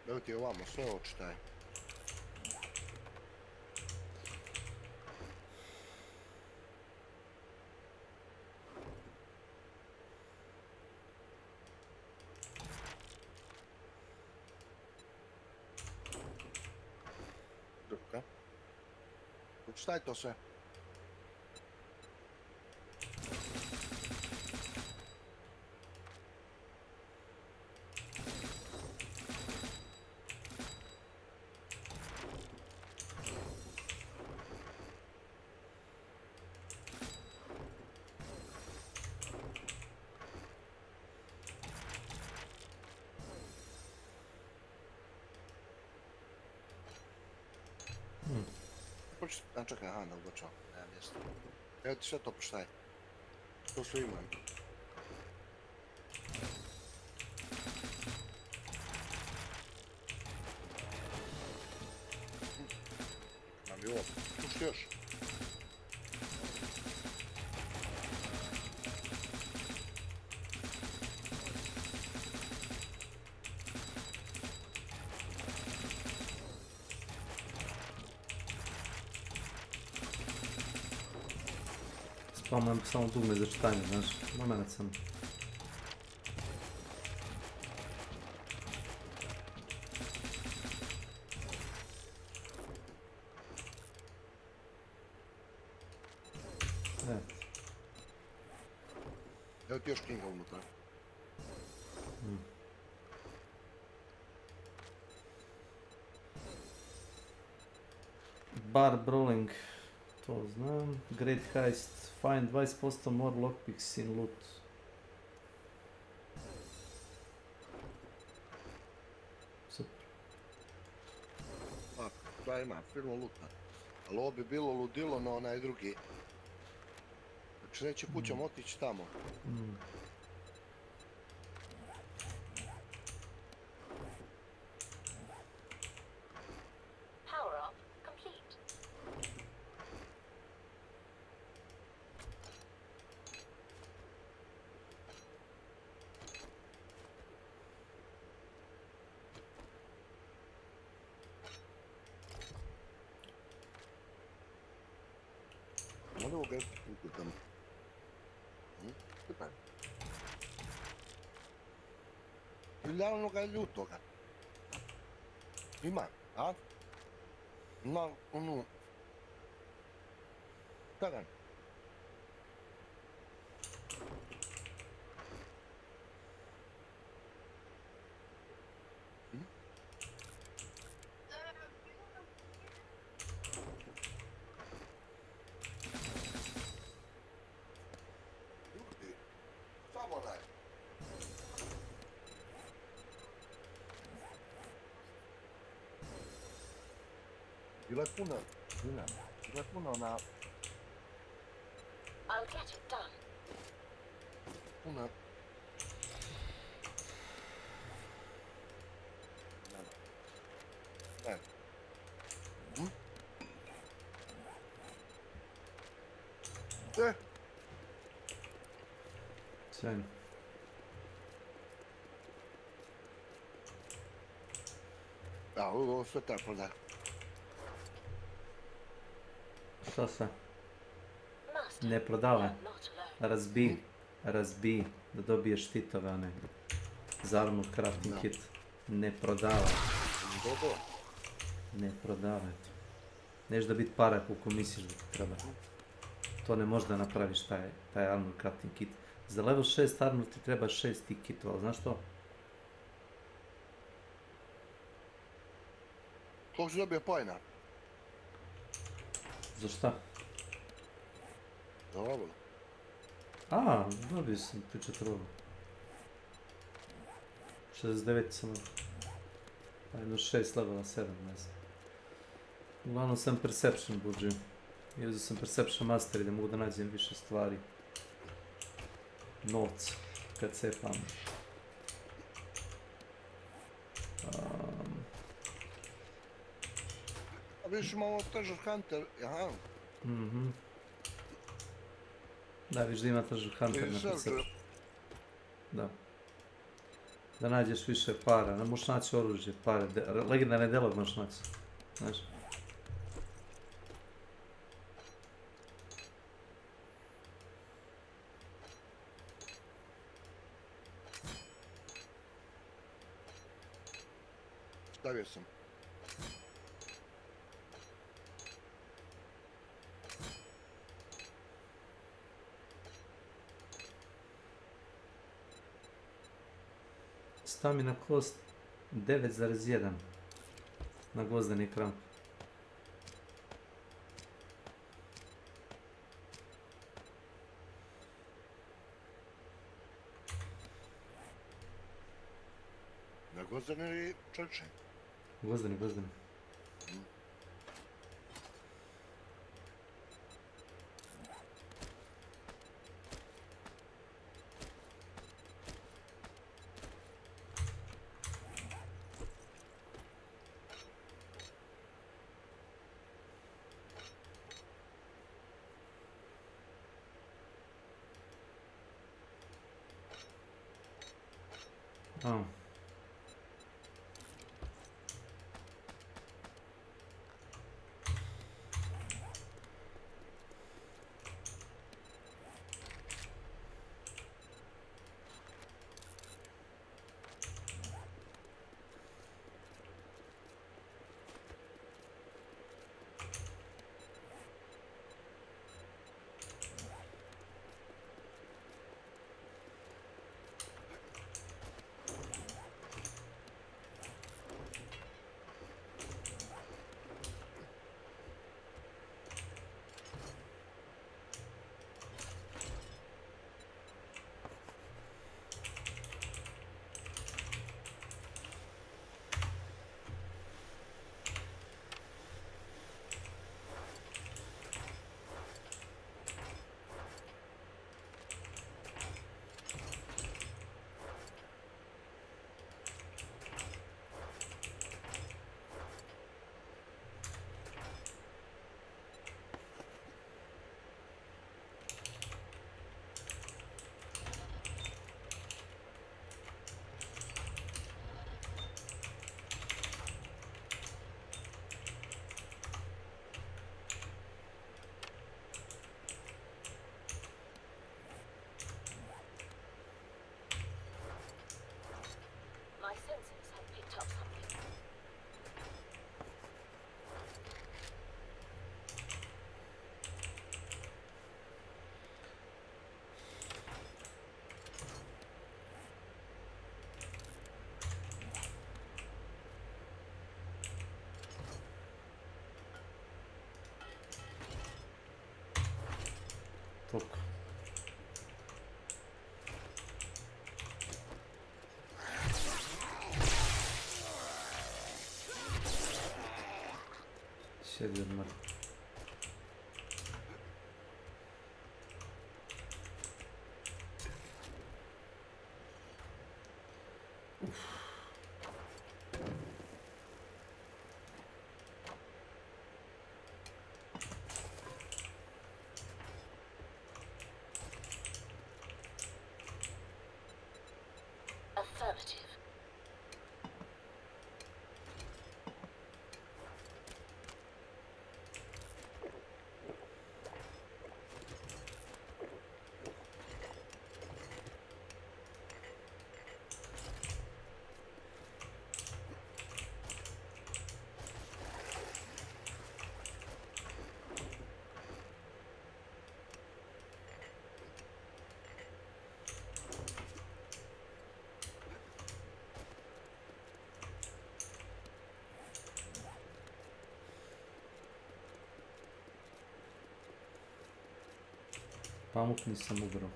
Evo ti ovamo, sve očitaj. Drugka. Očitaj to sve. A čekaj, aha, ne ugočao, nema mjesta. Evo ti sve to poštaj. To sve imam. Imam i ovo, pušti još. Spamam samo dugme za čitanje, znaš, moment sam. Evo ti još knjiga unutra. Bar brawling, to znam. Great heist, find 20% more lockpicks in loot. Super. Pa, da ima, firmo lutna. Ali ovo bi bilo ludilo na onaj drugi. Znači neće kućom otići tamo. Power up complete. Mogu ga ukutam. Super. Ili onoga ljutoga. Ima, a? Na onu... Tagan. Bilo je puno, bilo je puno na... I'll get it done. Puno... Ne. Sjajno. A, ovo sve treba prodati. Što se? Ne prodavaj. Razbi, da dobiješ štitove, one. Za armor crafting kit. Ne prodavaj. Dobro. Ne prodavaj to. Neš da biti para koliko misliš da ti treba. To ne možeš da napraviš taj armor crafting kit. Za level 6 armor ti treba 6 tih kitova, znaš to? Koliko si dobio pojena? Za šta? Za ovo. A, dobio sam pričat robu. 69 sam. Pa jedno 6 levela 7, ne znam. Uglavnom sam Perception buđio. I uzeo sam Perception Master i da mogu da nađem više stvari. Novca, kad cepam. A vidiš ima ovo Treasure Hunter, aha. Da, vidiš da ima Treasure Hunter na Perception. Da. Da nađeš više para, ne možeš naći oružje, pare, legendarne delove možeš naći, znaš. Stavio sam. Stamina cost 9,1 na gvozdeni ekran. Na gvozdeni ili čelični? Gvozdeni. Oh. My senses have picked up something. Toliko. Sjedi odmah. Affirmative. Pamuk nisam ubrao.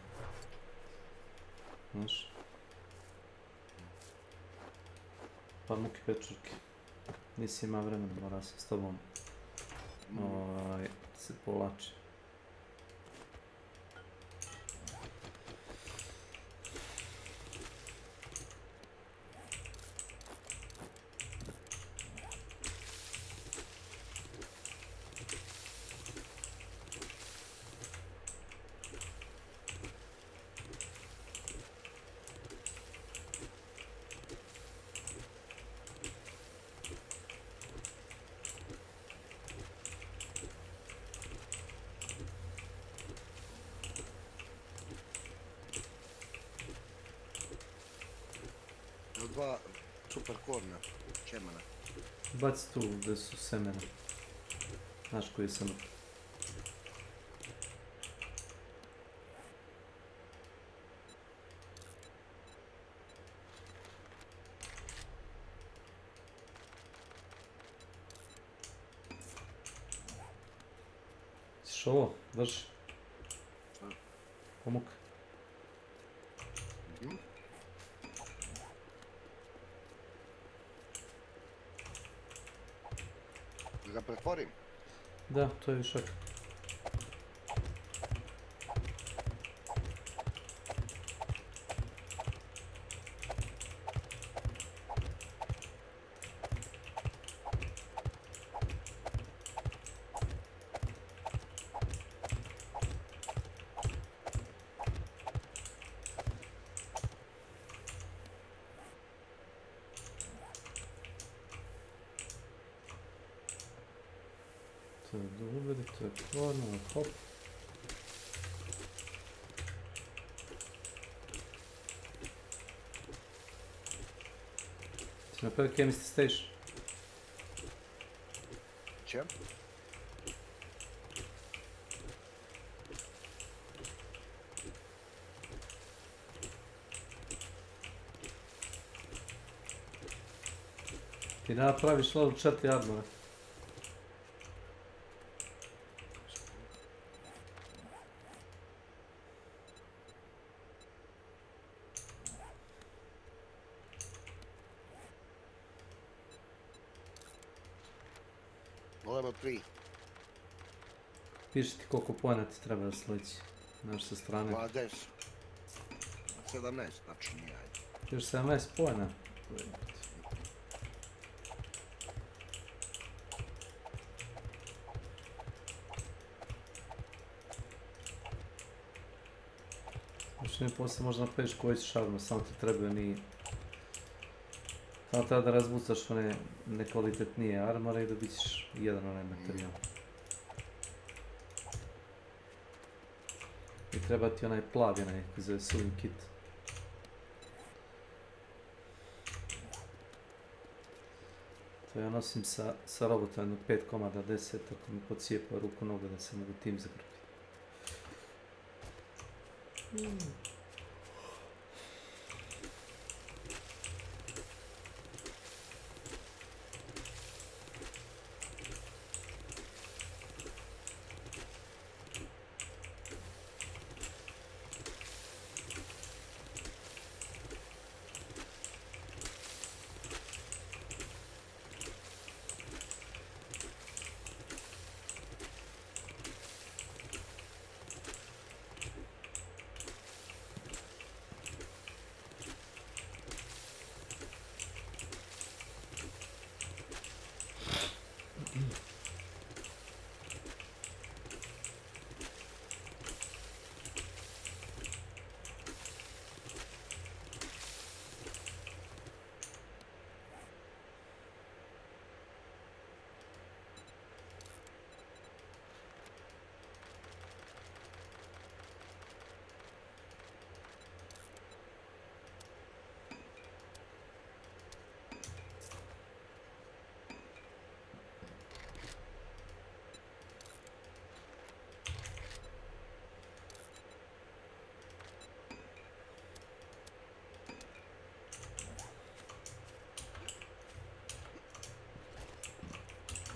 Znaš? Pamuk i pečurke. Nisi ima vremena, mora se s tobom se povlači. Dva super korna, čemana. Baci tu gdje su semena. Znaš koji sam. Siš ovo? Vrši. Pamuk. Da ga pretvorim? Da, to je višak. To je dobro, to je tvorno, hop. Ti napravio chemist station. Čem? Ti napraviš level 4 armora. Level 3. Piši ti koliko pojena ti treba da sliči. Znaš sa strane. 20. 17, tačno nije, ajde. Još 17 pojena. Još mi poslije možda napraviš koji si šarma, samo ti treba ni... Samo treba da razbucaš one nekvalitetnije armore i dobit ćeš jedan onaj materijal. I treba ti onaj plavi, onaj koji zove Sewing Kit. To ja nosim sa robotom jedno 5 komada 10, ako mi pocijepa ruku nogu da se mogu tim zagrpiti.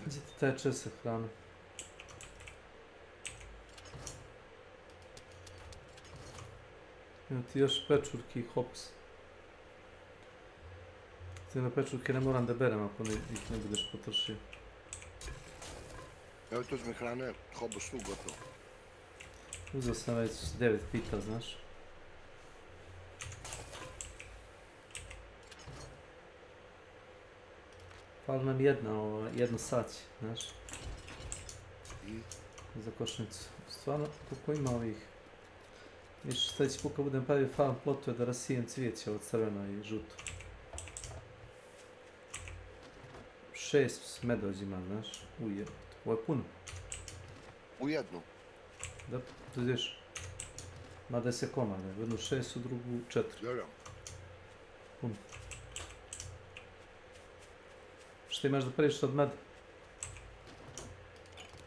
Gdje ti teče sa hrana? Evo ti još pečurki i hops. Cijelo pečurke ne moram da berem ako ih ne budeš potrošio. Evo tu uzmi hrane, hoboš tu gotovo. Uzeo sam već 9 pita, znaš. Fali nam jedno saće, znaš. Za košnicu. Stvarno, koliko ima ovih. Više sljedeći put kad budem pravio farm plotu je da rasijem cvijeće od crveno i žuto. 6 medođima, znaš. Uje, ovo je puno. U jednu? Da, tu vidiš. Ma 10 komada, u jednu 6, u drugu 4. Dobro. Puno. Što imaš da praviš od meda?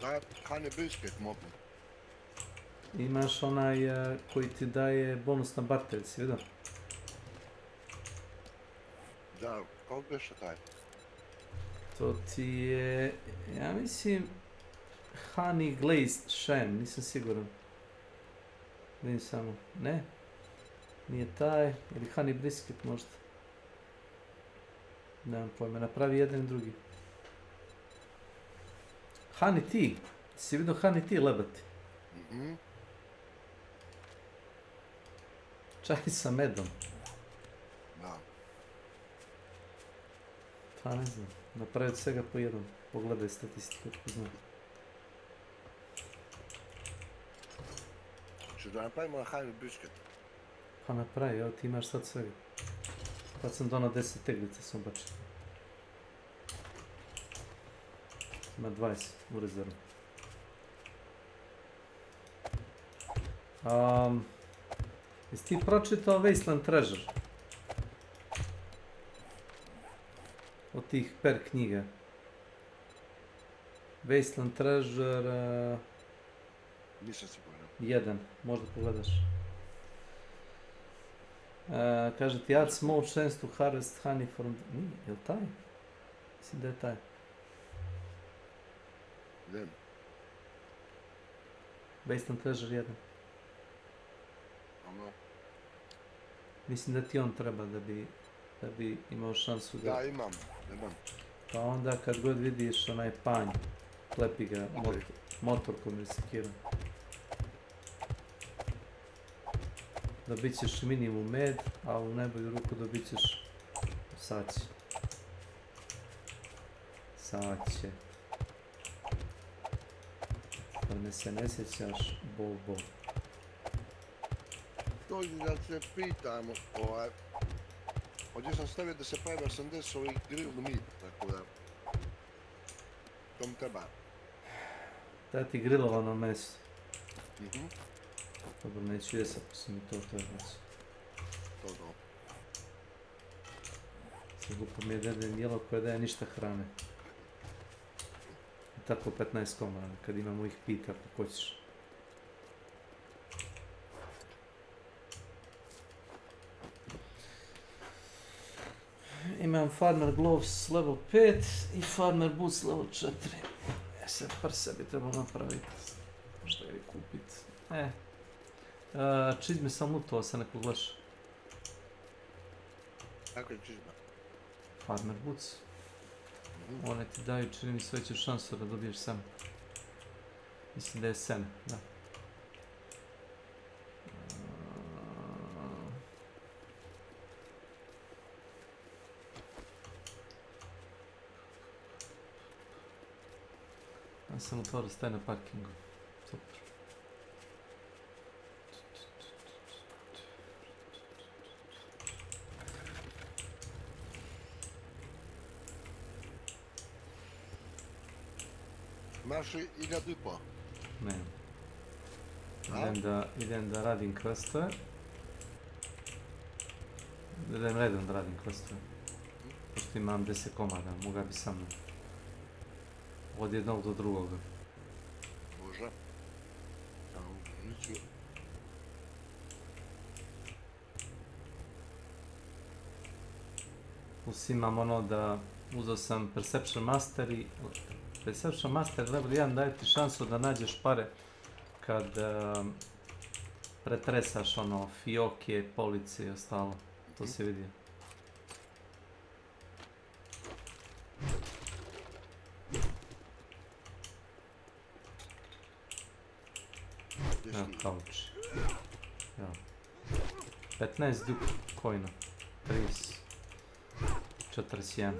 Da, honey brisket mogu. Imaš onaj koji ti daje bonus na barter, si vidio? Da, kako beše taj? To ti je, ja mislim, honey glazed sham, nisam siguran. Vidim samo, ne? Nije taj, ili honey brisket možda. Nemam pojma, napravi jedan i drugi. Honey tea, si vidio honey tea lebati? Mhm. Čaj sa medom. Da. Pa ne znam, napravi od svega po jedan. Pogledaj statistiku, ako znam. Če da napravimo na honey brisket? Pa napravi, evo ti imaš sad svega. Sad sam donao 10 teglica, sam bačio. Ima 20 u rezervu. Jesi ti pročitao Wasteland Treasure? Od tih per knjiga. Wasteland Treasure... Nisam siguran. 1, možda pogledaš. Kaže ti add small chance to harvest honey from... Nije, je li taj? Mislim da je taj. Ne. Wasteland Treasure 1. Ono. Mislim da ti on treba da bi imao šansu da... Da, imam. Pa onda kad god vidiš onaj panj, klepi ga motorkom riskiran. Dobit ćeš minimum med, a u najbolju ruku dobit ćeš saće. Saće. Da me se ne sjećaš, bol. To da se pitamo, ovdje sam stavio da se pravi 80 ovih grilled meat, tako da... To mi treba. Da ti grilovano meso. Mhm. Dobro, neću jes ako si mi to je meso. To dobro. Sad glupo mi je deden jelo koje daje ništa hrane. I tako 15 komada, kad ima mojih pita ako hoćeš. Imam Farmer Gloves level 5 i Farmer Boots level 4. Sad prse bi trebalo napraviti. Možda ili kupiti. Čizme sam lutao sa nekog leša. Kako je čizma? Farmer Boots. One ti daju, čini mi se, veću šansu da dobiješ seme. Mislim da je seme, da. Ja sam otvorio staj na parkingu. Super. Imaš 1500? Ne. Idem da radim questove. Idem redom da radim questove. Pošto imam 10 komada, moga bi sam od jednog do drugoga. Može. Neću. Plus imam ono da uzeo sam Perception Master i Perception Master level 1 daje ti šansu da nađeš pare kad pretresaš ono fioke, police i ostalo. To se vidi. Evo kauč. Evo. 15 duk coina. 30. 41.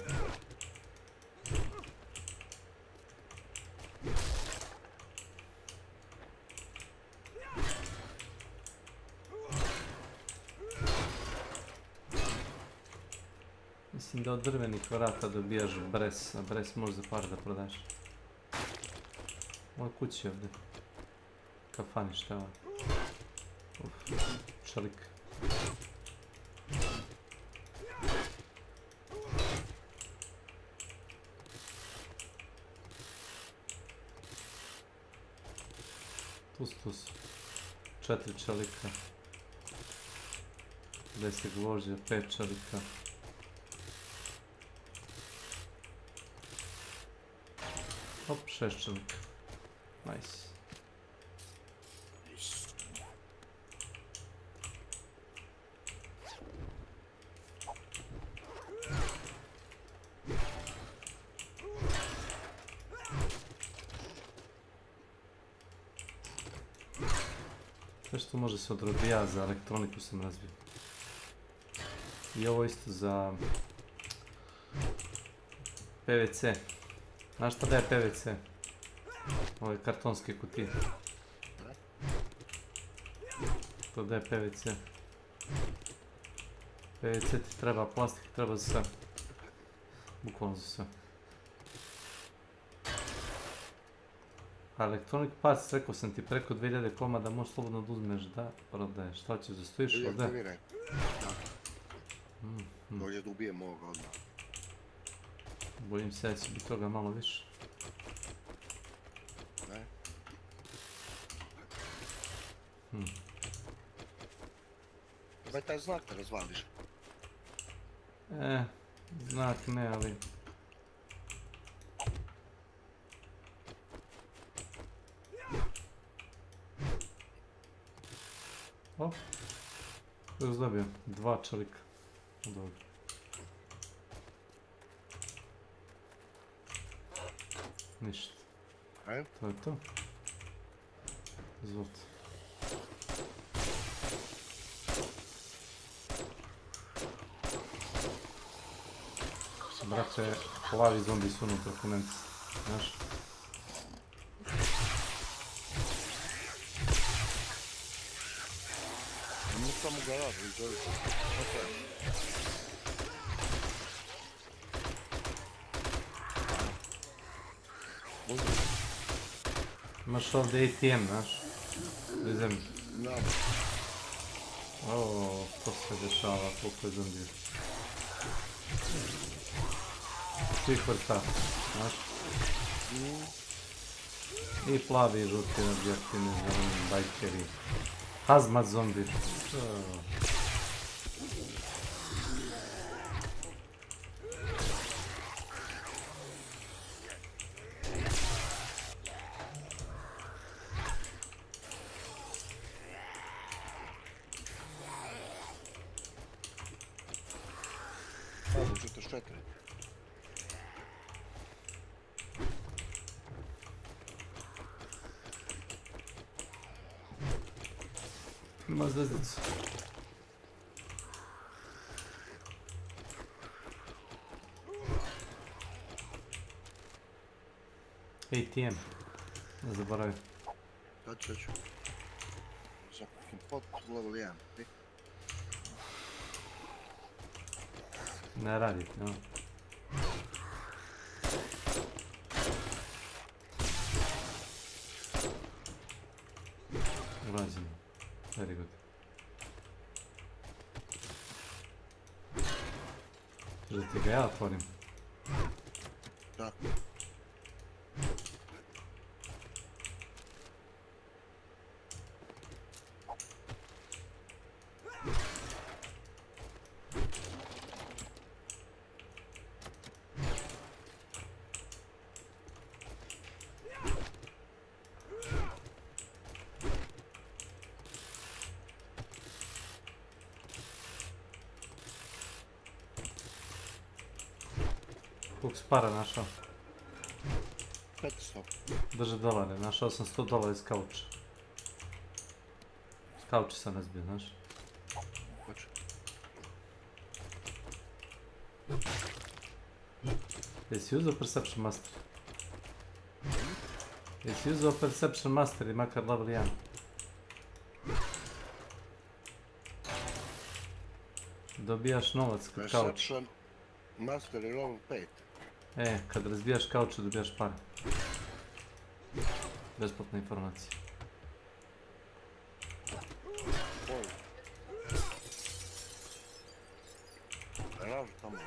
Mislim da od drvenih vrata dobijaš bres, a bres možeš za par da prodaš. Ovo je kući ovdje. Kafani, šta je ovo? Uf, čelik. Tu su. 4 čelika. 10 gvožđa, 5 čelika. Hop, 6 čelika. Nice. Sve što može se odraditi, ja za elektroniku sam razvio. I ovo isto za PVC. Znaš šta da je PVC? Ove kartonske kutije. To da je PVC. PVC ti treba, plastik treba za sve. Bukvalno za sve. A Electronic Parts, rekao sam ti, preko 2000 komada možeš slobodno da uzmeš da prodaješ. Šta ćeš da stojiš ovdje? Bolje da ubijem ovoga odmah. Bojim se da će biti toga malo više. Ne? Daj taj znak da razvališ. Znak ne, ali... O, još dobio, 2 čelika. Dobro. Ništa. To je to. Izvolite. Brate, plavi zombi su unutra komenci. Znaš? Samo garažu, izvolite. Imaš ovdje ATM, znaš? Pri zemlji. Da. O, to se dešava, koliko je zombija. Svih vrsta, znaš? I plavi i žuti radioaktivni zeleni bajkeri. Hazmat zombi. Evo, 44. Ima zvezdicu. ATM. Ne zaboravim. Sad ću. Za fucking pot level 1. Ne radi, no. Urađeno. Very good. Da ti ga ja otvorim. Da. Koliko si para našao? 500. Drži dolare, našao sam $100 iz kauča. S kauča sam razbio, znaš? Hoću. Jesi uzao Perception Master? Jesi uzao Perception Master i makar level 1? Dobijaš novac kod kauča. Perception Master je level 5. Kad razbijaš kauča dobijaš pare. Besplatna informacija. Ražu tamo.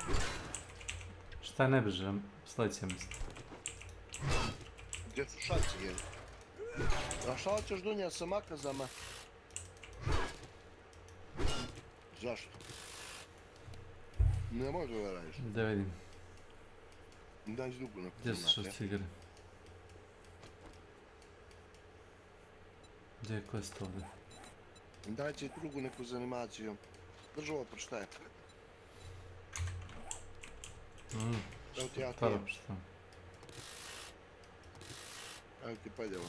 Šta je najbliže? Sljedeće mjesto. Gdje su šaci, jel? A šta hoćeš dunja sa makazama? Zašto? Ne može da radiš. Da vidim. Daj zdugu na Gdje su šaci igre? Gdje je quest ovdje? Daj će drugu neku za animaciju. Drži ovo proštaje. Evo ti ja ti jem. Evo ti paljavo.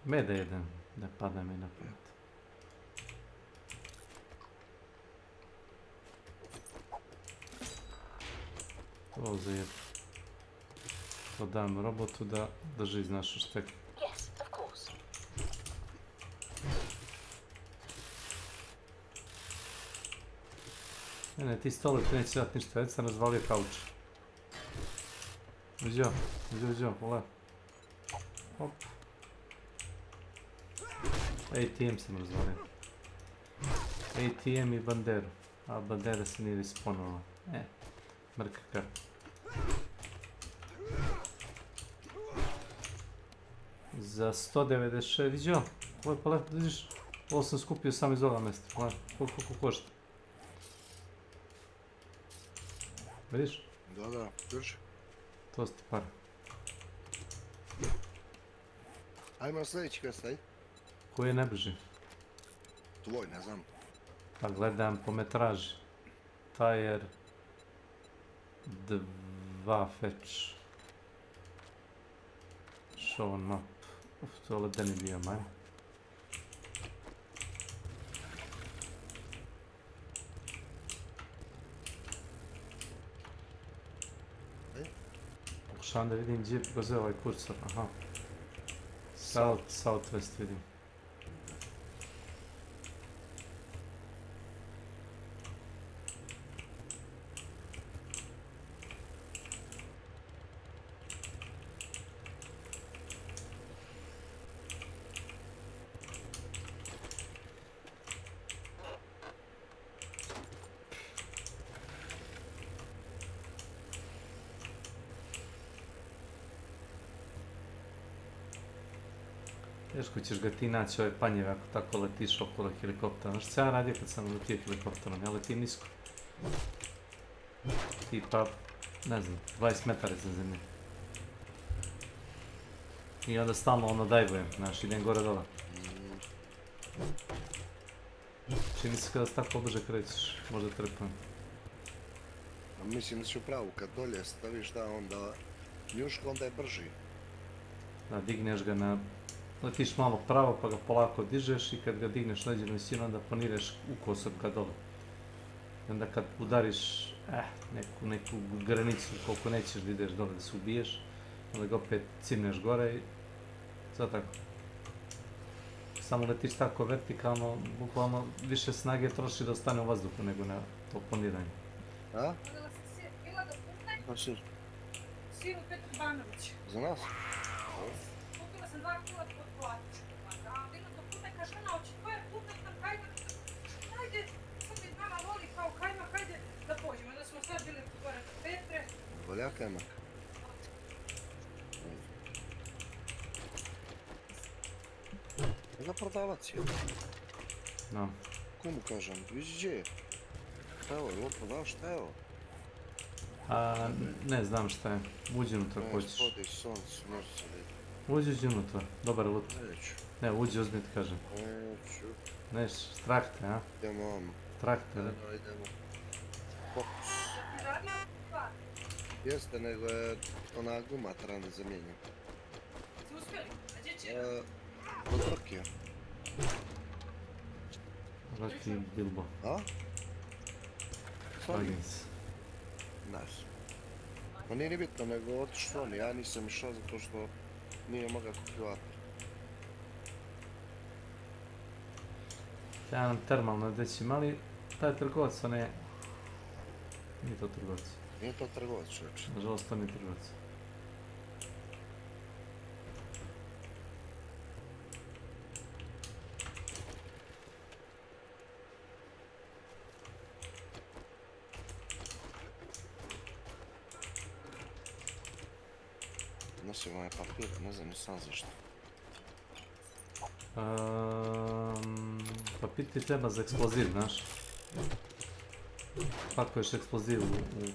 Meda jedan, da pada mi na pamet. Ovo za jedno. To dam robotu da drži iz našu šteku. Yes, of course. Ne, ti stoli tu neće dati ništa, već sam razvalio kauč. Uđo, pole. Hop. ATM sam razvalio. ATM i banderu. A bandera se nije respawnala. Mrka karta. Za 196, vidio? Pole, vidiš? Ovo sam skupio sam iz ovoga mjesta. Koliko košta? Vidiš? Da, drži. To ste par. Ajmo sljedeći quest, aj. Koji je najbliži? Tvoj, ne znam. Pa gledam po metraži. Tire 2 fetch. Show on map. To je ledeni bio, maj. Pokušavam da vidim gdje pokazuje ovaj kursor. Aha. Southwest vidim. Teško ćeš ga ti naći ove panjeve ako tako letiš okolo helikoptera. Znaš što ja radio kad sam letio helikopterom? Ja letim nisko. Tipa, ne znam, 20 metara za zemlje. I onda stalno ono dajvujem, znaš, idem gore dole. Čini se kada se tako brže krećeš, možda trpam. Mislim da si u pravu, kad dolje staviš da onda njuško, onda je brži. Da, digneš ga na... Letiš malo pravo pa ga polako dižeš i kad ga digneš leđenu visinu onda planiraš u kosor ka dole. I onda kad udariš neku granicu koliko nećeš da ideš dole da se ubiješ, onda ga opet cimneš gore i sad tako. Samo letiš tako vertikalno, bukvalno više snage troši da ostane u vazduhu nego na to planiranje. A? Pa sir. Sir u Petru Banović. Za nas? Kupila sam 2 kila pod platiću. A bilo do puta kaže ona, oči tvoje puta tam kajmak. Hajde, sad mi mama voli kao kajmak, hajde da pođemo. Onda smo sad bili gore kod Petre. Volja kajmak. Jedna prodavac je. No. Komu kažem, vidi gdje je? Šta je ovo, je ovo prodavac, šta je ovo? Ne znam šta je, uđi unutra ako hoćeš. Spodi, sunce, može se vidjeti. Uđi unutra, dobar loot. Neću. Ne, uđi uzmi ti kažem. Neću. Neš, strah te, a? Idemo ono. Strah te, da? Idemo. Fokus. Jeste, nego je ona guma treba da zamijenjam. Si uspjeli? A gdje će? Kod Rokija. Rocky Bilbo. A? Baggins. Nice. Ma nije ni bitno, nego otišli oni, ja nisam išao zato što nije mogao kupivati. Ja nam termalno deći mali, taj trgovac, on je... Nije to trgovac. Nije to trgovac, čovječe. Nažalost, to nije trgovac. Nosim ovaj papir, ne znam ni sam zašto. Papir ti treba za eksploziv, znaš? Pakuješ eksploziv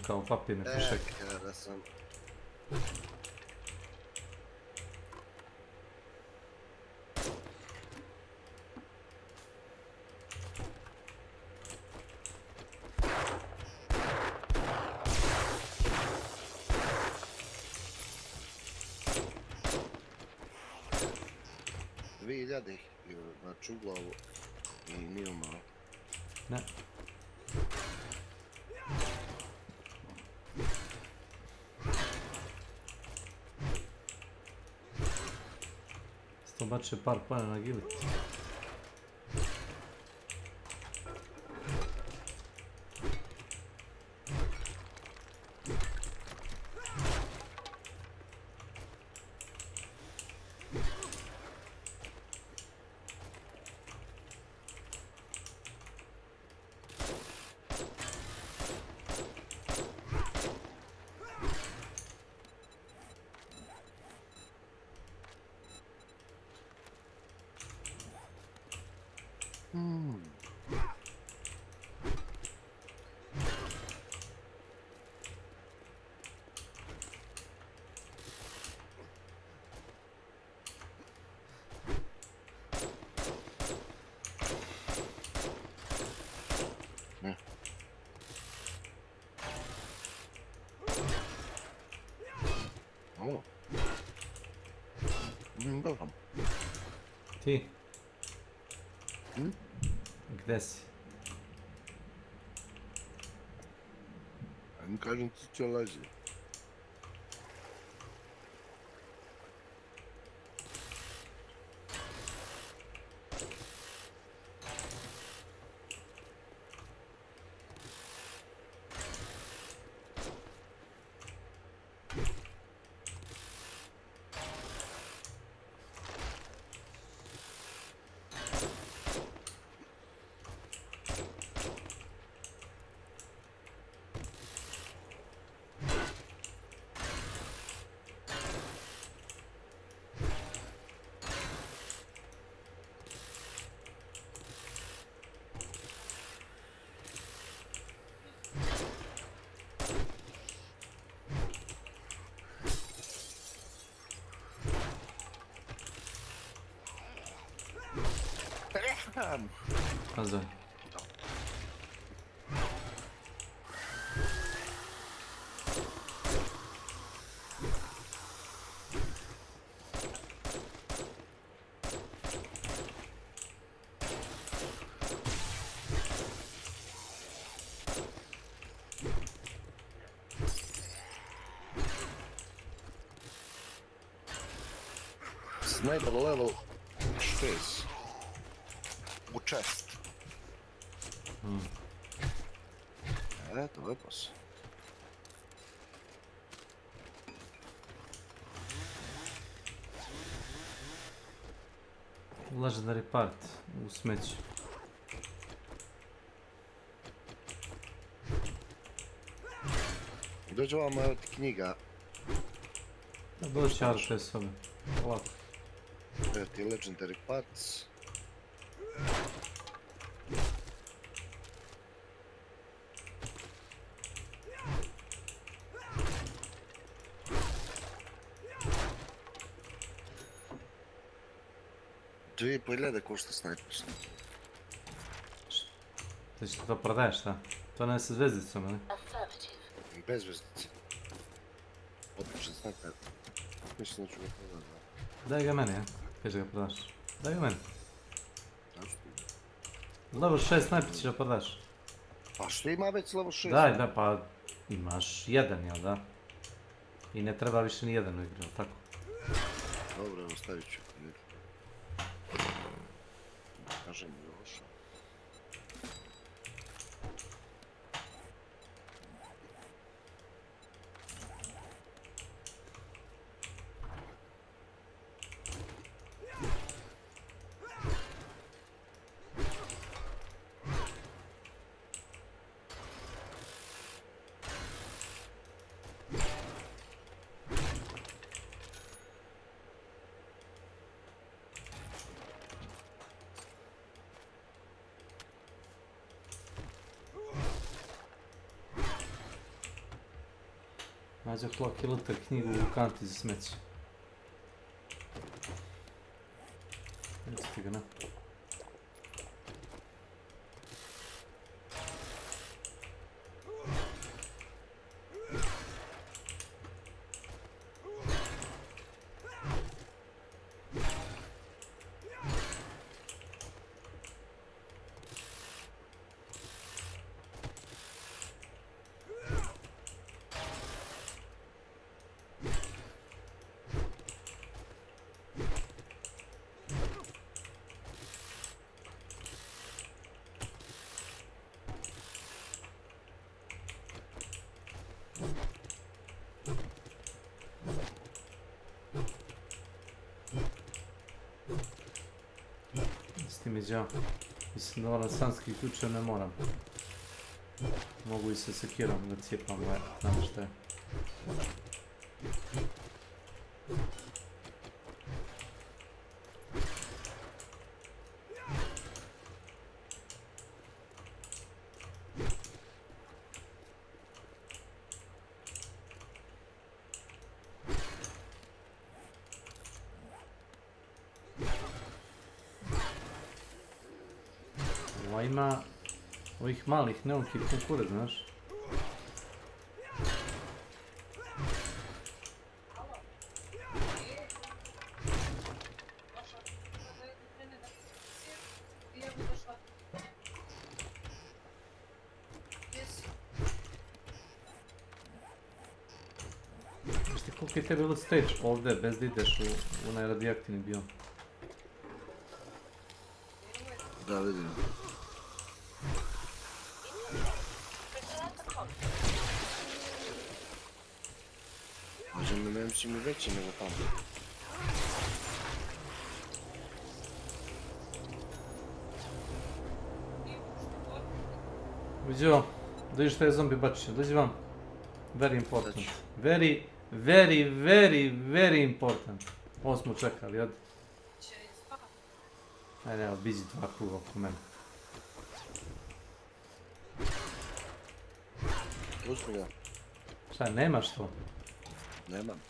kao papirne pušeke. Kada sam... Hiljade ih, znači u glavu i nije malo. Ne. Sto bače par pojena na gilit. Ti? Gde si? Ajme kažem ti će laži. Azaj. Sniper level 6. U chest. Eto, lepo se. Legendary part u smeću. Dođe vam evo ti knjiga. Doći R6 sobe. Ovako. Evo ti legendary parts. 2500 košta snajper. Ti što to prodaješ, šta? To ne sa zvezdicom, ili? Bez zvezdice. Odličan snajper. Mislim da ću ga prodati. Daj ga meni, ja? Kaži ga prodaš. Daj ga meni. Zašto? Level 6 snajper ćeš ga prodaš. Pa što ima već level 6? Daj, da, pa imaš jedan, jel da? I ne treba više ni jedan u igri, jel tako? Dobro, evo stavit ću. Kažem još. Nađe Floki Luther knjigu u kanti za smeće. Recite ga, ne? S tim izjao. Mislim da moram sanski ključe, ne moram. Mogu i sa sekirom da cijepam, znam šta je. Ova ima ovih malih neonkih kunkure, znaš. Znaš ti koliko je tebi bilo stage ovdje bez da ideš u onaj radioaktivni biom? Da, vidim. Možemo ne mislim i veći nego tamo. Uđi vam, da vidiš šta je zombi bačiće, dođi vam. Very important. Very, very, very, very important. Ovo smo čekali, odi. Ajde, evo, biđi 2 kruga oko mene. Uzmi ga. Šta, nemaš to? Nemam.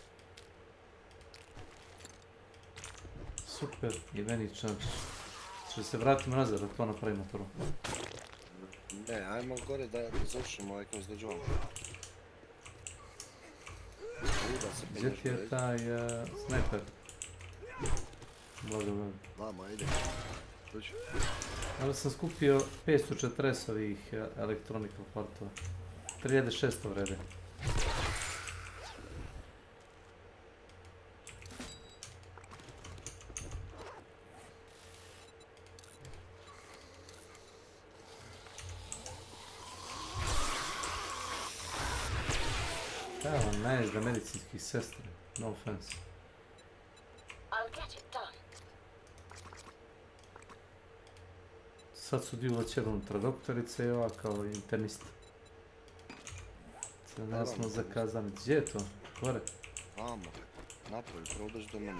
Super, jebeni čanč. Što se vratimo nazad da to napravimo prvo. Ne, ajmo gore da završimo ovaj kroz dođu vam. Gdje ti je taj snajper? Blago vam. Vamo, ajde. Dođi. Ali sam skupio 540 ovih elektronika partova. 3600 vrede. Evo, najezda medicinskih sestre. No offense. Sad su dio večer unutra doktorice i ova kao internista. Sad nas smo zakazani. Gdje je to? Gore? Vamo. Napravi, probaš do mene.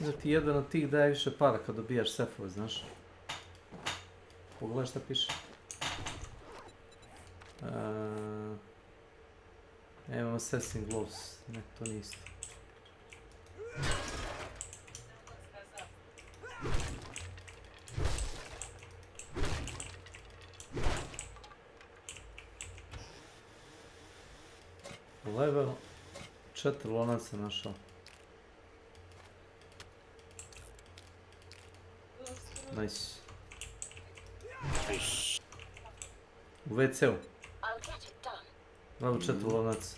Mislim da ti jedan od tih daje više para kad dobijaš sefove, znaš. Pogledaj šta piše. Imam Assassin Gloves, ne, to nije isto. Level 4 lonaca našao. Nice. U WC-u. Level 4 lonaca.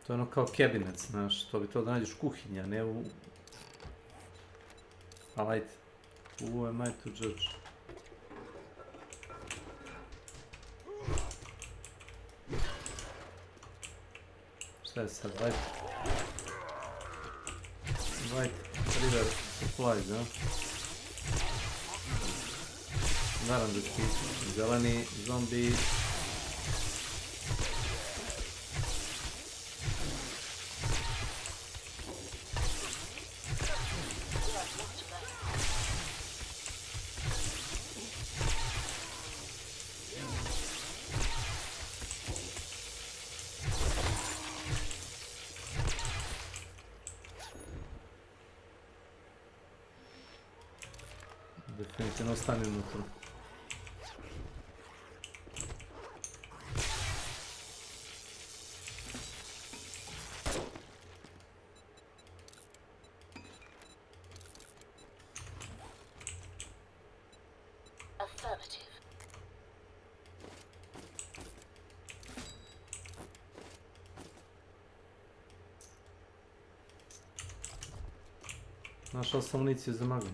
To je ono kao cabinet, znaš, to bi to da nađeš u kuhinji, a ne u... Ali ajde. Who am I to judge? Šta je sad, ajde. Ajde, trigger supplies, ja? Naravno da ti zeleni zombi. Definitivno ostane unutra. Našao sam municiju za maglu.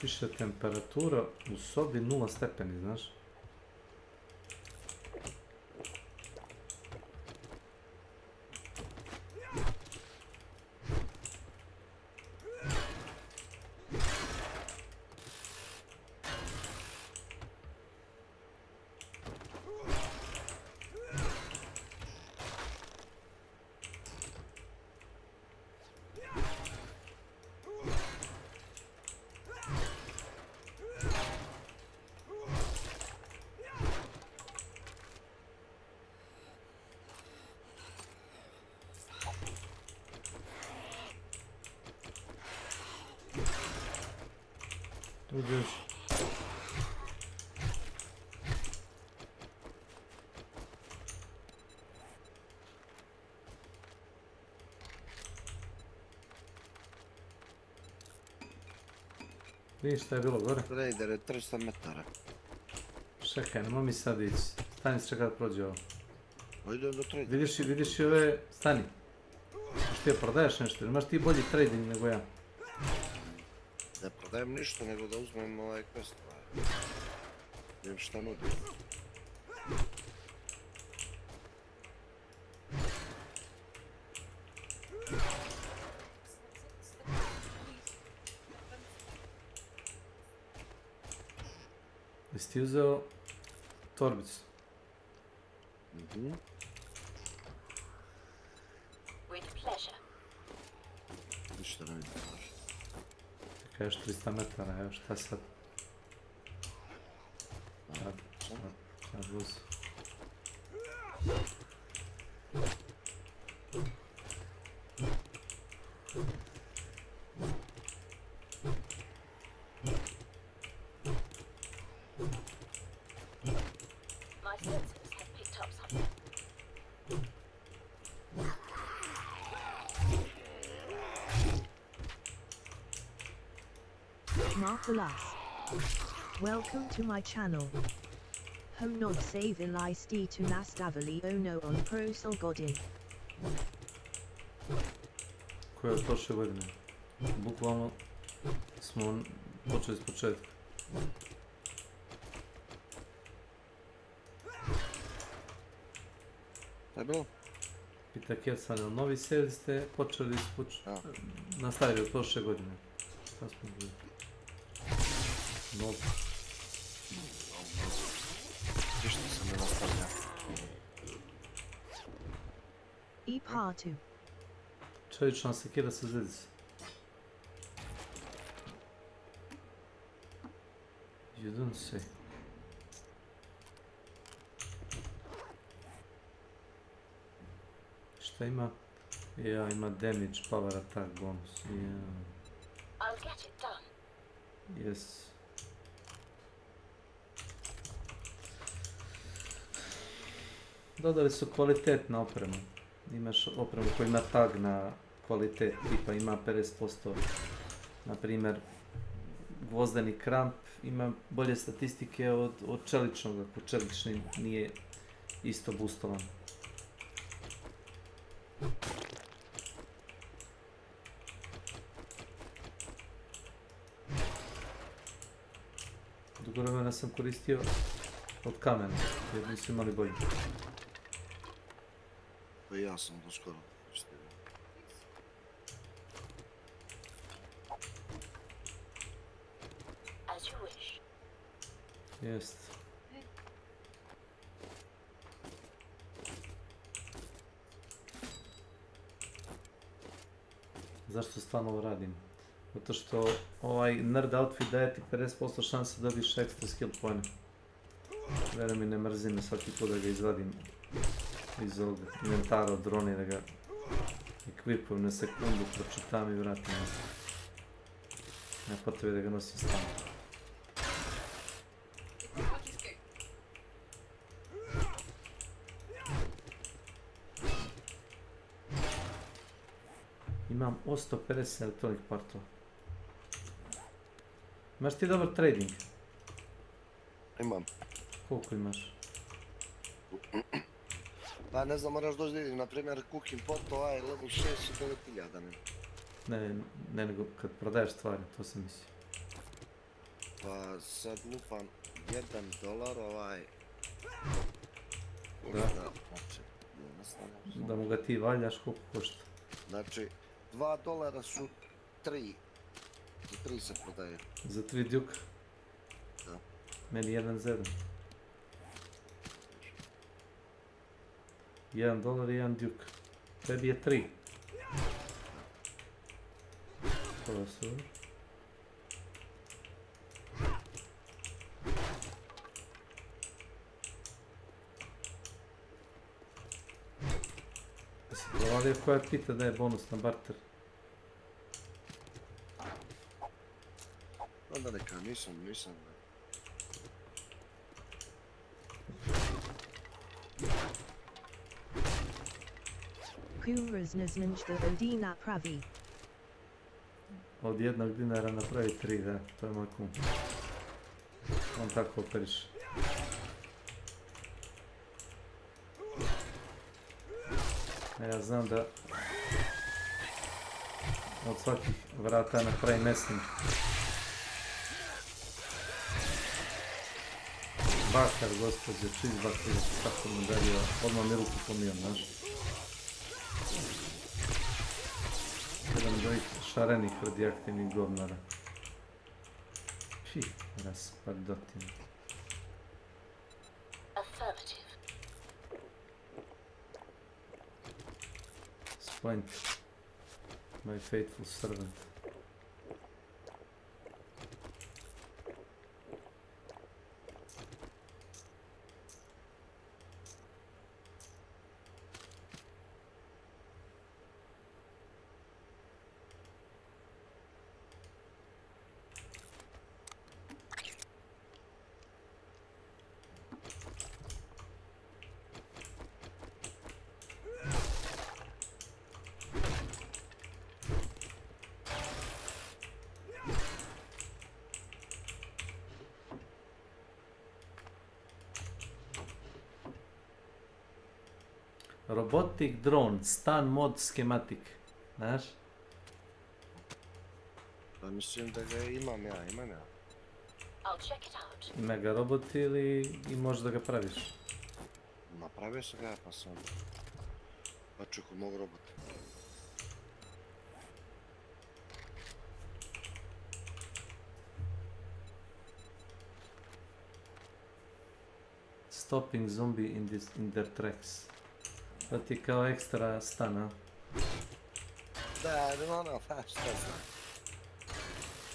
Piše temperatura u sobi 0 stepeni, znaš. Uđeš. Vidiš šta je bilo gore? Raider je 300 metara. Čekaj, nema mi sad ići. Stani se čekaj da prođe ovo. Idem do tradinga. Vidiš i ove... Stani. Što ti je prodaješ nešto? Imaš ti bolji trading nego ja. Ne prodajem ništa, nego da uzmem ovaj quest. Vidim šta nudi. Jesi ti uzeo torbicu? Mhm. Ništa ne vidim. Čekaj, još 300 metara, evo šta sad? Sad uz. Marthalas. Welcome to my channel. Homnod save ilisti tu nastavili ono on prosel godin. Koja je prošle godine? Bukvalno smo počeli s početka. Šta je bilo? Pita Kersan, jel novi seri ste počeli nastavili od prošle godine? Šta smo bili? Novi. Ništa se ne nastavlja. I partu. Čelična sekira sa zedice. You don't say. Šta ima? Ja, ima damage, power attack bonus. I'll get it done. Yes. Dodali su kvalitetna oprema. Imaš opremu koja ima tag na kvalitet, tipa ima 50%. Naprimjer, gvozdeni kramp ima bolje statistike od čeličnog, ako čelični nije isto boostovan. Dugo vremena sam koristio od kamena, jer nisu imali bolje. Pa ja sam do skoro koristio. As you wish. Jest. Zašto stvarno ovo radim? Zato što ovaj nerd outfit daje ti 50% šanse da dobiš ekstra skill point. Vjeruj mi, ne mrzim me svaki put da ga izvadim iz ovog inventara od drone, da ga ekvipujem na sekundu, pročitam i vratim. Ne potrebe da ga nosim stalno. Imam 150 elektronik partova. Imaš ti dobar trading? Imam. Koliko imaš? Pa ne znam, moraš doći da vidim, na primjer cooking pot, ovaj level 6 i 9000. Ne, nego kad prodaješ stvari, to sam mislio. Pa sad lupam $1, ovaj... Da. Znači, Da mu ga ti valjaš, koliko košta? Znači, $2 su 3. Za 3 se prodaje. Za 3 djuka? Da. Meni 1,7. $1 i 1 djuk. Tebi je 3. To je super. Jesi provalio koja pita da je bonus na barter? Onda neka, nisam. Kuras ne znaš da odina pravi. Od $1 napravi 3, da, to je moj kum. On tako operiše. A ja znam da od svakih vrata napravi mesnik. Bakar, gospođe, cheeseburger, kako mu dario, odmah mi ruku pomio, znaš. Jedan od ovih šarenih radioaktivnih govnara. Či, raspadotine. Affirmative. Splint, my faithful servant. Robotic drone, stun mod schematic. Znaš? Pa mislim da ga imam ja. I'll check it out. Ima ga robot ili i možeš da ga praviš? Napravio sam ga, pa sam Pa čuj kod mog robota. Stopping zombie in their tracks. To ti je kao ekstra stan, a? Da, pa šta znam.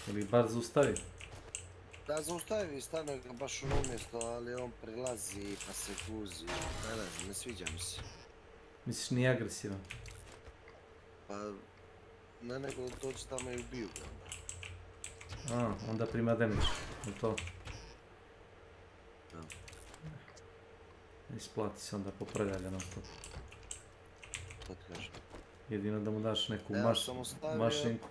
Ili bar zaustavi. Da, zaustavi, stane ga baš u mjesto, ali on prilazi pa se guzi. Ne znam, ne sviđa mi se. Misliš nije agresivan? Pa, ne nego dođe tamo i ubiju ga. Onda prima damage. Je to? Da. Isplati se onda popravlja non stop. To ti kažem. Jedino da mu daš neku Ja sam ostavio... mašinku.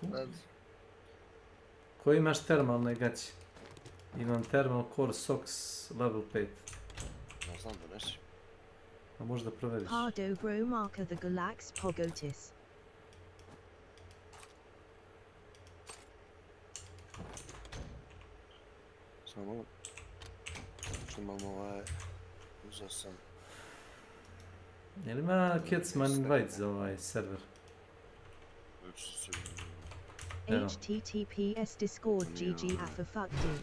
Koji imaš termalne gaće? Imam thermal core socks level 5. Ne znam da nesi. A možda proveriš. Pardo bro marker the Galax Pogotis. Samo malo. Što imamo uzao sam. Jel ima Ketsman invite za ovaj server? HTTPS Discord GG after fuck dude.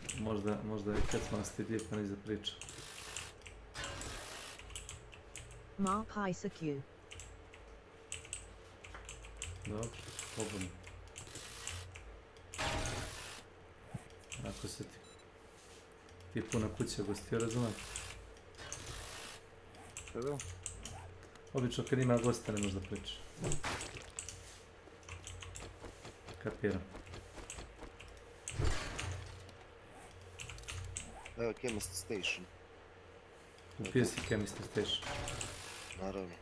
Možda je Ketsman stidio pa ne za priča. Ma Pisa Q. Dobro, pobudno. Ako se ti puna kuća gostio, razumem? Kada? Obično kad ima gosta ne možda priča. Kapiram. Evo, Chemist Station. Upio si Chemist Station. Naravno.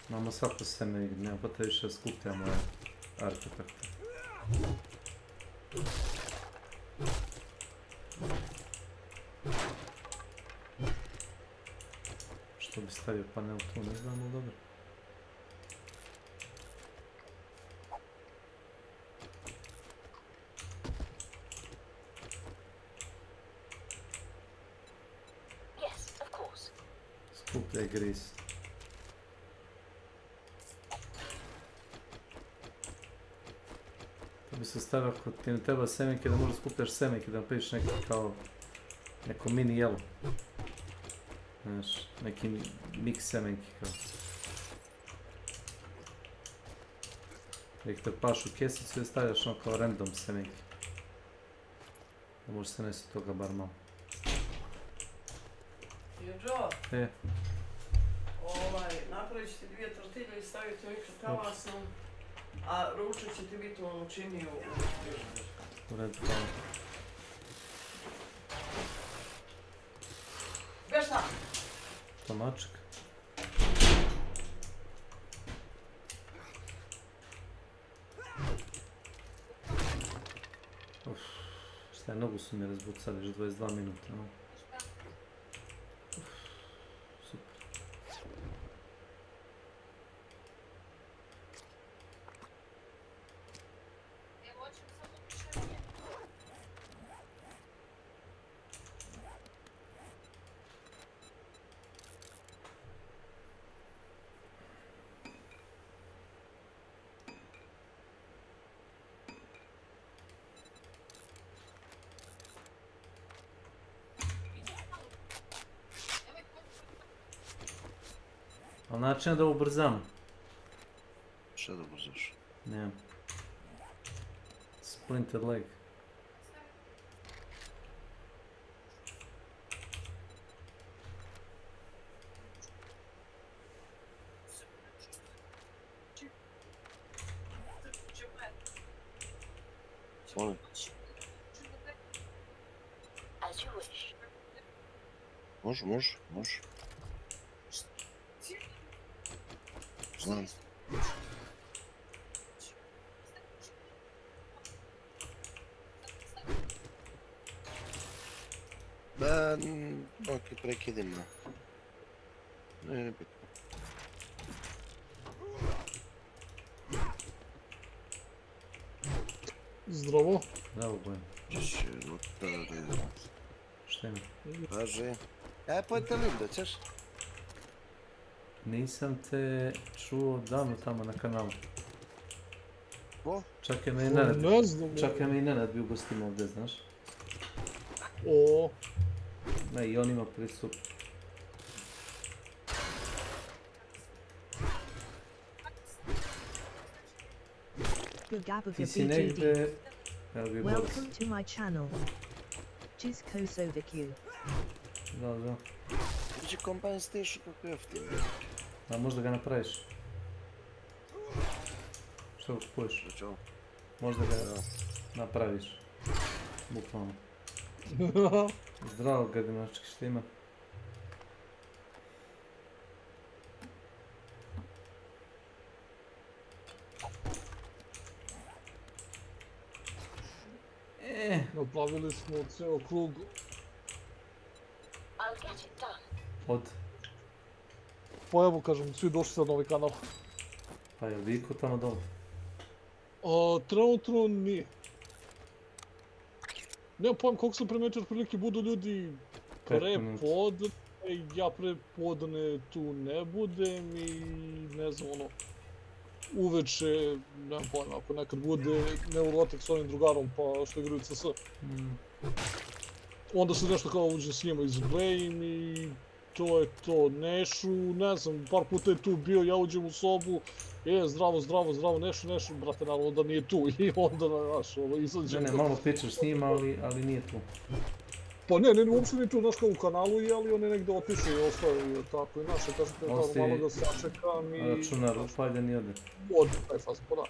Imamo svako seme i nema potrebe više skupljamo artefakte. Što bi stavio panel tu, ne znam, ali dobro. Skupljaj gris. To bi se stavio ako ti ne treba semenke da možda skupljaš semenke da napraviš neki kao neko mini jelo. Znaš, neki mix semenki kao. Da ih trpaš u kesicu i stavljaš ono kao random semenki. Da može se nesi toga bar malo. Jojo, napravit ću ti 2 tortilje i staviti u mikrotalasu, a ručak će ti biti u činiju U redu, hvala. Gdje šta? Tomačak. Šta je, nogu su mi razbucali, još 22 minuta. Ali način je da ubrzam. Šta da ubrzaš? Nemam. Splinted leg. Molim. As you wish. Može. Znam. ok, prekidimo. Ne bitno. Zdravo. Zdravo, Bojan. Šta ima? Kaže. Pojete Linda, ćeš? Nisam te čuo davno tamo na kanalu. Ko? Čak je me i Nenad bio gostima ovdje, znaš? O. Ne, i on ima pristup. Ti si negdje... Welcome to my channel. Cheese Kosovicu. Da. Biće kompanj stišu kako jeftino. A možda ga napraviš? Što ga kupuješ? Možda ga napraviš. Bukvalno. Zdravo, Gardinački, šta ima? Napravili smo ceo krug. Od? Pa evo, kažem, svi došli sad na ovaj kanal. Pa je Viko tamo dole? Trenutno nije. Nemam pojem koliko sam primetio, otprilike budu ljudi prepodne, ja prepodne tu ne budem i ne znam ono, uveče, nemam pojem, ako nekad bude neurotik s ovim drugarom pa što igraju CS. Onda se nešto kao uđe s njima izblejim i to je to. Nešu, ne znam, par puta je tu bio, ja uđem u sobu, zdravo, Nešu, brate, naravno da nije tu i onda, znaš, izađem. Ne, malo pričaš s njima, ali nije tu. Pa ne, uopšte nije tu, znaš, kao u kanalu je, ali on je negdje otišao i ostao i tako, i znaš, kažem, kao malo ga sačekam i... Računar upaljen i ode. Ode, taj faz, pa da.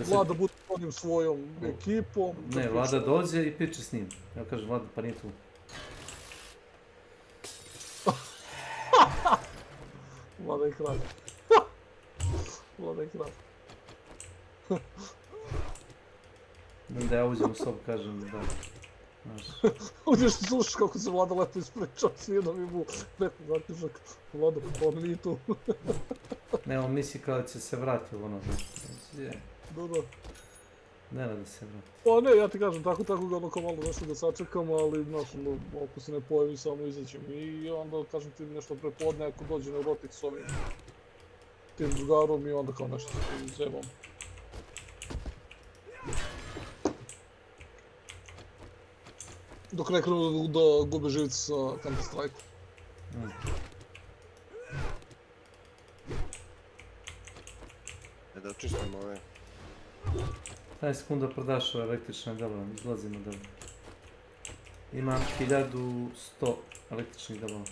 Vlada bude s onim svojom ekipom. Ne, Vlada dođe i priča s njim. Ja kažem, Vlada, pa nije tu. Vlada je kralj. Vlada je kralj. Da ja uđem u sobu, kažem da... Uđeš i slušaš kako se Vlada lepo ispričao, svijedom i mu neko zaključak. Vlada, pa on nije tu. Ne, on misli kao da će se vratiti ono. Da. Ne radi se vrati. Pa ne, ja ti kažem, tako ga ono kao malo nešto da sačekam, ali znaš, ako se ne pojavi, samo izaćem. I onda, kažem ti, nešto prepodne, ako dođe neurotik s ovim tim drugarom i onda kao nešto se zebam. Dok ne krenu da gube živci sa Counter Strike. Da očistimo ove. Taj sekunda prodaš ove električne delove, izlazimo delove. Imam 1100 električnih delova.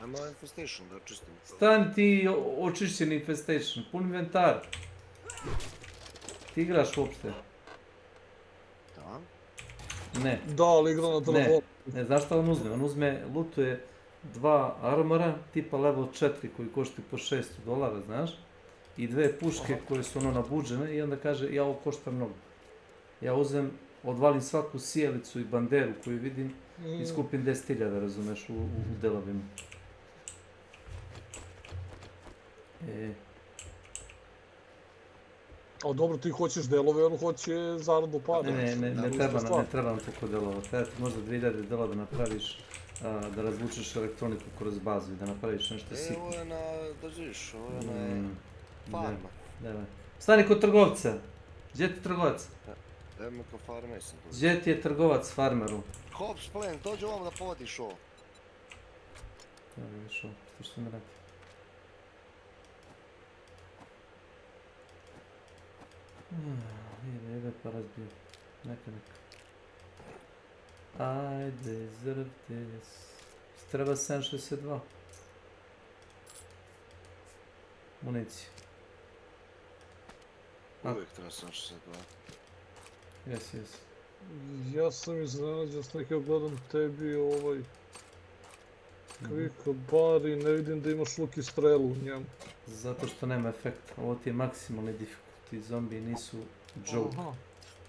Ajmo Infestation da očistimo. Stani ti očišćeni Infestation, pun inventar. Ti igraš uopšte? Da. Ne. Da, ali igra na telefonu. Ne, znaš šta on uzme? On lutuje 2 armora, tipa level 4 koji koštaju po $600, znaš? I 2 puške koje su ono nabuđene i onda kaže, ja ovo košta mnogo. Ja uzem, odvalim svaku sjelicu i banderu koju vidim i skupim 10.000, razumeš, u delovima. A dobro, ti hoćeš delove, on hoće zaradu pada. Ne treba nam toliko delova. Treba ti možda 2000 delova da napraviš, da razvučeš elektroniku kroz bazu i da napraviš nešto sitno. Ovo je na, držiš, ovo je na farma. Stani kod trgovca. Gdje ti trgovac? Evo me ko farmer sam tu. Gdje ti je trgovac farmeru? Hops plen, dođi ovom da povodiš ovo. Ja vidiš ovo, što mi radi. Jebe pa razbio. Neka. I deserve this. Treba 762. Municije. Uvijek treba 762. Jes. Ja sam iznenađen s nekog gledam tebi Kvika bar i ne vidim da imaš luk i strelu u njemu. Zato što nema efekta. Ovo ti je maksimalni difficulty. Zombiji nisu joke.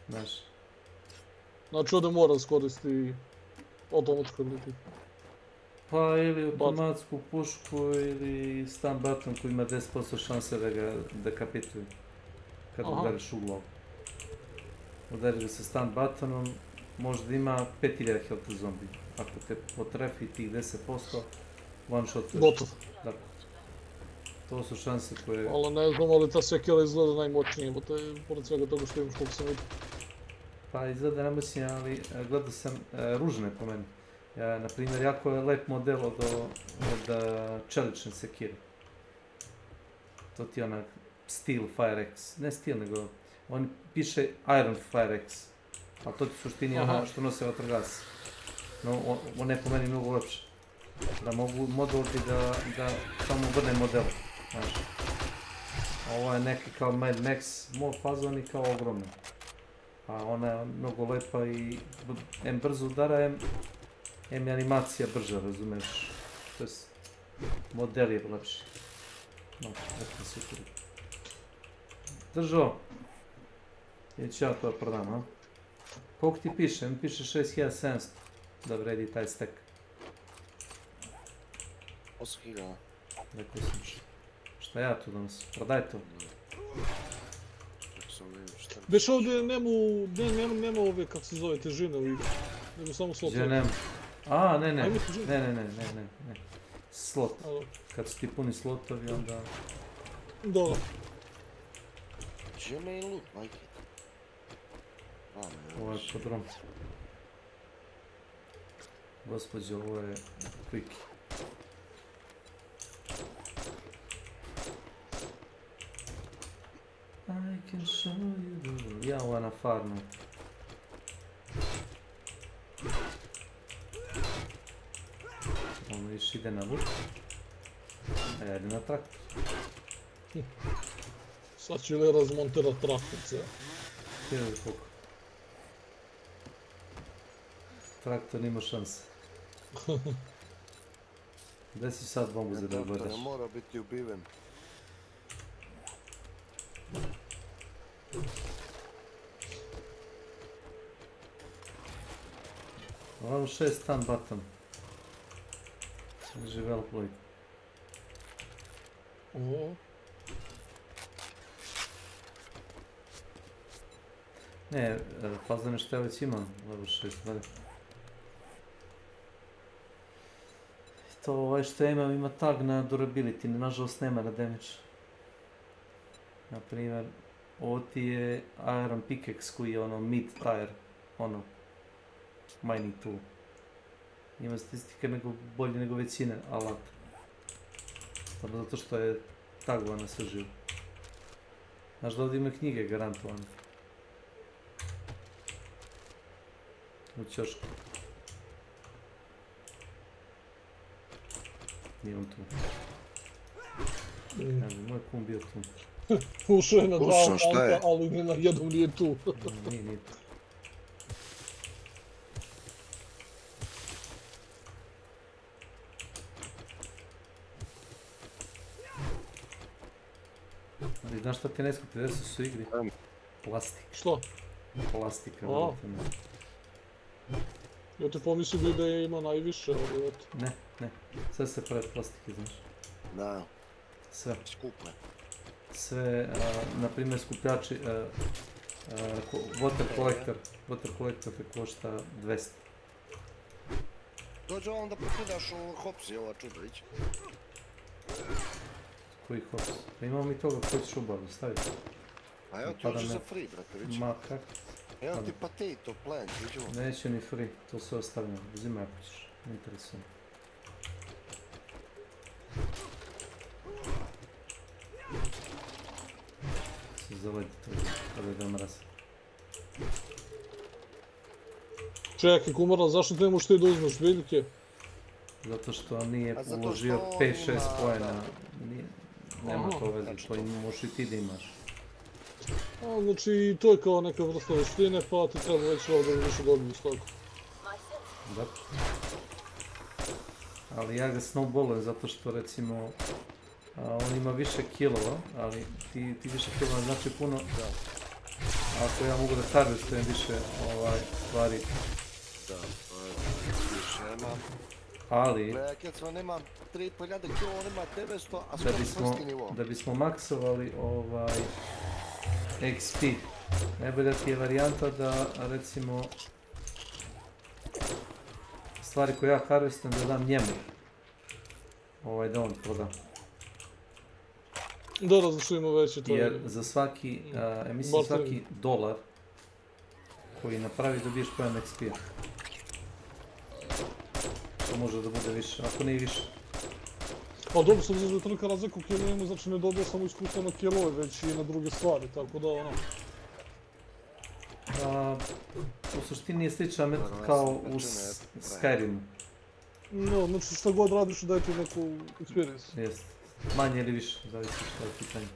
Znaš. Znači ovdje mora skoristi automatsko ili Pa ili automatsku pušku ili stun button koji ima 10% šanse da ga dekapituje. Kad udariš u glavu. Udari ga sa stun buttonom, možda ima 5000 health zombi. Ako te potrefi tih 10%, one shot. Gotov. Dakle. To su šanse koje... Ali ne znam, ali ta sekira izgleda najmoćnije, bo te, pored svega toga što imaš koliko sam vidio. Pa izgleda najmoćnije, ali gledao sam ružne po meni. Naprimjer, jako je lep model od čelične sekire. To ti je onak Steel Fire X. Ne Steel, nego on piše Iron Fire X. Ali to ti u suštini ono što nose vatrogasci. No, on je po meni mnogo lepše. Da mogu modeliti da samo vrne model. Znaš. Ovo je neki kao Mad Max, moj fazon i kao ogromno. A ona je mnogo lepa i em brzo udara, em je animacija brža, razumeš? To je model je lepši. No, eto super. Držo! Neću ja to prodam, a? Koliko ti piše? Mi piše 6700 da vredi taj stek. 8000. Rekao sam šta ja tu danas? Prodaj to. Već ovdje nema ove, kako se zove, težine ovih. Nego samo slotove. Gdje nema? A, ne. Slot. Kad su ti puni slotovi, onda... Dobro. Gdje me je loot, majke? Ovo je podrom. Gospođo, ovo je kviki. I can show you the world. Ja ovo na farmu. Ono još ide na luk. A ja idem na traktor. Sad ću li razmontirat traktor, sve. Gdje koliko? Traktor nima šanse. Gdje si sad bombu za da gledaš? Ne mora biti ubiven. Ovo 6 stun button. Kaže well played. Ne, fazane što ja već imam, level 6, gledaj. To ovaj što ja imam ima tag na durability, nažalost nema na damage. Naprimjer, ovo ti je Iron Pickaxe koji je ono mid tire, ono, mining tool. Ima statistike bolje nego većine alata. Samo zato što je tagovana sve živo. Znaš da ovdje ima knjige garantovane. U ćošku. Nije on tu. Moj kum bio tu. Ušao je na dva alta, ali ni na jednom nije tu. Nije tu. Ali znaš šta ti najskuplje desu su igri? Plastik. Što? Plastika. Ja te pomislio da je ima najviše, ali eto. Ne. Sve se pravi plastike, znaš. Da. Sve. Skuple. Sve, naprimjer skupljači, water collector te košta 200. Dođe ovom da pokudaš u Hopsi, ova čudović. Koji Hops? Pa imamo mi toga koji ćeš obaviti, staviti. A evo ti hoću za free, brate, vidiš. Ma kak? Evo ti potato plant, vidimo. Neće ni free, to sve ostavljamo, uzimaj ako ćeš, ne interesuje. Se zaledi to, kada je da mraz. Čekaj, kumara, zašto ti nemoš ti da uzmeš biljke? Zato što nije uložio 5-6 pojena. Nema to veze, to možeš i ti da imaš. A, znači, to je kao neka vrsta veštine, pa ti treba već ovdje više dobiti stoku. Da. Ali ja ga snowballujem zato što recimo on ima više killova, ali ti više killova znači puno... Ako ja mogu da harvestujem više stvari. Da, više nemam. Ali, Gledaj, kad smo nemam 3.500 kilo, on ima 900, a skoro svrsti nivo. da bismo maksovali XP, najbolja ti je varijanta da, recimo, stvari koje ja harvestujem da dam njemu. Da on proda. Da različimo veće to. Jer za svaki, mislim svaki dolar koji napravi dobiješ pojem XP-a. To može da bude više, ako ne i više. Pa dobro, s obzirom da je tolika razlika u kilima, znači ne dobija samo iskustvo na kilove, već i na druge stvari, tako da ono... U suštini je sličan metod kao u Skyrimu. No, znači šta god radiš daje ti neku experience. Jest. Manje ili više, zavisi što je pitanje.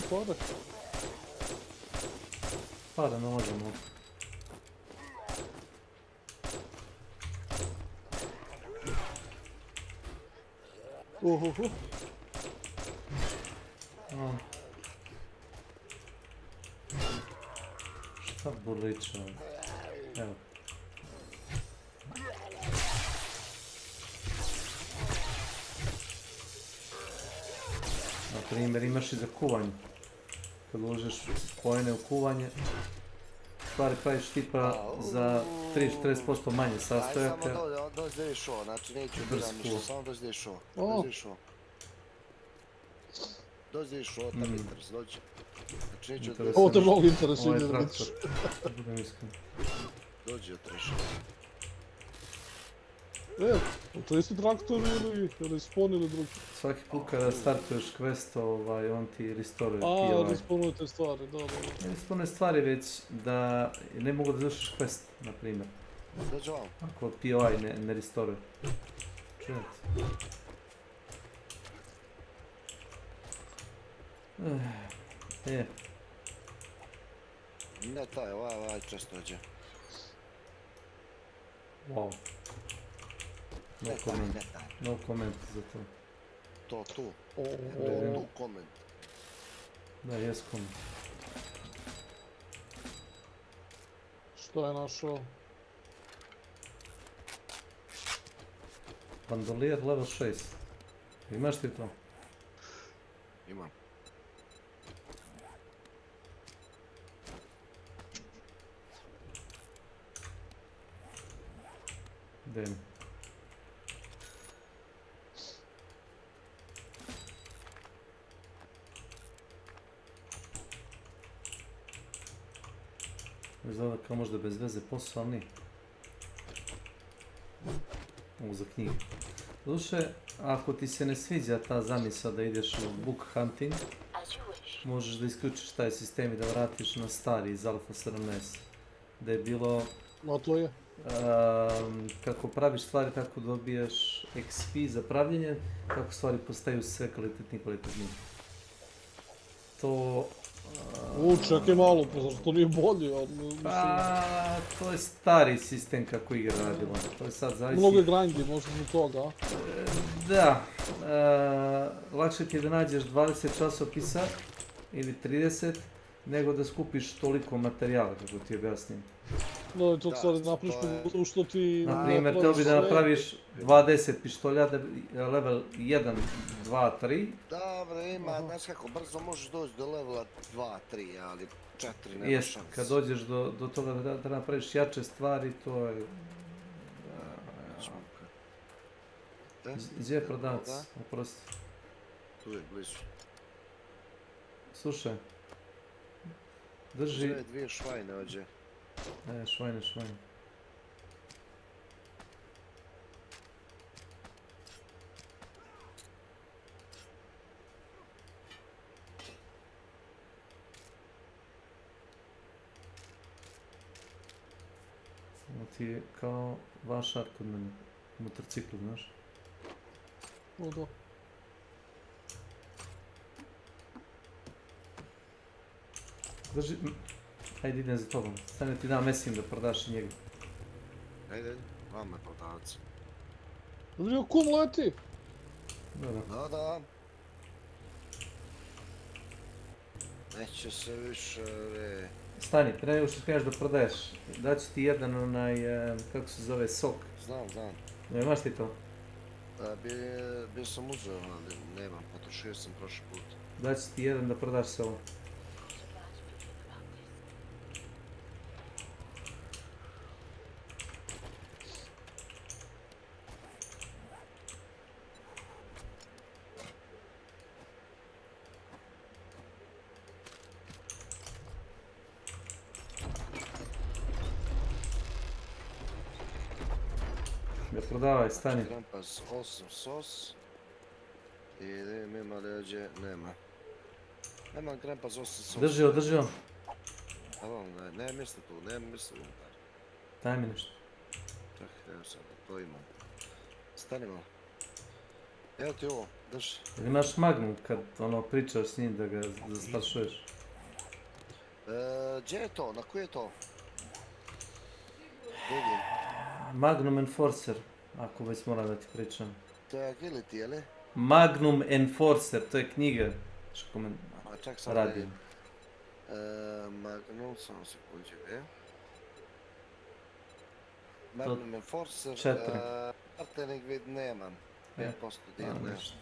Pare. Pare ne možemo. Šta burliče? Evo. Na primjer imaš i za kuvanje. Kad uložiš pojene u kuvanje, stvari praviš tipa za 30-40% manje sastojaka. Aj, samo dođi da vidiš ovo, znači neću biram ništa, samo dođi da vidiš ovo. Dođi da vidiš ovo, tam interes, dođi. Znači neću da vidiš. Ovo te mnogo interesuje da vidiš. Budem iskren. Dođi da treši. To je isti traktor ili spawn ili drugi? Svaki put kada startuješ quest, on ti restoruje POI. Respawnuje te stvari, da. Ne respawnuje stvari, već da ne mogu da završiš quest, na primjer. Dođi vam. Ako POI ne restoruje. Čujete? Ne, taj, ovaj često dođe. Wow. No comment za to. To tu. Tu comment. Da, jes comment. Što je našao? Bandolier level 6. Imaš ti to? Imam. Daj. Izgleda kao možda bez veze posao, ali nije. Ovo za knjige. Doduše, ako ti se ne sviđa ta zamisla da ideš u book hunting, možeš da isključiš taj sistem i da vratiš na stari iz Alpha 17. Da je bilo... No to je? Kako praviš stvari, tako dobijaš XP za pravljenje, kako stvari postaju sve kvalitetnije. To... Čekaj malo, pa zašto to nije bolje? To je stari sistem kako igra radila. To je sad zavisi... Mnogo je grindi, možda zbog toga, a? Da. Lakše ti je da nađeš 20 časopisa ili 30, nego da skupiš toliko materijala, kako ti objasnim. No i to sad napraviš u što ti... Naprimjer, teo bi da napraviš 20 pištolja, level 1, 2, 3. Dobro, ima, znaš kako, brzo možeš doći do levela 2, 3, ali 4 nema Jest, šanse. kad dođeš do toga da napraviš jače stvari, to je... Gdje je prodavac? Oprosti. Tu je, blizu. Slušaj. Drži... Dvije švajne ođe. Švajne. Ovo ti je kao vašar kod mene. U motorciklu, znaš? O, da. Drži... Hajde, idem za tobom. Stane ti da mesim da prodaš i njega. Ajde, vama je prodavac. Vidio kum leti. Da, da. Neće se više... Stani, pre nego što kreneš da prodaješ, daću ti jedan onaj, kako se zove, sok. Znam. Nemaš ti to? Bio sam uzeo, ali nemam, potrošio sam prošli put. Daću ti jedan da prodaš se ovo. Ne prodavaj, stani. Krampas 8 sos. I ima leđe, nema. Nema krampas 8 sos. Drži on. Ne misli tu, unutar. Daj mi nešto. Čekaj, evo sad, to imam. Stani malo. Evo ti ovo, drži. Ili imaš Magnum kad pričaš s njim da ga zastrašuješ? Gdje je to? Na koji je to? Vidim. Magnum Enforcer, ako već moram da ti pričam. To je Agility, jeli? Magnum Enforcer, to je knjiga što me radim. Magnum, samo sekunđe, Magnum Enforcer, 4. Artenik vid nemam. 5% dio, nešto.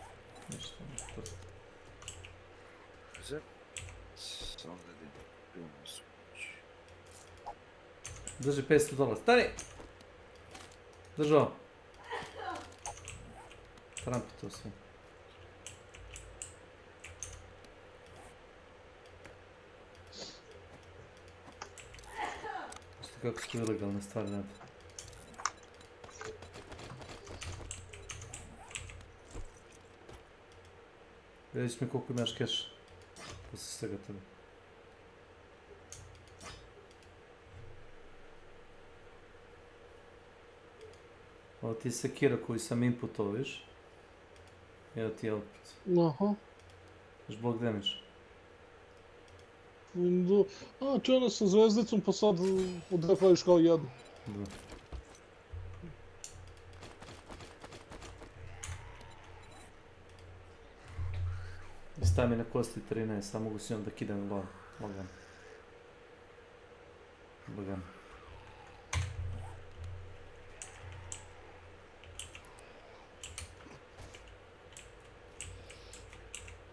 Samo da vidim. Drži $500, stani! Držao. Trampi to sve. Što kako su ilegalne stvari radi. Vidiš mi koliko imaš keša. Posle svega toga. Ovo ti je sekira koju sam inputovao, viš? Evo ti je output. Aha. Viš block damage. Čena sa zvezdicom pa sad odrepališ kao jednu. Da. I stavi mi na kosti 13, samo mogu s njom da kidam lagano. Lagano.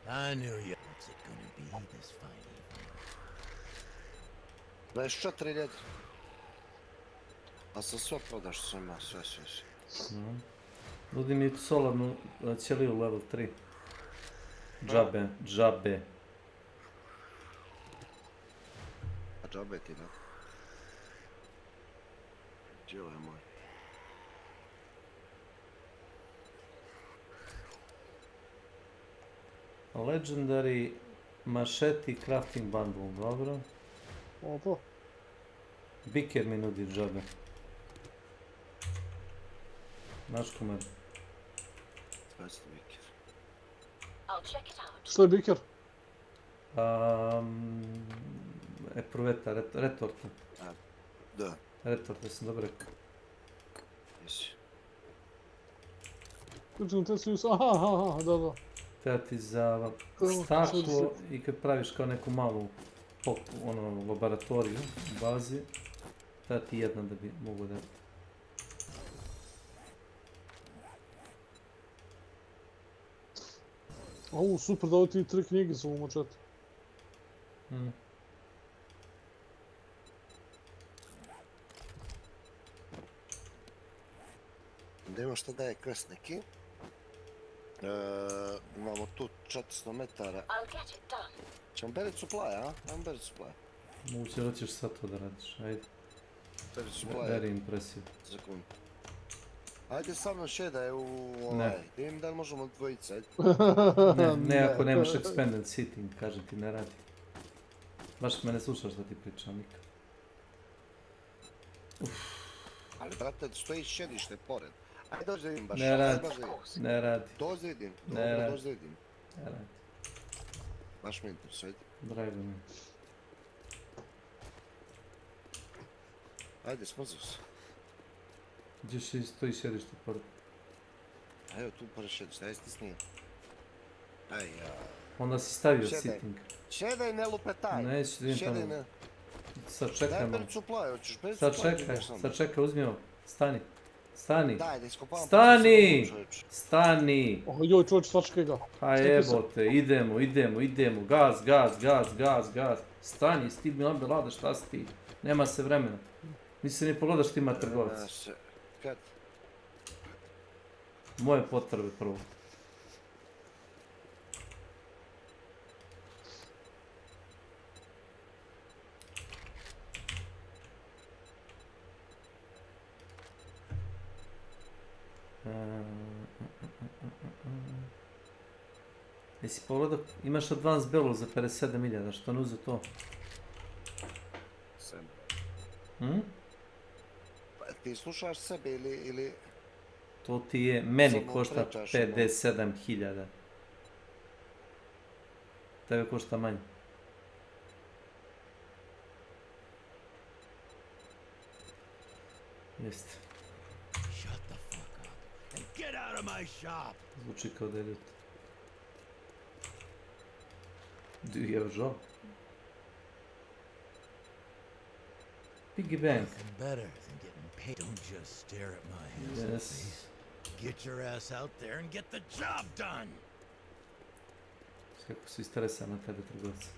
I knew you. What's it gonna be this fine evening? 24.000. A sa sve prodaš svima, sve. Nudi mi solarnu ćeliju level 3. Džabe. A džabe ti, da? Djelo je moj. Legendary Machete Crafting Bundle, dobro. Opa. Biker mi nudi džabe. Naš komad. Što je biker? Epruveta, retorta. Da. Retorta sam dobro rekao. Jesi. Aha, da. Treba ti za staklo i kad praviš kao neku malu laboratoriju u bazi, treba ti jedna da bi mogu da... Super, dao ti 3 knjige za ovu mačetu. Da imamo što daje quest neki. Imamo tu 400 metara. Ćemo berit supply, a? Ajmo berit supply. Moguće da ćeš sad to da radiš, ajde. Berit supply. Very impressive. Sekund. Ajde sa mnom šedaj u ovaj. Vidim da li možemo dvojica, ajde. Ne, ako nemaš expanded sitting, kažem ti, ne radi. Baš me ne slušaš da ti pričam nikad. Ali brate, stoji šedište pored. Ajde dođi da vidim baš. Ne radi. Dođi da vidim. Dobro, dođi da vidim. Ne radi. Baš me interesuje. Drago mi. Ajde, smrzao se. Gdje stoji sjedište pored? Evo tu pored šedi, šta je stisnio? Aj ja. Onda si stavio Šedaj. sitting. Šedaj, ne lupetaj. Neću da idem Šedaj, tamo. ne. Sad čekaj Daj malo. pericu plaj, hoćeš pericu Sad plaj, čekaj, ideš samo. sad čekaj, uzmi ovo. Stani. Stani. Daj, da iskopavam. Stani! Stani! Joj, čovječ, sačekaj ga. Pa jebote, idemo. Gaz. Stani, sti mi onda lada, šta si ti? Nema se vremena. Nisi se ni pogledaš ti ima trgovac. Kad? Moje potrebe prvo. Jesi pogledao, imaš advance belu za 57.000, što ne uze to? Sebe. Pa ti slušaš sebe ili... To ti je, meni samo košta pričaš, 57.000. Tebe košta manje. Jeste. Shut the fuck up and get out of my shop. Zvuči kao da je ljut. Do you have a job? Piggy bank. Nothing better than getting paid. Don't just stare at my handsome Yes. face. Get your ass out there and get the job done. Kako su istresa na tebe trgovca.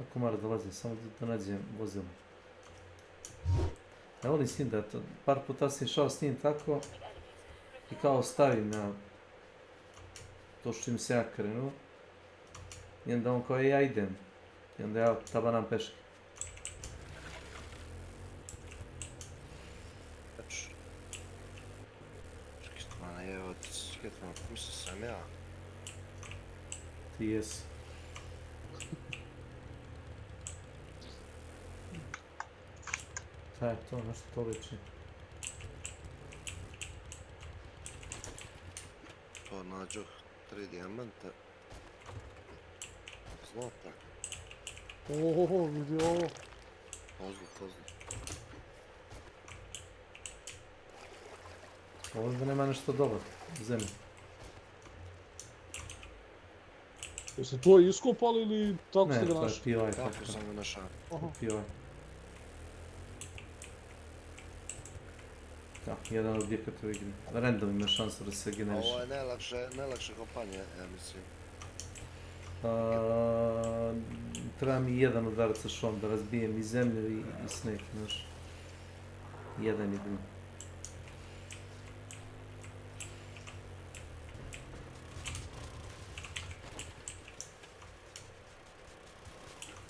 Ako mora dolazim, samo da nađem vozilo. Ja volim s njim da to, par puta sam išao s njim tako i kao stavim na to što im se ja krenuo i onda on kao ja idem i onda ja tabanam peške. Čekaj, mislio sam ja. Ti jesi. Šta je to, na što to liči? Pa nađoh 3 dijamanta. Zlata. Ohoho, vidi ovo. Pozdrav. Ovdje nema nešto dobro u zemlji. Jeste to iskopali ili tako ste ga Ne, to je našli? PI. Tako sam ga našao. PI. Da, jedan objekat u igri. Random ima šansu da se generiše. Ovo je najlakše kopanje, ja mislim. Treba mi jedan udarac sa šom da razbijem i zemlju i sneg, znaš. Jedan jedin.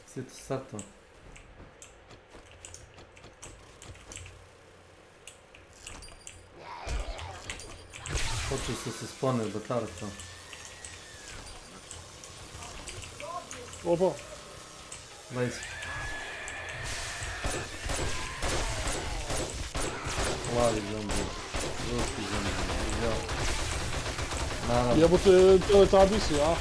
Sve to sad to. Počeli su se spone batara to. Opa. Lezi. Plavi zombi. Ruski zombi. Ja. Naravno. Jebote, teletabisi, a?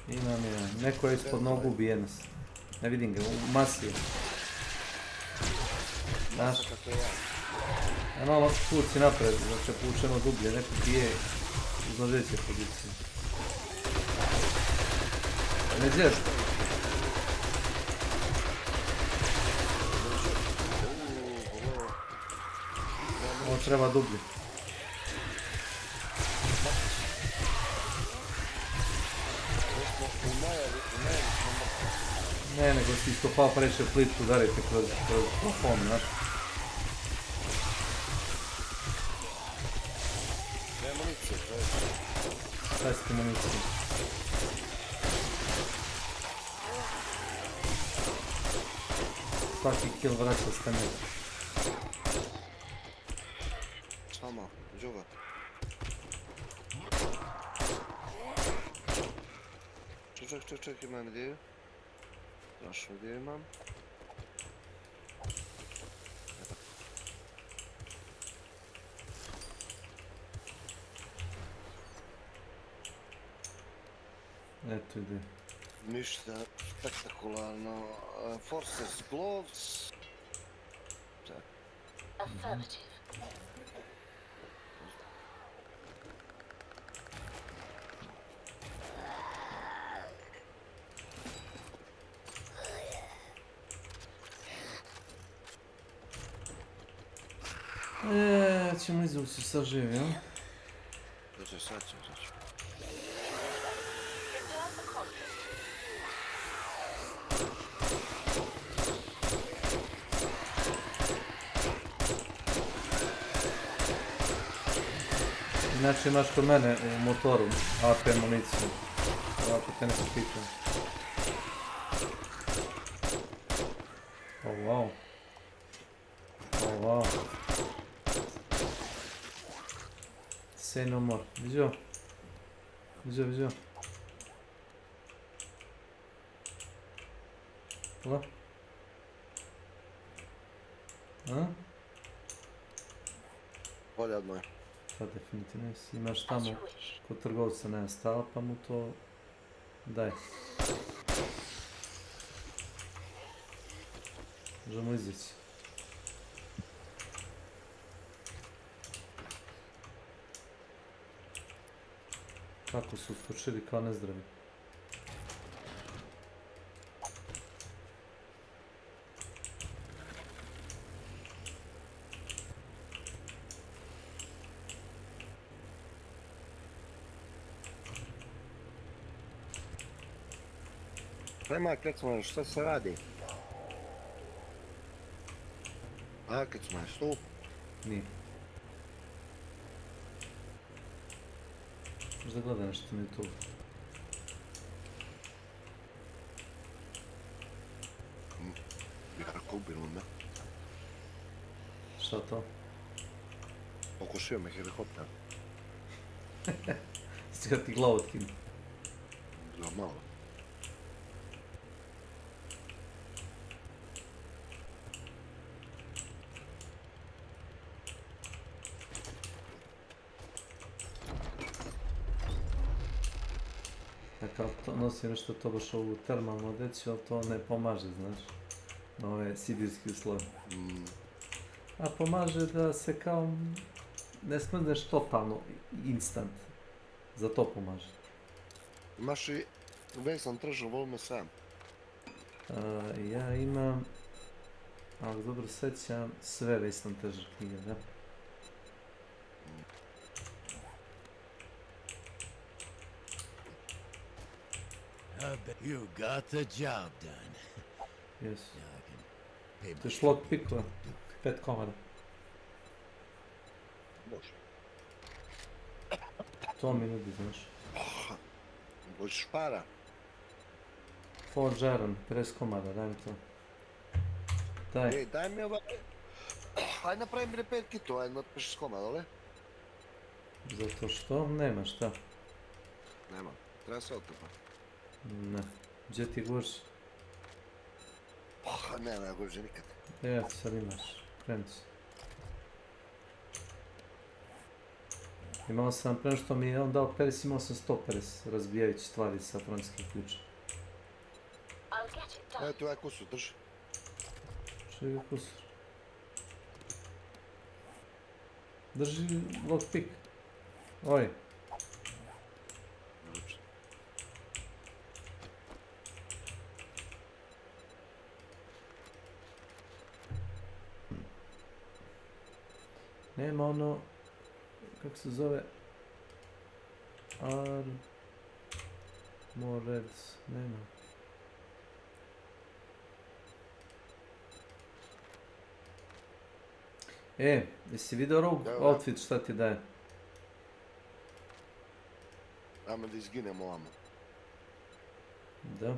Imam je. Neko je ispod nogu ubije nas. Ne vidim ga, u masi je. Znaš? Ja malo puci napred, znači pučemo dublje, neko bije uz nožeće pozicije. Ne zješ? Ovo treba dublje. Ne, nego si iskopao previše pličku, udarite kroz plafon, znaš. Ne municije, to je. Šta si ti municije? Svaki kill vraća stamina. Samo, džuga. Ček, imam ideju. Našu ideju imam. Eto ide. Ništa spektakularno. Forces gloves. Affirmative. Ćemo izvući se sa živi, jel? Sad ću. Znači imaš kod mene u motoru AP municiju. Ovako te nešto pitam. Oh wow. Oh wow. Say no more. Viđo? Viđo? Hvala? A? Bolje od moje. Pa definitivno si. Imaš tamo kod trgovca nema stava pa mu to daj. Možemo izići. Kako su skočili kao nezdravi. Prema, kad smo, šta se radi? A, kad smo, tu? Nije. Možda gleda nešto na YouTube. Jako ubilo me. Šta to? Pokušio me helikopter. Si ga ti glavu otkinu. Za malo. Kao to nosi nešto to baš ovu termalnu odeću, ali to ne pomaže, znaš, na ove sibirski uslovi. A pomaže da se kao ne smrdneš totalno, instant. Za to pomaže. Imaš i vezan tržan volume 7. Ja imam, ako dobro sećam, sve vezan tržan knjige, da? You got the job done. Yes. To je šlog pikova, 5 komada. Može. To mi nudi, znaš. Hoćeš para? Forge Iron, 50 komada, daj mi to. Daj. Ej, daj mi ovaj... Ajde napravim repair kitu, ajde napiši s komada, ali? Zato što nema šta. Nema, treba se otrpa. Ne. Gdje ti guši? Ne guši nikad. Evo ti sad imaš, krenut si. Imao sam, prema što mi je on dao peres, imao sam 100 peres, razbijajući stvari sa francuskim ključem. Evo ti ovaj kusur, drži. Čuj ga kusur. Drži lockpick. Oj. Nema ono, kako se zove, Armored, nema. Jesi vidio Rogue outfit šta ti daje? Ajmo da izginemo ovamo. Da.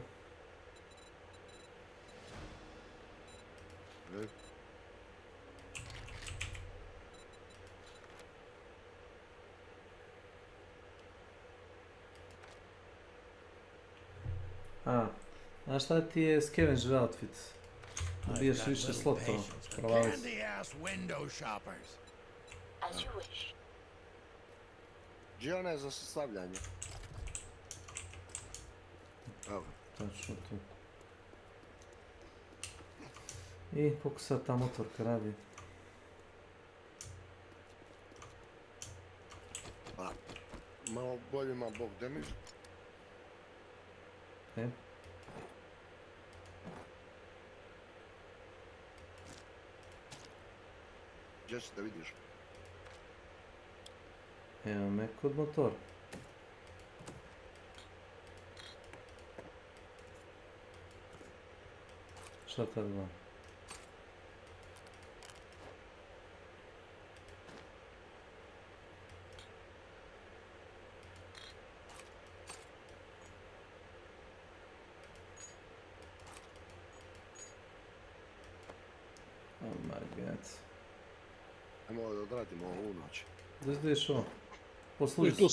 Znaš šta ti je scavenger outfit? Dobijaš više slotova. Provali se. Gdje ona je za sastavljanje? Evo. Točno tu. I koliko sad ta motorka radi? Pa, malo bolje ima bog damage. Gdje si da vidiš? Evo me kod motora. Šta tad dva? Oh my god. Ajmo da odradimo ovu noć. Da vidiš ovo. Poslušaj.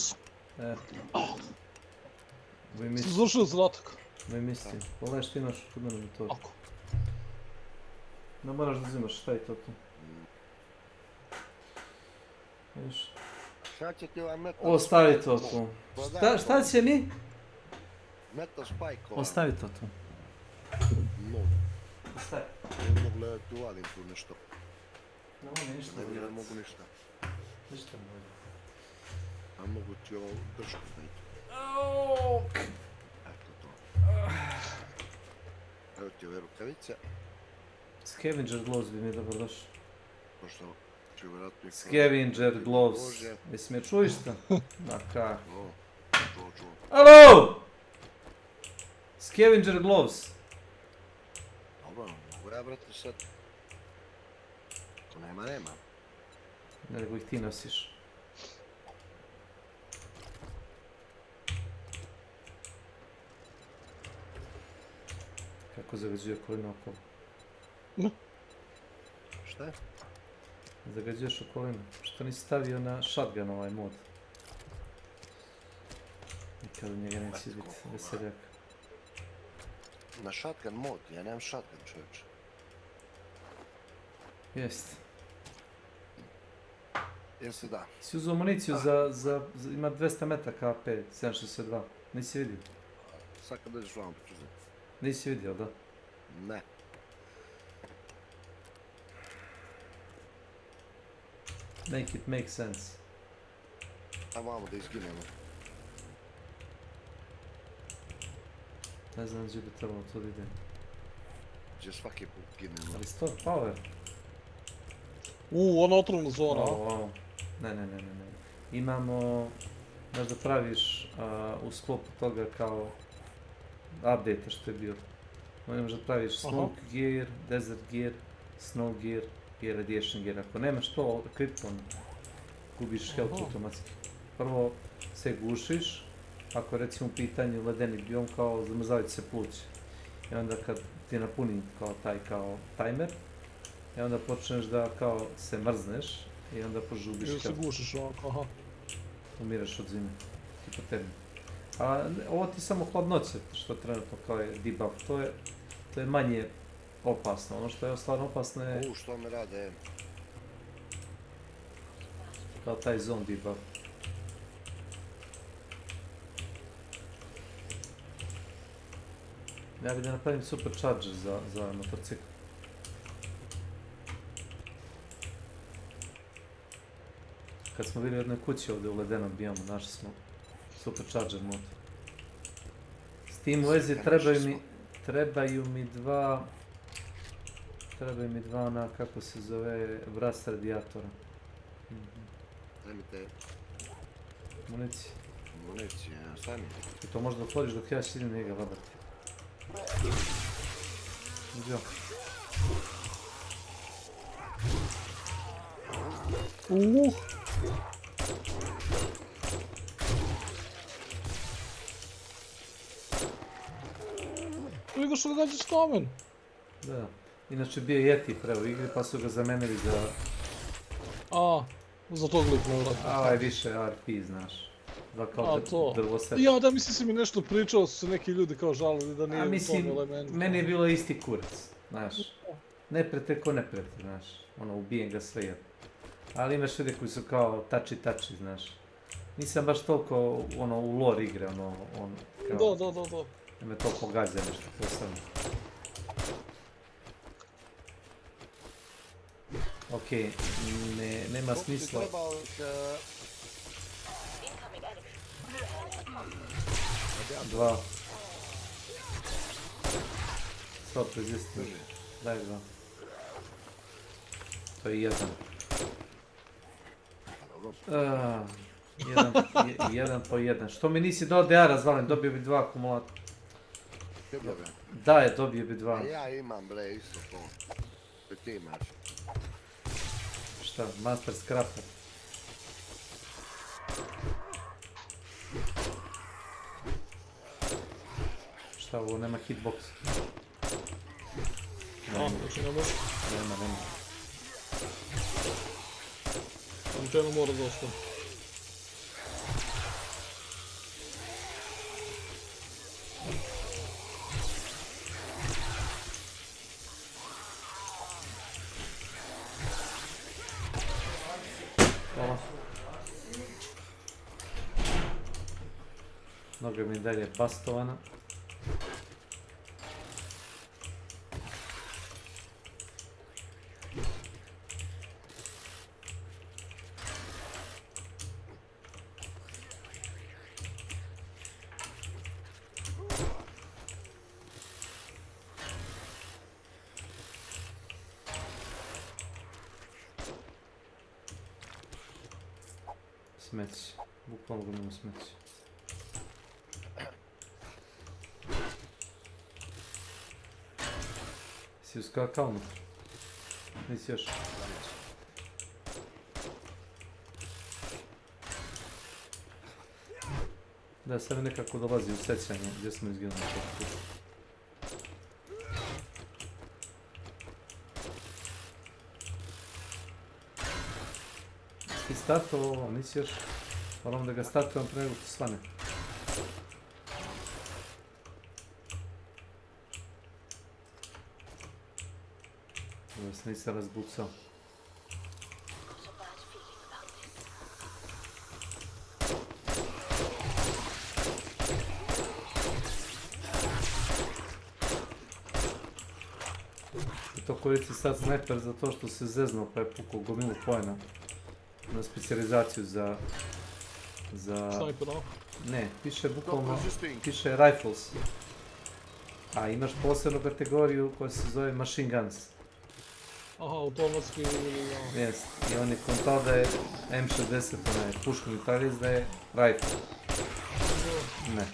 Si završio zadatak? Ne mislim. Pogledaj što imaš kod mene motor. Ako. Ne moraš da uzimaš, šta je to tu? Viš? Šta će ti ovaj metal? Ostavi to tu. Šta će mi? Metal spike ovaj. Ostavi to tu. Mogu. Ostavi. Ne mogu gledati, uvalim tu nešto. Ne mogu ništa gledati. Ne mogu ništa. Ništa ne mogu. A mogu ti ovo držku snijeti. Eto to. Evo ti ove rukavice. Scavenger gloves bi mi dobro došao. Pošto ću vjerojatno... Scavenger gloves. Jesi me čuješ šta? Ma kak? Čuo. Alo! Scavenger gloves. Dobro, mogu ja brati sad. Ako nema, nema. Nego ih ti nosiš. Kako zagađuje okolinu okolo? Šta je? Zagađuješ okolinu. Što nisi stavio na shotgun ovaj mod? Nikad od njega neće biti veseljak. Na shotgun mod? Ja nemam shotgun, čovječ. Jest. Jesi da? Si uzao amuniciju za ima 200 metaka AP, 762. Nisi vidio? Sad kad dođeš vam ću uzeti. Nisi vidio, da? Ne. Make it make sense. Ajmo vamo da izginemo. Ne znam gdje bi trebalo to da idem. Gdje svaki put ginemo. Ali store power. Ona otrovna zona. Ne. Imamo, znaš da praviš u sklopu toga kao update što je bio. Možeš da praviš smoke gear, desert gear, snow gear i radiation gear. Ako nemaš to, Krypton, gubiš health automatski. Prvo se gušiš, ako je recimo u pitanju ledeni biom kao zamrzavaju se plući. I onda kad ti napuni kao taj kao timer, i onda počneš da kao se mrzneš i onda požubiš health. I se gušiš ovako, aha. Umiraš od zime, hipotermije. A ovo ti samo hladnoće, što trenutno kao je debuff, to je manje opasno. Ono što je stvarno opasno je... Što me rade? Kao taj zone debuff. Ja bih da napravim supercharger za motocikl. Kad smo bili u jednoj kući ovdje u ledenom biomu, našli smo supercharger motor. S tim u vezi trebaju mi dva na, kako se zove, vras radijatora. Nemite... Municije. Municije, ja sami. I to možda otvoriš dok ja sidim njega vabati. Iđo. Vidio što ga gađaš kamen. Da. Inače bio Yeti pre u igri pa su ga zamenili za... Za tog lik ne vrati. Aj više RP, znaš. Da kao drvosek. Ja, da mislim si mi nešto pričao, su se neki ljudi kao žalili da nije u tom elementu. Meni je bilo isti kurac, znaš. Ne prete ko ne prete, znaš. Ubijem ga sve jedno. Ali imaš ljudi koji su kao tači, znaš. Nisam baš toliko u lore igre, Da. Da me to pogađa nešto posebno. Okej, nema smisla. Dva. Stop resistant. Daj dva. To je jedan. Jedan po jedan. Što mi nisi dao da ja razvalim? Dobio bi 2 akumulatora. Da je, dobio bi 2. A ja imam bre isto to. Ti imaš. Šta? Master Scrapper. Šta ovo? Nema hitbox. Nema. Slučajno mora da ostane. Hvala. Noga mi dalje bastovana. Smeći. Bukvalno ga nema smeći. Si uskakao unutra? Nisi još? Da, sad mi nekako dolazi u sećanje gdje smo izgledali četiri. Ti startovao ovo, nisi još? Moram da ga startujem pre nego što svane. Da se nisam razbucao. I to koristi sad snajper zato što se zeznuo pa je pukao gomilu pojena. Na specijalizaciju za... Snajper, no? Ne, piše bukvalno, piše rifles. A imaš posebnu kategoriju koja se zove machine guns. Aha, automatski ili... Jest, i on je kontao da je M60, onaj puškovni talijez, da je rifle. Ne.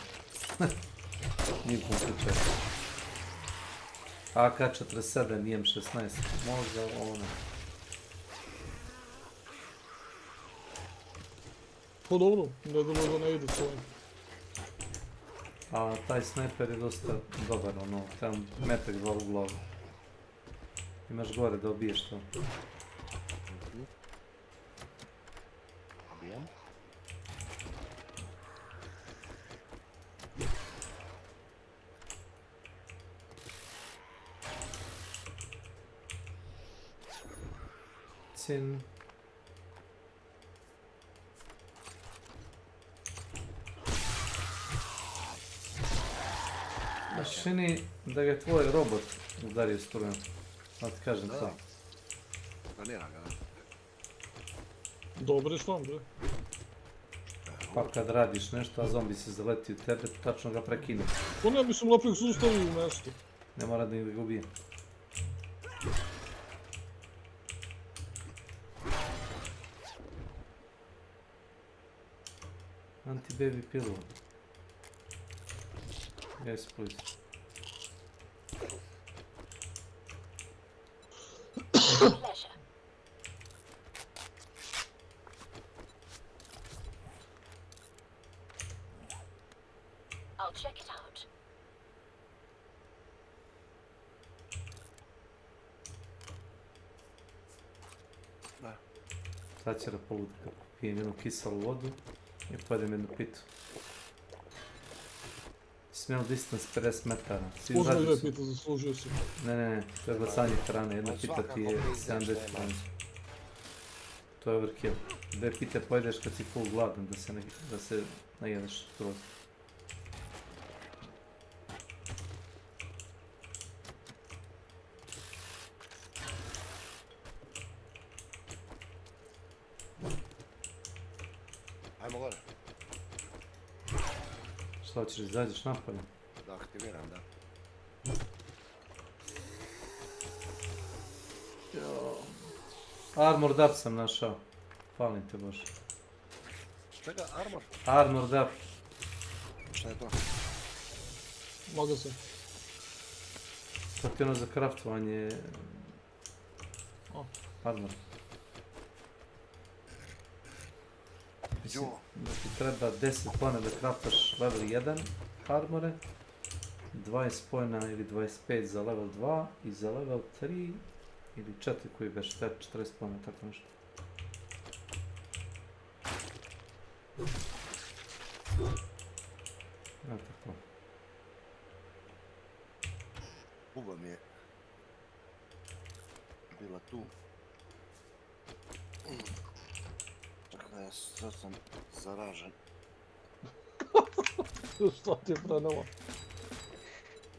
Nijekom slučaju. AK-47 i M16, možda ono. Pa dobro, ne dobro da ne ide s ovim. A taj snajper je dosta dobar, ono, tam metak dva u glavu. Imaš gore da obiješ to. Obijem. Cin. Čini da ga je tvoj robot udario strujom. Da ti kažem to. Planira ga. Dobre što, bre. Pa kad radiš nešto, a zombi se zaleti u tebe, tačno ga prekine. Pa ne bi sam naprijed sustavio u mjestu. Ne mora da ga ubije. Anti-baby pillow. Yes, please. Pleasure. I'll check it out. Sad će da poludi kako pijem jednu kiselu vodu i pojedem jednu pitu. Smell distance 50 metara. Uzme 2 pita, zaslužio si. Ne, to je bacanje hrane, jedna pita ti je 70 hrane. To je overkill. 2 pite pojedeš kad si full gladan, da se najedeš skroz. Šta hoćeš, izađeš napolje? Da, aktiviram, da. Armor Dap sam našao. Falim te baš. Čega, armor? Armor Dap. Šta je to? Magazin. To ti je ono za kraftovanje... Armor. Mislim da ti treba 10 pojena da kraftaš level 1 armore, 20 pojena ili 25 za level 2 i za level 3 ili 4 koji već 40 pojena, tako nešto. Evo tako. Buba mi je bila tu. Čekaj, sad sam zaražen. Šta ti je prenova?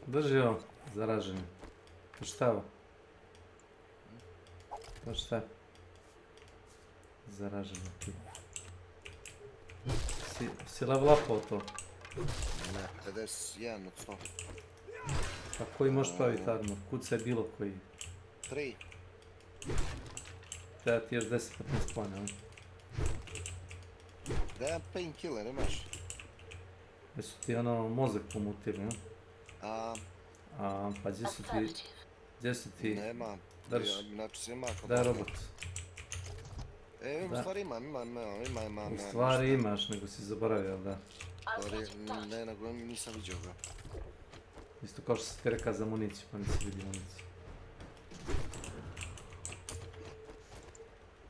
Drži ovo, zaražen. To šta je ovo? To šta je? Zaražen ti. Si level upao to? Ne, 51 od 100. A koji možeš praviti armor? Kuca je bilo koji? 3. Treba ti još 10-15 pojena, ne? Da jedan painkiller imaš? Jesu ti ono mozak pomutili, ne? Pa gdje su ti... Nema. Drž. Znači si ima... Daj robot. U stvari imam. U stvari imaš, nego si zaboravio, da. Ne, nego nisam vidio ga. Isto kao što si ti rekao za municiju, pa nisi vidio municiju.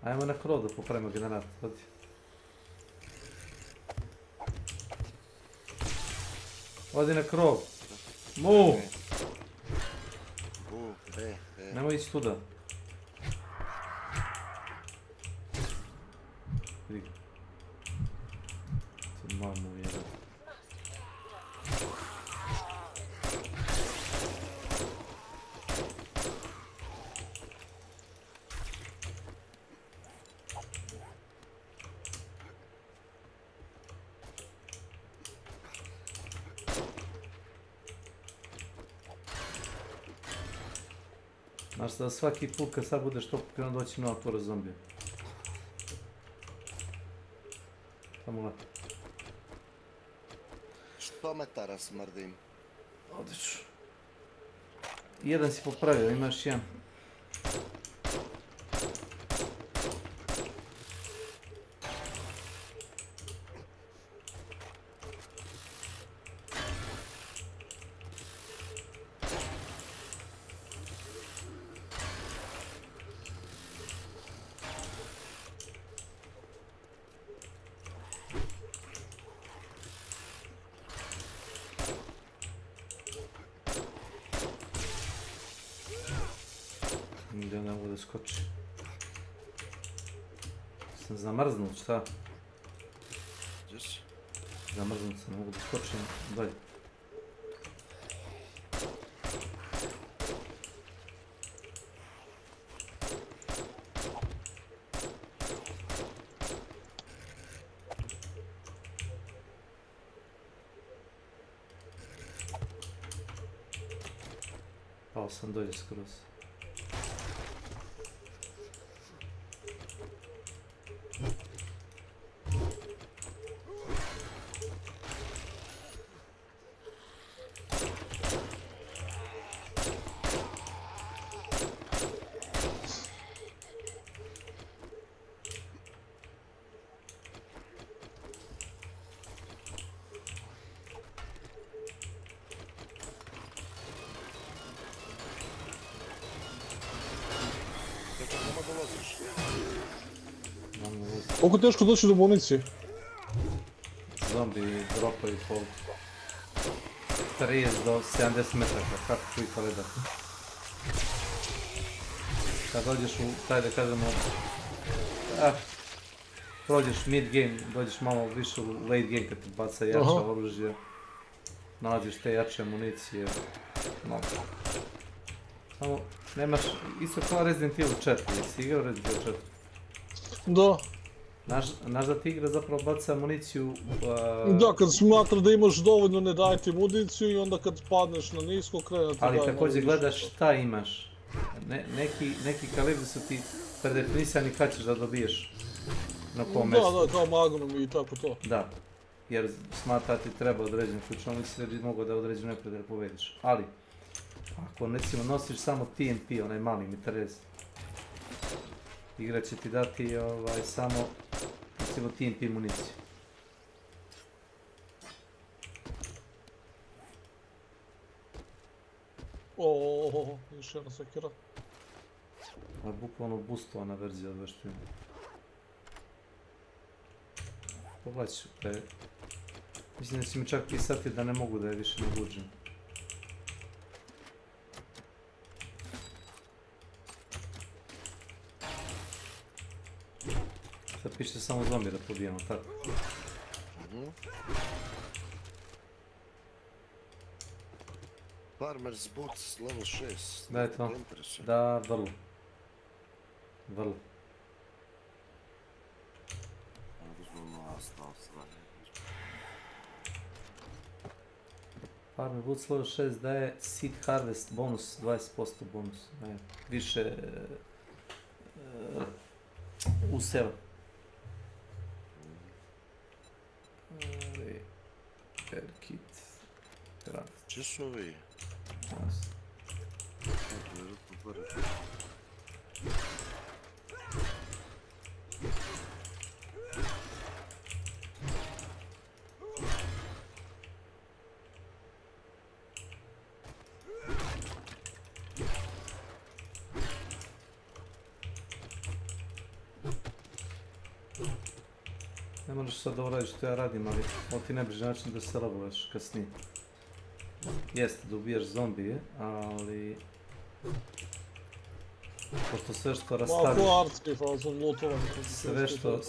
Ajmo na krov da popravimo generator, hodi. Odi na krov. Mu! Nemoj ići tuda. Vidi. Ti mamu ujeda. Znaš da svaki put kad sad budeš to pokrenuo doći nova tura zombija. Samo lepo. 100 metara smrdim. Odlično. Jedan si popravio, imaš jedan. Nigdje ne mogu da skoči. Sam zamrznut, šta? Gdje si? Zamrznut sam, ne mogu da skočim dalje. Pao sam dolje skroz. Koliko teško doći do municije? Zombi dropaju po 30 do 70 metaka, kako ću ih gledati? Kad dođeš u taj da kažemo, prođeš mid game, dođeš malo više u late game kad ti baca jače oružje, nalaziš te jače municije, samo nemaš, isto kao Resident Evil 4, jesi igrao Resident Evil 4? Da. Znaš da ti igra zapravo baca amuniciju... Da, kad smatra da imaš dovoljno, ne daje ti municiju i onda kad padneš na nisko krene ti daje Ali malo također više. gledaš šta imaš. Neki kalibri su ti predefinisani kad ćeš da dobiješ na kom mjestu. Da, kao Magnum i tako to. Da, jer smatra ti treba određen ključ, on misli da bi mogao da određen neprijatelj pobediš. Ali, ako recimo nosiš samo TNT, onaj mali mitraljez, igra će ti dati samo recimo TNT municiju. Još jedna sekira. Ovo je bukvalno boostovana verzija od veštine. Pogledat ću da je... Mislim da će mi čak pisati da ne mogu da je više nabuđen. Sad piše samo zombi da pobijamo, tako? Farmer's Boots level 6. Da je to. Da, vrlo. Vrlo. Farmer Boots level 6 daje Seed Harvest bonus, 20% bonus. Daje više useva. Repair kit. Craft. Če su ovi? Ne moraš sad da uradiš što ja radim, ali ovo ti najbliži način da se leveluješ kasnije. Jeste da ubijaš zombije, ali... Pošto sve što rastaviš...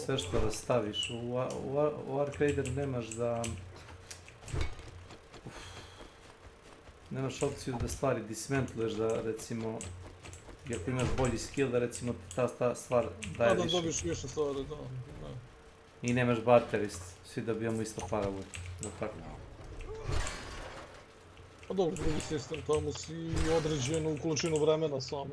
Sve što rastaviš, u Ark Raideru nemaš da... Nemaš opciju da stvari dismentluješ, da recimo... Ako imaš bolji skill, da recimo ta stvar daje više. Da dobiš više stvari, da. I nemaš barterist, svi dobijamo isto para uvijek. Pa dobro, drugi sistem, tamo si određenu količinu vremena samo.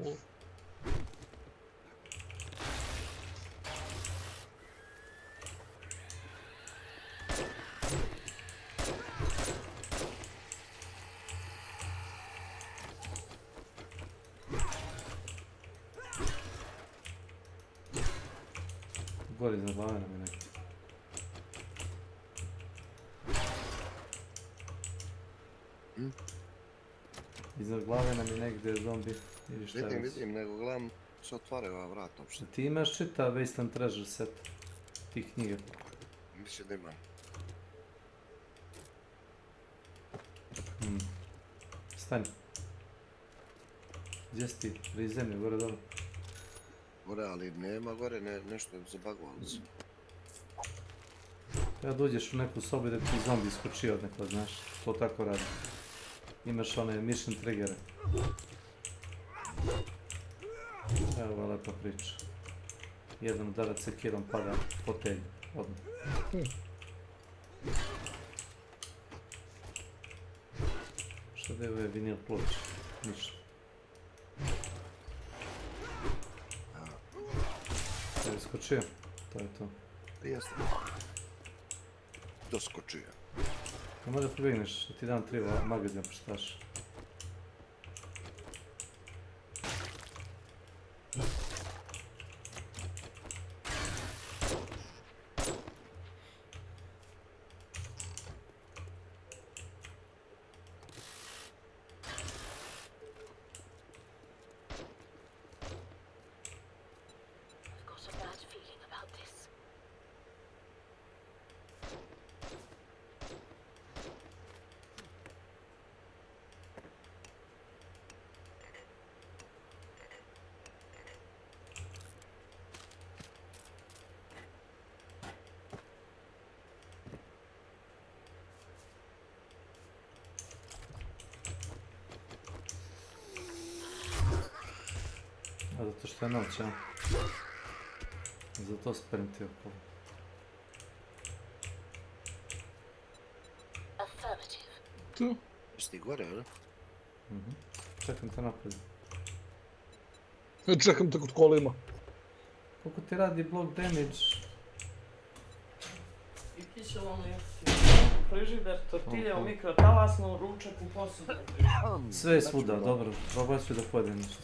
Gori iznad glave nam je neki. Iznad glave nam je negdje zombi. Vidim, nego gledam se otvaraju ova vrata uopšte. Ti imaš čitav Wasteland Treasure set tih knjiga. Mislim da imam. Stani. Gdje si ti? Pri zemlji, gore dole. Gore, ali nema gore, nešto je zabagovalo se. Kada dođeš u neku sobu da bi ti zombi iskočio od nekog, znaš, to tako radi. Imaš one mission triggere. Evo ga lepa priča. Jedan udarac sekirom pada fotelj, odmah. Šta da je ovaj vinil ploč? Ništa. Je iskočio? To je to. Jeste. Doskočio. Nemoj da pobegneš, da ti dam 3 magazina poštaš. A zato što je noć, a? Zato spremti okolo. Tu? Jesi ti gore, ili? Čekam te napred. Čekam te kod kolima. Koliko ti radi block damage? I kiselonu jefti. Frižider, tortilja u mikrotalasnu, ručak u posudu. Sve je svuda, dobro. Probaj ću da pojedem nešto.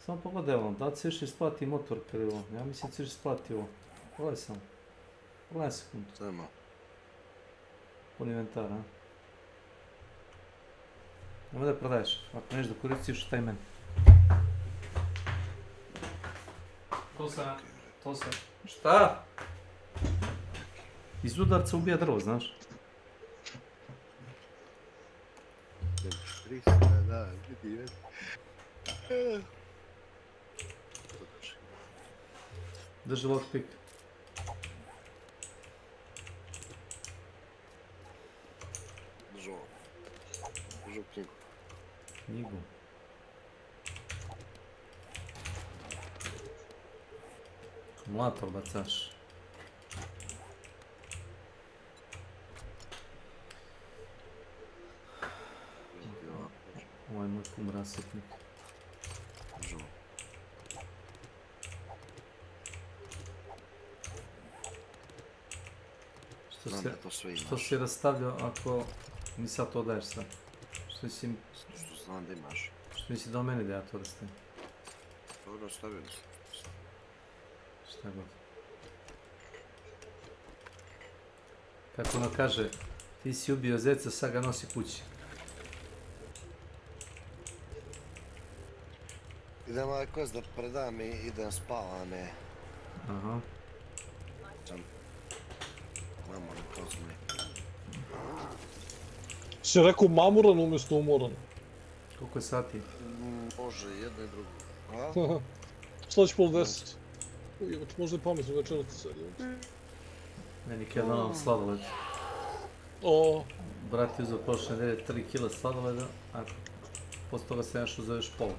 Samo pogledaj ovo, da li se još isplati motor krivo? Ja mislim da se još isplati ovo. Pogledaj samo. Pogledaj sekundu. Samo. Pun inventar, a? Nemoj da prodaješ, ako nešto da koristiš, šta i meni. To se... Šta? Iz udarca ubija drvo, znaš? 300, da, vidi, vidi. Drži lockpick. Držu knjigu. Knjigu. Akumulator bacaš. Ovo je moj kum rasipnik. Držu. Što si rastavljao ako mi sad to daješ sve? Što si... Što znam da imaš. Što misli da o meni da ja to rastavim? Dobro, stavio sam. Šta god. Kako ono kaže, ti si ubio zeca, sad ga nosi kući. Idem ovaj quest da predam i idem spavam je. Aha. Sam... Mamoran kozmi. Si rekao mamuran umjesto umoran. Koliko je sati? Može, jedno i drugo. A? Slać pol 10. Ujebate, možda je pametno večerati sad. Meni kada nam sladoled. O. Brat je uzeo prošle nedelje 3 kila sladoleda, a posle toga se nešto zoveš pola.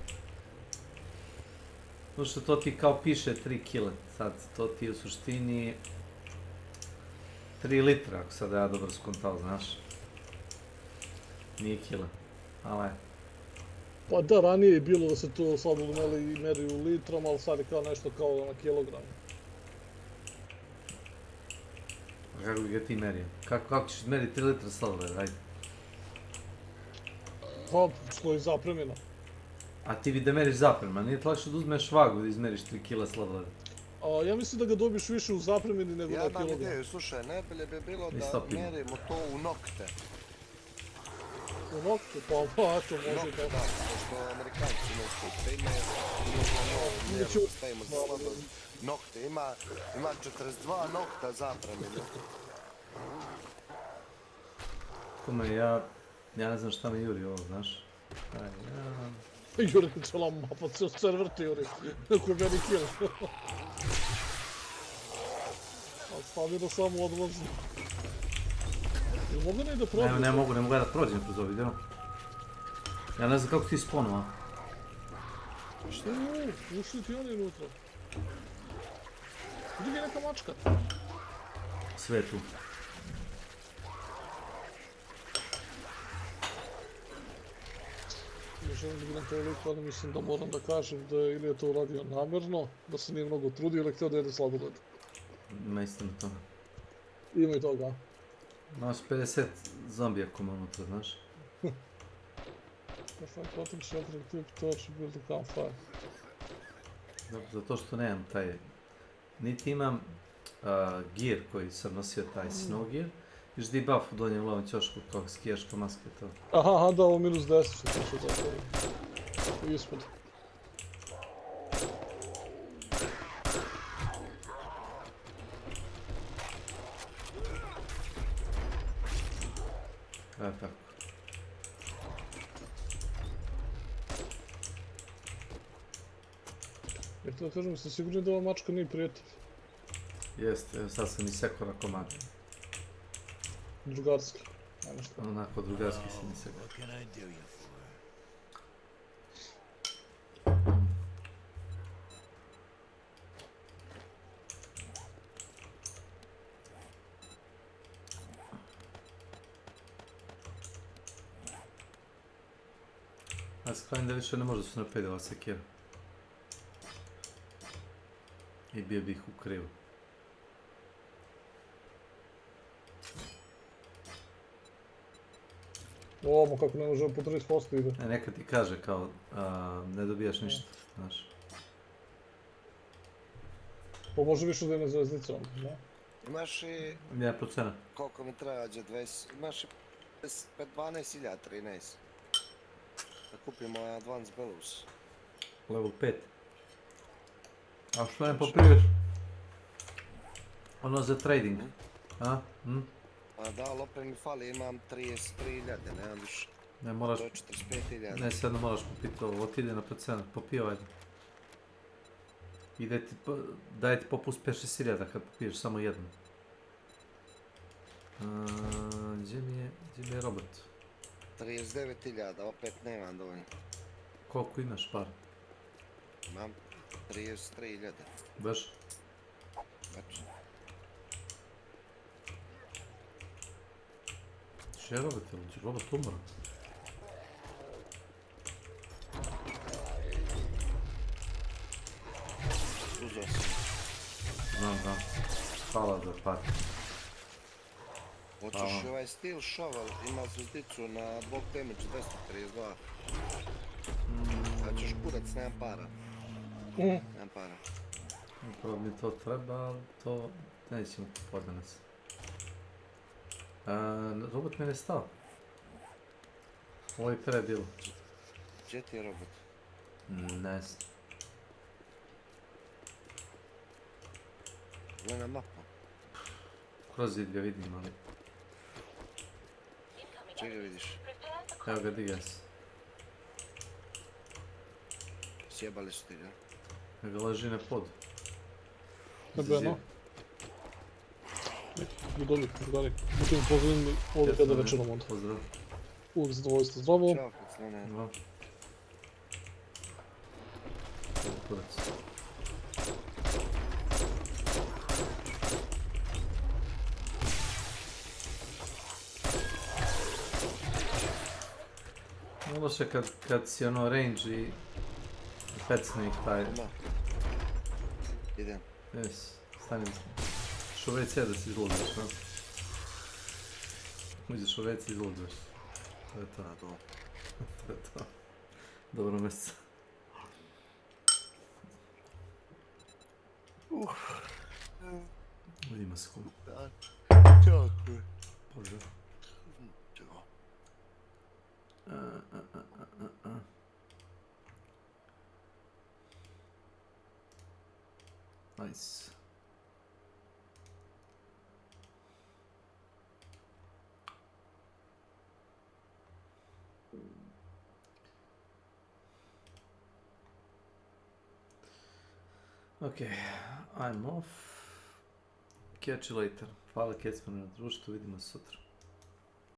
Slušaj, to ti kao piše 3 kile, sad to ti u suštini 3 litra, ako sad ja dobro skontao, znaš. Nije kila, ali... Pa da, ranije je bilo da se to sladoled meri u litrom, ali sad je kao nešto kao na kilogram. A kako bi ga ti merio? Kako ćeš meriti 3 litra sladoleda, ajde? Pa, stoji zapremina. A ti bi da meriš zaprema, nije ti lakše da uzmeš vagu da izmeriš 3 kila sladoleda? Ja mislim da ga dobiješ više u zapremini nego na kilogram. Ja imam ideju, slušaj, najbolje bi bilo da merimo to u nokte. U nokte? Pa eto, može nokte, da, pošto Amerikanci imaju skupe, imaju stavimo za sladoled. Nokte, ima 42 nokta zapremine. Kome, ja ne znam šta me juri ovo, znaš? Juri cijela mapa, cijel server ti juri. Neko je meni kill. A stavljeno samo odlazno. Jel mogu ne da prođem? Ne mogu ja da prođem kroz ovo video. Ja ne znam kako ti sponuo. Šta je? Ušli ti oni unutra. Gdje je neka mačka? Sve tu. Ne želim da vidim taj lik, ali mislim da moram da kažem da ili je to uradio namjerno, da se nije mnogo trudio ili htio da jede sladoled. Ima istina to. Ima i toga. Imaš 50 zombija koma unutra, znaš? If I got him sheltering tip, torch, build a campfire. Dobro, zato što nemam taj... Niti imam gear koji sam nosio, taj snow gear. Još debuff u donjem lovom ćošku, kao skijaška maska i to. Aha, da, ovo minus 10 što ti što tako. Ispod. Tako. Jer to kažem, ste sigurni da ova mačka nije prijatelj? Jeste, evo sad sam i sekora komada. Drugarski. Onako, drugarski sam i sekora. A sklanjem da više ne može da se napredila sekira. I bio bih u krivu. Ovo kako ne može po 30% ide. Neka ti kaže kao, ne dobijaš ništa, znaš. Pa može više da je na zvezdicu onda, ne? Imaš i... 1%. Koliko mi treba, 20... Imaš i 12.000, 13. Da kupimo Advanced Bellows. Level 5. A što ne popriješ? Ono za trading. A? Pa da, ali opet mi fali, imam 33.000, nemam više. Ne moraš... To je 45.000. Ne, sad ne moraš popiti ovo, ti ide na procent, popij ovaj. I daje ti popust 5-6.000 kad popiješ samo jednu. Gdje mi je robot? 39.000, opet nemam dovoljno. Koliko imaš par? Imam 33.000. Baš? Baš. Što je robot, ili će robot umro? Uzeo sam. Znam. Hvala za par. Hoćeš ovaj Steel Shovel, ima zvezdicu na block damage 232. Sad ćeš kurac, nemam para. Nemam para. Upravo mi to treba, ali to nećemo kupati danas. Robot mene je stao. Ovo je pre bilo. Gdje ti je robot? Ne znam. Gledaj na mapu. Kroz zid ga vidim, ali... Čega vidiš? Evo ga, diga se. Sjebali su ti ga. Evo ga leži na podu. Nebeno. Budoli, drugari. Butim pozivim ovdje kada večerom onda. Pozdrav. Uvijek zadovoljstvo, zdravo. Ćao, Kaclane. Zdravo. Kurac. Loše kad si ono range i pecnik taj. Idem. Jes, stani što WC da si izložiš, no? Uđeš u WC i izložiš. To je to. To je to. Dobro mjesto. Vidimo se kuda. Ćao. Pozdrav. Ćao. Nice. Okay, I'm off. Catch you later. Hvala Kecmanu na društvu, vidimo se sutra.